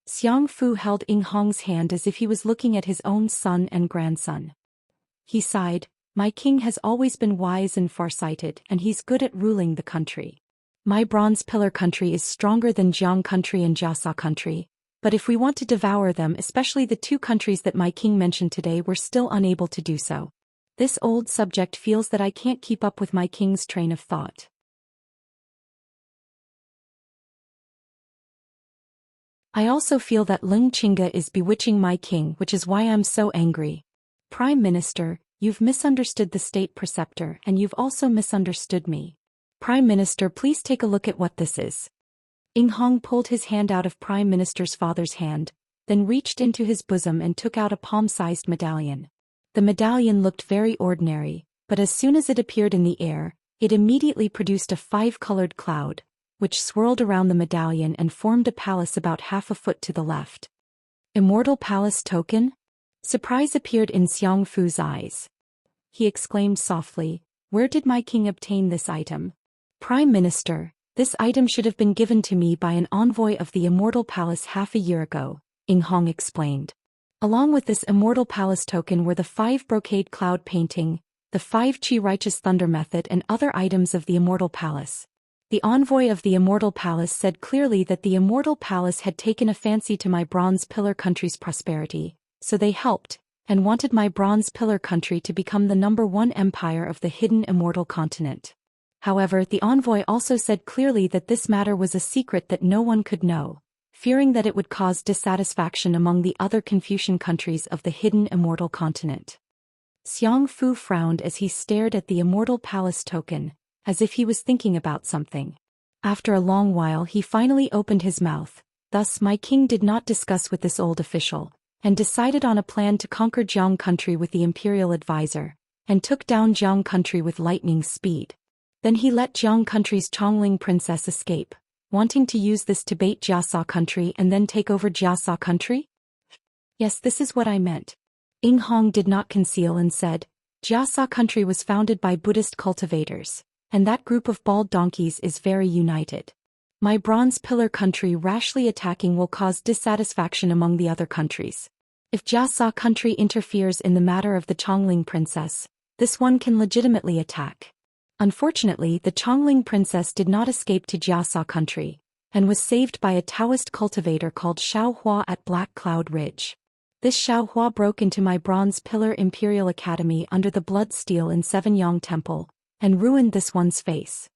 Xiang Fu held Hong's hand as if he was looking at his own son and grandson. He sighed, my king has always been wise and farsighted and he's good at ruling the country. My Bronze Pillar country is stronger than Jiang country and Jiasa country, but if we want to devour them, especially the 2 countries that my king mentioned today, we're still unable to do so. This old subject feels that I can't keep up with my king's train of thought. I also feel that Lung Chinga is bewitching my king, which is why I'm so angry. Prime Minister, you've misunderstood the state preceptor and you've also misunderstood me. Prime Minister, please take a look at what this is. Hong pulled his hand out of Prime Minister's father's hand, then reached into his bosom and took out a palm-sized medallion. The medallion looked very ordinary, but as soon as it appeared in the air, it immediately produced a 5-colored cloud, which swirled around the medallion and formed a palace about half a foot to the left. Immortal Palace Token? Surprise appeared in Xiang Fu's eyes. He exclaimed softly, where did my king obtain this item? Prime Minister, this item should have been given to me by an envoy of the Immortal Palace half a year ago, Hong explained. Along with this Immortal Palace token were the 5 brocade cloud painting, the 5 Chi Righteous Thunder method and other items of the Immortal Palace. The envoy of the Immortal Palace said clearly that the Immortal Palace had taken a fancy to my Bronze Pillar country's prosperity, so they helped, and wanted my Bronze Pillar country to become the #1 empire of the hidden Immortal Continent. However, the envoy also said clearly that this matter was a secret that no one could know, fearing that it would cause dissatisfaction among the other Confucian countries of the hidden Immortal Continent. Xiang Fu frowned as he stared at the Immortal Palace token, as if he was thinking about something. After a long while he finally opened his mouth. Thus my king did not discuss with this old official, and decided on a plan to conquer Jiang country with the imperial advisor, and took down Jiang country with lightning speed. Then he let Jiang country's Chongling princess escape, wanting to use this to bait Jiasa country and then take over Jiasa country? Yes, this is what I meant. Hong did not conceal and said, Jiasa country was founded by Buddhist cultivators, and that group of bald donkeys is very united. My bronze pillar country rashly attacking will cause dissatisfaction among the other countries. If Jiasa country interferes in the matter of the Chongling princess, this one can legitimately attack. Unfortunately, the Chongling princess did not escape to Jiasa country, and was saved by a Taoist cultivator called Xiaohua at Black Cloud Ridge. This Xiaohua broke into my bronze pillar Imperial Academy under the blood steel in Seven-Yang Temple, and ruined this one's face.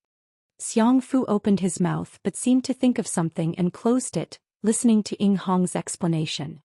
Xiang Fu opened his mouth but seemed to think of something and closed it, listening to Ying Hong's explanation.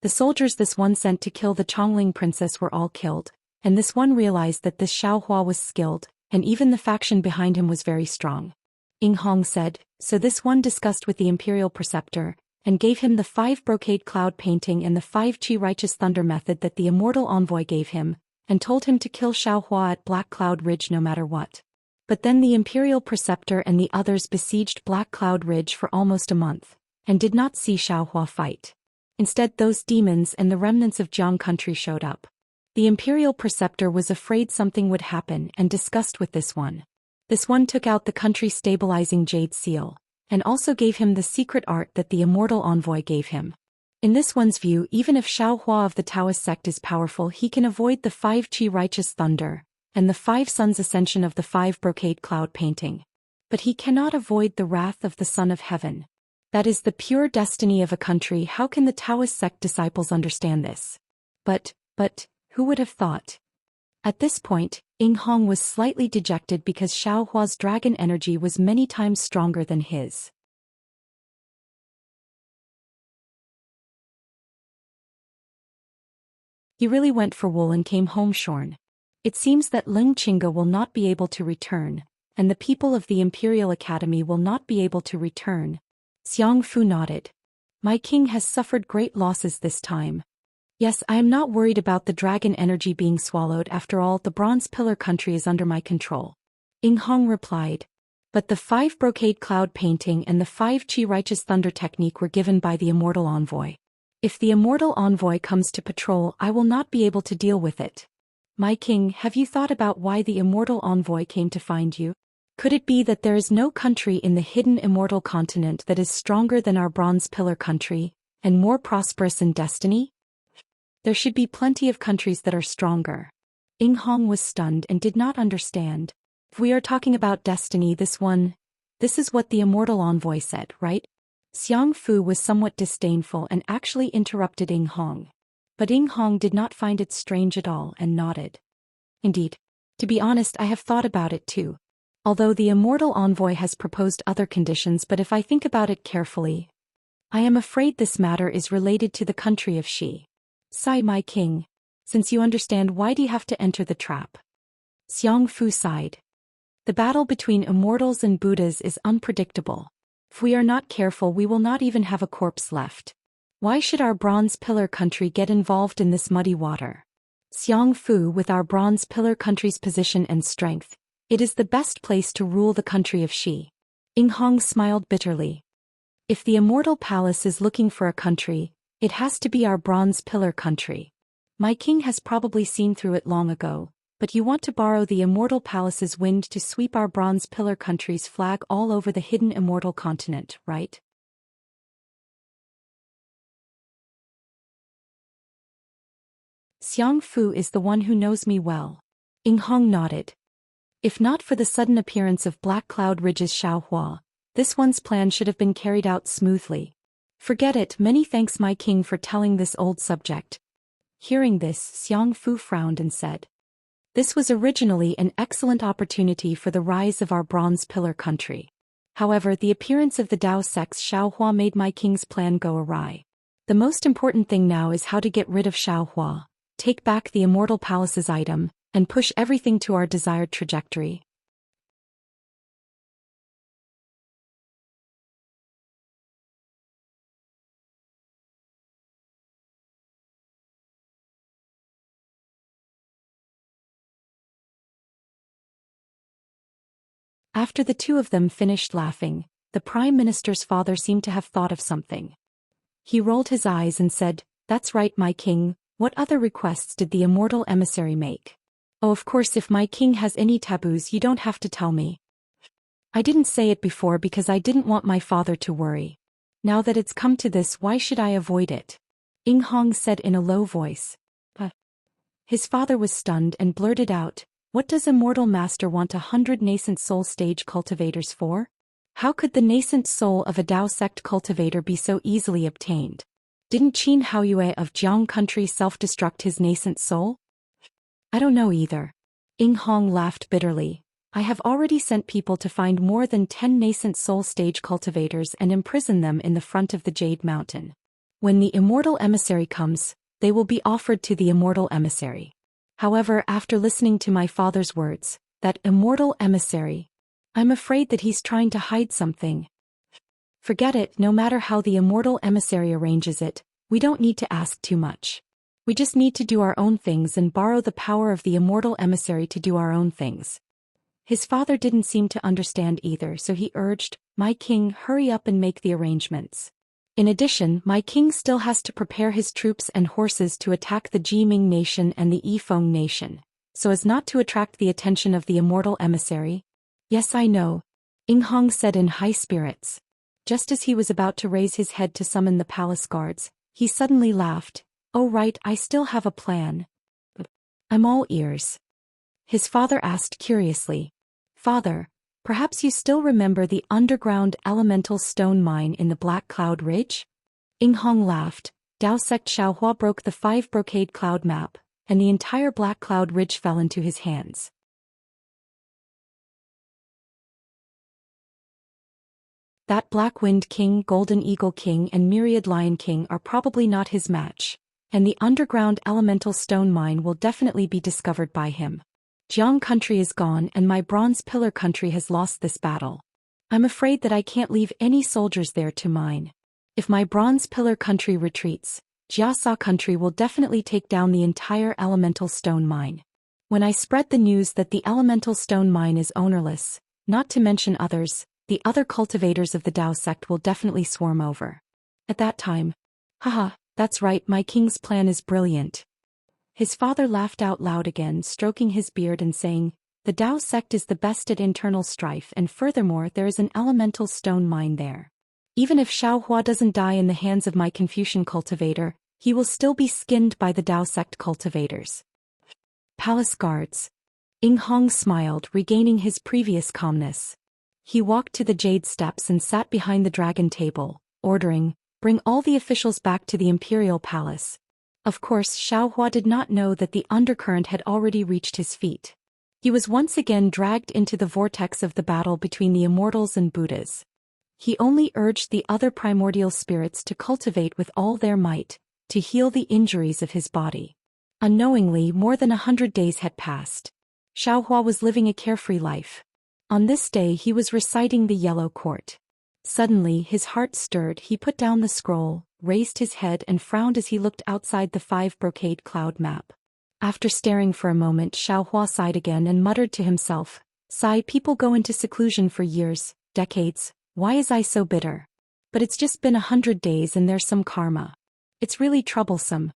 The soldiers this one sent to kill the Chongling princess were all killed, and this one realized that this Xiaohua was skilled, and even the faction behind him was very strong. Ying Hong said, so this one discussed with the Imperial Preceptor, and gave him the 5 brocade cloud painting and the 5 Qi righteous thunder method that the immortal envoy gave him, and told him to kill Xiaohua at Black Cloud Ridge no matter what. But then the Imperial Preceptor and the others besieged Black Cloud Ridge for almost a month, and did not see Xiaohua fight. Instead, those demons and the remnants of Jiang country showed up. The Imperial Preceptor was afraid something would happen and discussed with this one. This one took out the country stabilizing jade seal, and also gave him the secret art that the immortal envoy gave him. In this one's view, even if Xiaohua of the Taoist sect is powerful, he can avoid the 5 Qi righteous thunder, and the 5 suns ascension of the 5 brocade cloud painting. But he cannot avoid the wrath of the Son of Heaven. That is the pure destiny of a country. How can the Taoist sect disciples understand this? But, who would have thought? At this point, Ying Hong was slightly dejected because Xiaohua's dragon energy was many times stronger than his. He really went for wool and came home shorn. It seems that Ling Qingge will not be able to return, and the people of the Imperial Academy will not be able to return. Xiang Fu nodded. My king has suffered great losses this time. Yes, I am not worried about the dragon energy being swallowed. After all, the bronze pillar country is under my control. Ying Hong replied. But the 5 brocade cloud painting and the 5 Qi righteous thunder technique were given by the immortal envoy. If the immortal envoy comes to patrol, I will not be able to deal with it. My king, have you thought about why the immortal envoy came to find you? Could it be that there is no country in the hidden immortal continent that is stronger than our bronze pillar country, and more prosperous in destiny? There should be plenty of countries that are stronger. Ying Hong was stunned and did not understand. If we are talking about destiny, this is what the immortal envoy said, right? Xiang Fu was somewhat disdainful and actually interrupted Ying Hong. But Ying Hong did not find it strange at all and nodded. Indeed. To be honest, I have thought about it too. Although the immortal envoy has proposed other conditions, but if I think about it carefully, I am afraid this matter is related to the country of Xi. Sigh, my king. Since you understand, why do you have to enter the trap? Xiang Fu sighed. The battle between immortals and Buddhas is unpredictable. If we are not careful, we will not even have a corpse left. Why should our bronze pillar country get involved in this muddy water? Xiang Fu, with our bronze pillar country's position and strength, it is the best place to rule the country of Xi. Ying Hong smiled bitterly. If the immortal palace is looking for a country, it has to be our bronze pillar country. My king has probably seen through it long ago, but you want to borrow the immortal palace's wind to sweep our bronze pillar country's flag all over the hidden immortal continent, right? Xiang Fu is the one who knows me well. Ying Hong nodded. If not for the sudden appearance of Black Cloud Ridge's Xiaohua, this one's plan should have been carried out smoothly. Forget it. Many thanks, my king, for telling this old subject. Hearing this, Xiang Fu frowned and said, this was originally an excellent opportunity for the rise of our bronze pillar country. However, the appearance of the Dao sect's Xiaohua made my king's plan go awry. The most important thing now is how to get rid of Xiaohua, take back the immortal palace's item, and push everything to our desired trajectory. After the two of them finished laughing, the Prime Minister's father seemed to have thought of something. He rolled his eyes and said, that's right, my king. What other requests did the immortal emissary make? Oh, of course, if my king has any taboos, you don't have to tell me. I didn't say it before because I didn't want my father to worry. Now that it's come to this, why should I avoid it? Ing Hong said in a low voice. His father was stunned and blurted out, "What does Immortal Master want 100 nascent soul stage cultivators for? How could the nascent soul of a Dao sect cultivator be so easily obtained? Didn't Qin Haoyue of Jiang country self-destruct his nascent soul?" "I don't know either." Ing Hong laughed bitterly. "I have already sent people to find more than 10 nascent soul stage cultivators and imprison them in the front of the Jade Mountain. When the Immortal Emissary comes, they will be offered to the Immortal Emissary. However, after listening to my father's words, that Immortal Emissary, I'm afraid that he's trying to hide something." "Forget it, no matter how the Immortal Emissary arranges it, we don't need to ask too much. We just need to do our own things and borrow the power of the Immortal Emissary to do our own things." His father didn't seem to understand either, so he urged, "My king, hurry up and make the arrangements. In addition, my king still has to prepare his troops and horses to attack the Jiming nation and the Yifeng nation, so as not to attract the attention of the Immortal Emissary." "Yes, I know," Ing Hong said in high spirits. Just as he was about to raise his head to summon the palace guards, he suddenly laughed. "Oh right, I still have a plan." "I'm all ears." His father asked curiously. "Father, perhaps you still remember the underground elemental stone mine in the Black Cloud Ridge?" Ing Hong laughed. Dao sect Xiaohua broke the 5 brocade cloud map, and the entire Black Cloud Ridge fell into his hands. That Black Wind King, Golden Eagle King and Myriad Lion King are probably not his match, and the underground elemental stone mine will definitely be discovered by him. Jiang country is gone and my Bronze Pillar country has lost this battle. I'm afraid that I can't leave any soldiers there to mine. If my Bronze Pillar country retreats, Jiasa country will definitely take down the entire elemental stone mine. When I spread the news that the elemental stone mine is ownerless, not to mention others, the other cultivators of the Dao sect will definitely swarm over. At that time, haha, that's right, my king's plan is brilliant." His father laughed out loud again, stroking his beard and saying, "The Dao sect is the best at internal strife, and furthermore there is an elemental stone mine there. Even if Xiaohua doesn't die in the hands of my Confucian cultivator, he will still be skinned by the Dao sect cultivators." Palace guards. Ing Hong smiled, regaining his previous calmness. He walked to the jade steps and sat behind the dragon table, ordering, "Bring all the officials back to the imperial palace." Of course, Xiaohua did not know that the undercurrent had already reached his feet. He was once again dragged into the vortex of the battle between the immortals and Buddhas. He only urged the other primordial spirits to cultivate with all their might, to heal the injuries of his body. Unknowingly, more than 100 days had passed. Xiaohua was living a carefree life. On this day he was reciting the Yellow Court. Suddenly his heart stirred, he put down the scroll, raised his head and frowned as he looked outside the 5 brocade cloud map. After staring for a moment, Xiaohua sighed again and muttered to himself, "Sigh, people go into seclusion for years, decades, why is I so bitter? But it's just been 100 days and there's some karma. It's really troublesome."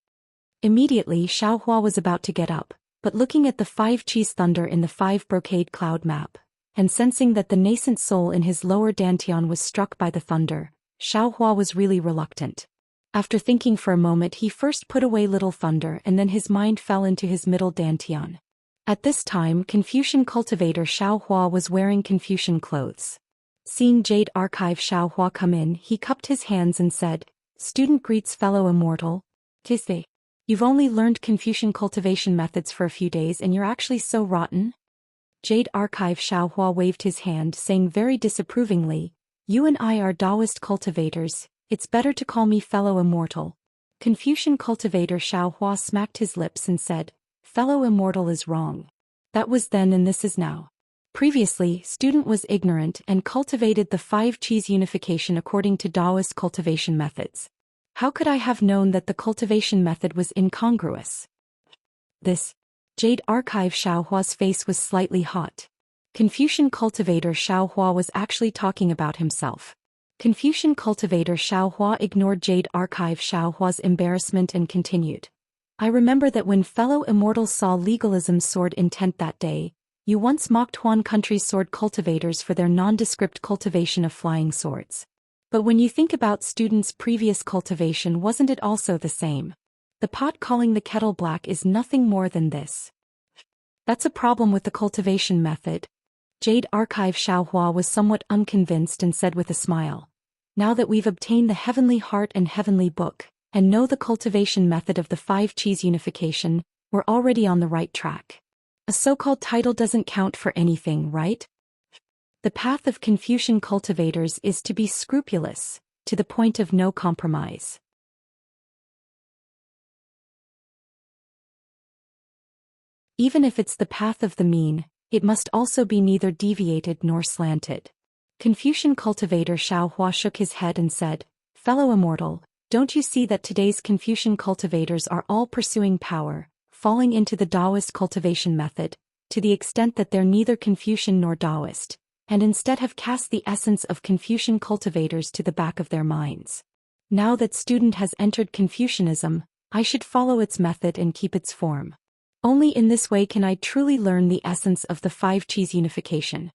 Immediately Xiaohua was about to get up, but looking at the 5 cheese thunder in the 5 brocade cloud map, and sensing that the nascent soul in his lower dantian was struck by the thunder, Xiaohua was really reluctant. After thinking for a moment, he first put away Little Thunder and then his mind fell into his middle dantian. At this time, Confucian cultivator Xiaohua was wearing Confucian clothes. Seeing Jade Archive Xiaohua come in, he cupped his hands and said, "Student greets fellow immortal. Tisei. You've only learned Confucian cultivation methods for a few days and you're actually so rotten?" Jade Archive Xiaohua waved his hand, saying very disapprovingly, "You and I are Taoist cultivators, it's better to call me fellow immortal." Confucian cultivator Xiaohua smacked his lips and said, "Fellow immortal is wrong. That was then and this is now. Previously, student was ignorant and cultivated the 5 cheese unification according to Taoist cultivation methods. How could I have known that the cultivation method was incongruous?" This. Jade Archive Xiaohua's face was slightly hot. Confucian cultivator Xiaohua was actually talking about himself. Confucian cultivator Xiaohua ignored Jade Archive Xiaohua's embarrassment and continued. "I remember that when fellow immortals saw legalism's sword intent that day, You once mocked Huan country's sword cultivators for their nondescript cultivation of flying swords. But when you think about students' previous cultivation, wasn't it also the same? The pot calling the kettle black is nothing more than this. That's a problem with the cultivation method. Jade Archive Xiaohua was somewhat unconvinced and said with a smile. Now that we've obtained the Heavenly Heart and Heavenly Book, and know the cultivation method of the 5 Qis unification, we're already on the right track. A so-called title doesn't count for anything, right? The path of Confucian cultivators is to be scrupulous, to the point of no compromise. Even if it's the path of the mean, it must also be neither deviated nor slanted. Confucian cultivator Xiaohua shook his head and said, "Fellow immortal, don't you see that today's Confucian cultivators are all pursuing power, falling into the Taoist cultivation method, to the extent that they're neither Confucian nor Taoist, and instead have cast the essence of Confucian cultivators to the back of their minds. Now that student has entered Confucianism, I should follow its method and keep its form. Only in this way can I truly learn the essence of the 5 Qis unification."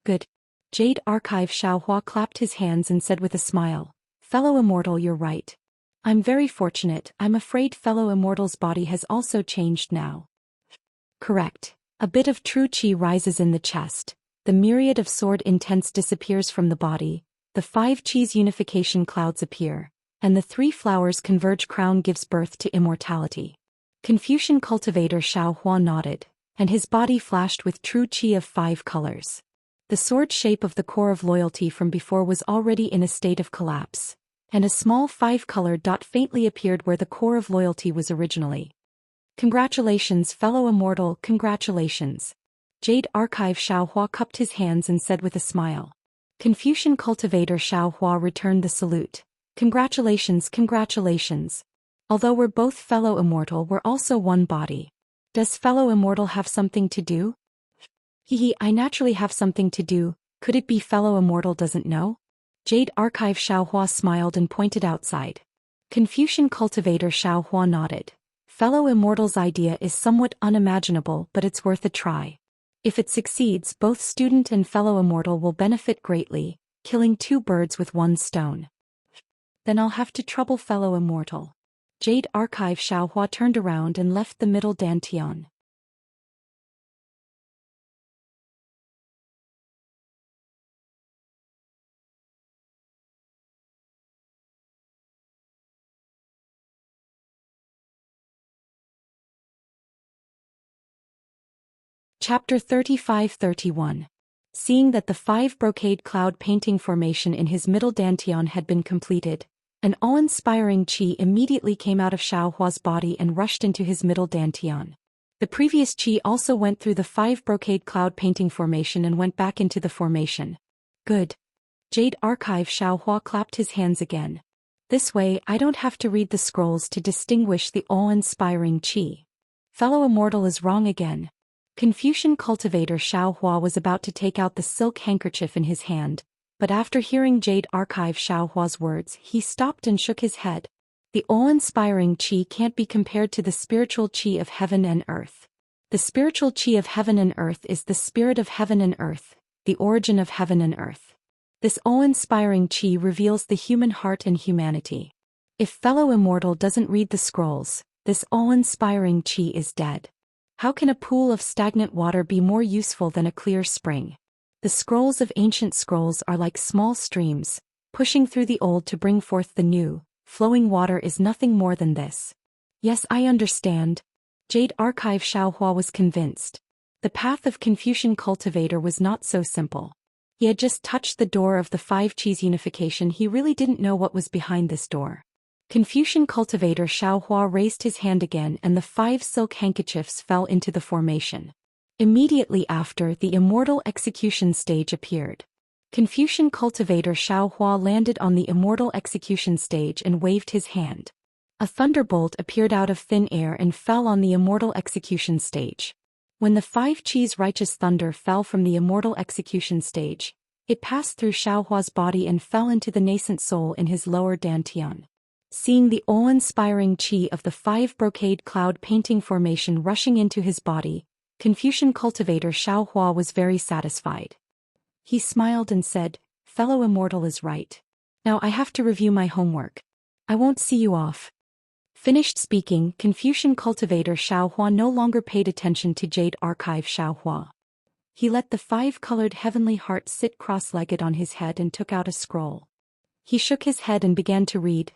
Good. Jade Archive Xiaohua clapped his hands and said with a smile, "Fellow immortal, you're right. I'm very fortunate. I'm afraid fellow immortal's body has also changed now." Correct. A bit of true qi rises in the chest, the myriad of sword intents disappears from the body, the 5 Qis unification clouds appear, and the 3 flowers converge. Crown gives birth to immortality. Confucian cultivator Xiaohua nodded, and his body flashed with true qi of 5 colors. The sword shape of the core of loyalty from before was already in a state of collapse, and a small 5-color dot faintly appeared where the core of loyalty was originally. Congratulations, fellow immortal, congratulations. Jade Archive Xiaohua cupped his hands and said with a smile. Confucian cultivator Xiaohua returned the salute. Congratulations, congratulations. Although we're both fellow immortal, we're also one body. Does fellow immortal have something to do? Hehe, I naturally have something to do. Could it be fellow immortal doesn't know? Jade Archive Xiaohua smiled and pointed outside. Confucian cultivator Xiaohua nodded. Fellow immortal's idea is somewhat unimaginable, but it's worth a try. If it succeeds, both student and fellow immortal will benefit greatly, killing 2 birds with 1 stone. Then I'll have to trouble fellow immortal. Jade Archive Xiaohua turned around and left the middle dantian. Chapter 35-31. Seeing that the 5 brocade cloud painting formation in his middle dantian had been completed, an awe-inspiring qi immediately came out of Xiaohua's body and rushed into his middle dantian. The previous qi also went through the 5 brocade cloud painting formation and went back into the formation. Good. Jade Archive Xiaohua clapped his hands again. This way I don't have to read the scrolls to distinguish the awe-inspiring qi. Fellow immortal is wrong again. Confucian cultivator Xiaohua was about to take out the silk handkerchief in his hand, but after hearing Jade Archive Xiaohua's words, he stopped and shook his head. The awe-inspiring qi can't be compared to the spiritual qi of heaven and earth. The spiritual qi of heaven and earth is the spirit of heaven and earth, the origin of heaven and earth. This awe-inspiring qi reveals the human heart and humanity. If fellow immortal doesn't read the scrolls, this awe-inspiring qi is dead. How can a pool of stagnant water be more useful than a clear spring? The scrolls of ancient scrolls are like small streams, pushing through the old to bring forth the new. Flowing water is nothing more than this. Yes, I understand. Jade Archive Xiaohua was convinced. The path of Confucian cultivator was not so simple. He had just touched the door of the 5 Qis unification. He really didn't know what was behind this door. Confucian cultivator Xiaohua raised his hand again and the 5 silk handkerchiefs fell into the formation. Immediately after, the immortal execution stage appeared. Confucian cultivator Xiaohua landed on the immortal execution stage and waved his hand. A thunderbolt appeared out of thin air and fell on the immortal execution stage. When the 5 Qis righteous thunder fell from the immortal execution stage, it passed through Xiaohua's body and fell into the nascent soul in his lower dantian. Seeing the awe-inspiring qi of the 5 brocade cloud painting formation rushing into his body, Confucian cultivator Xiao Hua was very satisfied. He smiled and said, "Fellow immortal is right. Now I have to review my homework. I won't see you off." Finished speaking, Confucian cultivator Xiao Hua no longer paid attention to Jade Archive Xiao Hua. He let the 5-colored heavenly heart sit cross-legged on his head and took out a scroll. He shook his head and began to read.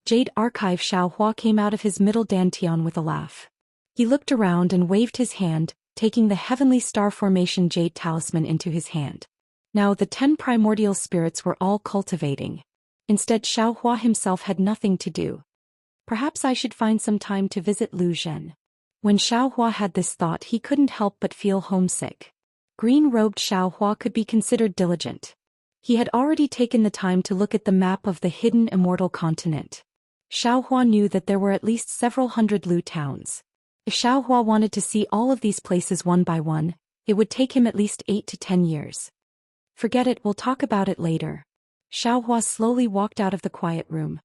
Jade Archive Xiao Hua came out of his middle dantian with a laugh. He looked around and waved his hand, taking the heavenly star formation jade talisman into his hand. Now the 10 primordial spirits were all cultivating. Instead, Xiao Hua himself had nothing to do. Perhaps I should find some time to visit Lu Zhen. When Xiao Hua had this thought, he couldn't help but feel homesick. Green-robed Xiao Hua could be considered diligent. He had already taken the time to look at the map of the hidden immortal continent. Xiao Hua knew that there were at least several hundred Lu towns. If Xiao Hua wanted to see all of these places one by one, it would take him at least 8 to 10 years. Forget it, we'll talk about it later. Xiao Hua slowly walked out of the quiet room.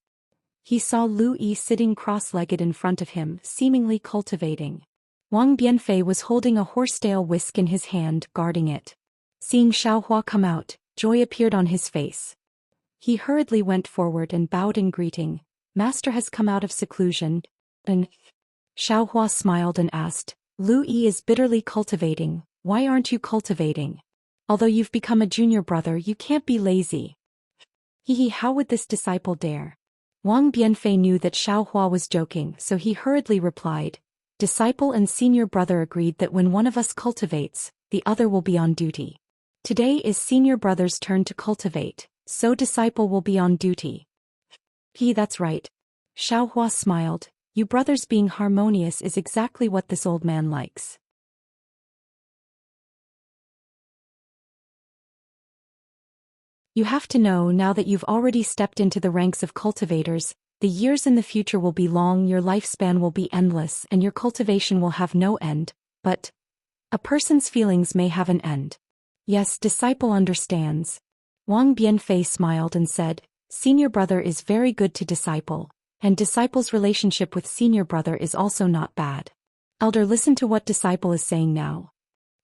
He saw Lu Yi sitting cross-legged in front of him, seemingly cultivating. Wang Bianfei was holding a horsetail whisk in his hand, guarding it. Seeing Xiao Hua come out, joy appeared on his face. He hurriedly went forward and bowed in greeting. "Master has come out of seclusion." And Xiao Hua smiled and asked, "Lu Yi is bitterly cultivating, why aren't you cultivating? Although you've become a junior brother, you can't be lazy." Hehe, how would this disciple dare? Wang Bianfei knew that Xiao Hua was joking, so he hurriedly replied, "Disciple and senior brother agreed that when one of us cultivates, the other will be on duty. Today is senior brother's turn to cultivate, so disciple will be on duty." That's right. Xiao Hua smiled. "You brothers being harmonious is exactly what this old man likes." You have to know now that you've already stepped into the ranks of cultivators, the years in the future will be long, your lifespan will be endless, and your cultivation will have no end, but a person's feelings may have an end. Yes, disciple understands. Wang Bianfei smiled and said, "Senior brother is very good to disciple, and disciple's relationship with senior brother is also not bad. Elder, listen to what disciple is saying now."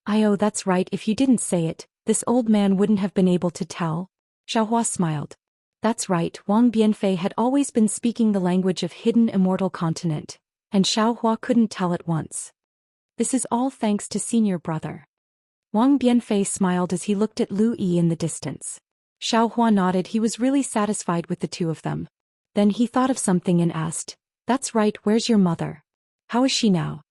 "Oh, that's right, if you didn't say it, this old man wouldn't have been able to tell." Xiao Hua smiled. That's right, Wang Bianfei had always been speaking the language of hidden immortal continent, and Xiao Hua couldn't tell at once. This is all thanks to senior brother. Wang Bianfei smiled as he looked at Lu Yi in the distance. Xiao Hua nodded, he was really satisfied with the two of them. Then he thought of something and asked, "That's right, where's your mother? How is she now?"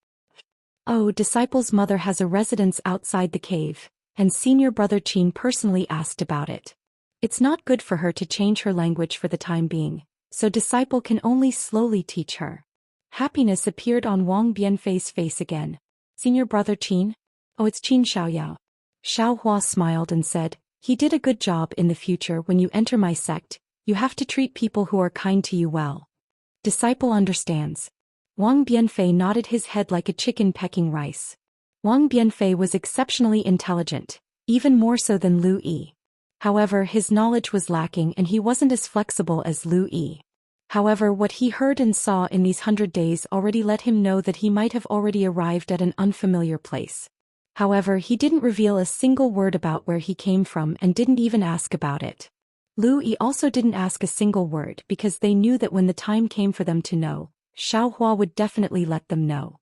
"Oh, disciple's mother has a residence outside the cave, and senior brother Qin personally asked about it. It's not good for her to change her language for the time being, so disciple can only slowly teach her." Happiness appeared on Wang Bianfei's face again. "Senior brother Qin? Oh, it's Qin Xiaoyao." Xiao Hua smiled and said, "He did a good job. In the future when you enter my sect, you have to treat people who are kind to you well." Disciple understands. Wang Bianfei nodded his head like a chicken pecking rice. Wang Bianfei was exceptionally intelligent, even more so than Lu Yi. However, his knowledge was lacking and he wasn't as flexible as Lu Yi. However, what he heard and saw in these 100 days already let him know that he might have already arrived at an unfamiliar place. However, he didn't reveal a single word about where he came from and didn't even ask about it. Lu Yi also didn't ask a single word because they knew that when the time came for them to know, Xiao Hua would definitely let them know.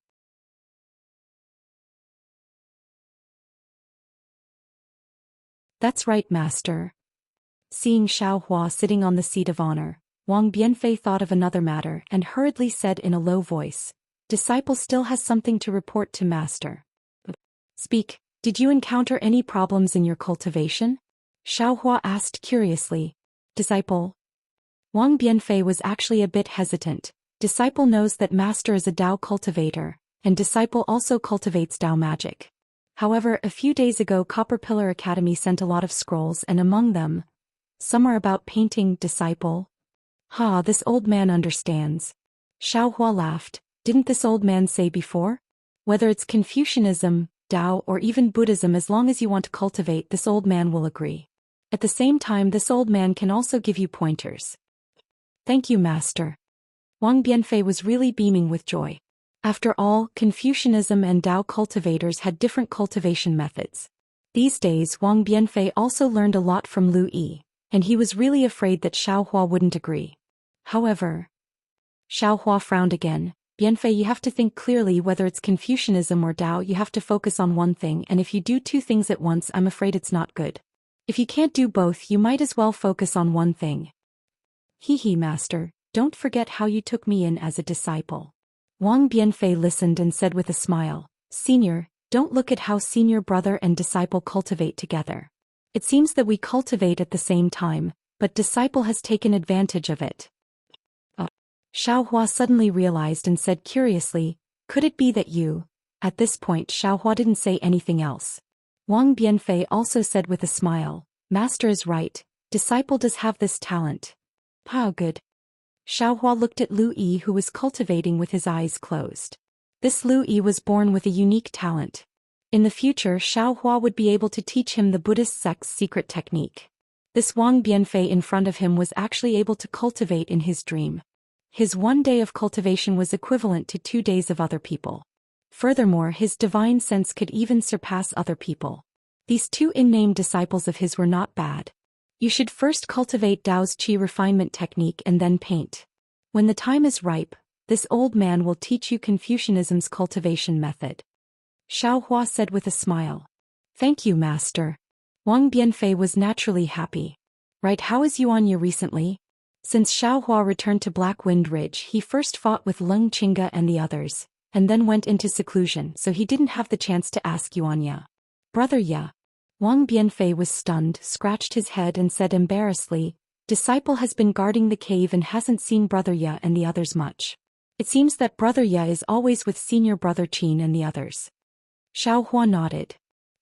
That's right, master. Seeing Xiao Hua sitting on the seat of honor, Wang Bianfei thought of another matter and hurriedly said in a low voice, "Disciple still has something to report to master." "Speak, did you encounter any problems in your cultivation?" Xiao Hua asked curiously. "Disciple?" Wang Bianfei was actually a bit hesitant. Disciple knows that master is a Dao cultivator, and disciple also cultivates Dao magic. However, a few days ago Copper Pillar Academy sent a lot of scrolls and among them, some are about painting disciple. This old man understands. Xiao Hua laughed. Didn't this old man say before? Whether it's Confucianism, Dao or even Buddhism, as long as you want to cultivate, this old man will agree. At the same time, this old man can also give you pointers. Thank you, master. Wang Bianfei was really beaming with joy. After all, Confucianism and Tao cultivators had different cultivation methods. These days Wang Bianfei also learned a lot from Lu Yi, and he was really afraid that Xiaohua wouldn't agree. However, Xiaohua frowned again. Bianfei, you have to think clearly. Whether it's Confucianism or Tao, you have to focus on one thing, and if you do two things at once, I'm afraid it's not good. If you can't do both, you might as well focus on one thing. Hee master, don't forget how you took me in as a disciple. Wang Bianfei listened and said with a smile, Senior, don't look at how senior brother and disciple cultivate together. It seems that we cultivate at the same time, but disciple has taken advantage of it. Xiaohua suddenly realized and said curiously, could it be that you? At this point Xiaohua didn't say anything else. Wang Bianfei also said with a smile, Master is right, disciple does have this talent. How good. Xiaohua looked at Lu Yi, who was cultivating with his eyes closed. This Lu Yi was born with a unique talent. In the future Xiaohua would be able to teach him the Buddhist sect's secret technique. This Wang Bianfei in front of him was actually able to cultivate in his dream. His 1 day of cultivation was equivalent to 2 days of other people. Furthermore, his divine sense could even surpass other people. These two unnamed disciples of his were not bad. You should first cultivate Tao's Qi refinement technique and then paint. When the time is ripe, this old man will teach you Confucianism's cultivation method. Xiaohua said with a smile. Thank you, master. Wang Bianfei was naturally happy. Right, how is Yuanya recently? Since Xiaohua returned to Black Wind Ridge, he first fought with Leng Qingge and the others, and then went into seclusion, so he didn't have the chance to ask Yuanya. Brother Ya. Wang Bianfei was stunned, scratched his head and said embarrassedly, Disciple has been guarding the cave and hasn't seen Brother Ya and the others much. It seems that Brother Ya is always with senior brother Qin and the others. Xiaohua nodded.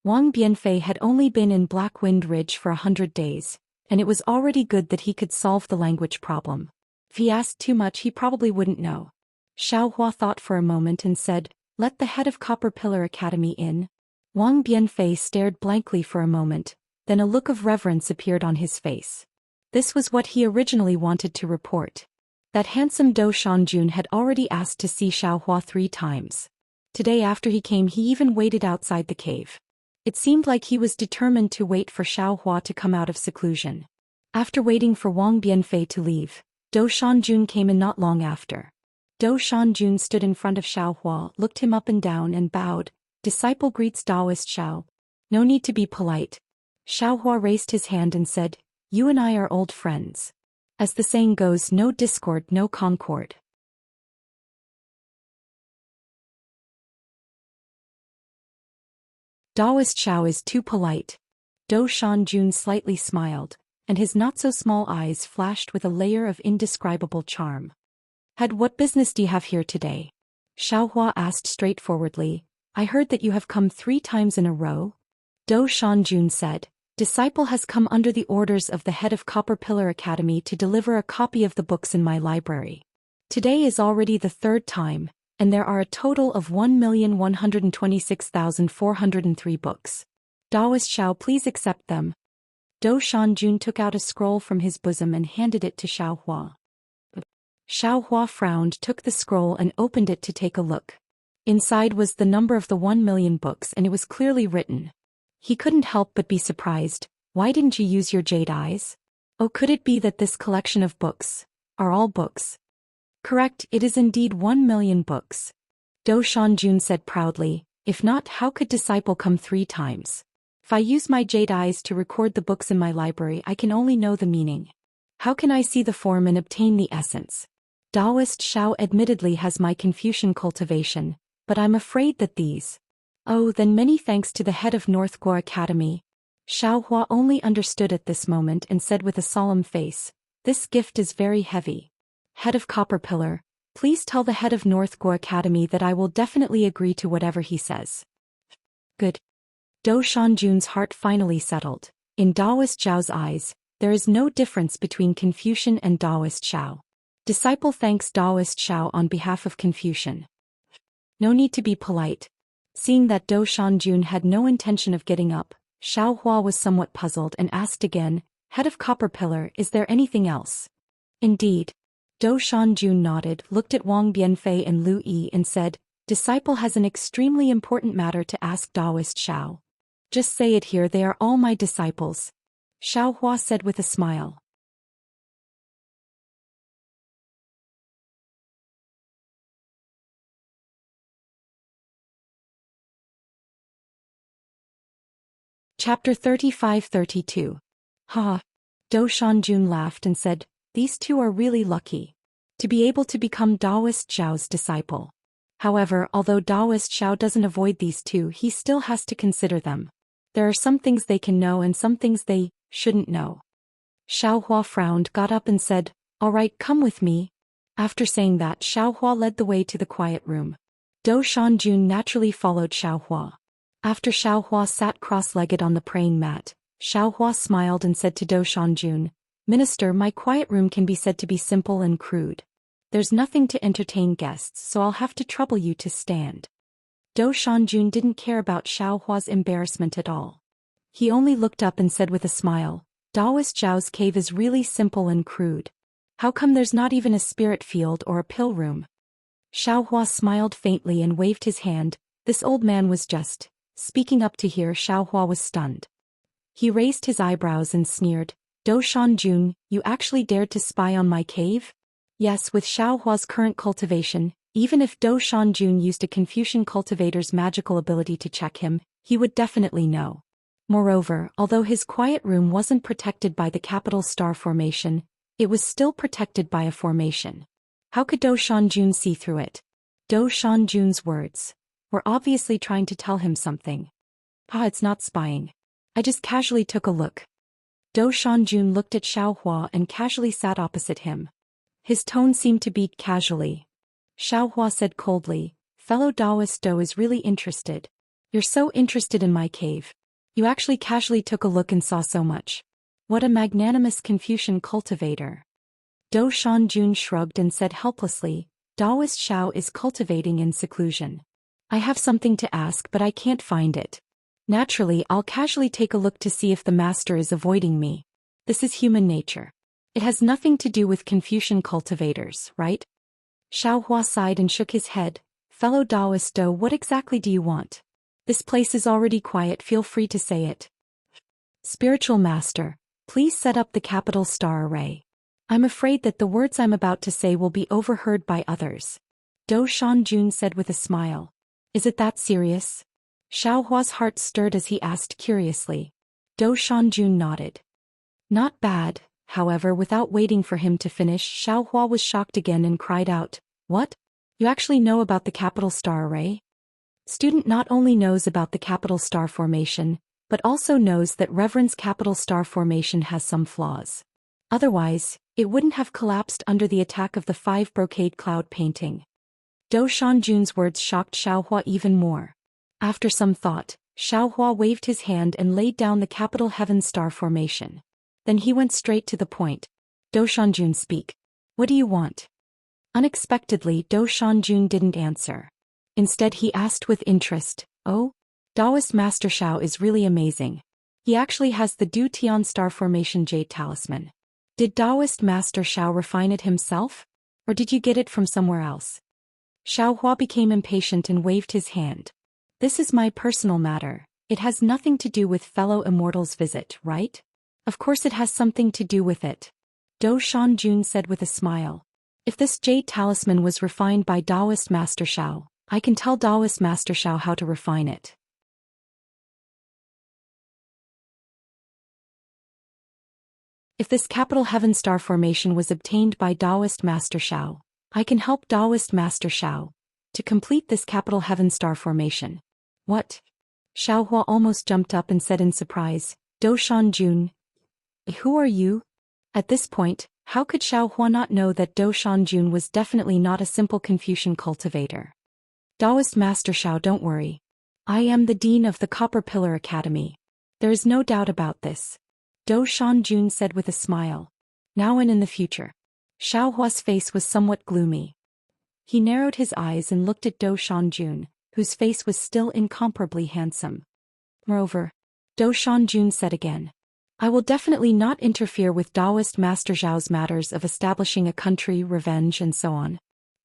Wang Bianfei had only been in Black Wind Ridge for 100 days, and it was already good that he could solve the language problem. If he asked too much he probably wouldn't know. Xiaohua thought for a moment and said, Let the head of Copper Pillar Academy in. Wang Bianfei stared blankly for a moment, then a look of reverence appeared on his face. This was what he originally wanted to report. That handsome Do Shanjun had already asked to see Xiaohua 3 times. Today after he came he even waited outside the cave. It seemed like he was determined to wait for Xiaohua to come out of seclusion. After waiting for Wang Bianfei to leave, Do Shanjun came in not long after. Do Shanjun stood in front of Xiaohua, looked him up and down and bowed. Disciple greets Taoist Xiao. No need to be polite. Xiaohua raised his hand and said, You and I are old friends. As the saying goes, no discord, no concord. Taoist Xiao is too polite. Do Shanjun slightly smiled, and his not-so-small eyes flashed with a layer of indescribable charm. What business do you have here today? Xiaohua asked straightforwardly. I heard that you have come 3 times in a row. Do Shanjun said, Disciple has come under the orders of the head of Copper Pillar Academy to deliver a copy of the books in my library. Today is already the 3rd time, and there are a total of 1,126,403 books. Taoist Xiao, please accept them. Do Shanjun took out a scroll from his bosom and handed it to Xiaohua. Xiaohua frowned, took the scroll and opened it to take a look. Inside was the number of the 1 million books and it was clearly written. He couldn't help but be surprised. Why didn't you use your jade eyes? Oh, could it be that this collection of books are all books? Correct, it is indeed 1 million books. Do Shanjun said proudly, if not, how could disciple come 3 times? If I use my jade eyes to record the books in my library, I can only know the meaning. How can I see the form and obtain the essence? Taoist Xiao admittedly has my Confucian cultivation, but I'm afraid that these. Oh, then many thanks to the head of North Guo Academy. Xiaohua only understood at this moment and said with a solemn face, This gift is very heavy. Head of Copper Pillar, please tell the head of North Guo Academy that I will definitely agree to whatever he says. Good. Do Shanjun's heart finally settled. In Taoist Zhao's eyes, there is no difference between Confucian and Taoist Xiao. Disciple thanks Taoist Xiao on behalf of Confucian. No need to be polite. Seeing that Do Shanjun had no intention of getting up, Xiaohua was somewhat puzzled and asked again, Head of Copper Pillar, is there anything else? Indeed. Do Shanjun nodded, looked at Wang Bianfei and Lu Yi and said, Disciple has an extremely important matter to ask Taoist Xiao. Just say it here, they are all my disciples. Xiao Hua said with a smile. Chapter 35-32. Ha! Do Shanjun laughed and said, these two are really lucky to be able to become Taoist Xiao's disciple. However, although Taoist Xiao doesn't avoid these two, he still has to consider them. There are some things they can know and some things they shouldn't know. Xiao Hua frowned, got up and said, all right, come with me. After saying that, Xiao Hua led the way to the quiet room. Do Shanjun naturally followed Xiao Hua. After Xiao Hua sat cross-legged on the praying mat, Xiao Hua smiled and said to Do Shanjun, Minister, my quiet room can be said to be simple and crude. There's nothing to entertain guests, so I'll have to trouble you to stand. Do Shanjun didn't care about Xiao Hua's embarrassment at all. He only looked up and said with a smile, Taoist Zhao's cave is really simple and crude. How come there's not even a spirit field or a pill room? Xiao Hua smiled faintly and waved his hand. This old man was just speaking up to hear. Xiao Hua was stunned. He raised his eyebrows and sneered, Do Shanjun, you actually dared to spy on my cave? Yes, with Xiao Hua's current cultivation, even if Do Shanjun used a Confucian cultivator's magical ability to check him, he would definitely know. Moreover, although his quiet room wasn't protected by the capital star formation, it was still protected by a formation. How could Do Shanjun see through it? Do Shanjun's words were obviously trying to tell him something. It's not spying. I just casually took a look. Do Shanjun looked at Xiao Hua and casually sat opposite him. His tone seemed to be casually. Xiao Hua said coldly, fellow Taoist Do is really interested. You're so interested in my cave. You actually casually took a look and saw so much. What a magnanimous Confucian cultivator. Do Shanjun shrugged and said helplessly, Taoist Xiao is cultivating in seclusion. I have something to ask but I can't find it. Naturally, I'll casually take a look to see if the master is avoiding me. This is human nature. It has nothing to do with Confucian cultivators, right? Xiao Hua sighed and shook his head. Fellow Taoist Do, what exactly do you want? This place is already quiet, feel free to say it. Spiritual Master, please set up the capital star array. I'm afraid that the words I'm about to say will be overheard by others. Do Shanjun said with a smile. Is it that serious? Xiao Hua's heart stirred as he asked curiously. Do Shanjun nodded. Not bad. However, without waiting for him to finish, Xiao Hua was shocked again and cried out, What? You actually know about the capital star array? Student not only knows about the capital star formation, but also knows that Reverend's capital star formation has some flaws. Otherwise, it wouldn't have collapsed under the attack of the 5 brocade cloud painting. Do Shanjun's words shocked Xiao Hua even more. After some thought, Xiao Hua waved his hand and laid down the capital heaven star formation. Then he went straight to the point. Do Shanjun, speak. What do you want? Unexpectedly, Do Shanjun didn't answer. Instead he asked with interest, Oh? Taoist Master Xiao is really amazing. He actually has the Du Tian star formation jade talisman. Did Taoist Master Xiao refine it himself? Or did you get it from somewhere else? Xiao Hua became impatient and waved his hand. This is my personal matter. It has nothing to do with fellow immortals' visit, right? Of course it has something to do with it. Do Shanjun said with a smile. If this jade talisman was refined by Taoist Master Xiao, I can tell Taoist Master Xiao how to refine it. If this capital heaven star formation was obtained by Taoist Master Xiao, I can help Taoist Master Xiao to complete this capital heaven star formation. What? Xiao Hua almost jumped up and said in surprise, Do Shanjun, who are you? At this point, how could Xiao Hua not know that Do Shanjun was definitely not a simple Confucian cultivator? Taoist Master Xiao, don't worry. I am the Dean of the Copper Pillar Academy. There is no doubt about this. Do Shanjun said with a smile. Now and in the future. Xiao Hua's face was somewhat gloomy. He narrowed his eyes and looked at Do Shanjun, whose face was still incomparably handsome. Moreover, Do Shanjun said again. I will definitely not interfere with Taoist Master Zhao's matters of establishing a country, revenge and so on.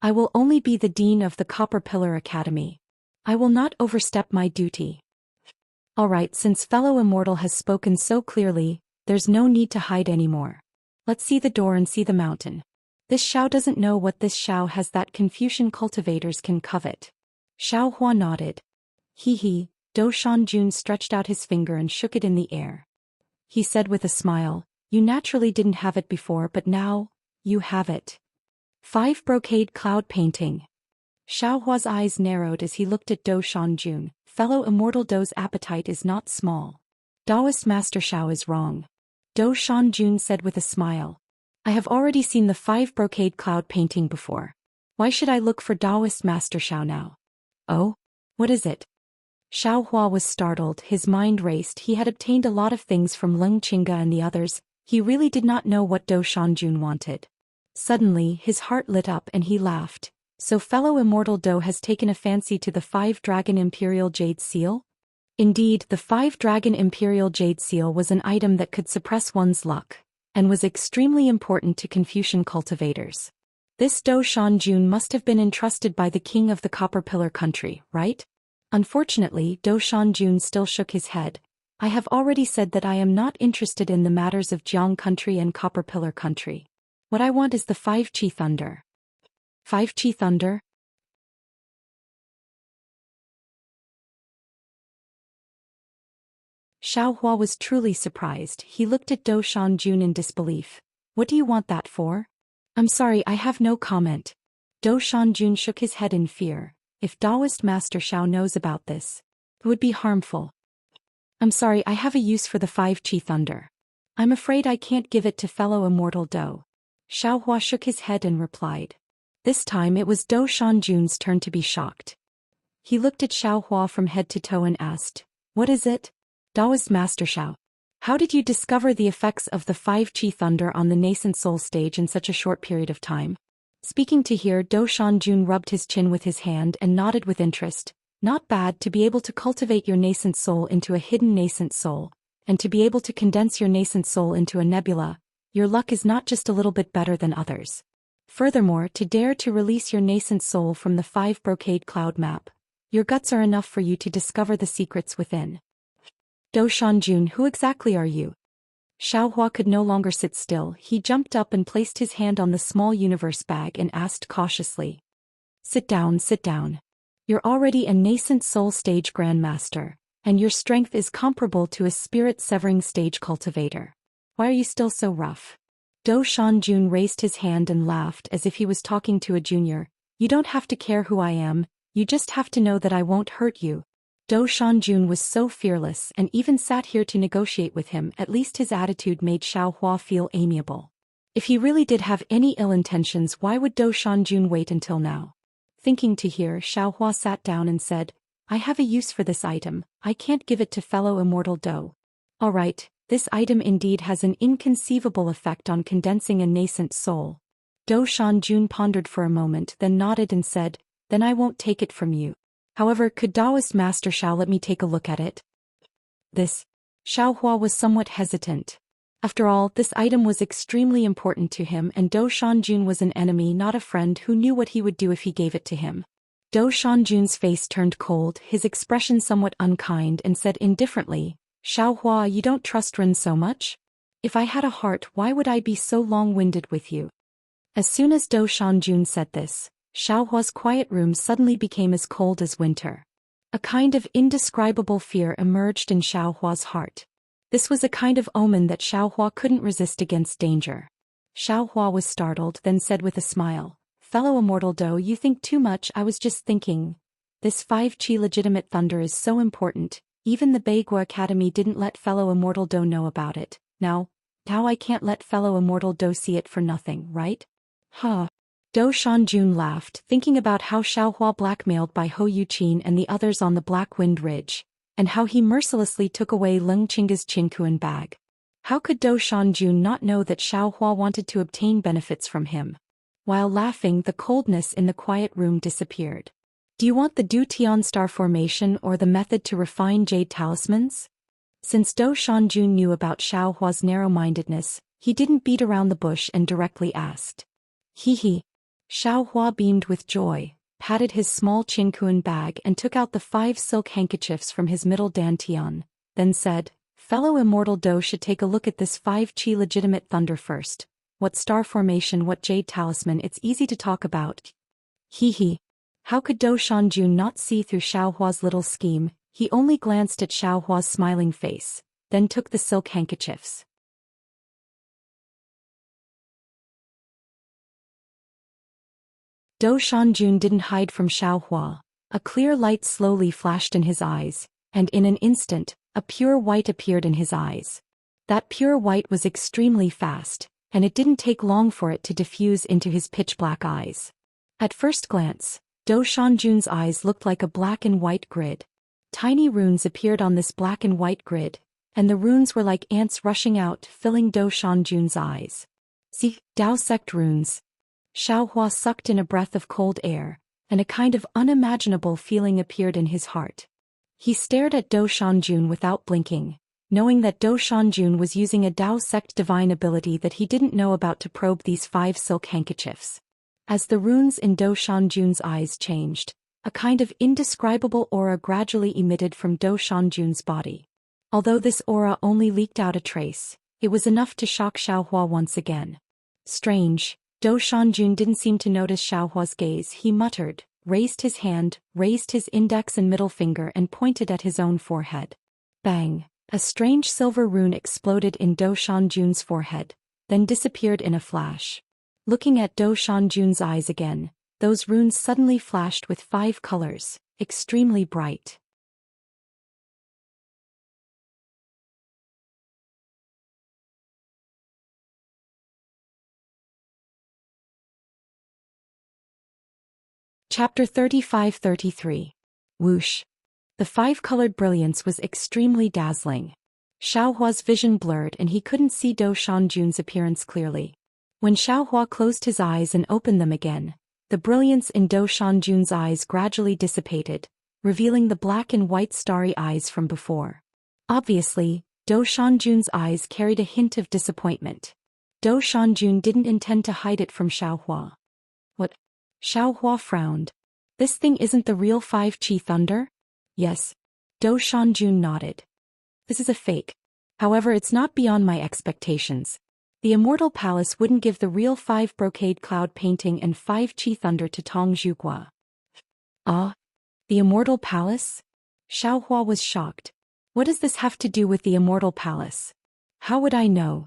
I will only be the dean of the Copper Pillar Academy. I will not overstep my duty. Alright, since fellow immortal has spoken so clearly, there's no need to hide anymore. Let's see the door and see the mountain. This Xiao doesn't know what this Xiao has that Confucian cultivators can covet. Xiao Hua nodded. He, Do Shanjun stretched out his finger and shook it in the air. He said with a smile, you naturally didn't have it before but now, you have it. 5 Brocade Cloud Painting. Xiao Hua's eyes narrowed as he looked at Do Shanjun. Fellow immortal Do's appetite is not small. Taoist Master Xiao is wrong. Do Shanjun said with a smile. I have already seen the 5 Brocade Cloud Painting before. Why should I look for Taoist Master Xiao now? Oh? What is it? Xiao Hua was startled, his mind raced. He had obtained a lot of things from Leng Qingge and the others, he really did not know what Do Shanjun wanted. Suddenly, his heart lit up and he laughed. So fellow immortal Do has taken a fancy to the 5 Dragon Imperial Jade Seal? Indeed, the 5 Dragon Imperial Jade Seal was an item that could suppress one's luck, and was extremely important to Confucian cultivators. This Do Shanjun must have been entrusted by the king of the Copper Pillar country, right? Unfortunately, Do Shanjun still shook his head. I have already said that I am not interested in the matters of Jiang country and Copper Pillar country. What I want is the 5 Qi Thunder. 5 Qi Thunder? Xiao Hua was truly surprised. He looked at Do Shanjun in disbelief. What do you want that for? I'm sorry, I have no comment. Do Shanjun shook his head in fear. If Taoist Master Xiao knows about this, it would be harmful. I'm sorry, I have a use for the 5 Qi Thunder. I'm afraid I can't give it to fellow immortal Do. Xiao Hua shook his head and replied. This time it was Do Shanjun's turn to be shocked. He looked at Xiao Hua from head to toe and asked, what is it? Taoist Master Xiao, how did you discover the effects of the 5 Qi Thunder on the nascent soul stage in such a short period of time? Speaking to hear, Do Shanjun rubbed his chin with his hand and nodded with interest. Not bad to be able to cultivate your nascent soul into a hidden nascent soul, and to be able to condense your nascent soul into a nebula. Your luck is not just a little bit better than others. Furthermore, to dare to release your nascent soul from the 5 Brocade Cloud Map, your guts are enough for you to discover the secrets within. Do Shanjun, who exactly are you? Xiao Hua could no longer sit still. He jumped up and placed his hand on the small universe bag and asked cautiously. Sit down, sit down. You're already a nascent soul stage grandmaster, and your strength is comparable to a spirit-severing stage cultivator. Why are you still so rough? Do Shanjun raised his hand and laughed as if he was talking to a junior. You don't have to care who I am, you just have to know that I won't hurt you. Do Shanjun was so fearless and even sat here to negotiate with him. At least his attitude made Xiao Hua feel amiable. If he really did have any ill intentions, why would Do Shanjun wait until now? Thinking to hear, Xiao Hua sat down and said, I have a use for this item, I can't give it to fellow immortal Do. Alright, this item indeed has an inconceivable effect on condensing a nascent soul. Do Shanjun pondered for a moment, then nodded and said, then I won't take it from you. However, could Taoist Master Xiao let me take a look at it? This. Xiao Hua was somewhat hesitant. After all, this item was extremely important to him, and Do Shanjun was an enemy, not a friend who knew what he would do if he gave it to him. Do Shanjun's face turned cold, his expression somewhat unkind, and said indifferently, Xiao Hua, you don't trust Ren so much? If I had a heart, why would I be so long-winded with you? As soon as Do Shanjun said this, Xiao Hua's quiet room suddenly became as cold as winter. A kind of indescribable fear emerged in Xiao Hua's heart. This was a kind of omen that Xiao Hua couldn't resist against danger. Xiao Hua was startled, then said with a smile, fellow immortal Do, you think too much. I was just thinking. This 5 Qi legitimate thunder is so important, even the Beiguo Academy didn't let fellow immortal Do know about it. Now I can't let fellow immortal Do see it for nothing, right? Huh. Do Shanjun laughed, thinking about how Xiao Hua blackmailed by Hou Yuqin and the others on the Black Wind Ridge, and how he mercilessly took away Leng Qingge's Qinkuan bag. How could Do Shanjun not know that Xiao Hua wanted to obtain benefits from him? While laughing, the coldness in the quiet room disappeared. Do you want the Du Tian star formation or the method to refine jade talismans? Since Do Shanjun knew about Xiao Hua's narrow-mindedness, he didn't beat around the bush and directly asked. Hee. Xiao Hua beamed with joy, patted his small Qinkuan bag and took out the 5 silk handkerchiefs from his middle dantian, then said, "Fellow immortal Do should take a look at this 5 Qi legitimate thunder first. What star formation, what jade talisman, it's easy to talk about." Hee hee. How could Do Shanjun not see through Xiao Hua's little scheme? He only glanced at Xiao Hua's smiling face, then took the silk handkerchiefs. Do Shanjun didn't hide from Xiao Hua. A clear light slowly flashed in his eyes, and in an instant, a pure white appeared in his eyes. That pure white was extremely fast, and it didn't take long for it to diffuse into his pitch-black eyes. At first glance, Do Shanjun's eyes looked like a black and white grid. Tiny runes appeared on this black and white grid, and the runes were like ants rushing out, filling Do Shanjun's eyes. See, Dao sect runes. Xiao Hua sucked in a breath of cold air, and a kind of unimaginable feeling appeared in his heart. He stared at Do Shanjun without blinking, knowing that Do Shanjun was using a Dao sect divine ability that he didn't know about to probe these 5 silk handkerchiefs. As the runes in Do Shanjun's eyes changed, a kind of indescribable aura gradually emitted from Do Shanjun's body. Although this aura only leaked out a trace, it was enough to shock Xiao Hua once again. Strange. Do Shanjun didn't seem to notice Xiao Hua's gaze. He muttered, raised his hand, raised his index and middle finger and pointed at his own forehead. Bang! A strange silver rune exploded in Do Shanjun's forehead, then disappeared in a flash. Looking at Do Shanjun's eyes again, those runes suddenly flashed with 5 colors, extremely bright. Chapter 35-33. Whoosh. The 5-colored brilliance was extremely dazzling. Xiao Hua's vision blurred and he couldn't see Do Shanjun's appearance clearly. When Xiao Hua closed his eyes and opened them again, the brilliance in Do Shanjun's eyes gradually dissipated, revealing the black and white starry eyes from before. Obviously, Do Shanjun's eyes carried a hint of disappointment. Do Shanjun didn't intend to hide it from Xiao Hua. What? Xiao Hua frowned. This thing isn't the real 5 Qi thunder? Yes. Do Shanjun nodded. This is a fake. However, it's not beyond my expectations. The Immortal Palace wouldn't give the real 5 brocade cloud painting and 5 Qi thunder to Tong Zhuguo. Ah? The Immortal Palace? Xiao Hua was shocked. What does this have to do with the Immortal Palace? How would I know?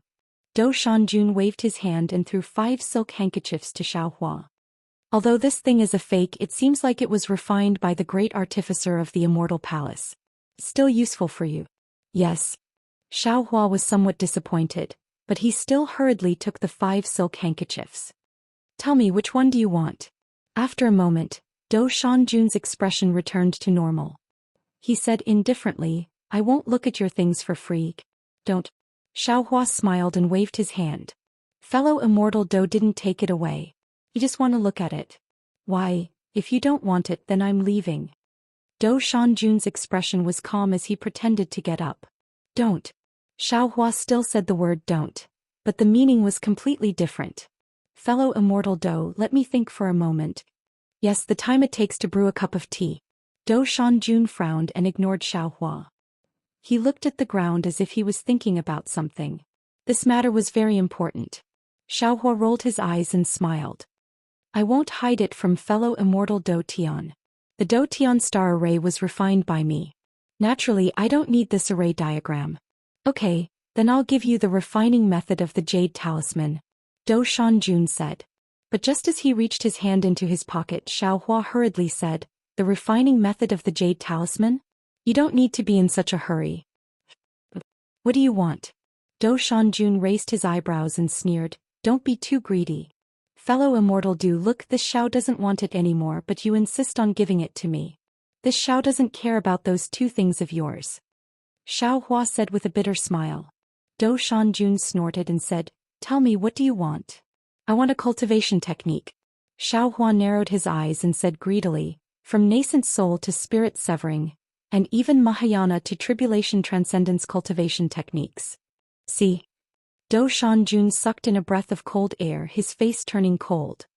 Do Shanjun waved his hand and threw 5 silk handkerchiefs to Xiao Hua. Although this thing is a fake, it seems like it was refined by the great artificer of the Immortal Palace. Still useful for you. Yes. Xiao Hua was somewhat disappointed, but he still hurriedly took the 5 silk handkerchiefs. Tell me, which one do you want? After a moment, Do Shanjun's expression returned to normal. He said indifferently, I won't look at your things for free. Don't. Xiao Hua smiled and waved his hand. Fellow Immortal Do didn't take it away. You just want to look at it. Why, if you don't want it, then I'm leaving. Do Shanjun's expression was calm as he pretended to get up. Don't. Xiao Hua still said the word don't, but the meaning was completely different. Fellow Immortal Do, let me think for a moment. Yes, the time it takes to brew a cup of tea. Do Shanjun frowned and ignored Xiao Hua. He looked at the ground as if he was thinking about something. This matter was very important. Xiao Hua rolled his eyes and smiled. I won't hide it from fellow Immortal Do Tian. The Do Tian star array was refined by me. Naturally, I don't need this array diagram. Okay, then I'll give you the refining method of the jade talisman, Do Shanjun said. But just as he reached his hand into his pocket, Xiao Hua hurriedly said, the refining method of the jade talisman? You don't need to be in such a hurry. What do you want? Do Shanjun raised his eyebrows and sneered, don't be too greedy. Fellow Immortal Do, look, this Xiao doesn't want it anymore, but you insist on giving it to me. This Xiao doesn't care about those 2 things of yours. Xiao Hua said with a bitter smile. Do Shanjun snorted and said, tell me, what do you want? I want a cultivation technique. Xiao Hua narrowed his eyes and said greedily, from nascent soul to spirit severing, and even Mahayana to tribulation transcendence cultivation techniques. See? Do Shanjun sucked in a breath of cold air, his face turning cold.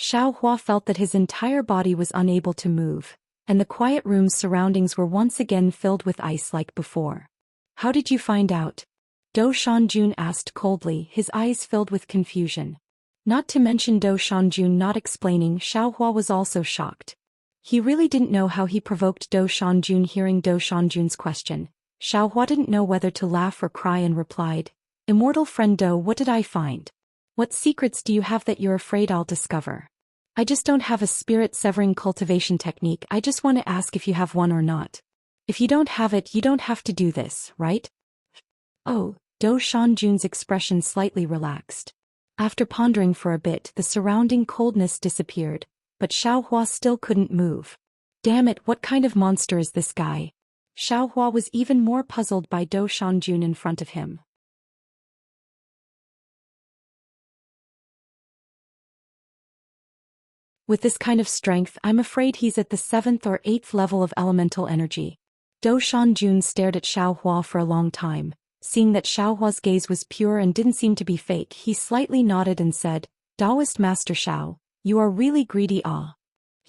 Xiao Hua felt that his entire body was unable to move, and the quiet room's surroundings were once again filled with ice like before. How did you find out? Dou Shanjun asked coldly, his eyes filled with confusion. Not to mention Dou Shanjun not explaining, Xiao Hua was also shocked. He really didn't know how he provoked Dou Shanjun. Hearing Dou Shanjun's question, Xiao Hua didn't know whether to laugh or cry and replied, "Immortal friend Dou, what did I find? What secrets do you have that you're afraid I'll discover? I just don't have a spirit-severing cultivation technique. I just want to ask if you have one or not. If you don't have it, you don't have to do this, right?" Oh, Dou Shanjun's expression slightly relaxed. After pondering for a bit, the surrounding coldness disappeared, but Xiao Hua still couldn't move. Damn it, what kind of monster is this guy? Xiao Hua was even more puzzled by Dou Shanjun in front of him. With this kind of strength, I'm afraid he's at the 7th or 8th level of elemental energy. Dou Shanjun stared at Xiao Hua for a long time. Seeing that Xiao Hua's gaze was pure and didn't seem to be fake, he slightly nodded and said, "Taoist Master Xiao, you are really greedy, ah.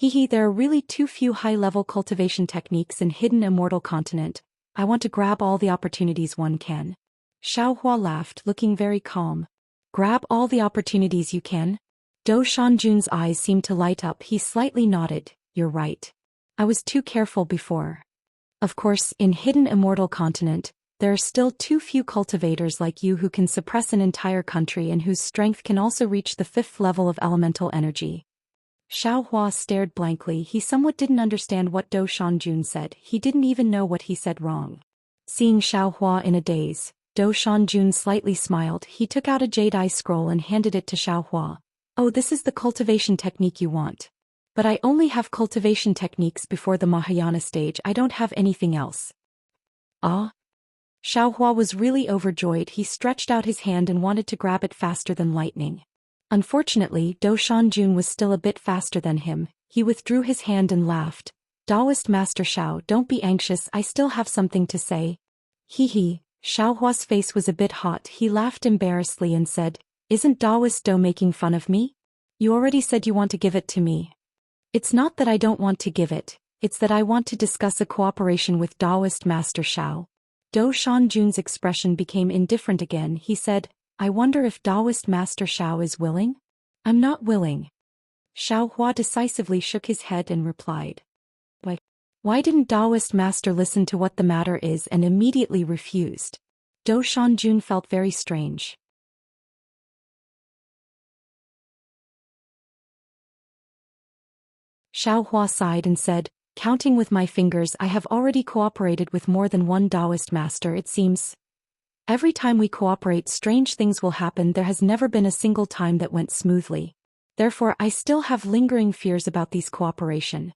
Hehe, there are really too few high-level cultivation techniques in hidden immortal continent. I want to grab all the opportunities one can." Xiao Hua laughed, looking very calm. "Grab all the opportunities you can?" Dou Shanjun's eyes seemed to light up. He slightly nodded, "You're right. I was too careful before. Of course, in hidden immortal continent, there are still too few cultivators like you who can suppress an entire country and whose strength can also reach the 5th level of elemental energy." Xiao Hua stared blankly. He somewhat didn't understand what Dou Shanjun said. He didn't even know what he said wrong. Seeing Xiao Hua in a daze, Dou Shanjun slightly smiled. He took out a jade eye scroll and handed it to Xiao Hua. "Oh, this is the cultivation technique you want. But I only have cultivation techniques before the Mahayana stage. I don't have anything else." "Ah?" Xiao Hua was really overjoyed. He stretched out his hand and wanted to grab it faster than lightning. Unfortunately, Dou Shanjun was still a bit faster than him. He withdrew his hand and laughed. "Taoist Master Xiao, don't be anxious, I still have something to say." Hee. Xiao Hua's face was a bit hot. He laughed embarrassedly and said, "Isn't Taoist Dou making fun of me? You already said you want to give it to me." "It's not that I don't want to give it, it's that I want to discuss a cooperation with Taoist Master Xiao." Dou Shanjun's expression became indifferent again. He said, "I wonder if Taoist Master Xiao is willing?" "I'm not willing." Xiao Hua decisively shook his head and replied, Why didn't Taoist Master listen to what the matter is and immediately refused?" Dou Shanjun felt very strange. Xiao Hua sighed and said, "Counting with my fingers, I have already cooperated with more than one Taoist master. It seems every time we cooperate, strange things will happen. There has never been a single time that went smoothly. Therefore, I still have lingering fears about these cooperation."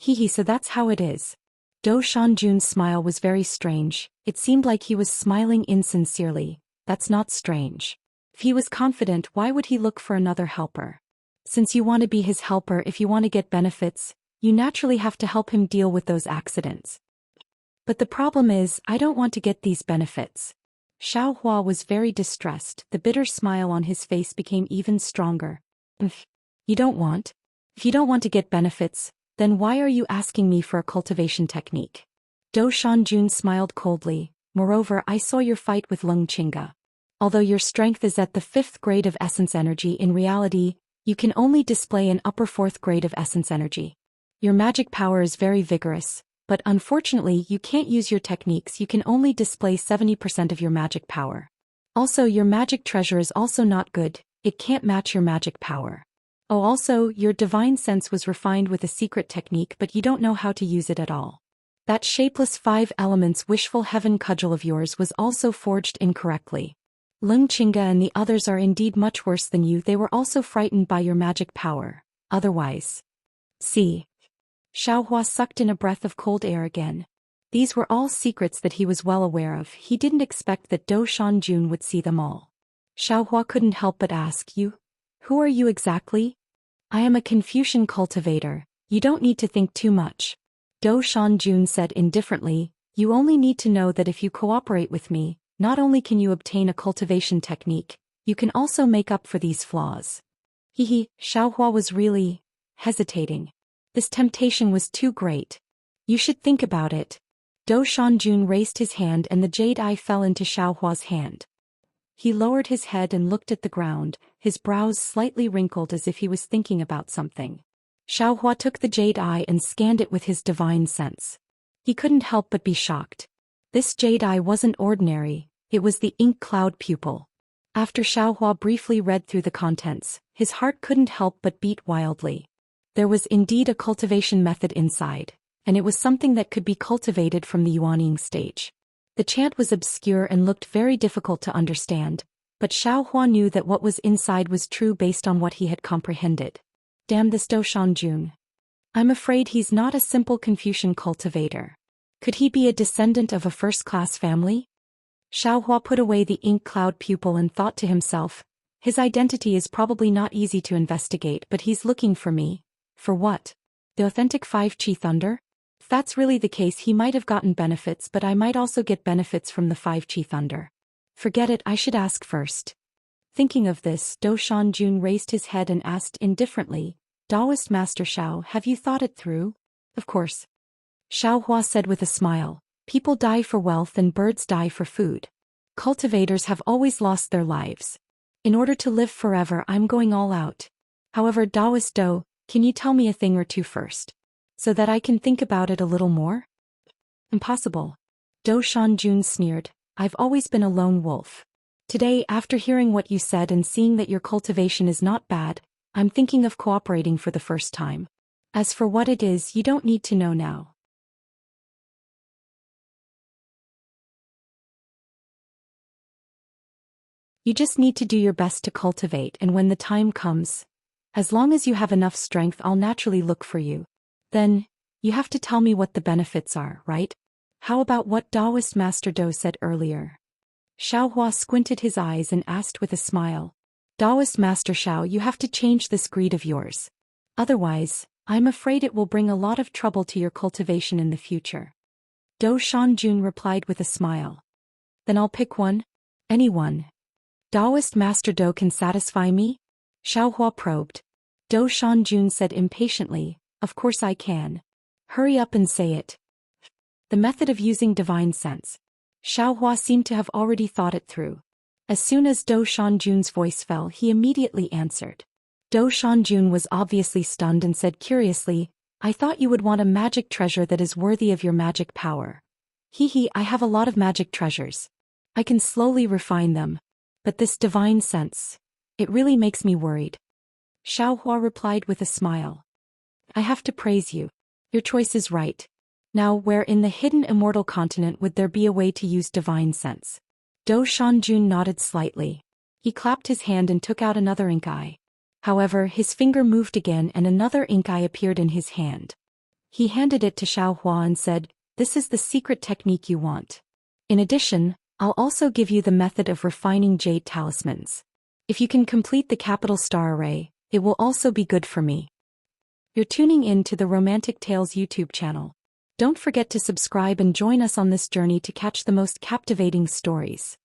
Hee, so that's how it is. Dou Shanjun's smile was very strange. It seemed like he was smiling insincerely. That's not strange. If he was confident, why would he look for another helper? Since you want to be his helper, if you want to get benefits, you naturally have to help him deal with those accidents. But the problem is, I don't want to get these benefits. Xiao Hua was very distressed. The bitter smile on his face became even stronger. If you don't want to get benefits, then why are you asking me for a cultivation technique? Dou Shanjun smiled coldly. Moreover, I saw your fight with Lung Qingge. Although your strength is at the 5th grade of essence energy, in reality, you can only display an upper 4th grade of essence energy. Your magic power is very vigorous, but unfortunately you can't use your techniques. You can only display 70% of your magic power. Also, your magic treasure is also not good. It can't match your magic power. Oh, also, your divine sense was refined with a secret technique, but you don't know how to use it at all. That shapeless 5 elements wishful heaven cudgel of yours was also forged incorrectly. Lung Qingge and the others are indeed much worse than you. They were also frightened by your magic power. Otherwise. See. Xiao Hua sucked in a breath of cold air again. These were all secrets that he was well aware of. He didn't expect that Dou Shanjun would see them all. Xiao Hua couldn't help but ask, Who are you exactly?" "I am a Confucian cultivator. You don't need to think too much." Dou Shanjun said indifferently, "You only need to know that if you cooperate with me, not only can you obtain a cultivation technique, you can also make up for these flaws." Xiaohua was really hesitating. This temptation was too great. You should think about it. Dou Shanjun raised his hand and the jade eye fell into Xiaohua's hand. He lowered his head and looked at the ground, his brows slightly wrinkled as if he was thinking about something. Xiaohua took the jade eye and scanned it with his divine sense. He couldn't help but be shocked. This jade eye wasn't ordinary, it was the ink cloud pupil. After Xiaohua briefly read through the contents, his heart couldn't help but beat wildly. There was indeed a cultivation method inside, and it was something that could be cultivated from the Yuanying stage. The chant was obscure and looked very difficult to understand, but Xiaohua knew that what was inside was true based on what he had comprehended. Damn this Dou Shanjun. I'm afraid he's not a simple Confucian cultivator. Could he be a descendant of a first-class family? Xiaohua put away the ink cloud pupil and thought to himself, his identity is probably not easy to investigate, but he's looking for me. For what? The authentic 5 Qi Thunder? If that's really the case, he might have gotten benefits, but I might also get benefits from the 5 Qi Thunder. Forget it, I should ask first. Thinking of this, Dou Shanjun raised his head and asked indifferently, Taoist Master Xiao, have you thought it through? Of course. Xiaohua said with a smile, people die for wealth and birds die for food. Cultivators have always lost their lives. In order to live forever, I'm going all out. However, Taoist Dou, can you tell me a thing or two first? So that I can think about it a little more? Impossible. Dou Shanjun sneered, I've always been a lone wolf. Today, after hearing what you said and seeing that your cultivation is not bad, I'm thinking of cooperating for the first time. As for what it is, you don't need to know now. You just need to do your best to cultivate, and when the time comes, as long as you have enough strength, I'll naturally look for you. Then, you have to tell me what the benefits are, right? How about what Taoist Master Dou said earlier? Xiaohua squinted his eyes and asked with a smile. Taoist Master Xiao, you have to change this greed of yours. Otherwise, I'm afraid it will bring a lot of trouble to your cultivation in the future. Dou Shanjun replied with a smile. Then I'll pick one. Anyone. Taoist Master Dou can satisfy me? Xiaohua probed. Dou Shanjun said impatiently, of course I can. Hurry up and say it. The method of using divine sense. Xiaohua seemed to have already thought it through. As soon as Dou Shanjun's voice fell, he immediately answered. Dou Shanjun was obviously stunned and said curiously, I thought you would want a magic treasure that is worthy of your magic power. I have a lot of magic treasures. I can slowly refine them. But this divine sense, it really makes me worried. Xiaohua replied with a smile. I have to praise you. Your choice is right. Now, where in the hidden immortal continent would there be a way to use divine sense? Dou Shanjun nodded slightly. He clapped his hand and took out another ink eye. However, his finger moved again and another ink eye appeared in his hand. He handed it to Xiaohua and said, this is the secret technique you want. In addition, I'll also give you the method of refining jade talismans. If you can complete the capital star array, it will also be good for me. You're tuning in to the Romantic Tales YouTube channel. Don't forget to subscribe and join us on this journey to catch the most captivating stories.